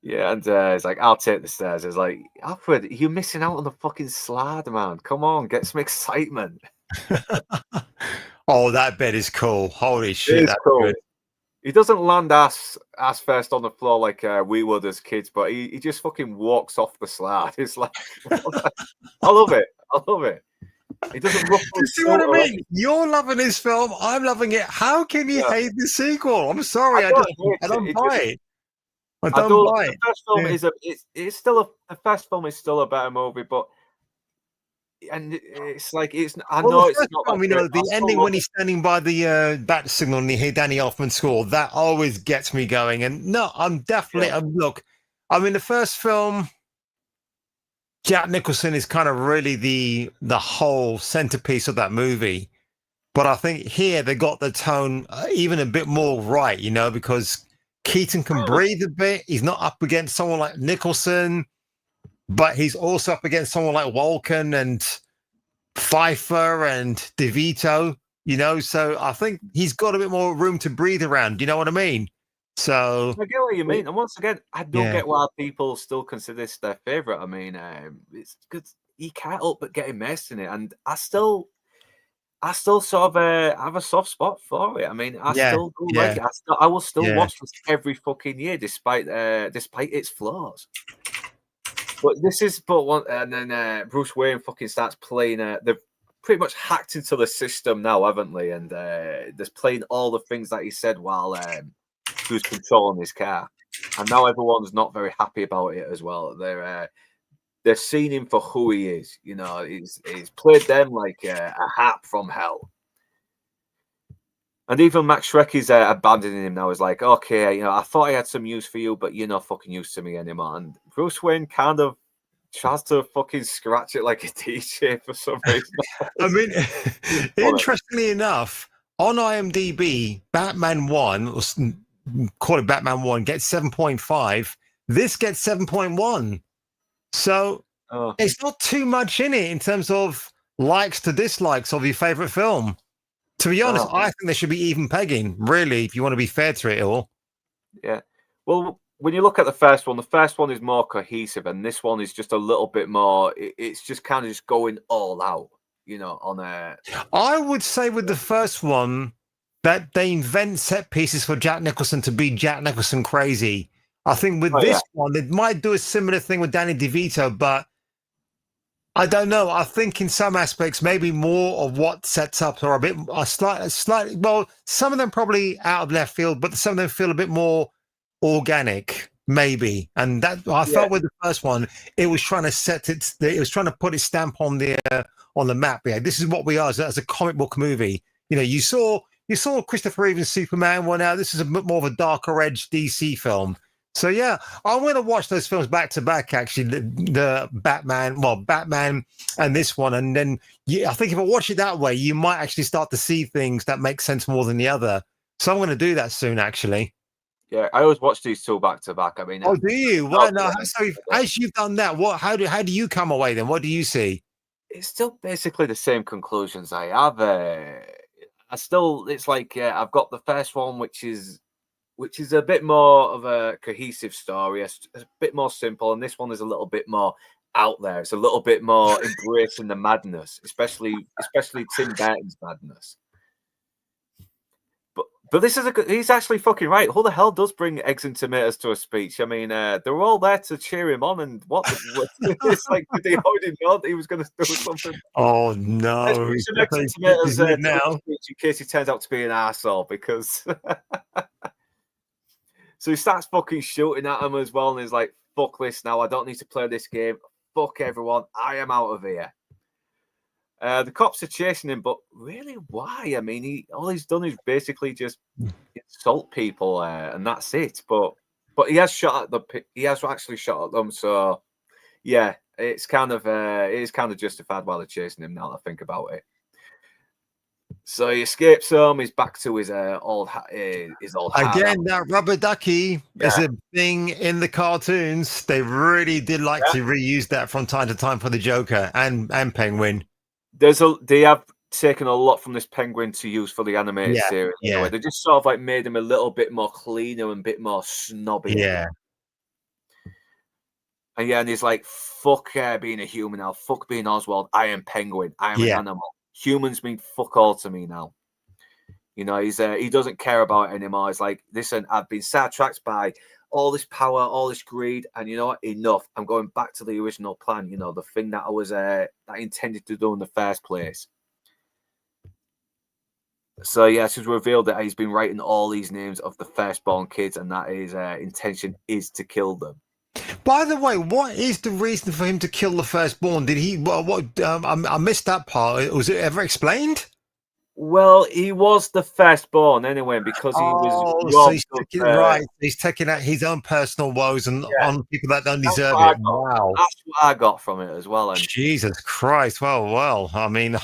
Speaker 4: Yeah, and it's like, I'll take the stairs. It's like, Alfred, you're missing out on the fucking slide, man. Come on, get some excitement.
Speaker 1: Oh, that bed is cool. Holy shit, that's
Speaker 4: cool.
Speaker 1: Good.
Speaker 4: He doesn't land ass first on the floor like we would as kids, but he just fucking walks off the slide. It's like, I love it. He doesn't ruffle.
Speaker 1: You see what I mean? You're loving this film. I'm loving it. How can you hate the sequel? I'm sorry. I don't buy it. I don't buy it.
Speaker 4: The first film it's still the first film is still a better movie, but it's like I know it's not.
Speaker 1: Film, the ending when he's standing by the bat signal and you hear Danny Elfman score, that always gets me going. And no, I'm definitely look. I mean, the first film, Jack Nicholson is kind of really the whole centerpiece of that movie. But I think here they got the tone even a bit more right, because Keaton can breathe a bit. He's not up against someone like Nicholson, but he's also up against someone like Walken and Pfeiffer and DeVito, So I think he's got a bit more room to breathe around. Do you know what I mean? So
Speaker 4: I get what you mean. And once again, I don't get why people still consider this their favorite. I mean, it's good. You can't help but get immersed in it. And I still sort of have a soft spot for it. I mean, I still do like it. I will still watch this every fucking year, despite its flaws. But and then Bruce Wayne fucking starts playing. They've pretty much hacked into the system now, haven't they? And they're playing all the things that he said while he was controlling his car. And now everyone's not very happy about it as well. They're seeing him for who he is. He's played them like a hap from hell. And even Max Schreck is abandoning him now. He's like, okay, I thought I had some use for you, but you're not fucking use to me anymore. And Bruce Wayne kind of tries to fucking scratch it like a DJ for some reason.
Speaker 1: I mean, interestingly enough, on IMDb, Batman 1, call it Batman 1, gets 7.5. This gets 7.1. So it's not too much in it in terms of likes to dislikes of your favorite film. To be honest, I think there should be even pegging, really, if you want to be fair to it all. Yeah.
Speaker 4: Well, when you look at the first one is more cohesive, and this one is just a little bit more. It's just kind of just going all out, on a.
Speaker 1: I would say with the first one that they invent set pieces for Jack Nicholson to be Jack Nicholson crazy. I think with this one, they might do a similar thing with Danny DeVito, but I don't know. I think in some aspects, maybe more of what sets up are slightly. Well, some of them probably out of left field, but some of them feel a bit more organic, maybe. And that I felt with the first one, it was trying to it was trying to put its stamp on the map. Yeah, this is what we are as a comic book movie. You saw Christopher Reeve's Superman. Well, now this is a bit more of a darker edge DC film. So yeah, I'm going to watch those films back to back. Actually, the Batman and this one, and then I think if I watch it that way, you might actually start to see things that make sense more than the other. So I'm going to do that soon, actually.
Speaker 4: Yeah, I always watch these two back to back. I mean,
Speaker 1: do you? Well, no. So as you've done that, how do you come away then? What do you see?
Speaker 4: It's still basically the same conclusions I have. It's like I've got the first one, which is a bit more of a cohesive story, a bit more simple, and this one is a little bit more out there. It's a little bit more embracing the madness, especially Tim Burton's madness. But this is he's actually fucking right. Who the hell does bring eggs and tomatoes to a speech? I mean, they're all there to cheer him on, and it's like, did they already know that he was going to do something?
Speaker 1: Oh no!
Speaker 4: He's eggs and tomatoes now in case he turns out to be an arsehole, because. So he starts fucking shooting at him as well, and he's like, fuck this now, I don't need to play this game. Fuck everyone, I am out of here. The cops are chasing him, but really, why? I mean, all he's done is basically just insult people, and that's it. But But he has actually shot at them. So yeah, it's kind of justified why they're chasing him now that I think about it. So he escapes home. He's back to his old house.
Speaker 1: Again, that rubber ducky is a thing in the cartoons. They really did like to reuse that from time to time for the Joker and Penguin.
Speaker 4: They have taken a lot from this Penguin to use for the animated series.
Speaker 1: Yeah,
Speaker 4: anyway. They just sort of like made him a little bit more cleaner and a bit more snobby.
Speaker 1: Yeah.
Speaker 4: And he's like, fuck being a human now. Fuck being Oswald. I am Penguin. I am an animal. Humans mean fuck all to me now. You know, he doesn't care about it anymore. He's like, listen, I've been sidetracked by all this power, all this greed, and you know what? Enough. I'm going back to the original plan. You know, the thing that I intended to do in the first place. So yes, it's revealed that he's been writing all these names of the firstborn kids, and that his intention is to kill them.
Speaker 1: By the way, what is the reason for him to kill the firstborn? Did he? I missed that part. Was it ever explained?
Speaker 4: Well, he was the firstborn anyway because he was.
Speaker 1: So he's taking out his own personal woes and on people that don't deserve it. Wow,
Speaker 4: that's what I got from it as well. And
Speaker 1: Jesus Christ! Well. I mean,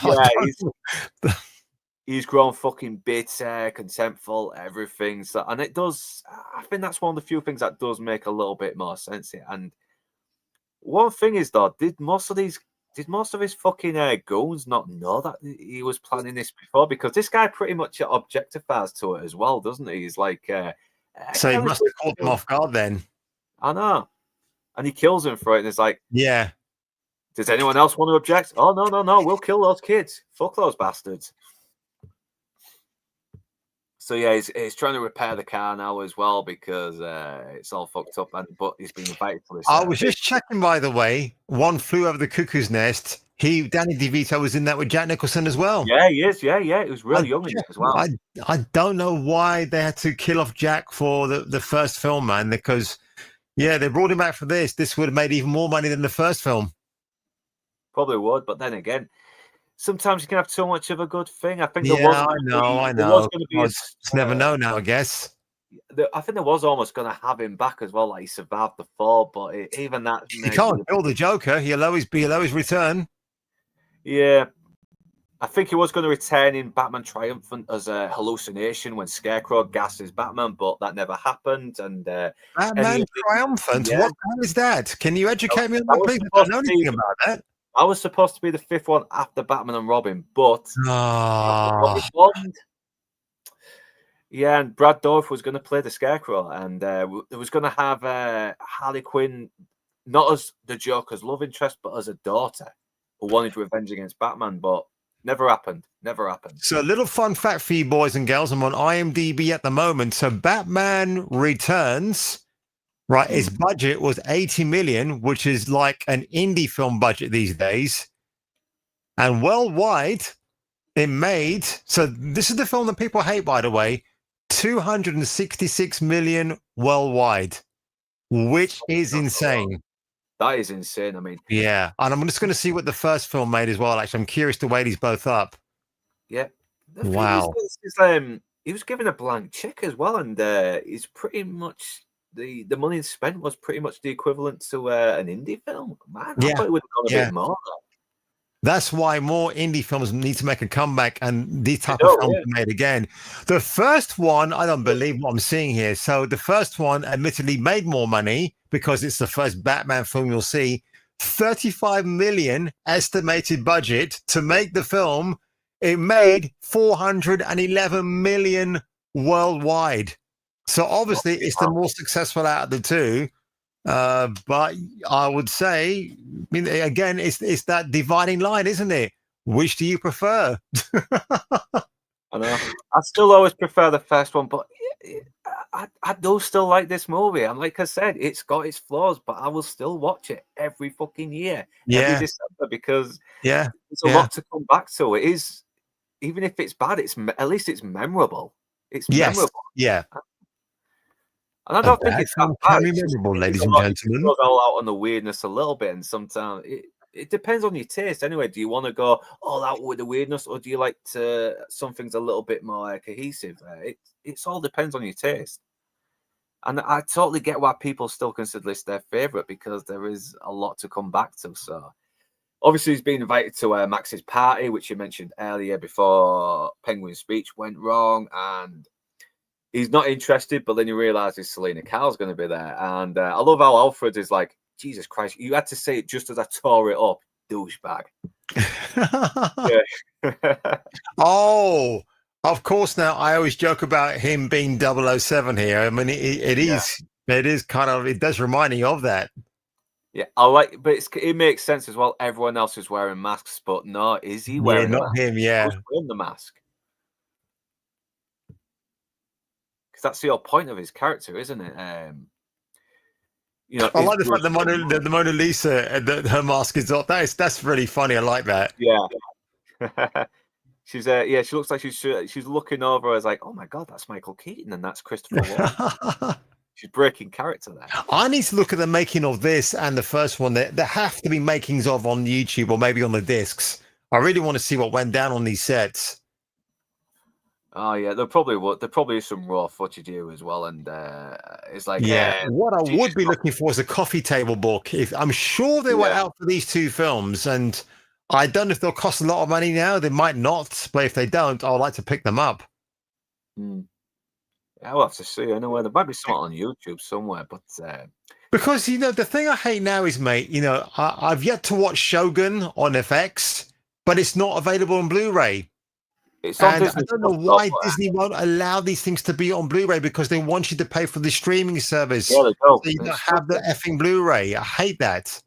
Speaker 4: he's grown fucking bitter, contemptful, everything. So, and it does. I think that's one of the few things that does make a little bit more sense here. And one thing is, though, did most of his fucking goons not know that he was planning this before? Because this guy pretty much objectifies to it as well, doesn't he? He's like,
Speaker 1: so he must have caught them off guard then.
Speaker 4: I know, and he kills him for it. And it's like,
Speaker 1: yeah.
Speaker 4: Does anyone else want to object? Oh no, we'll kill those kids. Fuck those bastards. So yeah, he's trying to repair the car now as well because it's all fucked up. But he's been invited for this.
Speaker 1: I was just checking, by the way. One Flew Over the Cuckoo's Nest. Danny DeVito was in that with Jack Nicholson as well.
Speaker 4: Yeah, he is. Yeah. He was really young in it as well.
Speaker 1: I don't know why they had to kill off Jack for the first film, man. Because they brought him back for this. This would have made even more money than the first film.
Speaker 4: Probably would, but then again, sometimes you can have too much of a good thing. I think
Speaker 1: I know. It's never know now, I guess.
Speaker 4: I think there was almost going to have him back as well, like he survived the fall, but even that...
Speaker 1: He can't kill the Joker. He'll always return.
Speaker 4: Yeah. I think he was going to return in Batman Triumphant as a hallucination when Scarecrow gassed his Batman, but that never happened. And
Speaker 1: Batman Triumphant? Yeah. What the hell is that? Can you educate me on that, please? I don't know anything about that.
Speaker 4: I was supposed to be the fifth one after Batman and Robin, but and Brad Dourif was going to play the Scarecrow, and it was going to have Harley Quinn not as the Joker's love interest, but as a daughter who wanted revenge against Batman, but never happened.
Speaker 1: So a little fun fact for you boys and girls. I'm on IMDb at the moment. So Batman Returns. Right, his budget was 80 million, which is like an indie film budget these days. And worldwide, it made, so this is the film that people hate, by the way, 266 million worldwide, which is insane.
Speaker 4: That is insane. I mean,
Speaker 1: yeah. And I'm just going to see what the first film made as well. Actually, I'm curious to weigh these both up.
Speaker 4: Yeah.
Speaker 1: Wow.
Speaker 4: He was given a blank check as well, and he's pretty much. The money spent was pretty much the equivalent to an indie film. Man, I thought it would have gone a bit more.
Speaker 1: That's why more indie films need to make a comeback, and these type of films are made again. The first one, I don't believe what I'm seeing here. So the first one, admittedly, made more money because it's the first Batman film you'll see. 35 million estimated budget to make the film. It made 411 million worldwide. So obviously it's the more successful out of the two, but I would say, I mean, again, it's that dividing line, isn't it? Which do you prefer?
Speaker 4: I know. I still always prefer the first one, but I do still like this movie. And like I said, it's got its flaws, but I will still watch it every fucking year, every December, because there's a lot to come back to. It is, even if it's bad, at least it's memorable. It's memorable.
Speaker 1: Yeah.
Speaker 4: And I don't think it's that bad.
Speaker 1: Memorable, ladies and gentlemen.
Speaker 4: It goes all out on the weirdness a little bit, and sometimes it depends on your taste. Anyway, do you want to go all out with the weirdness, or do you like something's a little bit more cohesive? It all depends on your taste. And I totally get why people still consider this their favorite, because there is a lot to come back to. So obviously he's been invited to Max's party, which you mentioned earlier before Penguin's speech went wrong, and he's not interested, but then he realizes Selena Kyle's going to be there. And I love how Alfred is like, Jesus Christ, you had to say it just as I tore it up, douchebag.
Speaker 1: Oh, of course. Now I always joke about him being 007 here. I mean, it is kind of, it does remind me of that.
Speaker 4: Yeah, I like, but it makes sense as well. Everyone else is wearing masks, but no, is he wearing?
Speaker 1: Yeah, not him. Yeah,
Speaker 4: who's wearing the mask? Because that's the whole point of his character, isn't it? You know,
Speaker 1: I like the fact the Mona Lisa, her mask is off. That's really funny. I like that.
Speaker 4: Yeah. She's she looks like she's looking over as like, oh my god, that's Michael Keaton and that's Christopher Walken. She's breaking character there.
Speaker 1: I need to look at the making of this and the first one. There have to be makings of on YouTube or maybe on the discs. I really want to see what went down on these sets.
Speaker 4: Oh yeah, there probably is some raw footage here as well, and it's like
Speaker 1: what I would be looking for is a coffee table book. If I'm sure they were out for these two films, and I don't know if they'll cost a lot of money now. They might not, but if they don't, I'd like to pick them up.
Speaker 4: Yeah, we'll have to see. I know there might be something on YouTube somewhere, but
Speaker 1: because the thing I hate now is, mate, I've yet to watch Shogun on FX, but it's not available on Blu-ray.
Speaker 4: It's on
Speaker 1: and I don't know why Disney won't allow these things to be on Blu-ray, because they want you to pay for the streaming service.
Speaker 4: Yeah, they go.
Speaker 1: So you don't have the effing Blu-ray. I hate that.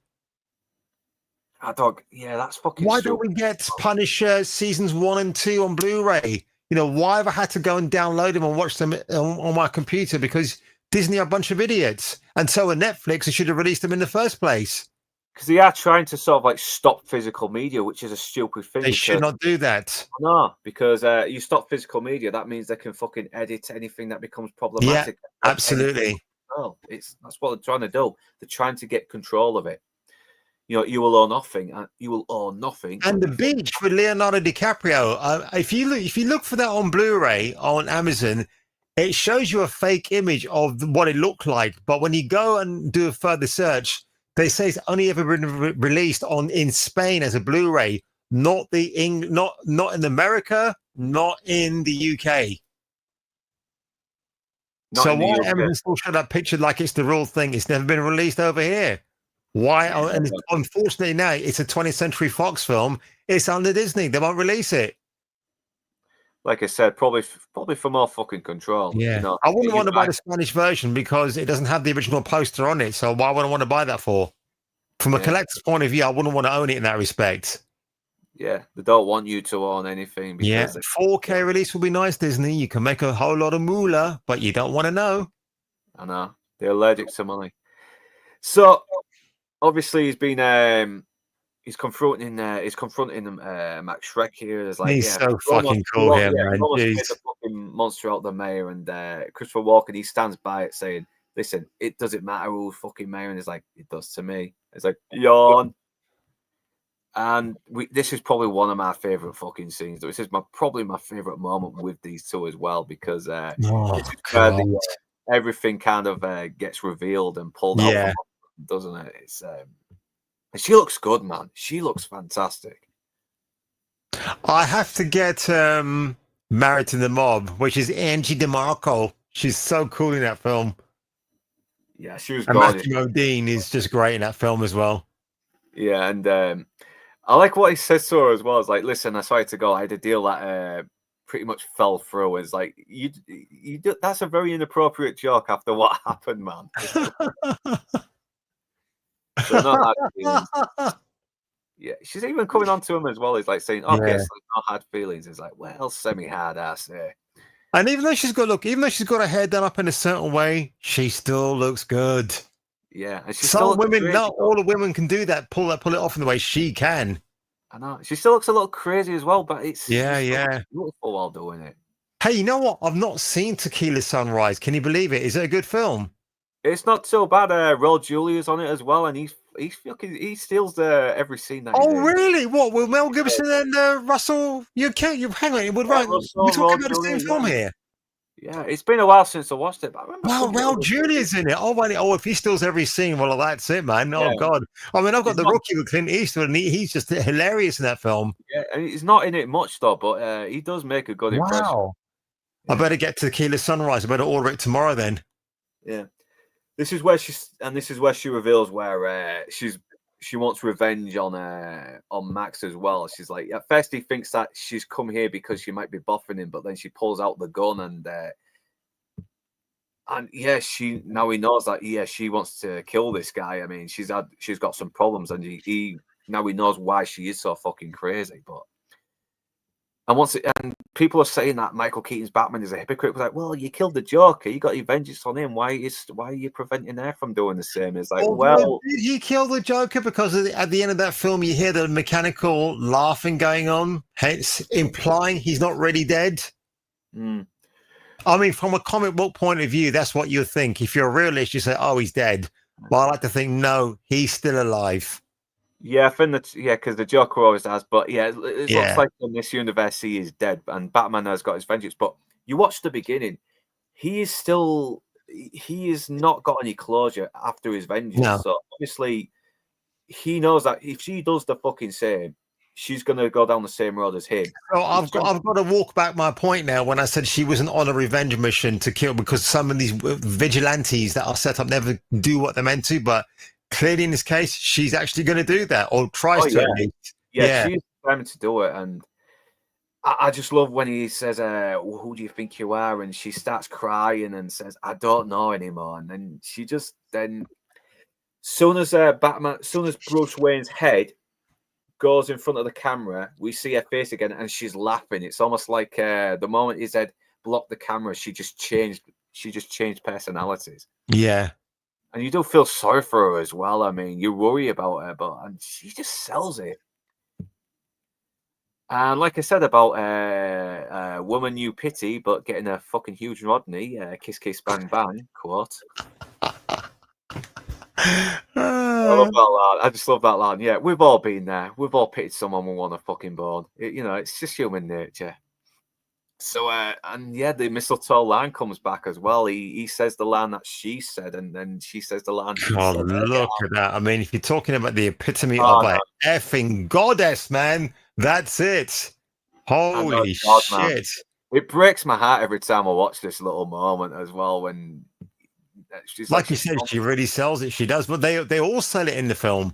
Speaker 4: That's fucking.
Speaker 1: Why don't we get Punisher seasons 1 and 2 on Blu-ray? Why have I had to go and download them and watch them on my computer? Because Disney are a bunch of idiots. And so are Netflix. They should have released them in the first place.
Speaker 4: Because they are trying to sort of like stop physical media, which is a stupid thing.
Speaker 1: They should not do that.
Speaker 4: No, because you stop physical media, that means they can fucking edit anything that becomes problematic.
Speaker 1: Yeah, absolutely.
Speaker 4: Oh, that's what they're trying to do. They're trying to get control of it. You will own nothing, and you will own nothing.
Speaker 1: And The Beach with Leonardo DiCaprio. If you look for that on Blu-ray on Amazon, it shows you a fake image of what it looked like. But when you go and do a further search, they say it's only ever been released in Spain as a Blu-ray, not in America, not in the UK. So why Amazon still show that picture like it's the real thing? It's never been released over here. Why? And unfortunately now it's a 20th Century Fox film. It's under Disney. They won't release it.
Speaker 4: Like I said, probably for more fucking control.
Speaker 1: Yeah. I wouldn't want to buy the Spanish version because it doesn't have the original poster on it. So why would I want to buy that for? From a collector's point of view, I wouldn't want to own it in that respect.
Speaker 4: Yeah, they don't want you to own anything.
Speaker 1: Because 4K release would be nice, Disney. You can make a whole lot of moolah, but you don't want to know.
Speaker 4: I know. They're allergic to money. So obviously he's been he's confronting Max Schreck here. It's like,
Speaker 1: he's so fucking cool here, man.
Speaker 4: He's a fucking monster out the mayor, and Christopher Walken, he stands by it saying, listen, it doesn't matter who's fucking mayor, and he's like, it does to me. It's like, yawn. And this is probably one of my favorite fucking scenes. This is probably my favorite moment with these two as well, because everything kind of gets revealed and pulled out, doesn't it? It's she looks good, man. She looks fantastic.
Speaker 1: I have to get Married to the Mob, which is Angie DeMarco. She's so cool in that film.
Speaker 4: Yeah, she was.
Speaker 1: And Matthew Modine is just great in that film as well.
Speaker 4: Yeah, and I like what he says to her as well. It's like, listen, I tried to go. I had a deal that pretty much fell through. It's like you that's a very inappropriate joke after what happened, man. So not hard feelings. Yeah, she's even coming on to him as well. He's like saying, "Okay, so not hard feelings." It's like, well, semi-hard ass there.
Speaker 1: And even though she's got her hair done up in a certain way, she still looks good.
Speaker 4: Yeah, and
Speaker 1: some women, not all the women can do that. Pull it off in the way she can.
Speaker 4: I know she still looks a little crazy as well, but it's beautiful while doing it.
Speaker 1: Hey, you know what? I've not seen Tequila Sunrise. Can you believe it? Is it a good film?
Speaker 4: It's not so bad. Raul Julia's on it as well, and he steals every scene. That
Speaker 1: Really? What? With Mel Gibson and Russell? You hang on. We're talking about the same film here.
Speaker 4: Yeah, it's been a while since I watched it. But I remember
Speaker 1: Well, Julia's in it. If he steals every scene, well, that's it, man. Oh, God. I mean, I've got the Rookie with Clint Eastwood, and he's just hilarious in that film.
Speaker 4: Yeah, and he's not in it much, though, but he does make a good impression.
Speaker 1: Yeah. I better get to Tequila Sunrise. I better order it tomorrow then.
Speaker 4: Yeah. This is where she reveals where she wants revenge on Max as well. She's like, at first he thinks that she's come here because she might be buffing him, but then she pulls out the gun and yeah, he knows that she wants to kill this guy. I mean, she's got some problems, and he knows why she is so fucking crazy. But and people are saying that Michael Keaton's Batman is a hypocrite. Like, well, you killed the Joker, you got your vengeance on him. Why are you preventing her from doing the same? It's like,
Speaker 1: did he kill the Joker? Because at the end of that film, you hear the mechanical laughing going on, hence implying he's not really dead.
Speaker 4: Mm.
Speaker 1: I mean, from a comic book point of view, that's what you think. If you're a realist, you say, "Oh, he's dead." But I like to think, no, he's still alive.
Speaker 4: Yeah, I think because the Joker always has. But yeah, it looks like in this universe he is dead, and Batman has got his vengeance. But you watch the beginning, he has not got any closure after his vengeance. No. So obviously, he knows that if she does the fucking same, she's going to go down the same road as him.
Speaker 1: So I've got to walk back my point now when I said she was on a revenge mission to kill, because some of these vigilantes that are set up never do what they're meant to, but clearly in this case, she's actually going to do that, or tries to at least.
Speaker 4: Yeah, she's trying to do it, and I just love when he says, who do you think you are? And she starts crying and says, I don't know anymore. And then she soon as Bruce Wayne's head goes in front of the camera, we see her face again, and she's laughing. It's almost like the moment his head blocked the camera, she just changed personalities.
Speaker 1: Yeah.
Speaker 4: And you do feel sorry for her as well. I mean, you worry about her, and she just sells it. And like I said about woman you pity, but getting a fucking huge Rodney, kiss, kiss, bang, bang, quote. I love that line. I just love that line. Yeah, we've all been there. We've all pitied someone we want a fucking bone. It's just human nature. So, the mistletoe line comes back as well. He says the line that she said, and then she says the line.
Speaker 1: Oh, look at that. I mean, if you're talking about the epitome of an effing goddess, man, that's it. Holy shit. Man.
Speaker 4: It breaks my heart every time I watch this little moment as well, when she's
Speaker 1: like you said, she really sells it. She does, but they all sell it in the film.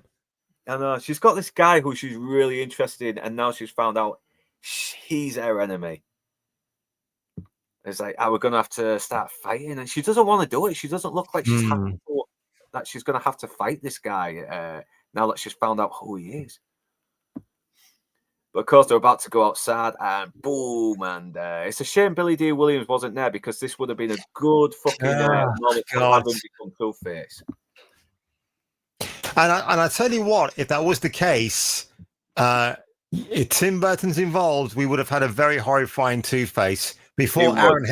Speaker 4: I know. She's got this guy who she's really interested in, and now she's found out he's her enemy. It's like, we're going to have to start fighting. And she doesn't want to do it. She doesn't look like she's that she's going to have to fight this guy now that she's found out who he is. But of course, they're about to go outside, and boom. And it's a shame Billy D. Williams wasn't there, because this would have been a good fucking moment to have him become Two-Face.
Speaker 1: And I tell you what, if that was the case, if Tim Burton's involved, we would have had a very horrifying Two-Face. Before Aaron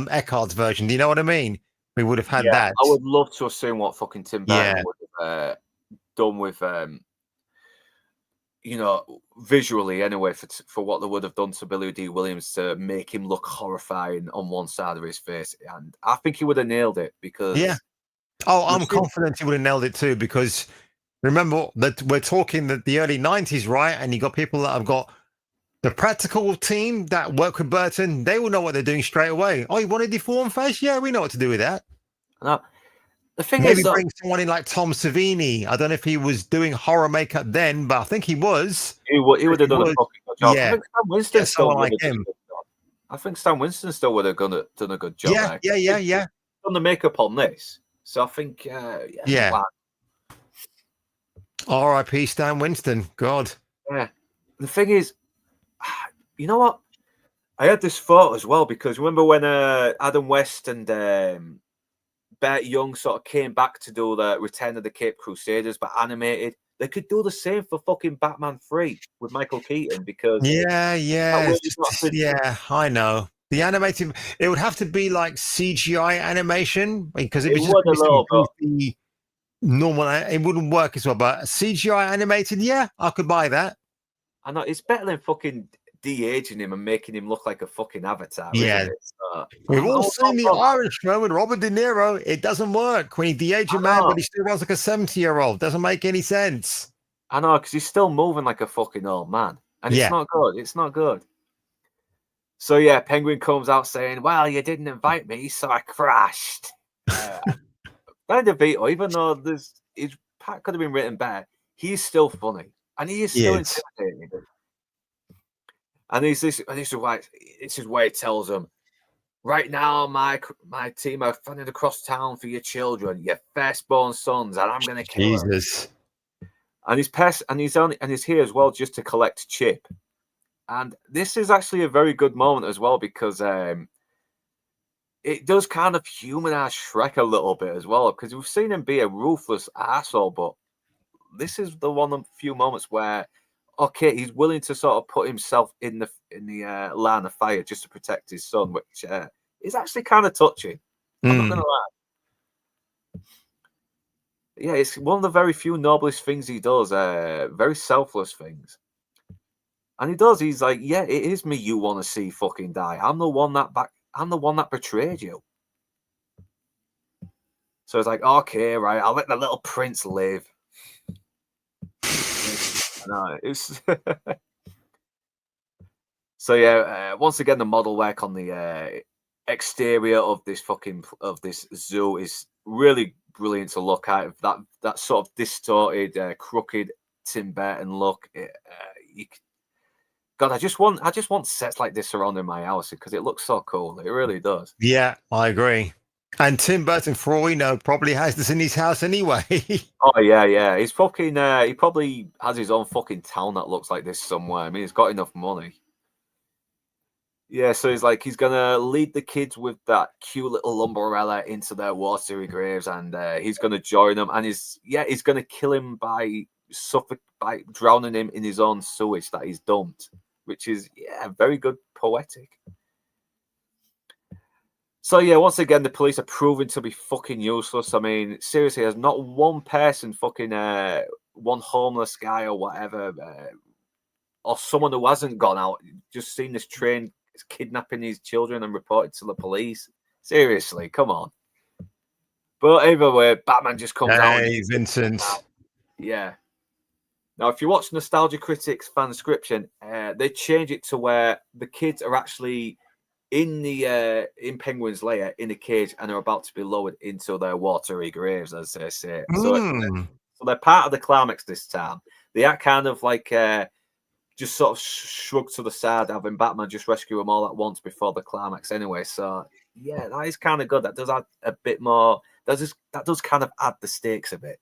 Speaker 1: Eckhart's version, do you know what I mean? We would have had that.
Speaker 4: I would love to assume what fucking Tim Burton would have done with, visually anyway, for what they would have done to Billy D. Williams to make him look horrifying on one side of his face. And I think he would have nailed it, because...
Speaker 1: Yeah. Oh, I'm confident he would have nailed it too, because remember that we're talking the early 90s, right? And you got people that have got... The practical team that work with Burton, they will know what they're doing straight away. Oh, you want a deformed face? Yeah, we know what to do with that.
Speaker 4: No. The thing
Speaker 1: Maybe
Speaker 4: is,
Speaker 1: bring someone in like Tom Savini. I don't know if he was doing horror makeup then, but I think he was.
Speaker 4: He would have done a fucking good job.
Speaker 1: Yeah.
Speaker 4: I think Stan Winston still would have done a good job. I think Stan Winston still would have done a good job.
Speaker 1: Yeah.
Speaker 4: Done the makeup on this, so I think.
Speaker 1: Yeah. R.I.P. Stan Winston. God.
Speaker 4: Yeah. The thing is, you know what? I had this thought as well, because remember when Adam West and Burt Young sort of came back to do the Return of the Caped Crusaders, but animated. They could do the same for fucking Batman 3 with Michael Keaton, because
Speaker 1: I know. The animated, it would have to be like CGI animation, because it would be normal. It wouldn't work as well, but CGI animated, I could buy that.
Speaker 4: I know it's better than fucking de-aging him and making him look like a fucking avatar.
Speaker 1: Yeah.
Speaker 4: So,
Speaker 1: we've all seen the Irishman with Robert De Niro. It doesn't work when he de-age a man, but he still runs like a 70-year-old. Doesn't make any sense.
Speaker 4: I know, because he's still moving like a fucking old man, and it's not good. It's not good. So yeah, Penguin comes out saying, "Well, you didn't invite me, so I crashed." Danny DeVito, even though his part could have been written better, he's still funny, and he is still intimidating. And this is why he tells them, "Right now, my team are funding across town for your children, your firstborn sons, and I'm going to kill them." And he's here as well just to collect Chip. And this is actually a very good moment as well, because it does kind of humanize Shrek a little bit as well, because we've seen him be a ruthless asshole, but this is the one of the few moments where, okay, he's willing to sort of put himself in the line of fire just to protect his son, which is actually kind of touching. I'm not gonna lie. Yeah, it's one of the very few noblest things he does. Very selfless things. And he does. He's like, yeah, it is me you want to see fucking die. I'm the one that betrayed you. So it's like, okay, right, I'll let the little prince live. No, it's so yeah. Once again, the model work on the exterior of this zoo is really brilliant to look at. That sort of distorted, crooked Tim Burton look. God, I just want sets like this surrounding my house because it looks so cool. It really does.
Speaker 1: Yeah, I agree. And Tim Burton, for all we know, probably has this in his house anyway.
Speaker 4: Oh yeah. He's fucking. He probably has his own fucking town that looks like this somewhere. I mean, he's got enough money. Yeah, so he's gonna lead the kids with that cute little umbrella into their watery graves, and he's gonna join them, and he's gonna kill him by drowning him in his own sewage that he's dumped, which is very good poetic. So yeah, once again, the police are proven to be fucking useless. I mean, seriously, there's not one person, fucking one homeless guy or whatever, or someone who hasn't gone out, just seen this train kidnapping his children and reported to the police. Seriously, come on. But either way, Batman just comes out.
Speaker 1: Hey, Vincent.
Speaker 4: Yeah. Now, if you watch Nostalgia Critics fanscription, they change it to where the kids are actually in Penguin's lair in a cage and are about to be lowered into their watery graves, as they say. So they're part of the climax this time. They act kind of like just sort of shrugged to the side, having Batman just rescue them all at once before the climax anyway. So yeah, that is kind of good. That does add a bit more. That does kind of add the stakes a bit.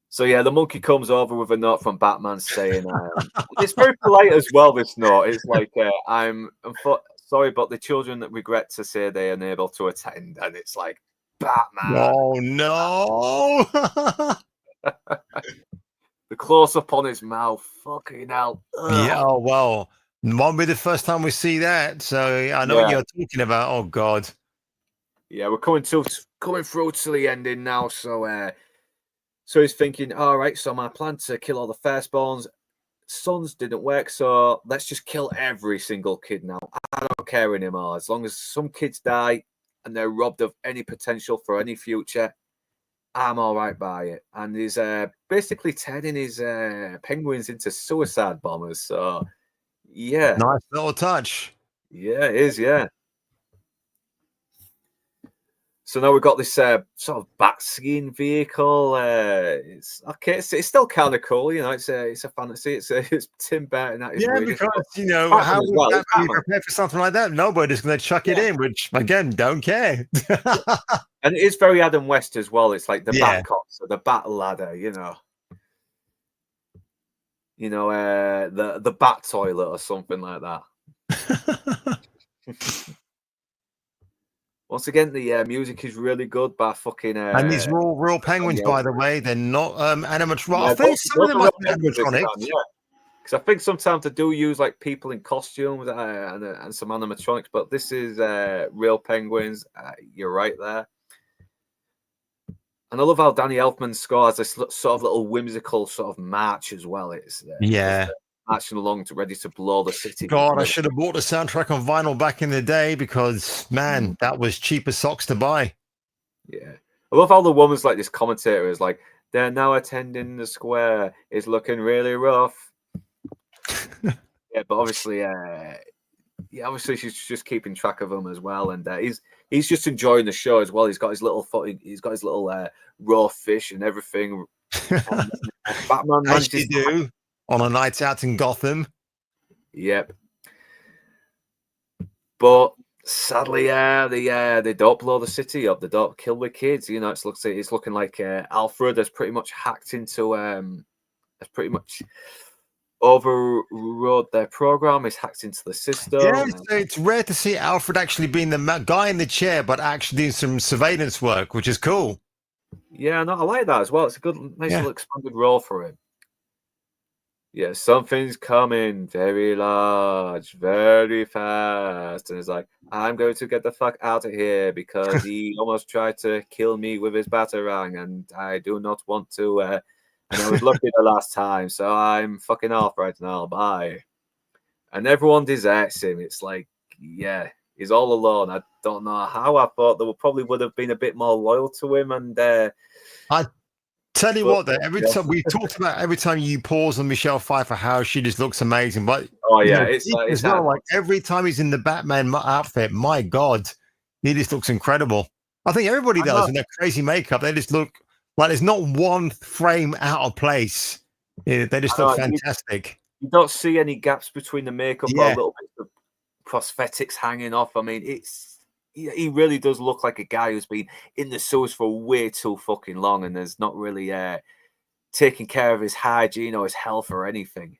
Speaker 4: So yeah, the monkey comes over with a note from Batman saying, it's very polite as well, this note. It's like, I'm sorry, but the children that regret to say they are unable to attend. And it's like, Batman.
Speaker 1: Oh no.
Speaker 4: The close-up on his mouth. Fucking hell. Ugh.
Speaker 1: Yeah, oh well. Won't be the first time we see that. So I know what you're talking about. Oh God.
Speaker 4: Yeah, we're coming through to the ending now. So he's thinking, all right, so my plan to kill all the firstborns, sons didn't work, so let's just kill every single kid now. I don't care anymore. As long as some kids die and they're robbed of any potential for any future, I'm all right by it. And he's basically turning his penguins into suicide bombers. So, yeah.
Speaker 1: Nice little touch.
Speaker 4: Yeah, it is, yeah. So now we've got this sort of bat skiing vehicle. It's okay. It's still kind of cool, you know. It's a fantasy. It's Tim Burton.
Speaker 1: Because how would that be prepared for something like that? Nobody's going to chuck it in, which again, don't care.
Speaker 4: And it is very Adam West as well. It's like the bat cops or the bat ladder, you know. The bat toilet or something like that. Once again, the music is really good by fucking.
Speaker 1: And these are all real penguins, by the way. They're not animatronics. I think some of them are animatronics.
Speaker 4: Because I think sometimes they do use like people in costumes and some animatronics, but this is real penguins. You're right there. And I love how Danny Elfman scores this sort of little whimsical sort of march as well. It's marching along to ready to blow the city.
Speaker 1: God, I should have bought the soundtrack on vinyl back in the day because, man, that was cheaper socks to buy.
Speaker 4: Yeah. I love how the woman's like this commentator is like, they're now attending the square. It's looking really rough. Yeah, but obviously, obviously she's just keeping track of him as well, and he's just enjoying the show as well. He's got his little raw fish and everything. Batman
Speaker 1: as you do on a night out in Gotham.
Speaker 4: Yep. But sadly, they don't blow the city up. They don't kill the kids. You know, it's looking like Alfred has pretty much hacked into has pretty much overrode their program. He's hacked into the system.
Speaker 1: Yeah, so it's rare to see Alfred actually being the guy in the chair, but actually doing some surveillance work, which is cool.
Speaker 4: Yeah, no, I like that as well. It's a good, nice little expanded role for him. Yeah, something's coming very large, very fast. And it's like, I'm going to get the fuck out of here because he almost tried to kill me with his batarang, and I do not want to. And I was lucky the last time, so I'm fucking off right now. Bye. And everyone deserts him. It's like, yeah, he's all alone. I don't know how. I thought there probably would have been a bit more loyal to him. And
Speaker 1: I tell you what, though, every time you pause on Michelle Pfeiffer, how she just looks amazing. But it's like every time he's in the Batman outfit, my God, he just looks incredible. I think everybody does in their crazy makeup. They just look like there's not one frame out of place. They just look fantastic.
Speaker 4: You don't see any gaps between the makeup or little bits of prosthetics hanging off. I mean, he really does look like a guy who's been in the sewers for way too fucking long, and there's not really taking care of his hygiene or his health or anything.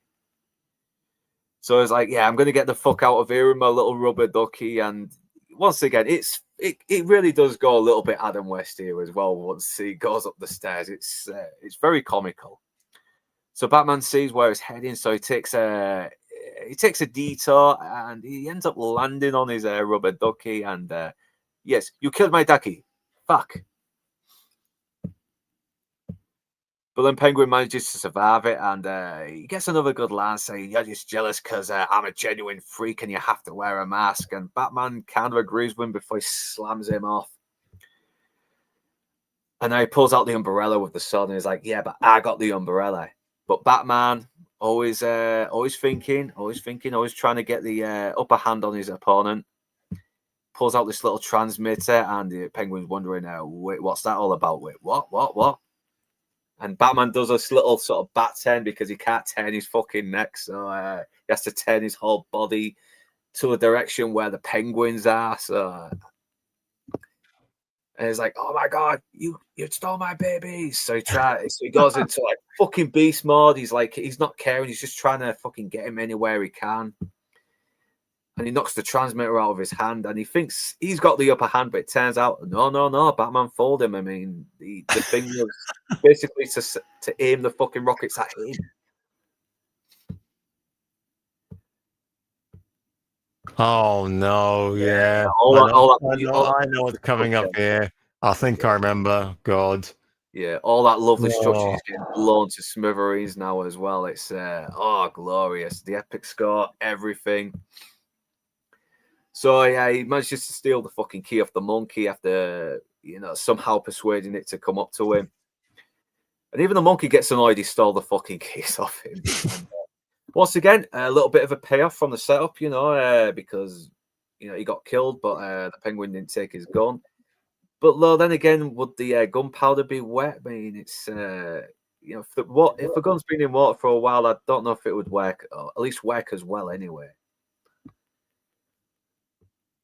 Speaker 4: So it's like, yeah, I'm going to get the fuck out of here with my little rubber ducky. And once again, it really does go a little bit Adam West here as well. Once he goes up the stairs, it's very comical. So Batman sees where he's heading, so he takes a detour, and he ends up landing on his rubber ducky. And yes, you killed my ducky. Fuck. But then Penguin manages to survive it, and he gets another good line saying, "You're just jealous because I'm a genuine freak and you have to wear a mask." And Batman kind of agrees with him before he slams him off. And then he pulls out the umbrella with the sword, and he's like, "Yeah, but I got the umbrella." But Batman, always thinking, always trying to get the upper hand on his opponent, pulls out this little transmitter, and the Penguin's wondering, wait, what's that all about? Wait, what? And Batman does this little sort of bat turn because he can't turn his fucking neck, so he has to turn his whole body to a direction where the Penguins are. So, and he's like, "Oh my God, you stole my babies!" So he goes into like fucking beast mode. He's like, he's not caring. He's just trying to fucking get him anywhere he can. And he knocks the transmitter out of his hand, and he thinks he's got the upper hand, but it turns out, no, Batman fooled him. I mean, the thing was basically to aim the fucking rockets at him.
Speaker 1: Oh, no, yeah. I know what's coming up here. I think I remember. God.
Speaker 4: Yeah, all that lovely structure is getting blown to smithereens now as well. It's, glorious. The epic score, everything. So yeah, he manages to steal the fucking key off the monkey after, somehow persuading it to come up to him. And even the monkey gets annoyed he stole the fucking keys off him. And, once again, a little bit of a payoff from the setup, because, he got killed, but the Penguin didn't take his gun. But then again, would the gunpowder be wet? I mean, it's, if the gun's been in water for a while, I don't know if it would work, or at least work as well anyway.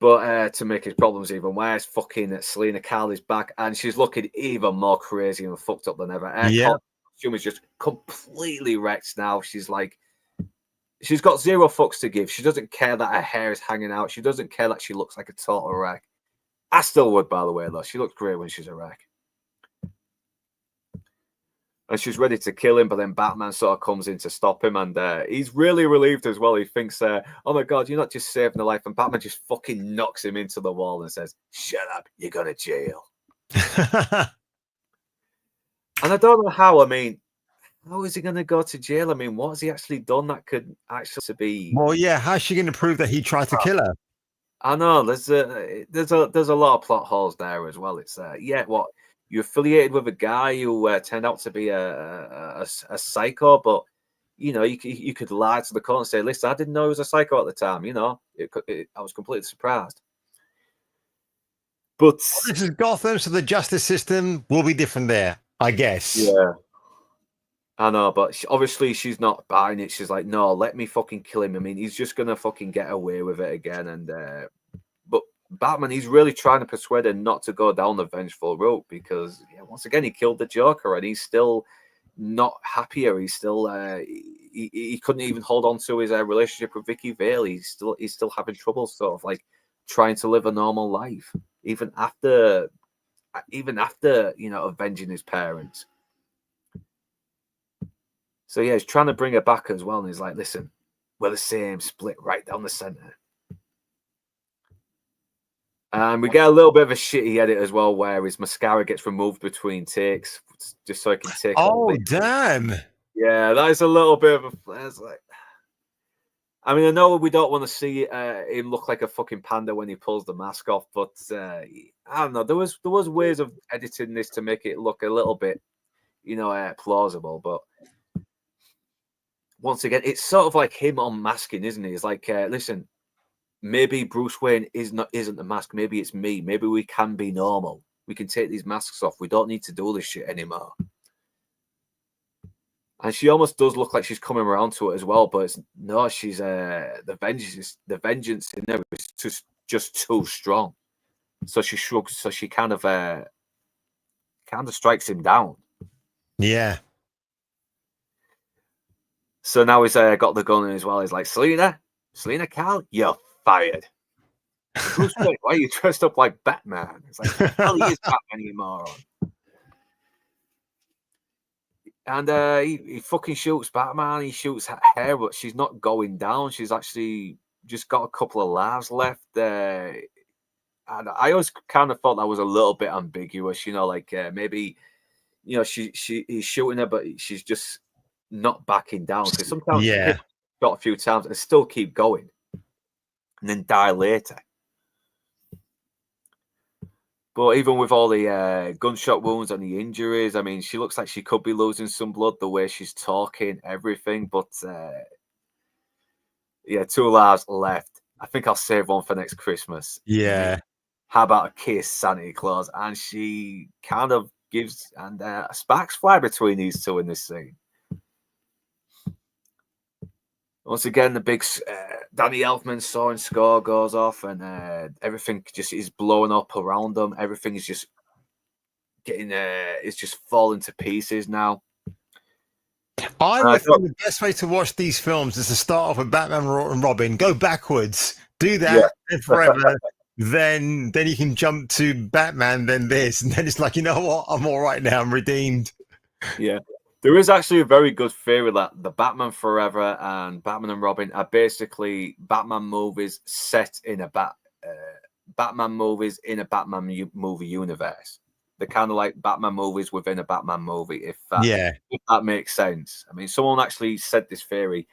Speaker 4: But to make his problems even worse, fucking Selena Kyle is back, and she's looking even more crazy and fucked up than ever. Her costume is just completely wrecked now. She's got zero fucks to give. She doesn't care that her hair is hanging out. She doesn't care that she looks like a total wreck. I still would, by the way, though. She looks great when she's a wreck. And she's ready to kill him, but then Batman sort of comes in to stop him, and he's really relieved as well. He thinks, oh my God, you're not just saving a life. And Batman just fucking knocks him into the wall and says, "Shut up, you're going to jail." And I don't know how, I mean, how is he going to go to jail? I mean, what has he actually done that could actually be?
Speaker 1: Well, yeah. How's she going to prove that he tried to kill her?
Speaker 4: I know there's a lot of plot holes there as well. It's what you're affiliated with a guy who turned out to be a psycho, but you could lie to the court and say, listen, I didn't know he was a psycho at the time. I was completely surprised. But
Speaker 1: this is Gotham, so the justice system will be different there, I guess.
Speaker 4: Yeah. I know, but obviously she's not buying it. She's like, no, let me fucking kill him. I mean, he's just going to fucking get away with it again. And but Batman, he's really trying to persuade her not to go down the vengeful route because, once again, he killed the Joker and he's still not happier. He's still he couldn't even hold on to his relationship with Vicky Vale. He's still having trouble, sort of like trying to live a normal life, even after avenging his parents. So he's trying to bring her back as well, and he's like, "Listen, we're the same, split right down the center." And we get a little bit of a shitty edit as well, where his mascara gets removed between takes, just so he can take.
Speaker 1: Oh damn!
Speaker 4: Yeah, that is a little bit of a. It's like, I mean, I know we don't want to see him look like a fucking panda when he pulls the mask off, but I don't know. There was ways of editing this to make it look a little bit, plausible, but. Once again, it's sort of like him unmasking, isn't it? It's like, listen, maybe Bruce Wayne isn't the mask. Maybe it's me. Maybe we can be normal. We can take these masks off. We don't need to do this shit anymore. And she almost does look like she's coming around to it as well. But she's the vengeance in there is just too strong. So she shrugs. So she kind of strikes him down.
Speaker 1: Yeah.
Speaker 4: So now he's got the gun as well. He's like, Selina Kyle, you're fired. Bruce Wayne, why are you dressed up like Batman? It's like, hell, he is Batman, you moron. And he fucking shoots Batman. He shoots her, but she's not going down. She's actually just got a couple of lives left. And I always kind of thought that was a little bit ambiguous. Maybe, he's shooting her, but she's just not backing down, because sometimes shot a few times and still keep going and then die later. But even with all the gunshot wounds and the injuries, I mean, she looks like she could be losing some blood the way she's talking, everything. But 2 lives left. I think I'll save one for next Christmas.
Speaker 1: Yeah.
Speaker 4: How about a kiss, Santa Claus? And she kind of gives, and sparks fly between these two in this scene. Once again, the big Danny Elfman soaring score goes off, and everything just is blowing up around them. Everything is just getting, it's just falling to pieces now.
Speaker 1: I would think the best way to watch these films is to start off with Batman and Robin, go backwards, do that forever. Then you can jump to Batman, then this, and then it's like, you know what? I'm all right now. I'm redeemed. Yeah.
Speaker 4: There is actually a very good theory that the Batman Forever and Batman and Robin are basically Batman movies set in a Batman movies in a Batman movie universe. They're kind of like Batman movies within a Batman movie, if that makes sense. I mean, someone actually said this theory.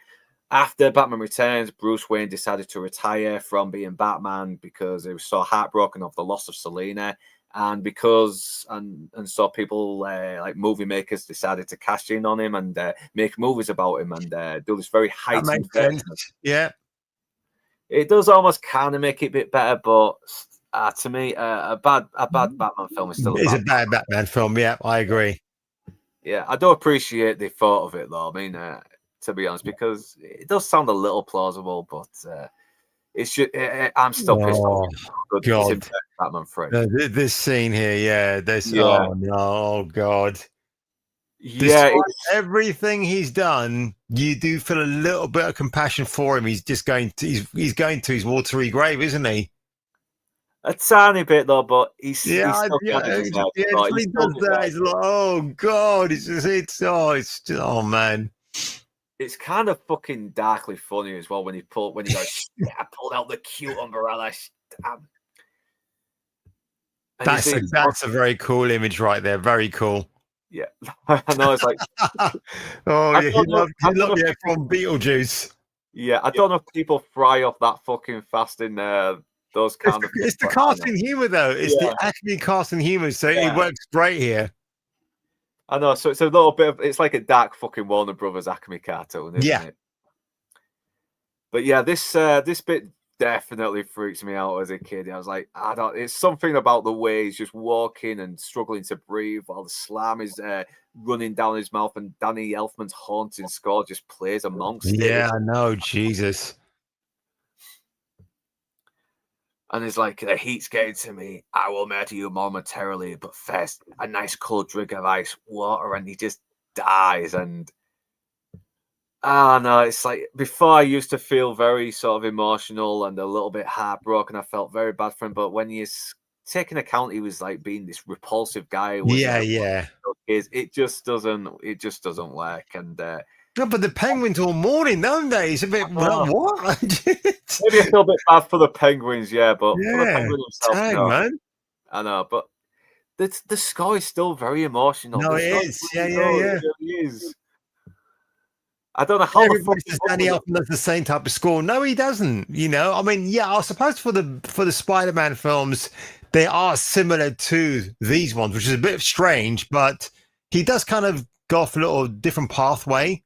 Speaker 4: After Batman Returns, Bruce Wayne decided to retire from being Batman because he was so heartbroken of the loss of Selina. And because so people like movie makers decided to cash in on him and make movies about him and do this very heightened.
Speaker 1: Yeah,
Speaker 4: it does almost kind of make it a bit better, but to me, a bad Batman film is still.
Speaker 1: It's a bad Batman film. Yeah, I agree.
Speaker 4: Yeah, I do appreciate the thought of it, though. I mean, to be honest, because it does sound a little plausible, but. It's just, I'm still pissed off.
Speaker 1: God.
Speaker 4: Batman 3.
Speaker 1: This scene here, oh no, God.
Speaker 4: Yeah,
Speaker 1: everything he's done, you do feel a little bit of compassion for him. He's just going to his watery grave, isn't he?
Speaker 4: A tiny bit though, but he's
Speaker 1: he does that. He's like, oh God, oh man.
Speaker 4: It's kind of fucking darkly funny as well when he goes, I pulled out the cute umbrella.
Speaker 1: That's a very cool image right there. Very cool.
Speaker 4: Yeah, I know. It's like,
Speaker 1: oh yeah, he loved it from Beetlejuice.
Speaker 4: Yeah, I don't know if people fry off that fucking fast in those kind of.
Speaker 1: It's the casting humor though. It's the actually casting humor, so it works great here.
Speaker 4: I know. So it's a little bit of. It's like a dark fucking Warner Brothers Acme cartoon, isn't it? But yeah, this bit definitely freaks me out as a kid. I was like, I don't. It's something about the way he's just walking and struggling to breathe while the slam is running down his mouth, and Danny Elfman's haunting score just plays amongst it.
Speaker 1: Yeah, I know, Jesus.
Speaker 4: And it's like, the heat's getting to me. I will murder you momentarily, but first, a nice cold drink of ice water, and he just dies. And no, it's like, before I used to feel very sort of emotional and a little bit heartbroken. I felt very bad for him, but when you take into account he was like being this repulsive guy, it just doesn't work. And
Speaker 1: no, but the penguins all mourning, don't they? It's a bit what?
Speaker 4: Maybe I feel a bit bad for the penguins, but for the penguin himself, no.
Speaker 1: Man.
Speaker 4: I know, but the score is still very emotional.
Speaker 1: No, it is. Yeah.
Speaker 4: It really is. I don't know how
Speaker 1: everybody says Danny Elfman does the same type of score. No, he doesn't. You know, I mean, I suppose for the Spider-Man films, they are similar to these ones, which is a bit strange, but he does kind of go off a little different pathway.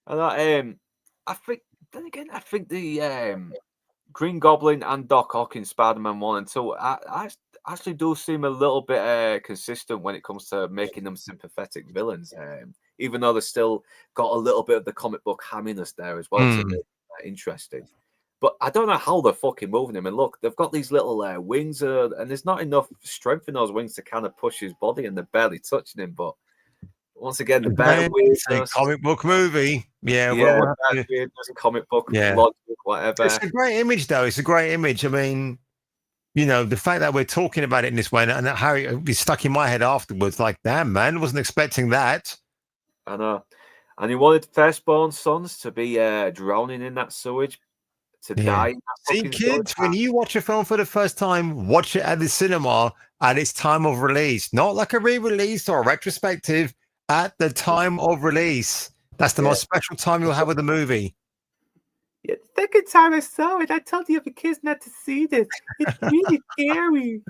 Speaker 4: And I think then again, I think the Green Goblin and Doc Ock in Spider-Man 1 and 2 I actually do seem a little bit consistent when it comes to making them sympathetic villains. Even though they've still got a little bit of the comic book hamminess there as well, to make it interesting. But I don't know how they're fucking moving him. And look, they've got these little wings, and there's not enough strength in those wings to kind of push his body, and they're barely touching him. But once again, the better
Speaker 1: it's a comic book movie.
Speaker 4: There's a comic book, logic, whatever.
Speaker 1: It's a great image, though. It's a great image. I mean, you know, the fact that we're talking about it in this way, and how it stuck in my head afterwards, like, damn, man, wasn't expecting that.
Speaker 4: I know. And he wanted firstborn sons to be drowning in that sewage, to die.
Speaker 1: See, kids, when you watch a film for the first time, watch it at the cinema at its time of release, not like a re-release or a retrospective. At the time of release, that's the most special time you'll have with the movie.
Speaker 4: Yeah, the second time I saw it, I told the other kids not to see this. It's really scary.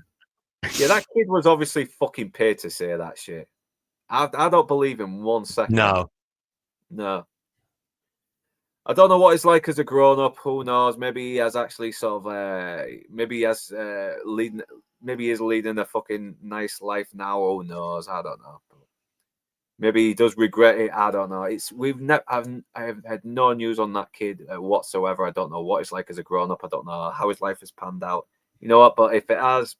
Speaker 4: Yeah, that kid was obviously fucking paid to say that shit. I don't believe him 1 second.
Speaker 1: No.
Speaker 4: I don't know what it's like as a grown-up. Who knows? Maybe he has actually sort of maybe he is leading a fucking nice life now. Who knows? I don't know. Maybe he does regret it. I don't know. I have had no news on that kid whatsoever. I don't know what it's like as a grown-up. I don't know how his life has panned out. You know what? But if it has,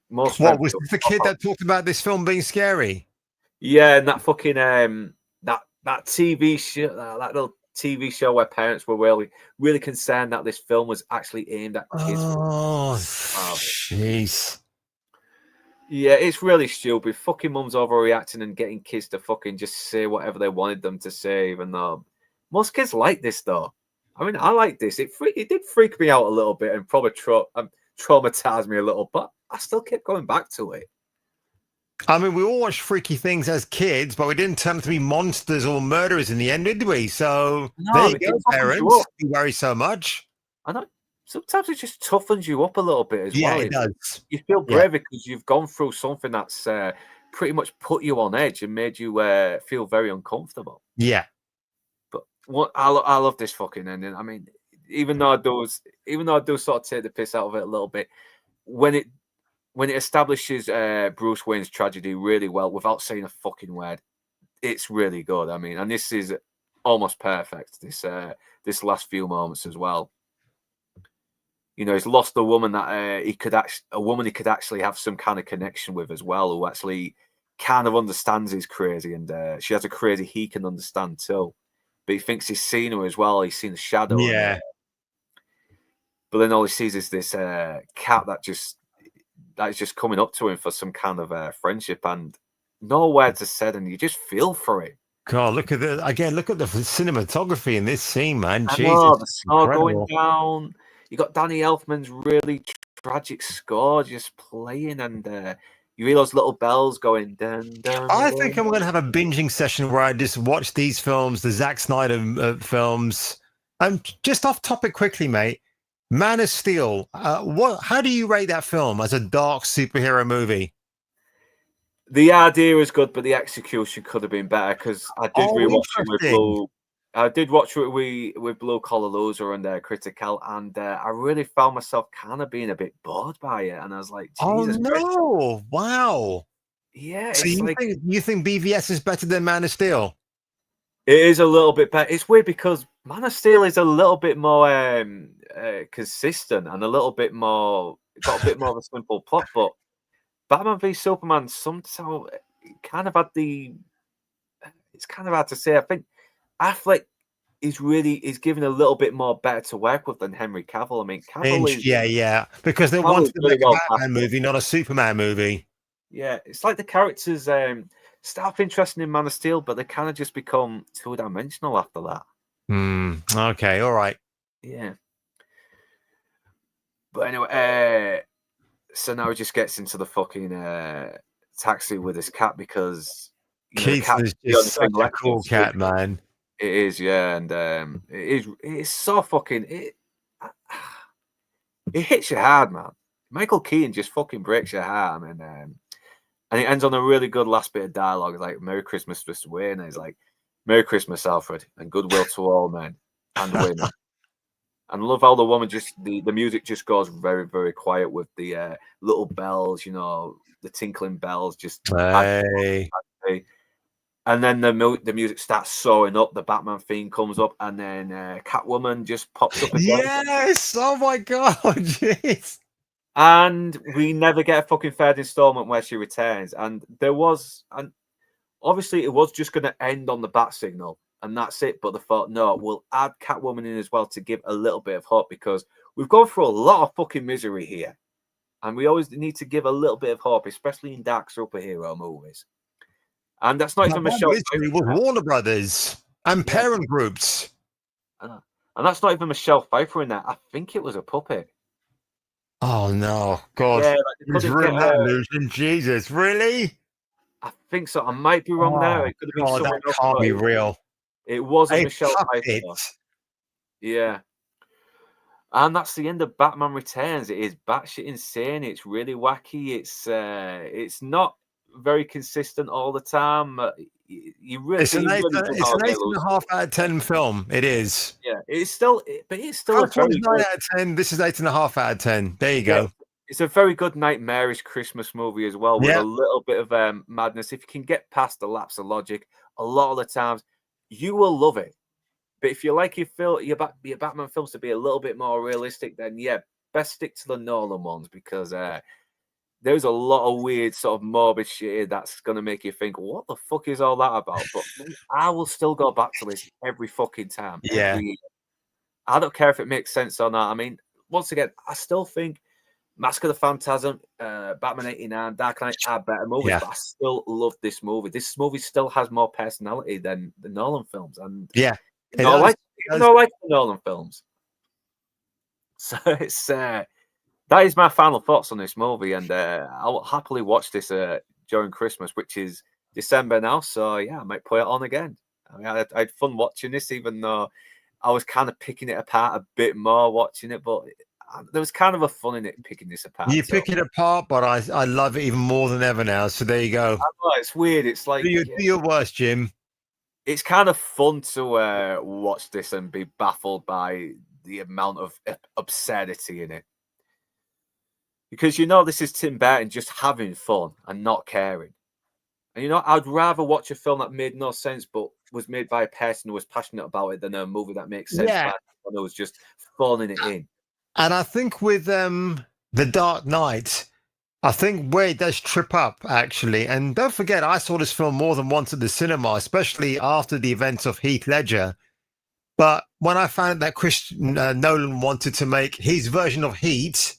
Speaker 1: what was the kid that talked about this film being scary?
Speaker 4: Yeah, and that fucking that TV show, that little TV show where parents were really concerned that this film was actually aimed at kids.
Speaker 1: Oh, jeez.
Speaker 4: Yeah, it's really stupid. Fucking mums overreacting and getting kids to fucking just say whatever they wanted them to say, even though most kids like this, though. I mean, I like this. It did freak me out a little bit and probably traumatized me a little, but I still kept going back to it.
Speaker 1: I mean, we all watched freaky things as kids, but we didn't turn out to be monsters or murderers in the end, did we? So there you go, parents. You worry so much.
Speaker 4: I know. Sometimes it just toughens you up a little bit as well.
Speaker 1: Yeah, it does.
Speaker 4: You feel brave because you've gone through something that's pretty much put you on edge and made you feel very uncomfortable.
Speaker 1: Yeah.
Speaker 4: But I love this fucking ending. I mean, even though I do sort of take the piss out of it a little bit, when it establishes Bruce Wayne's tragedy really well without saying a fucking word, it's really good. I mean, and this is almost perfect. This last few moments as well. You know, he's lost a woman that he could actually have some kind of connection with as well, who actually kind of understands he's crazy, and she has a crazy he can understand too. But he thinks he's seen her as well. He's seen the shadow.
Speaker 1: Yeah.
Speaker 4: But then all he sees is this cat that is just coming up to him for some kind of friendship, and no words are said, and you just feel for it.
Speaker 1: God, look at the cinematography in this scene, man. Jesus,
Speaker 4: the snow going down. You got Danny Elfman's really tragic score just playing, and You hear those little bells going dun dun.
Speaker 1: I think I'm going to have a binging session where I just watch these films, the Zack Snyder films. Just off topic quickly, mate. Man of Steel. How do you rate that film as a dark superhero movie?
Speaker 4: The idea is good, but the execution could have been better because I did rewatch it with Blue. I did watch it with Blue Collar Loser and Critical, and I really found myself kind of being a bit bored by it. And I was like, Jesus
Speaker 1: no, wow.
Speaker 4: Yeah.
Speaker 1: So you think BVS is better than Man of Steel?
Speaker 4: It is a little bit better. It's weird because Man of Steel is a little bit more consistent and a little bit more, got a bit more of a simple plot, but Batman v Superman somehow kind of had it's kind of hard to say. I think Affleck is given a little bit more better to work with than Henry Cavill. I mean,
Speaker 1: Cavill because they wanted to make a Batman movie, not a Superman movie.
Speaker 4: Yeah, it's like the characters start off interesting in Man of Steel, but they kind of just become two-dimensional after that.
Speaker 1: Okay, all right.
Speaker 4: Yeah. But anyway, so now he just gets into the fucking taxi with his cat because
Speaker 1: Keith is just such a cool cat, man.
Speaker 4: It is, yeah, and it is so fucking it hits you hard, man. Michael Keaton just fucking breaks your heart, and it ends on a really good last bit of dialogue, like "Merry Christmas, Mr. Wayne," and he's like, "Merry Christmas, Alfred, and goodwill to all men and women." And I love how the woman the music just goes very, very quiet with the little bells, the tinkling bells, just.
Speaker 1: Hey.
Speaker 4: And then the music starts soaring up, the Batman theme comes up, and then Catwoman just pops up again.
Speaker 1: Yes! Oh my god! Jeez.
Speaker 4: And we never get a fucking third installment where she returns. And obviously it was just going to end on the bat signal, and that's it. But they thought, no, we'll add Catwoman in as well to give a little bit of hope, because we've gone through a lot of fucking misery here. And we always need to give a little bit of hope, especially in dark superhero movies. And that's not even Michelle
Speaker 1: Pfeiffer. With Warner Brothers and parent groups.
Speaker 4: And that's not even Michelle Pfeiffer in that. I think it was a puppet.
Speaker 1: Oh, no. God.
Speaker 4: Yeah,
Speaker 1: who's ruined that illusion? Jesus, really?
Speaker 4: I think so. I might be wrong there. It could have been someone else.
Speaker 1: Can't be real.
Speaker 4: It wasn't Michelle Pfeiffer. Yeah. And that's the end of Batman Returns. It is batshit insane. It's really wacky. It's not very consistent all the time.
Speaker 1: It's an 8.5 out of 10 film. It is.
Speaker 4: Yeah, it's still a very
Speaker 1: 9 out of 10. This is 8.5 out of 10. There you go.
Speaker 4: It's a very good nightmarish Christmas movie as well, with a little bit of madness. If you can get past the lapse of logic, a lot of the times you will love it. But if you like your Batman films to be a little bit more realistic, then best stick to the Nolan ones, because there's a lot of weird sort of morbid shit that's going to make you think, what the fuck is all that about? But I will still go back to this every fucking time.
Speaker 1: Yeah.
Speaker 4: I don't care if it makes sense or not. I mean, once again, I still think Mask of the Phantasm, Batman 89, Dark Knight are better movies, but I still love this movie. This movie still has more personality than the Nolan films. And I like the Nolan films. So it's... that is my final thoughts on this movie, and I'll happily watch this during Christmas, which is December now. So I might put it on again. I mean, I had fun watching this, even though I was kind of picking it apart a bit more watching it. But there was kind of a fun in it picking this apart.
Speaker 1: You pick it apart, but I love it even more than ever now. So there you go.
Speaker 4: I know, it's weird. It's like
Speaker 1: do your worst, Jim.
Speaker 4: It's kind of fun to watch this and be baffled by the amount of absurdity in it. Because this is Tim Burton just having fun and not caring. And I'd rather watch a film that made no sense but was made by a person who was passionate about it than a movie that makes sense by someone who was just phoning it in.
Speaker 1: And I think with The Dark Knight, I think where it does trip up, actually. And don't forget, I saw this film more than once at the cinema, especially after the events of Heath Ledger. But when I found that Nolan wanted to make his version of Heat...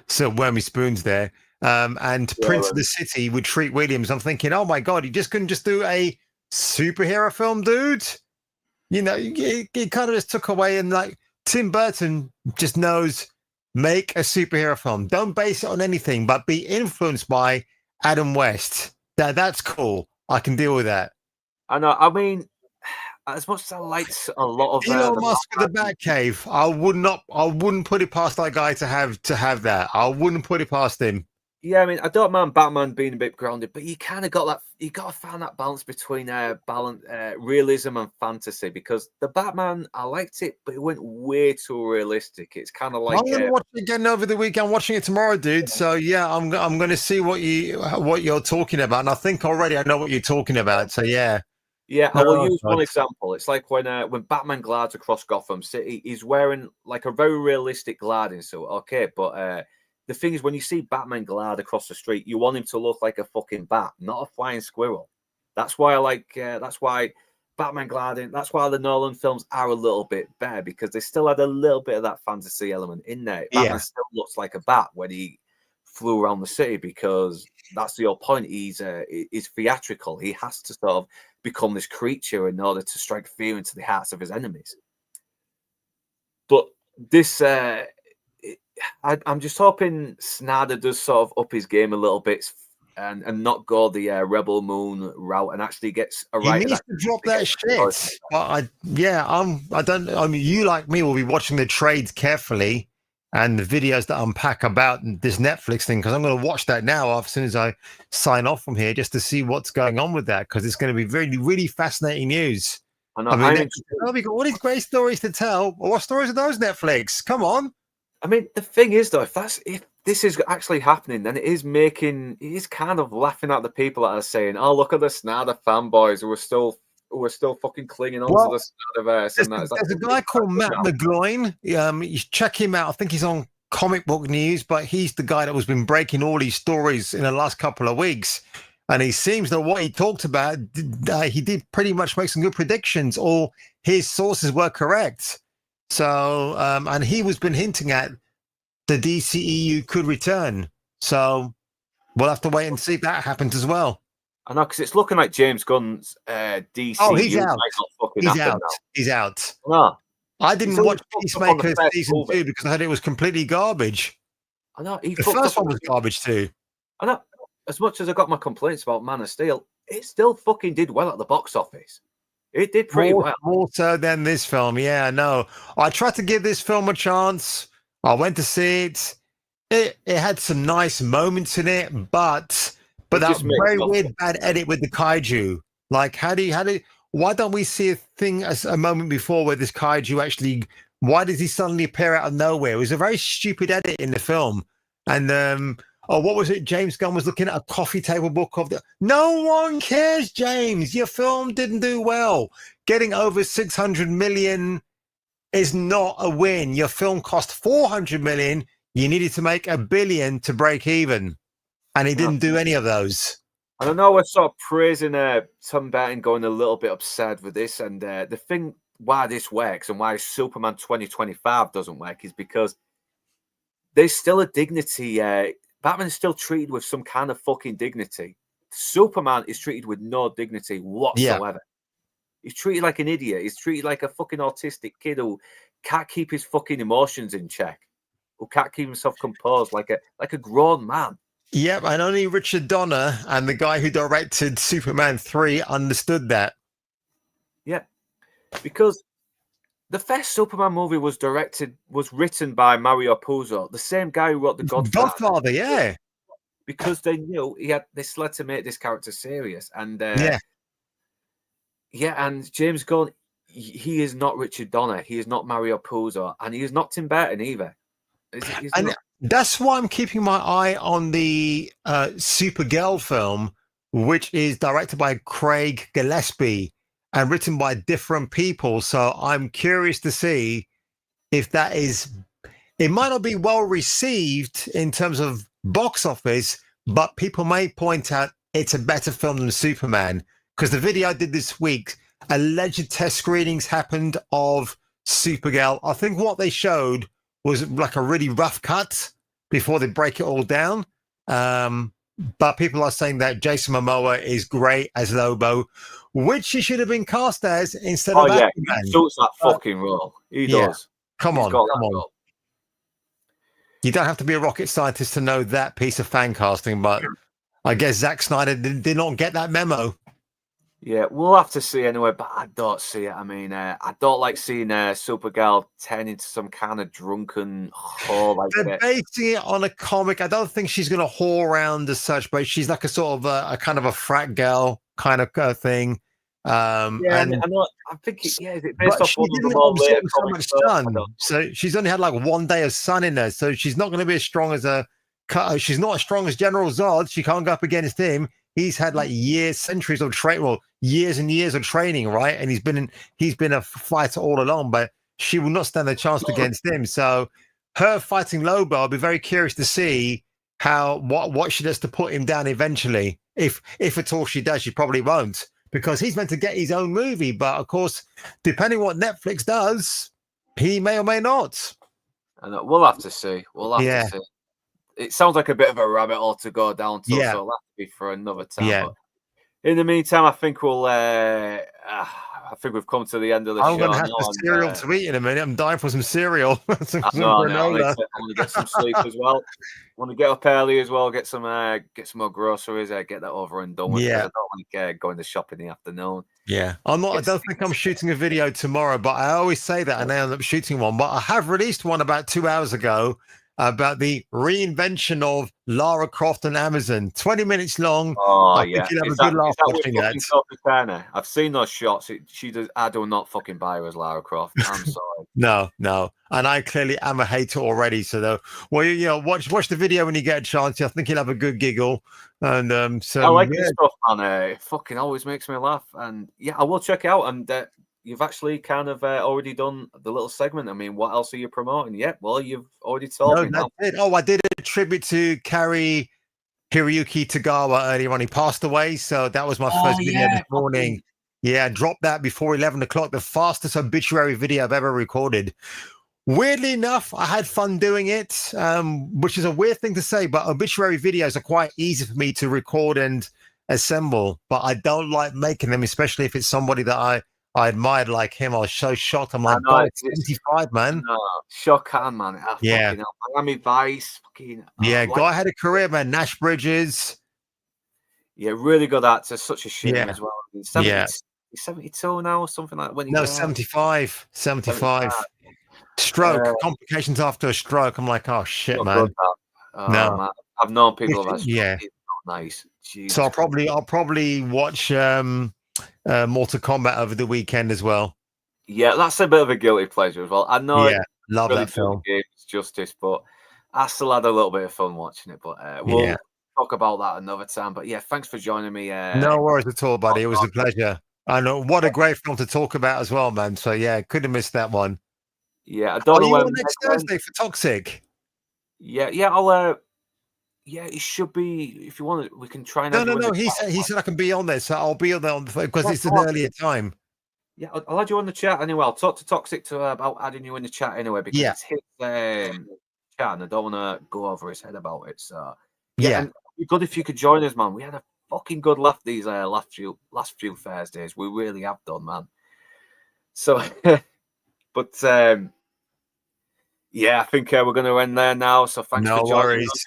Speaker 1: so Wormy Spoons there, and Prince of the City with Treat Williams, I'm thinking, oh my god, you just couldn't just do a superhero film, dude. He kind of just took away, and like Tim Burton just knows make a superhero film. Don't base it on anything, but be influenced by Adam West. That's cool. I can deal with that.
Speaker 4: I know. I mean, as much as I liked a lot of
Speaker 1: Elon Musk with the Batcave, I wouldn't put it past that guy to have that. I wouldn't put it past him.
Speaker 4: Yeah, I mean, I don't mind Batman being a bit grounded, but you kind of got that. You got to find that balance between realism and fantasy. Because the Batman, I liked it, but it went way too realistic. It's kind of like
Speaker 1: I'm going to watch it again over the weekend. Watching it tomorrow, dude. So yeah, I'm going to see what you're talking about, and I think already I know what you're talking about. So yeah.
Speaker 4: Yeah, I will use one example. It's like when Batman glides across Gotham City, he's wearing like a very realistic gliding suit. Okay, but the thing is, when you see Batman glide across the street, you want him to look like a fucking bat, not a flying squirrel. That's why I like. That's why Batman gliding. That's why the Nolan films are a little bit better, because they still had a little bit of that fantasy element in there. Batman still looks like a bat when he flew around the city, because that's the whole point. He's theatrical. He has to sort of become this creature in order to strike fear into the hearts of his enemies. But this, I'm just hoping Snyder does sort of up his game a little bit and not go the Rebel Moon route and actually gets a right.
Speaker 1: He needs to drop that shit. But I mean, you like me will be watching the trades carefully and the videos that unpack about this Netflix thing, because I'm going to watch that now as soon as I sign off from here, just to see what's going on with that, because it's going to be really, really fascinating news.
Speaker 4: I mean,
Speaker 1: we've got all these great stories to tell. What stories are those, Netflix? Come on.
Speaker 4: I mean, the thing is, though, if this is actually happening, then it is kind of laughing at the people that are saying, "Oh, look at the Snyder fanboys who are still fucking clinging on to the Snyderverse."
Speaker 1: There's a guy called Matt McGloin. You check him out. I think he's on Comic Book News, but he's the guy that has been breaking all these stories in the last couple of weeks. And he seems that what he talked about, he did pretty much make some good predictions, or his sources were correct. So, and he was been hinting at the DCEU could return. So we'll have to wait and see if that happens as well.
Speaker 4: I know, because it's looking like James Gunn's DCEU.
Speaker 1: Oh, he's out.
Speaker 4: He's
Speaker 1: out. He's out.
Speaker 4: No.
Speaker 1: I didn't watch Peacemaker season 2 because I heard it was completely garbage.
Speaker 4: I know.
Speaker 1: The first one was garbage too.
Speaker 4: I know. As much as I got my complaints about Man of Steel, it still fucking did well at the box office. It did pretty well.
Speaker 1: More so than this film. Yeah, no. I tried to give this film a chance. I went to see it. It had some nice moments in it, but that very weird bad edit with the kaiju. Like, why don't we see a thing as a moment before where this kaiju actually, why does he suddenly appear out of nowhere? It was a very stupid edit in the film. And what was it? James Gunn was looking at a coffee table book of the. No one cares, James. Your film didn't do well. Getting over 600 million is not a win. Your film cost 400 million. You needed to make $1 billion to break even, and he didn't do any of those.
Speaker 4: And I know we're sort of praising Tim Burton, going a little bit upset with this, and the thing why this works and why Superman 2025 doesn't work is because there's still a dignity. Batman is still treated with some kind of fucking dignity. Superman is treated with no dignity whatsoever. Yeah. He's treated like an idiot. He's treated like a fucking autistic kid who can't keep his fucking emotions in check, who can't keep himself composed like a grown man.
Speaker 1: Yep, and only Richard Donner and the guy who directed Superman 3 understood that.
Speaker 4: Yeah, because the first Superman movie was written by Mario Puzo, the same guy who wrote The Godfather.
Speaker 1: Godfather, yeah.
Speaker 4: Because they knew they still had to make this character serious, and and James Gunn, he is not Richard Donner, he is not Mario Puzo, and he is not Tim Burton either.
Speaker 1: That's why I'm keeping my eye on the Supergirl film, which is directed by Craig Gillespie and written by different people. So I'm curious to see if that is. It might not be well received in terms of box office, but people may point out it's a better film than Superman, because the video I did this week, alleged test screenings happened of Supergirl. I think what they showed was like a really rough cut before they break it all down. But people are saying that Jason Momoa is great as Lobo, which he should have been cast as instead of Aquaman.
Speaker 4: He suits that fucking role. He does.
Speaker 1: Come on. You don't have to be a rocket scientist to know that piece of fan casting, but I guess Zack Snyder did not get that memo.
Speaker 4: Yeah, we'll have to see anyway, but I don't see it. I mean, I don't like seeing Supergirl turn into some kind of drunken whore like
Speaker 1: They're
Speaker 4: that.
Speaker 1: basing it on a comic. I don't think she's going to whore around as such, but she's like a sort of a kind of a frat girl kind of thing.
Speaker 4: Yeah,
Speaker 1: and
Speaker 4: I know. I think is it based
Speaker 1: but
Speaker 4: off
Speaker 1: she
Speaker 4: one of the
Speaker 1: didn't
Speaker 4: more
Speaker 1: absorb
Speaker 4: later
Speaker 1: so
Speaker 4: comic
Speaker 1: much
Speaker 4: stuff? I
Speaker 1: sun,
Speaker 4: don't-
Speaker 1: so she's only had like 1 day of sun in her. So she's not going to be as strong as she's not as strong as General Zod. She can't go up against him. He's had like centuries of training, well, years and years of training, right? And he's been a fighter all along, but she will not stand a chance against him. So her fighting Lobo, I'll be very curious to see what she does to put him down eventually. If at all she does, she probably won't, because he's meant to get his own movie. But of course, depending what Netflix does, he may or may not.
Speaker 4: I know. We'll have to see. We'll have to see. It sounds like a bit of a rabbit hole to go down to, so it'll have to be for another time.
Speaker 1: Yeah.
Speaker 4: But in the meantime, I think I think we've come to the end of the show.
Speaker 1: I'm going to have some cereal to eat in a minute. I'm dying for some cereal.
Speaker 4: I want to get some sleep as well. Want to get up early as well. Get some more groceries. Get that over and done with.
Speaker 1: Yeah.
Speaker 4: I don't like going to shop in the afternoon.
Speaker 1: Yeah, I don't think I'm shooting a video tomorrow, but I always say that and I end up shooting one. But I have released one about 2 hours ago about the reinvention of Lara Croft on Amazon. 20 minutes long.
Speaker 4: Oh,
Speaker 1: I think you'll have a good laugh watching that.
Speaker 4: Sophie Turner? I've seen those shots. She does. I do not fucking buy her as Lara Croft. I'm sorry.
Speaker 1: No. And I clearly am a hater already. So, watch the video when you get a chance. I think you'll have a good giggle. And so
Speaker 4: I like this stuff, man. It fucking always makes me laugh. And yeah, I will check it out. And you've actually kind of already done the little segment. I mean, what else are you promoting? Yeah, well, you've already told me.
Speaker 1: That's it. Oh, I did a tribute to Cary Hiroyuki Tagawa earlier on. He passed away, so that was my first video this morning. Yeah, I dropped that before 11 o'clock. The fastest obituary video I've ever recorded. Weirdly enough, I had fun doing it, which is a weird thing to say, but obituary videos are quite easy for me to record and assemble, but I don't like making them, especially if it's somebody that I admired like him. I was so shocked. I'm like, God, it's 25, man.
Speaker 4: No, shock on, man. Miami Vice.
Speaker 1: Guy had a career, man. Nash Bridges.
Speaker 4: Yeah, really good actor. Such a shame as well. He's 72 now or something like that.
Speaker 1: No, 75. 75. Stroke. Complications after a stroke. I'm like, oh, shit, man.
Speaker 4: No. Man. I've known people that.
Speaker 1: Yeah.
Speaker 4: It's not nice. Jesus
Speaker 1: so I'll probably watch Mortal Kombat over the weekend as well.
Speaker 4: Yeah, that's a bit of a guilty pleasure as well. I know.
Speaker 1: Yeah, love that film.
Speaker 4: It's justice, but I still had a little bit of fun watching it. But we'll talk about that another time. But yeah, thanks for joining me.
Speaker 1: No worries at all, buddy. It was a pleasure. I know, what a great film to talk about as well, man. So yeah, couldn't miss that one.
Speaker 4: Yeah, I don't know
Speaker 1: when next Thursday for Toxic.
Speaker 4: Yeah, I'll. Yeah, it should be. If you want it, we can try and.
Speaker 1: No. He said I can be on there, so I'll be on there because it's an earlier time.
Speaker 4: Yeah, I'll add you on the chat anyway. I'll talk to Toxic about adding you in the chat anyway because it's his chat, and I don't want to go over his head about it. So and it'd be good if you could join us, man. We had a fucking good laugh these last few Thursdays. We really have done, man. So, but. Yeah, I think we're going to end there now. So thanks for joining us.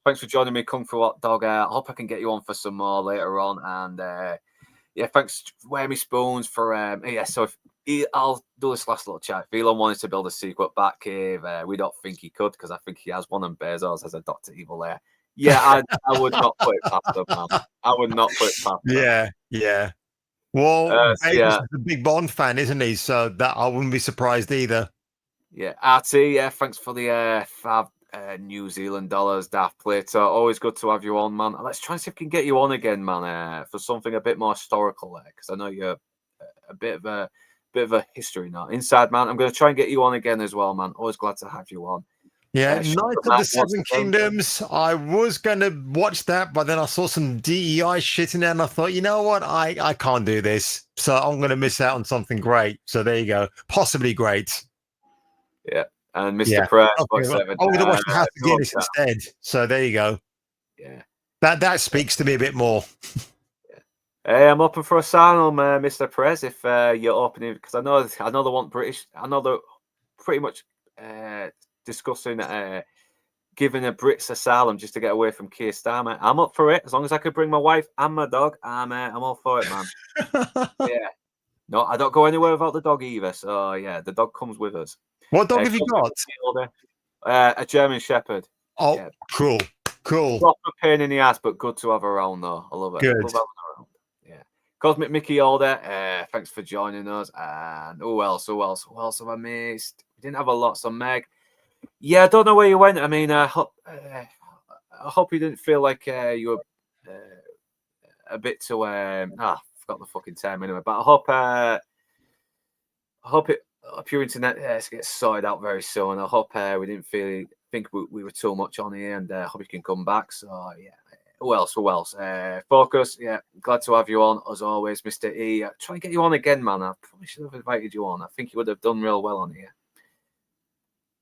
Speaker 4: Thanks for joining me, Kung Fu Hot Dog. I hope I can get you on for some more later on. And thanks, Wear Me Spoons, for So I'll do this last little chat. If Elon wanted to build a secret Batcave, we don't think he could because I think he has one, and Bezos has a Dr. Evil there. Yeah, I would not put it past him, man. I would not put it past him.
Speaker 1: Yeah. Well, Bezos is a big Bond fan, isn't he? So that I wouldn't be surprised either.
Speaker 4: Yeah, RT, thanks for the fab New Zealand dollars, Daft Plato. Always good to have you on, man. Let's try and see if we can get you on again, man, for something a bit more historical there, because I know you're a bit of a history now. Inside, man, I'm going to try and get you on again as well, man. Always glad to have you on.
Speaker 1: Yeah, Knights of the Seven Kingdoms. I was going to watch that, but then I saw some DEI shit in there, and I thought, you know what? I can't do this, so I'm going to miss out on something great. So there you go. Possibly great.
Speaker 4: Yeah, and Mr. Pratt.
Speaker 1: I'm going to watch the House of Guinness instead. So there you go.
Speaker 4: Yeah,
Speaker 1: that speaks to me a bit more.
Speaker 4: Hey, I'm open for asylum, Mr. Prez. If you're opening, because I know they want British. I know they're pretty much discussing giving a Brits asylum just to get away from Keir Starmer. I'm up for it. As long as I could bring my wife and my dog, I'm all for it, man. Yeah. No, I don't go anywhere without the dog either. So, yeah, the dog comes with us.
Speaker 1: What dog have you got?
Speaker 4: A German Shepherd.
Speaker 1: Oh, yeah. Cool.
Speaker 4: Proper pain in the ass, but good to have around, though. I love it.
Speaker 1: Good.
Speaker 4: Love around. Yeah. Cosmic Mickey Alder, thanks for joining us. And who else have I missed? We didn't have a lot. So, Meg. Yeah, I don't know where you went. I mean, I hope you didn't feel like you were a bit too. I forgot the fucking term anyway. But I hope your internet gets sorted out very soon. I hope we didn't think we were too much on here, and I hope you can come back. So yeah, who else? Focus. Yeah, glad to have you on as always, Mr. E. Try and get you on again, man. I probably should have invited you on. I think you would have done real well on here.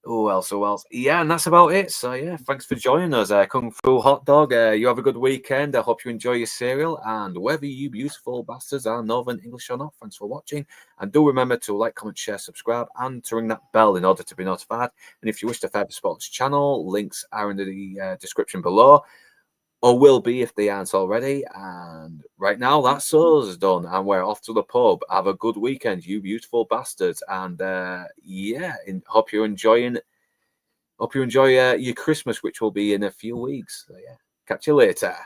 Speaker 4: Who else? Yeah, and that's about it. So yeah, thanks for joining us, Kung Fu Hot Dog. You have a good weekend. I hope you enjoy your cereal, and whether you beautiful bastards are Northern English or not, thanks for watching. And do remember to like, comment, share, subscribe, and to ring that bell in order to be notified. And if you wish to further support this channel, links are in the description below, or will be if they aren't already. And right now, that's us done, and we're off to the pub. Have a good weekend, you beautiful bastards. And hope you enjoy your Christmas, which will be in a few weeks. So yeah, catch you later.